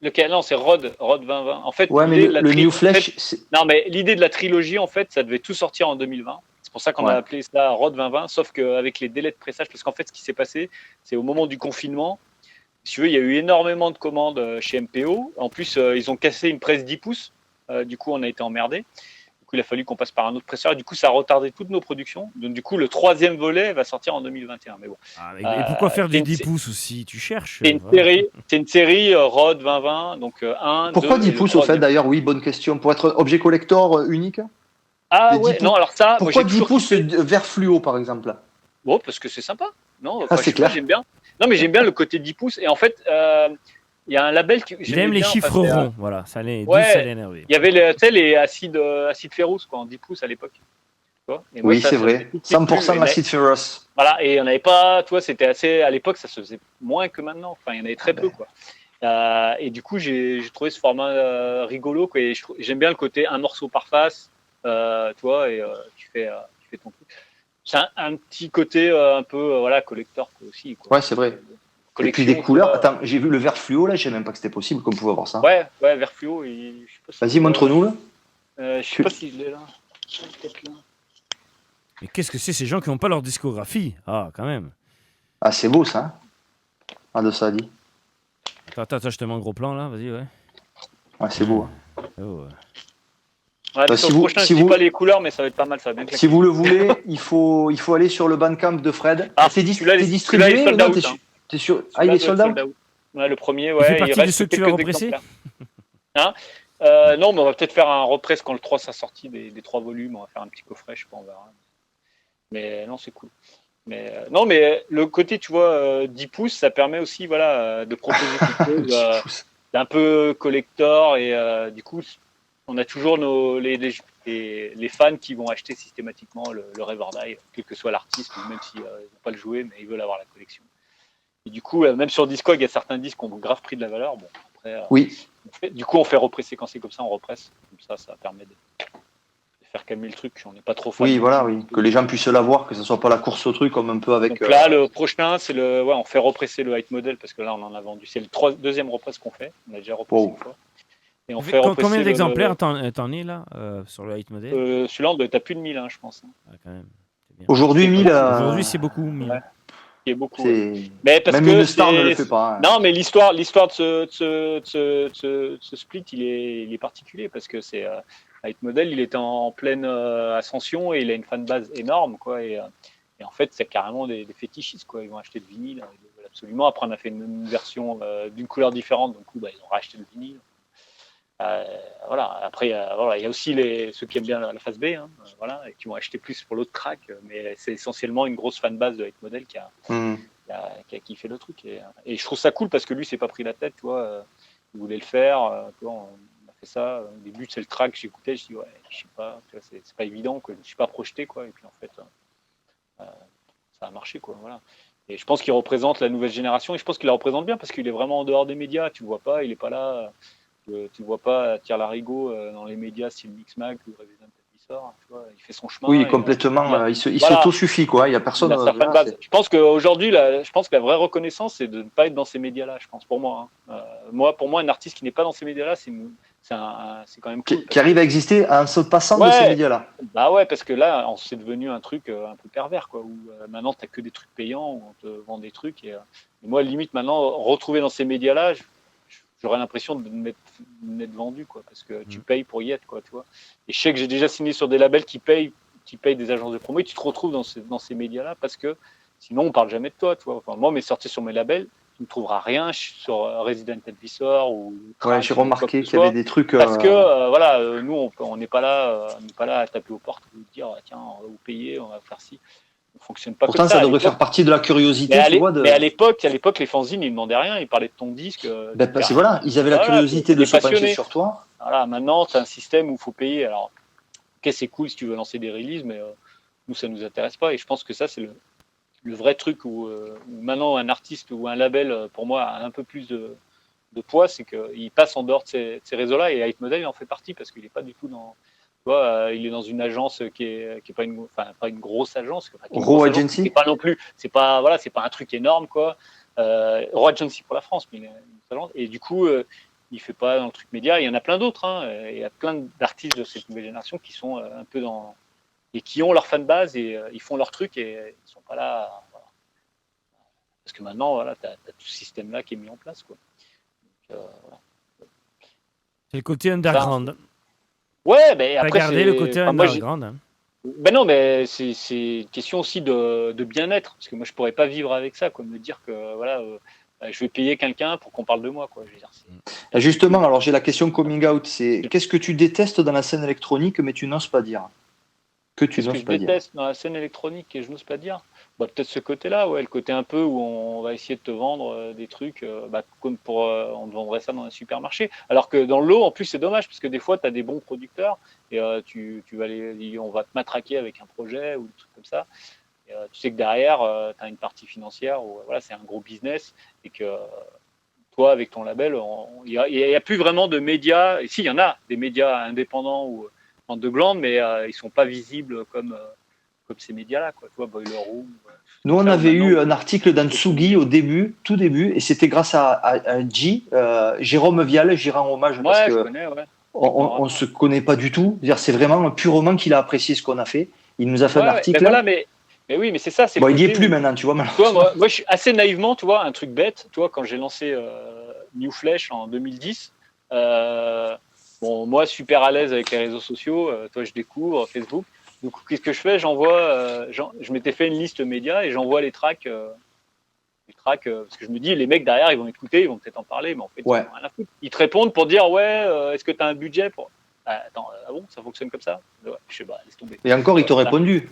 Lequel? Non, c'est Rod 2020. En fait, mais le New Flash. Non, mais l'idée de la trilogie, en fait, ça devait tout sortir en 2020. C'est pour ça qu'on a appelé ça Rod 2020, sauf qu'avec les délais de pressage, parce qu'en fait, ce qui s'est passé, c'est au moment du confinement. Si tu veux, il y a eu énormément de commandes chez MPO. En plus, ils ont cassé une presse 10 pouces. Du coup, on a été emmerdés. Du coup, il a fallu qu'on passe par un autre presseur. Et du coup, ça a retardé toutes nos productions. Donc, du coup, le 3e volet va sortir en 2021. Mais bon. Et pourquoi faire des 10 pouces aussi? Tu cherches? C'est une série Rod 2020. Donc, pourquoi 10 pouces au fait d'ailleurs? Oui, bonne question. Pour être objet collector unique? Ah ouais, non, alors ça. Pourquoi 10 pouces vert fluo par exemple? Bon, parce que c'est sympa. Non, c'est clair. J'aime bien. Non, mais j'aime bien le côté 10 pouces. Et en fait, il y a un label qui. J'aime les chiffres ronds. Voilà, ça l'énerve. Il y avait les acides ferrous quoi, en 10 pouces à l'époque. Oui, c'est vrai. 100% acide ferrous. Voilà, et on n'avait pas. Toi, c'était assez. À l'époque, ça se faisait moins que maintenant. Enfin, il y en avait très peu, quoi. Et du coup, j'ai trouvé ce format rigolo, quoi. Et j'aime bien le côté un morceau par face, toi, et tu fais ton truc. C'est un petit côté un peu collector aussi. Quoi. Ouais, c'est vrai. Et puis des couleurs. Attends, j'ai vu le vert fluo là, je savais même pas que c'était possible qu'on pouvait avoir ça. Ouais, vert fluo. Vas-y, montre-nous là. Je sais pas s'il est là. Peut-être là. Mais qu'est-ce que c'est ces gens qui n'ont pas leur discographie? Ah, quand même. Ah, c'est beau ça. De ça dit. Attends, je te mets un gros plan là, vas-y, ouais. Ouais, c'est beau. Si vous dis pas les couleurs, mais ça va être pas mal, ça va bien claquer. Si vous le voulez, il faut aller sur le Bandcamp de Fred. T'es distribué ou non? T'es sûr? Ah, il est sold out. Ouais, le premier, il fait partie de ceux que tu vas represser. Non, mais on va peut-être faire un repress quand le 3 sera sorti des 3 volumes. On va faire un petit coffret, je sais pas, on verra. Mais non, c'est cool. Mais non, mais le côté, tu vois, 10 pouces, ça permet aussi, voilà, de proposer quelque chose d'un peu collector et du coup, on a toujours les fans qui vont acheter systématiquement le Revere Die, quel que soit l'artiste, ou même s'ils n'ont pas le jouer, mais ils veulent avoir la collection. Et du coup, même sur Discog, il y a certains disques qui ont grave pris de la valeur. Bon, après, du coup, on fait represser quand c'est comme ça, on represse. Comme ça permet de faire calmer le truc. On n'est pas trop fan. Oui, voilà, oui. Que les gens puissent l'avoir, que ce soit pas la course au truc, comme un peu avec. Donc là, le prochain, c'est on fait represser le Height Model parce que là, on en a vendu. C'est le deuxième represse qu'on fait. On a déjà repressé une fois. Et on fait combien d'exemplaires t'en es là sur le Height Model? Celui-là, t'as plus de 1000, hein, je pense. Ah, quand même. Aujourd'hui, 1000. Aujourd'hui, c'est beaucoup. 1000. Ouais. Qui est beaucoup. Mais parce même que une star ne le fait pas. Hein. Non, mais l'histoire de ce split, il est particulier parce que c'est Height Model, il était en pleine ascension et il a une fanbase énorme, quoi. Et en fait, c'est carrément des fétichistes, quoi. Ils vont acheter le vinyle, ils veulent absolument. Après, on a fait une version d'une couleur différente, donc ils ont racheté le vinyle. Voilà. Après, il y a aussi ceux qui aiment bien la phase B, hein, voilà, et qui vont acheter plus pour l'autre track, mais c'est essentiellement une grosse fanbase de Height Model qui a kiffé le truc. Et je trouve ça cool parce que lui, s'est pas pris la tête, tu vois. Il voulait le faire, tu vois, on a fait ça. Au début, c'est le track, j'écoutais, je dis ouais, je sais pas, tu vois, c'est pas évident, quoi. Je suis pas projeté, quoi. Et puis en fait, ça a marché, quoi. Voilà. Et je pense qu'il représente la nouvelle génération, et je pense qu'il la représente bien parce qu'il est vraiment en dehors des médias. Tu le vois pas, il est pas là. Tu ne vois pas Thierry Larigot dans les médias style Mixmag ou Resident Evil, tu vois, il fait son chemin. Oui, complètement. Il s'autosuffit, quoi. Il n'y a personne. Je pense qu'aujourd'hui, que la vraie reconnaissance, c'est de ne pas être dans ces médias-là, je pense, pour moi. Hein. Pour moi, un artiste qui n'est pas dans ces médias-là, c'est quand même cool. Qui arrive à exister en se passant de ces médias-là. Bah ouais, parce que là, c'est devenu un truc un peu pervers, quoi, où maintenant, tu n'as que des trucs payants, où on te vend des trucs. Et moi, limite, maintenant, retrouver dans ces médias-là, j'aurais l'impression de m'être vendu, quoi, parce que tu payes pour y être, quoi, tu vois. Et je sais que j'ai déjà signé sur des labels qui payent des agences de promo, et tu te retrouves dans ces médias-là, parce que sinon on parle jamais de toi, tu vois. Enfin, moi, mes sorties sur mes labels, tu ne trouveras rien sur Resident Evil ou. Ouais, j'ai remarqué qu'il y avait des trucs. Parce que nous, on n'est pas là, à taper aux portes et dire tiens, on va vous payer, on va faire ci. On fonctionne pas Pourtant, comme ça. Ça devrait faire partie de la curiosité, mais à l'époque, les fanzines, ils demandaient rien, ils parlaient de ton disque. Voilà, ils avaient la curiosité de se pencher sur toi. Voilà, maintenant, c'est un système où il faut payer. Alors, ok, c'est cool si tu veux lancer des releases, mais nous, ça nous intéresse pas. Et je pense que ça, c'est le vrai truc où maintenant, un artiste ou un label, pour moi, a un peu plus de poids, c'est qu'il passe en dehors de ces réseaux-là. Et Height Model, il en fait partie parce qu'il n'est pas du tout dans. Il est dans une agence qui est pas une grosse agence. Raw Agency. C'est pas non plus. C'est pas un truc énorme, quoi. Raw Agency pour la France, mais il est une agence. Et du coup, il fait pas dans le truc média. Il y en a plein d'autres. Hein. Il y a plein d'artistes de cette nouvelle génération qui sont un peu dans et qui ont leur fanbase et ils font leur truc et ils sont pas là. Voilà. Parce que maintenant, voilà, t'as tout ce système-là qui est mis en place, quoi. Donc, voilà. C'est le côté underground. Ouais, mais après. Regardez le côté underground. Hein. Ben non, mais c'est une question aussi de bien-être, parce que moi je pourrais pas vivre avec ça, quoi, me dire que voilà, je vais payer quelqu'un pour qu'on parle de moi, quoi. Je veux dire, justement, alors j'ai la question coming out, c'est qu'est-ce que tu détestes dans la scène électronique, mais tu n'oses pas dire. Qu'est-ce que je déteste dans la scène électronique et je n'ose pas dire. Peut-être ce côté-là, ouais, le côté un peu où on va essayer de te vendre des trucs, comme on te vendrait ça dans un supermarché. Alors que dans l'eau, en plus, c'est dommage, parce que des fois, tu as des bons producteurs et on va te matraquer avec un projet ou des trucs comme ça. Et, tu sais que derrière, tu as une partie financière où voilà, c'est un gros business et que toi, avec ton label, il n'y a plus vraiment de médias. Et si, il y en a des médias indépendants ou underground, mais ils ne sont pas visibles comme ces médias-là, quoi. Tu vois, Boiler Room. Nous, on avait eu un article d'Antsugi au tout début, et c'était grâce à Jérôme Vial, j'y rends hommage parce que on ne se connaît pas du tout. C'est vraiment purement qu'il a apprécié ce qu'on a fait. Il nous a fait un article. Mais oui, mais c'est ça. Il n'y est plus maintenant, tu vois. Moi, je suis assez naïvement, tu vois, un truc bête. Tu vois, quand j'ai lancé New Flash en 2010, moi, super à l'aise avec les réseaux sociaux. Toi, je découvre Facebook. Donc, qu'est-ce que je fais ? Je m'étais fait une liste média et j'envoie les tracks, parce que je me dis, les mecs derrière, ils vont écouter, ils vont peut-être en parler, mais en fait, ils n'ont rien à foutre. Ils te répondent pour dire, est-ce que tu as un budget pour. Attends, bon, ça fonctionne comme ça ? Ouais, je sais pas, laisse tomber. Et encore, ils t'ont répondu.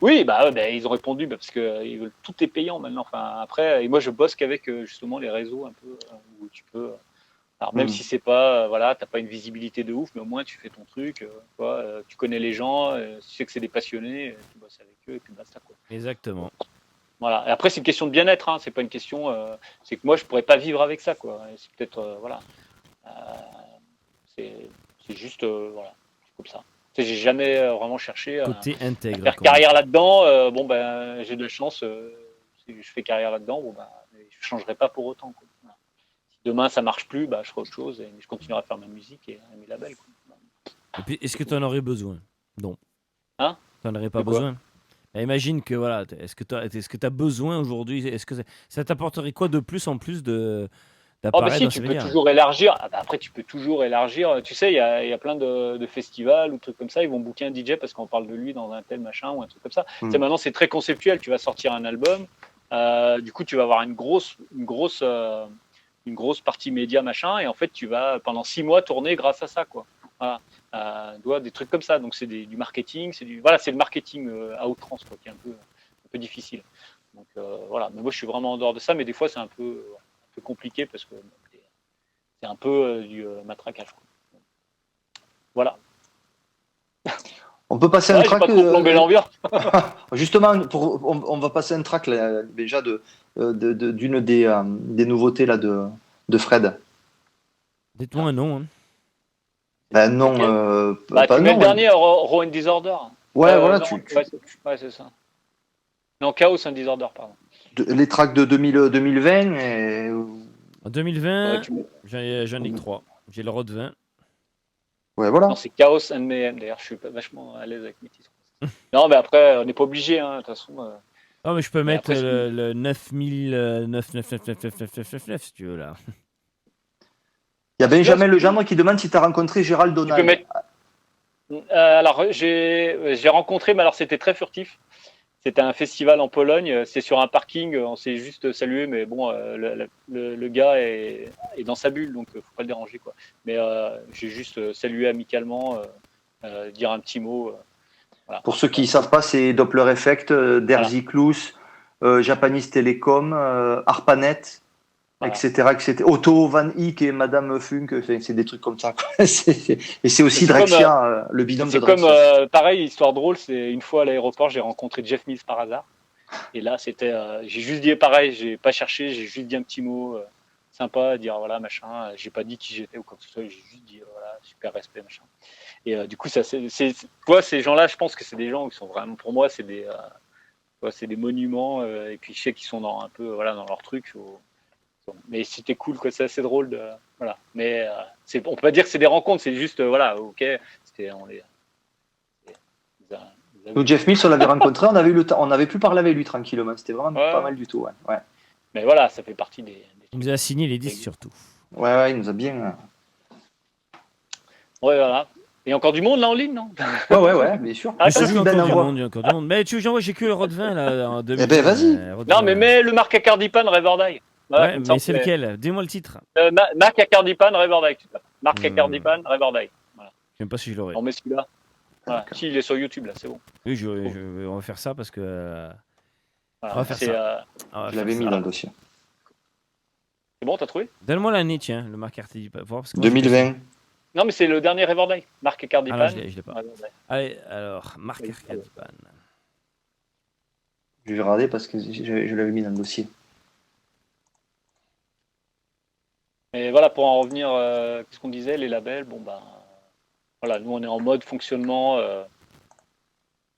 Oui, bah, ils ont répondu parce que tout est payant maintenant. Enfin, après, et moi je bosse qu'avec justement les réseaux un peu où tu peux. Alors même si c'est pas, voilà, t'as pas une visibilité de ouf, mais au moins tu fais ton truc, tu connais les gens, tu sais que c'est des passionnés, tu bosses avec eux et puis basta quoi. Exactement. Voilà. Et après c'est une question de bien-être, hein, c'est pas une question, c'est que moi je pourrais pas vivre avec ça quoi. Et c'est peut-être voilà, c'est juste voilà, c'est comme ça. Tu sais, j'ai jamais vraiment cherché à faire carrière là-dedans. J'ai de la chance, si je fais carrière là-dedans, je changerai pas pour autant quoi. Demain ça marche plus, je ferai autre chose et je continuerai à faire ma musique et mes labels. Quoi. Et puis, est-ce que tu en aurais besoin? Non. Hein? Tu n'en aurais pas besoin. Imagine que voilà, est-ce que tu as besoin aujourd'hui? Est-ce que ça t'apporterait quoi de plus en plus d'appareils dans tu peux toujours élargir. Après, tu peux toujours élargir. Tu sais, il y a plein de festivals ou trucs comme ça. Ils vont booker un DJ parce qu'on parle de lui dans un tel machin ou un truc comme ça. Tu sais, maintenant, c'est très conceptuel. Tu vas sortir un album. Du coup, tu vas avoir une grosse partie média machin, et en fait tu vas pendant 6 mois tourner grâce à ça quoi. Voilà. Des trucs comme ça, donc c'est du marketing, c'est le marketing à outrance quoi, qui est un peu difficile. Donc voilà, mais moi je suis vraiment en dehors de ça, mais des fois c'est un peu compliqué parce que c'est un peu du matraquage quoi. Voilà. On peut passer un track. Pas trop plombé l'ambiance. Justement, on va passer un track là, déjà d'une des nouveautés là de Fred. Dites-moi un nom. Hein. Ben non, okay. Tu mets le dernier Raw and Disorder. Ouais, voilà. C'est ça. Non, Chaos and Disorder, pardon. Les tracks de 2020 et... En 2020, j'en ai que 3. J'ai le Rod 20. Ouais, voilà. Non, c'est Chaos and Mayhem. D'ailleurs, je suis vachement à l'aise avec mes titres. Non, mais après, on n'est pas obligé, hein, de toute façon. Non, mais je peux mettre le 9009 si tu veux, là. Il y a Benjamin Legendre qui demande si tu as rencontré Gérald Donal. Alors, j'ai rencontré, mais alors c'était très furtif. C'était un festival en Pologne. C'est sur un parking. On s'est juste salué, mais bon, le gars est dans sa bulle, donc faut pas le déranger, quoi. Mais j'ai juste salué amicalement, dire un petit mot. Voilà. Pour ceux qui ne savent pas, c'est Doppler Effect, Derzy Klus, Japanese Telecom, ARPANET, etc. Otto Van Eyck et Madame Funk, c'est des trucs comme ça. Et c'est aussi Drexia, le binôme de Drexia. C'est comme, pareil, histoire drôle, c'est une fois à l'aéroport, j'ai rencontré Jeff Mills par hasard. Et là, c'était, j'ai juste dit pareil, j'ai pas cherché, j'ai juste dit un petit mot sympa, dire voilà, machin. J'ai pas dit qui j'étais ou quoi que ce soit, j'ai juste dit voilà, super respect, machin. Et du coup, ça, quoi, ces gens-là, je pense que c'est des gens qui sont vraiment, pour moi, c'est des monuments. Et puis, je sais qu'ils sont un peu dans leur truc. Mais c'était cool, quoi. C'est assez drôle voilà. Mais on peut pas dire que c'est des rencontres, c'est juste ok. Nous, Jeff Mills, on l'avait rencontré, on avait pu parler avec lui tranquillement. C'était vraiment pas mal du tout, ouais. Mais voilà, ça fait partie des il nous a signé les disques surtout. Ouais, il nous a bien. Ouais, voilà. Il y a encore du monde là en ligne, non? Ouais, bien sûr. Bien sûr qu'il y a encore du monde. Mais tu vois, j'ai que le Rod 20 là en 2000. Eh ben vas-y. Non, mais mets le Marc Acardipan Reverdy. Ouais, mais c'est lequel? Dis-moi le titre. Marc Acardipan Reverdy. Marc Acardipan Reverdy. Voilà. Je sais même pas si je l'aurais. On met celui-là. Voilà. Si, il est sur YouTube là, c'est bon. Oui, on va faire ça parce que. Voilà, on va faire ça. Je l'avais mis dans le dossier. C'est bon, t'as trouvé? Donne-moi l'année, tiens, le Marc Acardipan. 2020. Non, mais c'est le dernier Reverdy. Marc Acardipan. Ah, je l'ai pas. Allez, alors, Marc Acardipan. Je vais regarder parce que je l'avais mis dans le dossier. Et voilà, pour en revenir, qu'est-ce qu'on disait, les labels, voilà, nous on est en mode fonctionnement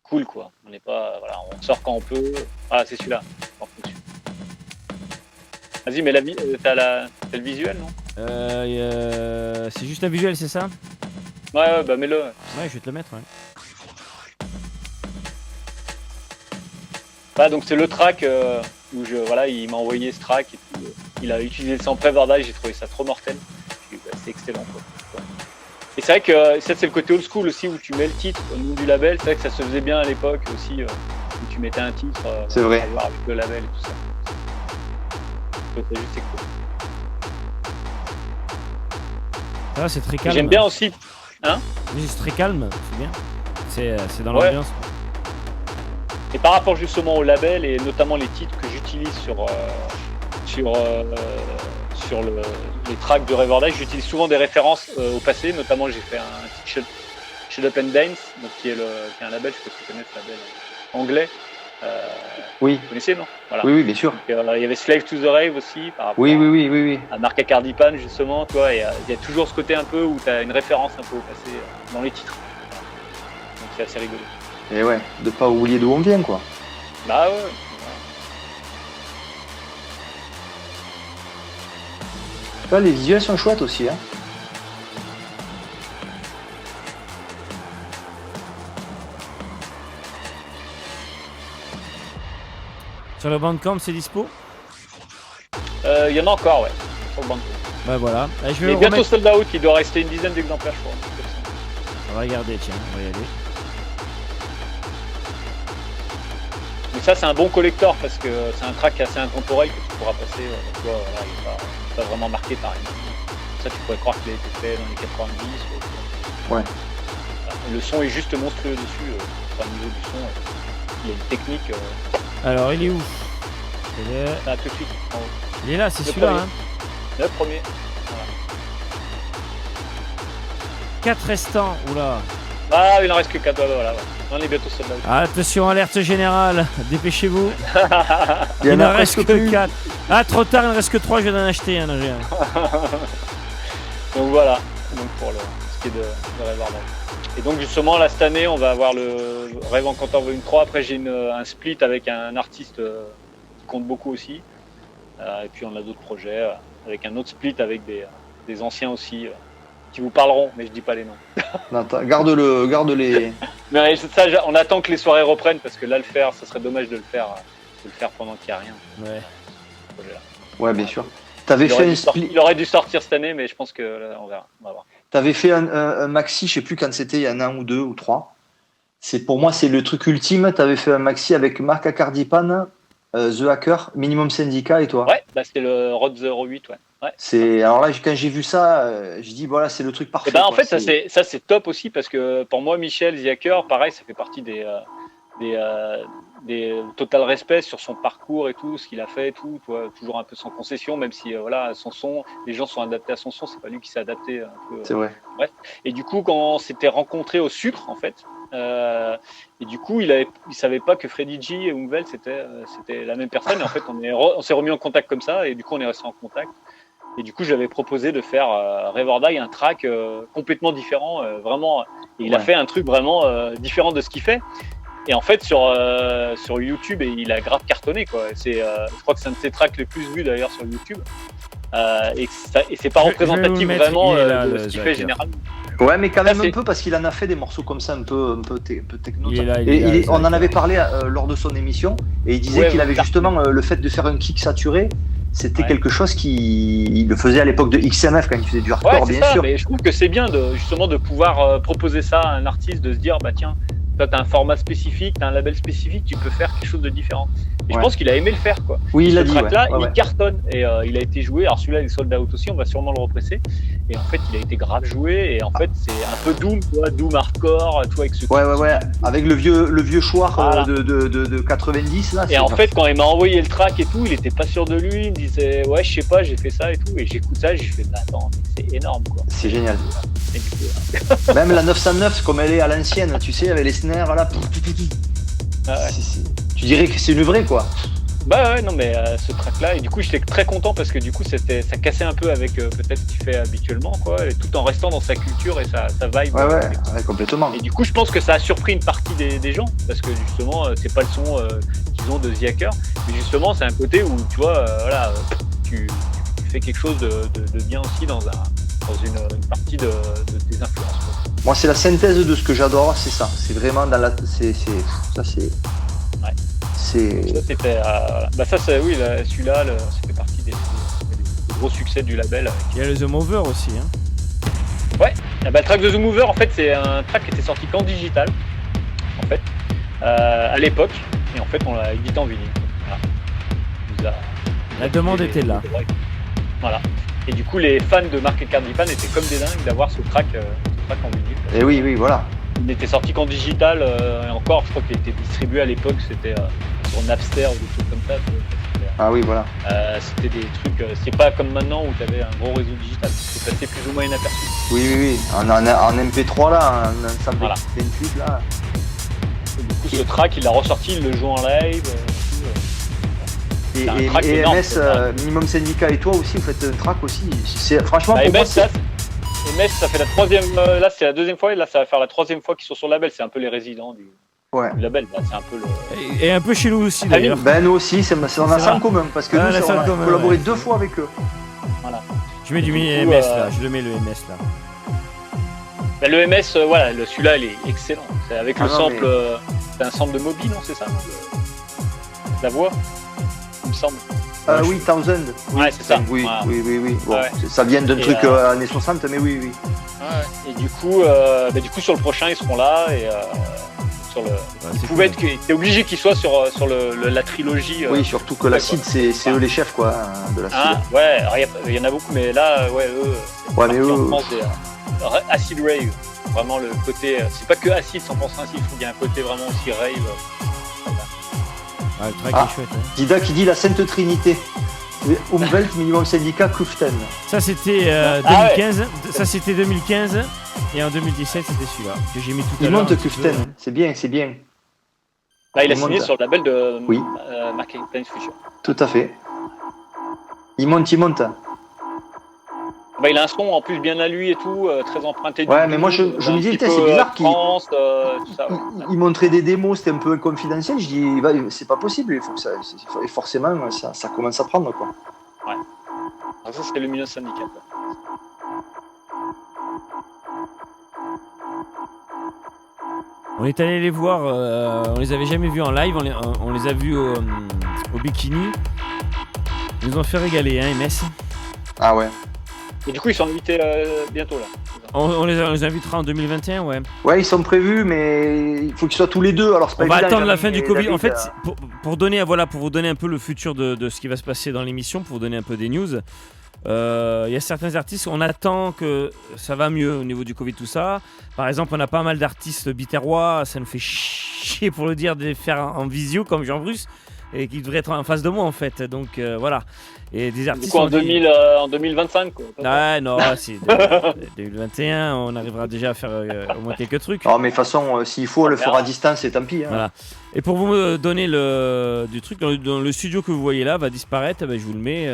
cool, quoi. On n'est pas, on sort quand on peut. Ah, c'est celui-là. Vas-y, mais t'as le visuel, non? C'est juste un visuel, c'est ça? Ouais, mets-le. Ouais, je vais te le mettre, ouais. Donc c'est le track où il m'a envoyé ce track et puis, il a utilisé le sample Reverdy, j'ai trouvé ça trop mortel. C'est excellent, quoi. Et c'est vrai que ça c'est le côté old school aussi où tu mets le titre au nom du label. C'est vrai que ça se faisait bien à l'époque aussi où tu mettais un titre c'est vrai. Avec le label et tout ça. C'est cool. Ah, c'est très calme. J'aime bien aussi. Hein? C'est très calme, c'est bien. C'est dans l'ambiance. Et par rapport justement au label et notamment les titres que j'utilise sur les tracks de Reverdive, j'utilise souvent des références au passé. Notamment, j'ai fait un titre Shut Up and Dance, donc qui est un label, je sais pas si tu connais ce label anglais. Oui. Vous connaissez, non? Voilà. Oui, bien sûr. Donc, il y avait Slave to the Rave aussi, par rapport à Marc Cardipan, justement. Tu vois, il y a toujours ce côté un peu où tu as une référence un peu au passé dans les titres. Donc c'est assez rigolo. Et ouais, de pas oublier d'où on vient, quoi. Bah ouais. Là, les visuels sont chouettes aussi, hein. Sur le Bandcamp, c'est dispo? Il y en a encore, ouais, sur le Bandcamp. Bah voilà. Là, je vais il est bientôt sold out, il doit rester une dizaine d'exemplaires, je crois. On va regarder, tiens, on va y aller. Mais ça, c'est un bon collector parce que c'est un track assez intemporel que tu pourras passer. Tu vois, voilà, il n'est pas vraiment marqué par une. Ça, tu pourrais croire qu'il a été fait dans les 90. Ouais. Le son est juste monstrueux dessus. Au niveau du son, il y a une technique. Alors, il est où? Ah, tout de suite. En haut. Il est là, c'est celui-là. Hein. Le premier. Voilà. 4 restants. Oula. Ah, il n'en reste que 4. Voilà. On est bientôt sold out. Attention, alerte générale. Dépêchez-vous. Il n'en reste que 4. Ah, trop tard, il ne reste que 3. Je vais en acheter un. Donc voilà. Donc pour ce qui est de Reverdive. Et donc justement là cette année on va avoir le Rêve Encanteur Volume 3. Après j'ai un split avec un artiste qui compte beaucoup aussi. Et puis on a d'autres projets avec un autre split avec des anciens aussi qui vous parleront, mais je dis pas les noms. Non, garde les. Mais ça, on attend que les soirées reprennent parce que là le faire, ça serait dommage de le faire pendant qu'il n'y a rien. Ouais. Ouais, bien sûr. Il aurait dû sortir cette année, mais je pense que là, on va voir. T'avais fait un maxi, je sais plus quand c'était, il y en a un ou deux ou trois. Pour moi, c'est le truc ultime. T'avais fait un maxi avec Marc Cardipan, The Hacker, Minimum Syndicat et toi. Ouais, bah c'était le Rod 08, ouais. Alors là, quand j'ai vu ça, j'ai dit voilà, c'est le truc parfait. Et ben en fait, ça c'est top aussi parce que pour moi, Michel The Hacker, pareil, ça fait partie des total respect sur son parcours et tout, ce qu'il a fait et tout, toujours un peu sans concession, même si voilà, son son, les gens sont adaptés à son son, c'est pas lui qui s'est adapté un peu. C'est vrai. Bref. Et du coup, quand on s'était rencontrés au Sucre, en fait, et du coup, il savait pas que Freddy G et Umvel c'était la même personne. Et en fait, on s'est remis en contact comme ça, et du coup, on est resté en contact. Et du coup, j'avais proposé de faire Reverdive, un track complètement différent, vraiment. Et il a fait un truc vraiment différent de ce qu'il fait. Et en fait, sur YouTube, il a grave cartonné, quoi. Je crois que c'est un de ses tracks les plus vus d'ailleurs sur YouTube. Et c'est pas représentatif vraiment de ce qu'il fait généralement. Ouais, mais quand même un peu parce qu'il en a fait des morceaux comme ça, un peu techno. On en avait parlé lors de son émission et il disait qu'il avait justement le fait de faire un kick saturé. C'était quelque chose qu'il le faisait à l'époque de XMF quand il faisait du hardcore, bien sûr. Mais je trouve que c'est bien justement de pouvoir proposer ça à un artiste, de se dire bah tiens, toi t'as un format spécifique, t'as un label spécifique, tu peux faire quelque chose de différent. Et je pense qu'il a aimé le faire, quoi. Oui, il a dit. Là, il cartonne et il a été joué. Alors celui-là, il est sold out aussi. On va sûrement le represser. Et en fait, il a été grave joué. Et en fait, c'est un peu Doom, Doom hardcore, avec ce. Ouais. Avec le vieux choir de 90 là. Et en fait, quand il m'a envoyé le track et tout, il était pas sûr de lui. Il me disait ouais, je sais pas, j'ai fait ça et tout. Et j'écoute ça, j'ai fait attends, c'est énorme, quoi. C'est génial. Même la 909 comme elle est à l'ancienne, tu sais, avec les snares là. Tu dirais que c'est une vraie, quoi. Bah ouais, non mais ce track là, et du coup j'étais très content parce que du coup ça cassait un peu avec peut-être ce qu'il fait habituellement, quoi, et tout en restant dans sa culture et sa vibe. Ouais, complètement. Et du coup je pense que ça a surpris une partie des gens parce que justement c'est pas le son qu'ils ont de The Hacker, mais justement c'est un côté où tu vois, tu fais quelque chose de bien aussi dans une partie de tes influences, quoi. Moi c'est la synthèse de ce que j'adore, c'est ça. C'est vraiment dans la. Ça c'est. Ça c'était. Oui, celui-là, ça fait partie des gros succès du label. Il y a le The Mover aussi, hein. Ouais. Le track de The Mover, en fait, c'est un track qui était sorti qu'en digital, en fait, à l'époque, et en fait, on l'a édité en vinyle. Voilà. La demande était là. Voilà. Et du coup, les fans de Marc Cardipan étaient comme des dingues d'avoir ce track en vinyle. Et oui, voilà. il n'était sorti qu'en digital, et encore, je crois qu'il était distribué à l'époque, c'était sur Napster ou des trucs comme ça. Ah oui, voilà. C'était des trucs, c'est pas comme maintenant où tu avais un gros réseau digital, ça passait plus ou moins inaperçu. Oui. En MP3 là, un ensemble Voilà. de tubes là. Et du coup, ce track, il l'a ressorti, il le joue en live. Et énorme, MS, Minimum Syndicat et toi aussi, vous faites un track aussi. Franchement, pour moi, MS, ça fait la troisième. Là, c'est la deuxième fois, et là, ça va faire la troisième fois qu'ils sont sur le label. C'est un peu les résidents du label. Là, c'est un peu le. Et un peu chez nous aussi d'ailleurs. Ben nous aussi, on a ça en commun parce que nous, on a collaboré 2 fois avec eux. Voilà. Je mets du MS là, je le mets le MS là. Ben, le MS, voilà, celui-là, il est excellent. C'est avec le sample. C'est un sample de Moby, non, c'est ça, non, la voix, il me semble. Oui, Thousand. Ouais, c'est ça. Oui. Bon, ouais. Ça vient d'un truc années 60, mais oui. Ouais. Et du coup, sur le prochain, ils seront là et sur le. T'es obligé qu'ils soient sur la trilogie. Oui, surtout que l'acide, c'est eux les chefs quoi, de l'acide. Ouais, il y en a beaucoup, mais là, eux. Ouais, mais eux. Acid Rave, vraiment le côté. C'est pas que acide 100% acide, il y a un côté vraiment aussi rave. Le track est chouette. Dida qui dit la Sainte Trinité. Umwelt Minimum Syndicat Kuften. Ça c'était 2015. Ça c'était 2015 et en 2017 c'était celui-là que j'ai mis tout à l'heure. Il monte Kuften, c'est bien. Là il a signé sur le label de oui. Market Plains Future. Tout à fait. Il monte. Il a un son en plus bien à lui et tout, très emprunté. Ouais, mais moi je me disais, c'est bizarre qu'il il montrait des démos, c'était un peu confidentiel. Je dis, c'est pas possible, il faut que forcément ça commence à prendre quoi. Ouais. Alors ça c'était le Minimum Syndicat. On est allé les voir, on les avait jamais vus en live, on les a vus au Bikini. Ils nous ont fait régaler, hein, MS. Ah ouais. Et du coup, ils sont invités bientôt là. On les invitera en 2021, ouais. Ouais, ils sont prévus, mais il faut qu'ils soient tous les deux. Alors c'est pas évident. On va attendre la David, fin du Covid. David, en fait, pour vous donner un peu le futur de ce qui va se passer dans l'émission, pour vous donner un peu des news. Il y a certains artistes, on attend que ça va mieux au niveau du Covid, tout ça. Par exemple, on a pas mal d'artistes biterrois, ça nous fait chier pour le dire de les faire en visio comme Jean-Bruce, et qui devraient être en face de moi en fait. Donc voilà. Et des artistes. Du coup, en 2025 quoi. Ah non, c'est 2021, on arrivera déjà à faire au moins quelques trucs. Alors, mais de toute façon, s'il faut, on le fera à distance et tant pis. Hein. Voilà. Et pour vous donner du truc, dans le studio que vous voyez là va disparaître, je vous le mets.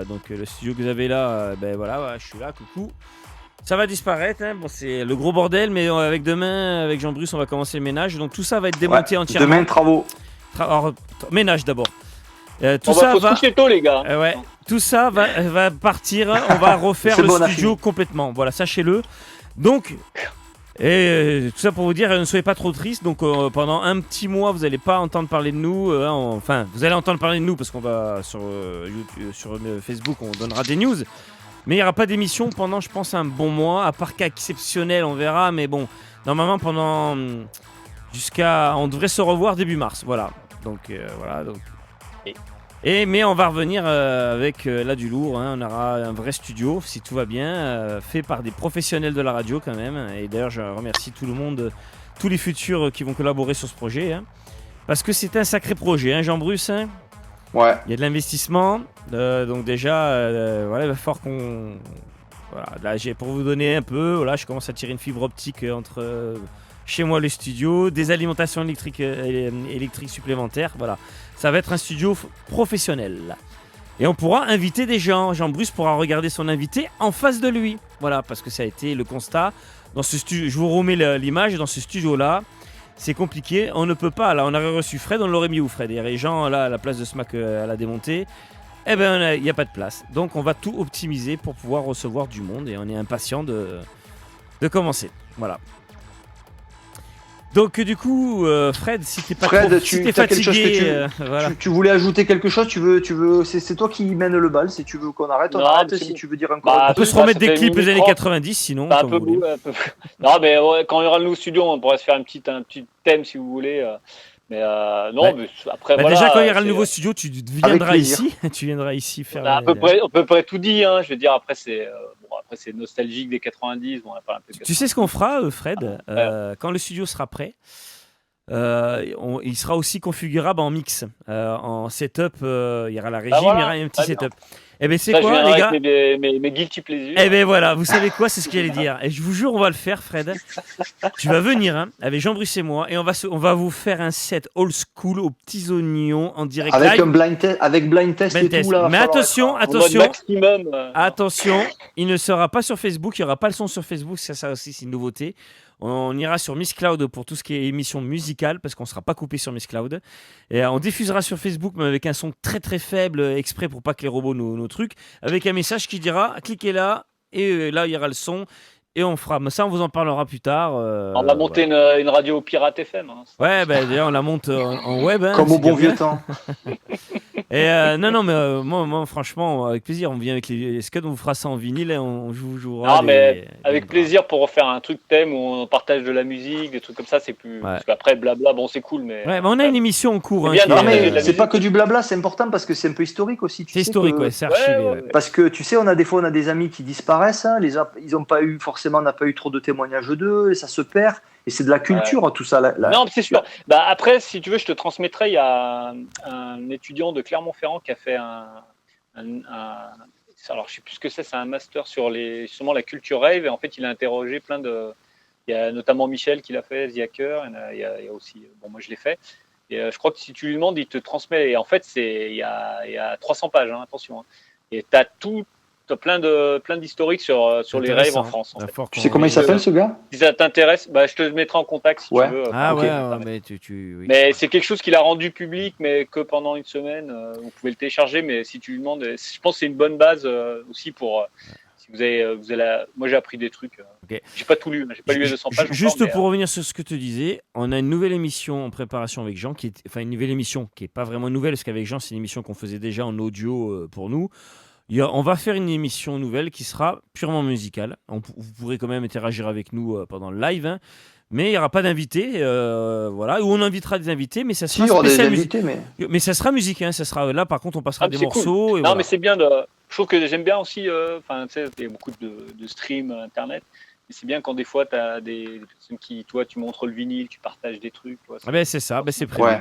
Donc le studio que vous avez là, voilà, je suis là, coucou. Ça va disparaître, hein. Bon, c'est le gros bordel, mais avec demain, avec Jean-Bruce, on va commencer le ménage. Donc tout ça va être démonté entièrement. Demain, travaux. Alors, ménage d'abord. Tout ça faut se coucher tôt, les gars. Tout ça va partir. On va refaire le studio complètement. Voilà, sachez-le. Donc, tout ça pour vous dire, ne soyez pas trop tristes. Donc, pendant un petit mois, vous n'allez pas entendre parler de nous. Enfin, vous allez entendre parler de nous parce qu'on va sur YouTube, sur Facebook, on donnera des news. Mais il n'y aura pas d'émission pendant, je pense, un bon mois. À part cas exceptionnel, on verra. Mais bon, normalement, on devrait se revoir début mars. Voilà. Donc, voilà. Mais on va revenir avec là du lourd, hein. On aura un vrai studio si tout va bien, fait par des professionnels de la radio quand même. Et d'ailleurs je remercie tout le monde, tous les futurs qui vont collaborer sur ce projet, hein. Parce que c'est un sacré projet, hein, Jean-Bruce, hein. Ouais. Il y a de l'investissement, donc déjà voilà, il va falloir qu'on... Voilà, là, pour vous donner un peu, voilà, je commence à tirer une fibre optique entre... chez moi le studio, des alimentations électriques supplémentaires, voilà. Ça va être un studio professionnel. Et on pourra inviter des gens. Jean-Bruce pourra regarder son invité en face de lui. Voilà, parce que ça a été le constat. Dans ce studio, je vous remets l'image, dans ce studio-là, c'est compliqué. On ne peut pas, là, on aurait reçu Fred, on l'aurait mis où Fred? Et les gens, là, à la place de Smack à la démontée, il n'y a pas de place. Donc on va tout optimiser pour pouvoir recevoir du monde. Et on est impatient de commencer. Voilà. Donc du coup, Fred, si t'es pas fatigué, voilà. Tu voulais ajouter quelque chose, tu veux, c'est toi qui mène le bal. Si tu veux qu'on arrête, on arrête. Si tu veux dire encore, on peut se remettre des clips des années 90, sinon. Un peu. Non, mais quand il y aura le nouveau studio, on pourrait se faire un petit thème si vous voulez. Mais non, mais après voilà. Déjà quand il y aura le nouveau studio, tu viendras ici. Tu viendras ici faire. On a à peu près tout dit. Hein. Je veux dire, après c'est nostalgique des 90. Bon, on a parlé un peu de 90. Tu sais ce qu'on fera, Fred, quand le studio sera prêt. Il sera aussi configurable en mix, en setup. Il y aura la régie, il y aura un petit setup. Eh ben c'est quoi, les gars, mes guilty pleasures. Eh ben voilà, vous savez quoi, c'est ce qu'il allait dire. Et je vous jure, on va le faire, Fred. Tu vas venir avec Jean-Bruce et moi, et on va vous faire un set old school aux petits oignons en direct avec live. un blind test et tout là. Mais attention, maximum, attention, il ne sera pas sur Facebook, il n'y aura pas le son sur Facebook, ça aussi c'est une nouveauté. On ira sur Miss Cloud pour tout ce qui est émission musicale parce qu'on ne sera pas coupé sur Miss Cloud. Et on diffusera sur Facebook mais avec un son très très faible exprès pour pas que les robots nos trucs. Avec un message qui dira cliquez là et là il y aura le son. Et on fera, mais ça on vous en parlera plus tard. On va monter une radio pirate FM. Hein. Ouais, d'ailleurs on la monte en web. Hein, comme au bon vieux temps. Et non, mais moi, franchement, avec plaisir, on vient avec les Scud, on vous fera ça en vinyle et on jouera. Ah, mais avec plaisir pour refaire un truc thème où on partage de la musique, des trucs comme ça, c'est plus. Parce qu'après, blabla, bon, c'est cool, mais. Ouais, mais on a une émission en cours. C'est pas que du blabla, c'est important parce que c'est un peu historique aussi. C'est historique, c'est archivé. Parce que tu sais, des fois, on a des amis qui disparaissent, hein, ils n'ont pas eu, forcément, on n'a pas eu trop de témoignages d'eux, et ça se perd. Et c'est de la culture, tout ça. Non, c'est sûr. Après, si tu veux, je te transmettrai. Il y a un étudiant de Clermont-Ferrand qui a fait alors, je sais plus ce que c'est un master sur justement la culture rave. Et en fait, il a interrogé plein de. Il y a notamment Michel qui l'a fait, The Hacker. Il y a aussi. Bon, moi, je l'ai fait. Et je crois que si tu lui demandes, il te transmet. Et en fait, il y a 300 pages, hein, attention. Hein. Et tu as plein d'historiques sur les raves en France. En fait. Tu sais comment il s'appelle ce gars ? Si ça t'intéresse, je te le mettrai en contact si tu veux. Mais mais c'est quelque chose qu'il a rendu public, mais que pendant une semaine. Vous pouvez le télécharger, mais si tu lui demandes, je pense que c'est une bonne base aussi pour. Si vous avez moi j'ai appris des trucs. Okay. J'ai pas tout lu, j'ai pas lu les 200 pages. Juste pour revenir sur ce que tu disais, on a une nouvelle émission en préparation avec Jean, une nouvelle émission qui est pas vraiment nouvelle, parce qu'avec Jean c'est une émission qu'on faisait déjà en audio pour nous. On va faire une émission nouvelle qui sera purement musicale. Vous pourrez quand même interagir avec nous pendant le live, hein. Mais il n'y aura pas d'invités, voilà. Où on invitera des invités, mais ça sera spécial musique. Mais ça sera musique, hein. Ça sera là. Par contre, on passera des morceaux. Cool. Mais c'est bien. Je trouve que j'aime bien aussi. Tu sais, il y a beaucoup de streams internet. Mais c'est bien quand des fois tu as des personnes qui, toi, tu montres le vinyle, tu partages des trucs. C'est ça. C'est prévu. Ouais.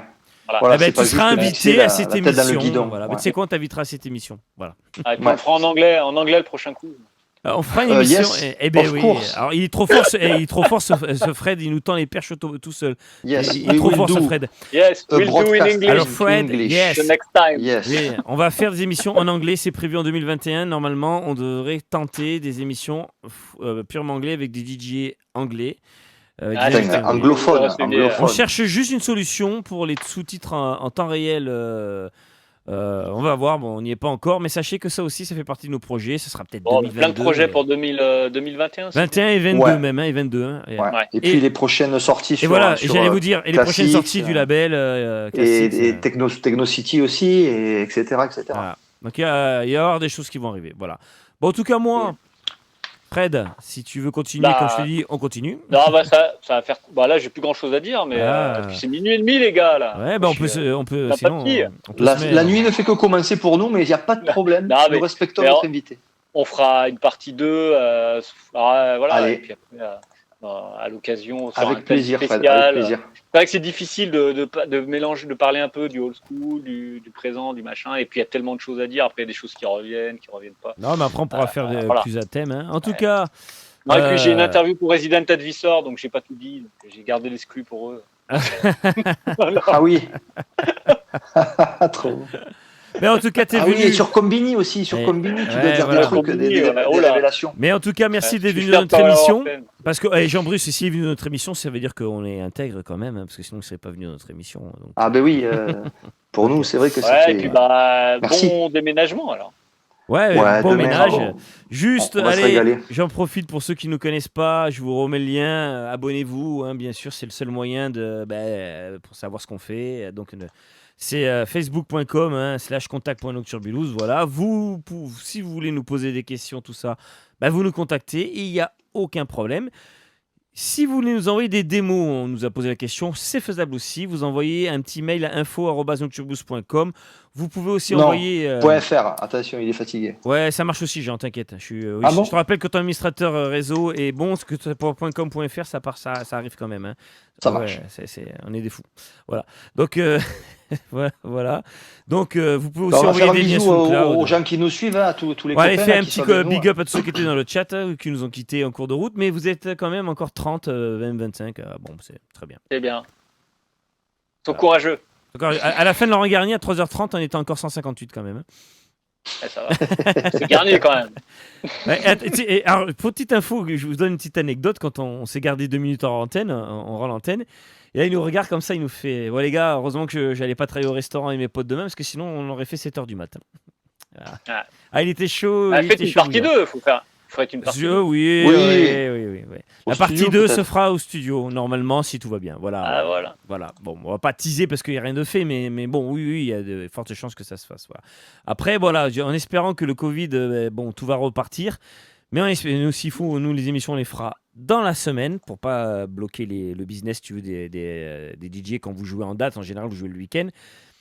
Voilà. Tu seras invité à cette émission. Voilà. Tu sais quoi, on t'invitera à cette émission. Voilà. On fera en anglais le prochain coup. On fera une émission. Oui. Alors il est trop fort, ce Fred. Il nous tend les perches tout seul. Yes, il est trop fort, ce Fred. Yes, we'll do in English. Alors Fred, yes. The next time. Yes. Oui, on va faire des émissions en anglais. C'est prévu en 2021. Normalement, on devrait tenter des émissions purement anglais avec des DJ anglais. Anglophone. On cherche juste une solution pour les sous-titres en temps réel. On va voir, on n'y est pas encore, mais sachez que ça aussi, ça fait partie de nos projets. Ça sera peut-être 2022. Plein de projets pour 2021. 21 et 22 même, et 22. Hein, et puis les prochaines sorties sur. Et voilà, j'allais vous dire, et les prochaines sorties du label. Et Techno City aussi, et etc. Voilà. Donc il va y avoir des choses qui vont arriver. Voilà. Bon, en tout cas, moi. Fred, si tu veux continuer, comme je te dis, on continue. Non, ça va faire. Là, j'ai plus grand chose à dire, mais c'est minuit et demi, les gars. Là. Ouais, on peut. Sinon, la nuit ne fait que commencer pour nous, mais il n'y a pas de problème. Nous respectons notre invité. On fera une partie 2. Voilà. Allez. Et puis après, à l'occasion, avec plaisir, Fred. Avec plaisir. C'est vrai que c'est difficile de mélanger, de parler un peu du old school, du présent, du machin, et puis il y a tellement de choses à dire. Après, il y a des choses qui reviennent pas. Non, mais après, on pourra faire plus à thème. Hein. En tout cas. Et puis j'ai une interview pour Resident Advisor, donc j'ai pas tout dit. Donc j'ai gardé l'exclu pour eux. Ah oui. Trop. Mais en tout cas, t'es venu. Oui, et sur Combini aussi. Sur Combini, tu dois dire des trucs, des révélations. Mais en tout cas, merci d'être venu dans notre émission. Parce que Jean-Bruce, s'il est venu dans notre émission, ça veut dire qu'on est intègre quand même, hein, parce que sinon, il ne serait pas venu dans notre émission. Donc... Ah, ben oui. Pour nous, c'est vrai que c'était. Et puis, bon déménagement alors. Ouais, bon ménage. Juste, allez, j'en profite pour ceux qui ne nous connaissent pas, je vous remets le lien, abonnez-vous, hein, bien sûr, c'est le seul moyen pour savoir ce qu'on fait. Donc, c'est facebook.com /contact.nocturbulous. Voilà, si vous voulez nous poser des questions, tout ça, vous nous contactez, il n'y a aucun problème. Si vous voulez nous envoyer des démos, on nous a posé la question, c'est faisable aussi. Vous envoyez un petit mail à info@nocturboost.com. Vous pouvez aussi envoyer... .fr, attention, il est fatigué. Ouais, ça marche aussi, Jean, t'inquiète. Je te rappelle que ton administrateur réseau est bon, ce que pour .com.fr, ça arrive quand même. Hein. Ça marche. On est des fous. Voilà. Donc, voilà. Donc, vous pouvez aussi envoyer des liens sur le cloud. Aux gens qui nous suivent, à tous les copains. Allez, fait un petit big up à tous ceux qui étaient dans le chat, qui nous ont quittés en cours de route, mais vous êtes quand même encore 30, 20, 25. Bon, c'est très bien. C'est bien. Ils sont courageux. À la fin de Laurent Garnier, à 3h30, on était encore 158 quand même. Ouais, ça va. C'est Garnier quand même. Alors, petite info, je vous donne une petite anecdote. Quand on s'est gardé 2 minutes en antenne, on rend l'antenne. Et là, il nous regarde comme ça, il nous fait les gars, heureusement que j'allais pas travailler au restaurant avec mes potes demain, parce que sinon, on aurait fait 7h du matin. Voilà. Ah, il était chaud. Faites une partie 2, faut faire. Une partie oui. La partie 2 se fera au studio, normalement, si tout va bien. Voilà. Bon, on va pas teaser parce qu'il n'y a rien de fait, mais bon, oui, il y a de fortes chances que ça se fasse. Voilà. Après, voilà, en espérant que le Covid, tout va repartir. Mais s'il faut, nous, les émissions, on les fera dans la semaine pour pas bloquer le business, tu veux, des DJ quand vous jouez en date. En général, vous jouez le week-end.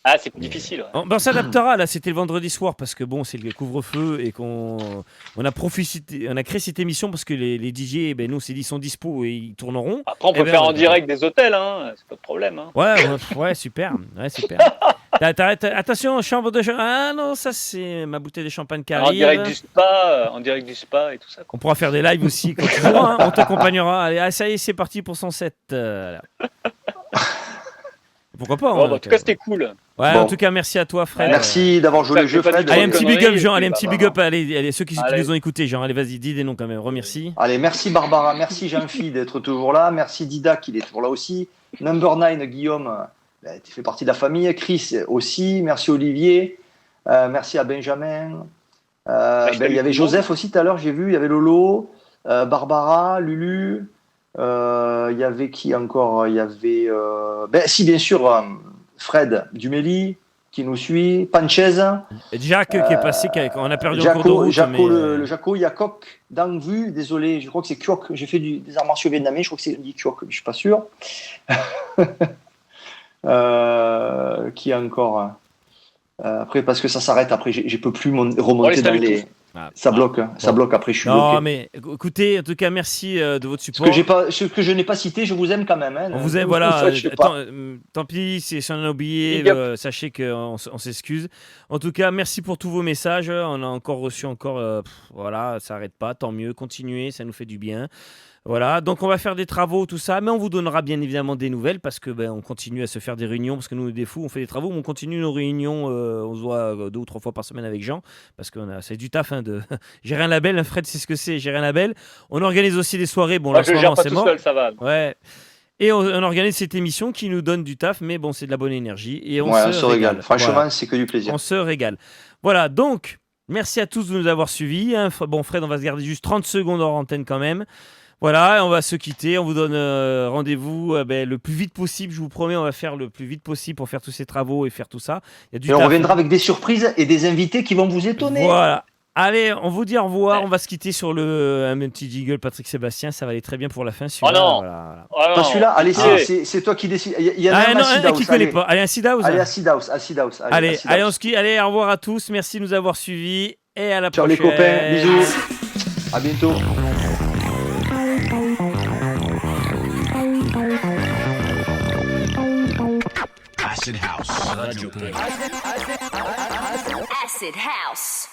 Ah, c'est plus difficile. Ouais. On s'adaptera. Là, c'était le vendredi soir parce que bon, c'est le couvre-feu et qu'on a créé cette émission parce que les DJ, nous, c'est dit, ils sont dispo et ils tourneront. Après, on peut faire en direct des hôtels, hein. C'est pas de problème. Hein. Ouais, super. Attention, chambre de champagne. Ah non, ça c'est ma bouteille de champagne qui arrive. En direct du spa et tout ça. On pourra faire des lives aussi quand tu voudras. On t'accompagnera. Allez, ça y est, c'est parti pour son set. Pourquoi pas en tout cas, c'était cool. Ouais, en tout cas, merci à toi, Fred. Merci d'avoir joué le jeu, Fred. Allez, un petit big up, Jean. Allez, un petit big up. Allez, ceux qui nous ont écoutés, Jean. Allez, vas-y, dis des noms quand même. Remercie. Allez, merci Barbara. Merci Jean-Phi d'être toujours là. Merci Dida qui est toujours là aussi. Number 9, Guillaume, tu fais partie de la famille. Chris aussi. Merci Olivier. Merci à Benjamin. Il y avait Joseph aussi tout à l'heure, j'ai vu. Il y avait Lolo, Barbara, Lulu. Il y avait qui encore? Il y avait si bien sûr Fred Duméli qui nous suit, Panchez, Jacques qui est passé, on a perdu en cours de route. Le Jaco, il y a Kok Dang Vu, désolé, je crois que c'est Kyok, j'ai fait des arts martiaux vietnamiens, je crois que c'est dit Kyok, je suis pas sûr. Qui a encore après, parce que ça s'arrête après, je peux plus remonter dans les... Ça bloque après, je suis bloqué. Non, mais écoutez, en tout cas, merci de votre support. Ce que je n'ai pas cité, je vous aime quand même. Hein, on vous aime, voilà. Tant pis, si on a oublié, sachez qu'on s'excuse. En tout cas, merci pour tous vos messages. On a encore reçu, voilà, ça n'arrête pas, tant mieux, continuez, ça nous fait du bien. Voilà, donc on va faire des travaux, tout ça, mais on vous donnera bien évidemment des nouvelles parce que on continue à se faire des réunions, parce que nous, des fous, on fait des travaux, mais on continue nos réunions, on se voit 2 ou 3 fois par semaine avec Jean, parce que c'est du taf de gérer un label, Fred c'est ce que c'est, gérer un label. On organise aussi des soirées, bon là en ce moment c'est mort. Seul, ça va. Ouais. Et on organise cette émission qui nous donne du taf, mais bon, c'est de la bonne énergie. Et on se régale. Franchement, voilà. C'est que du plaisir. On se régale. Voilà, donc, merci à tous de nous avoir suivis. Hein. Bon, Fred, on va se garder juste 30 secondes hors antenne quand même. Voilà, on va se quitter. On vous donne rendez-vous le plus vite possible. Je vous promets, on va faire le plus vite possible pour faire tous ces travaux et faire tout ça. On reviendra avec des surprises et des invités qui vont vous étonner. Voilà. Allez, on vous dit au revoir. Ouais. On va se quitter sur un petit jingle Patrick Sébastien. Ça va aller très bien pour la fin. Oh non, voilà. Pas celui-là. Allez, c'est toi qui décides. Il y en a un qui ne connaît pas. Allez, un Sid House. Allez, à Sid House. Allez, on se quitte. Allez, au revoir à tous. Merci de nous avoir suivis. Et à la prochaine. Ciao les copains. Bisous. À bientôt. Acid House. Acid House.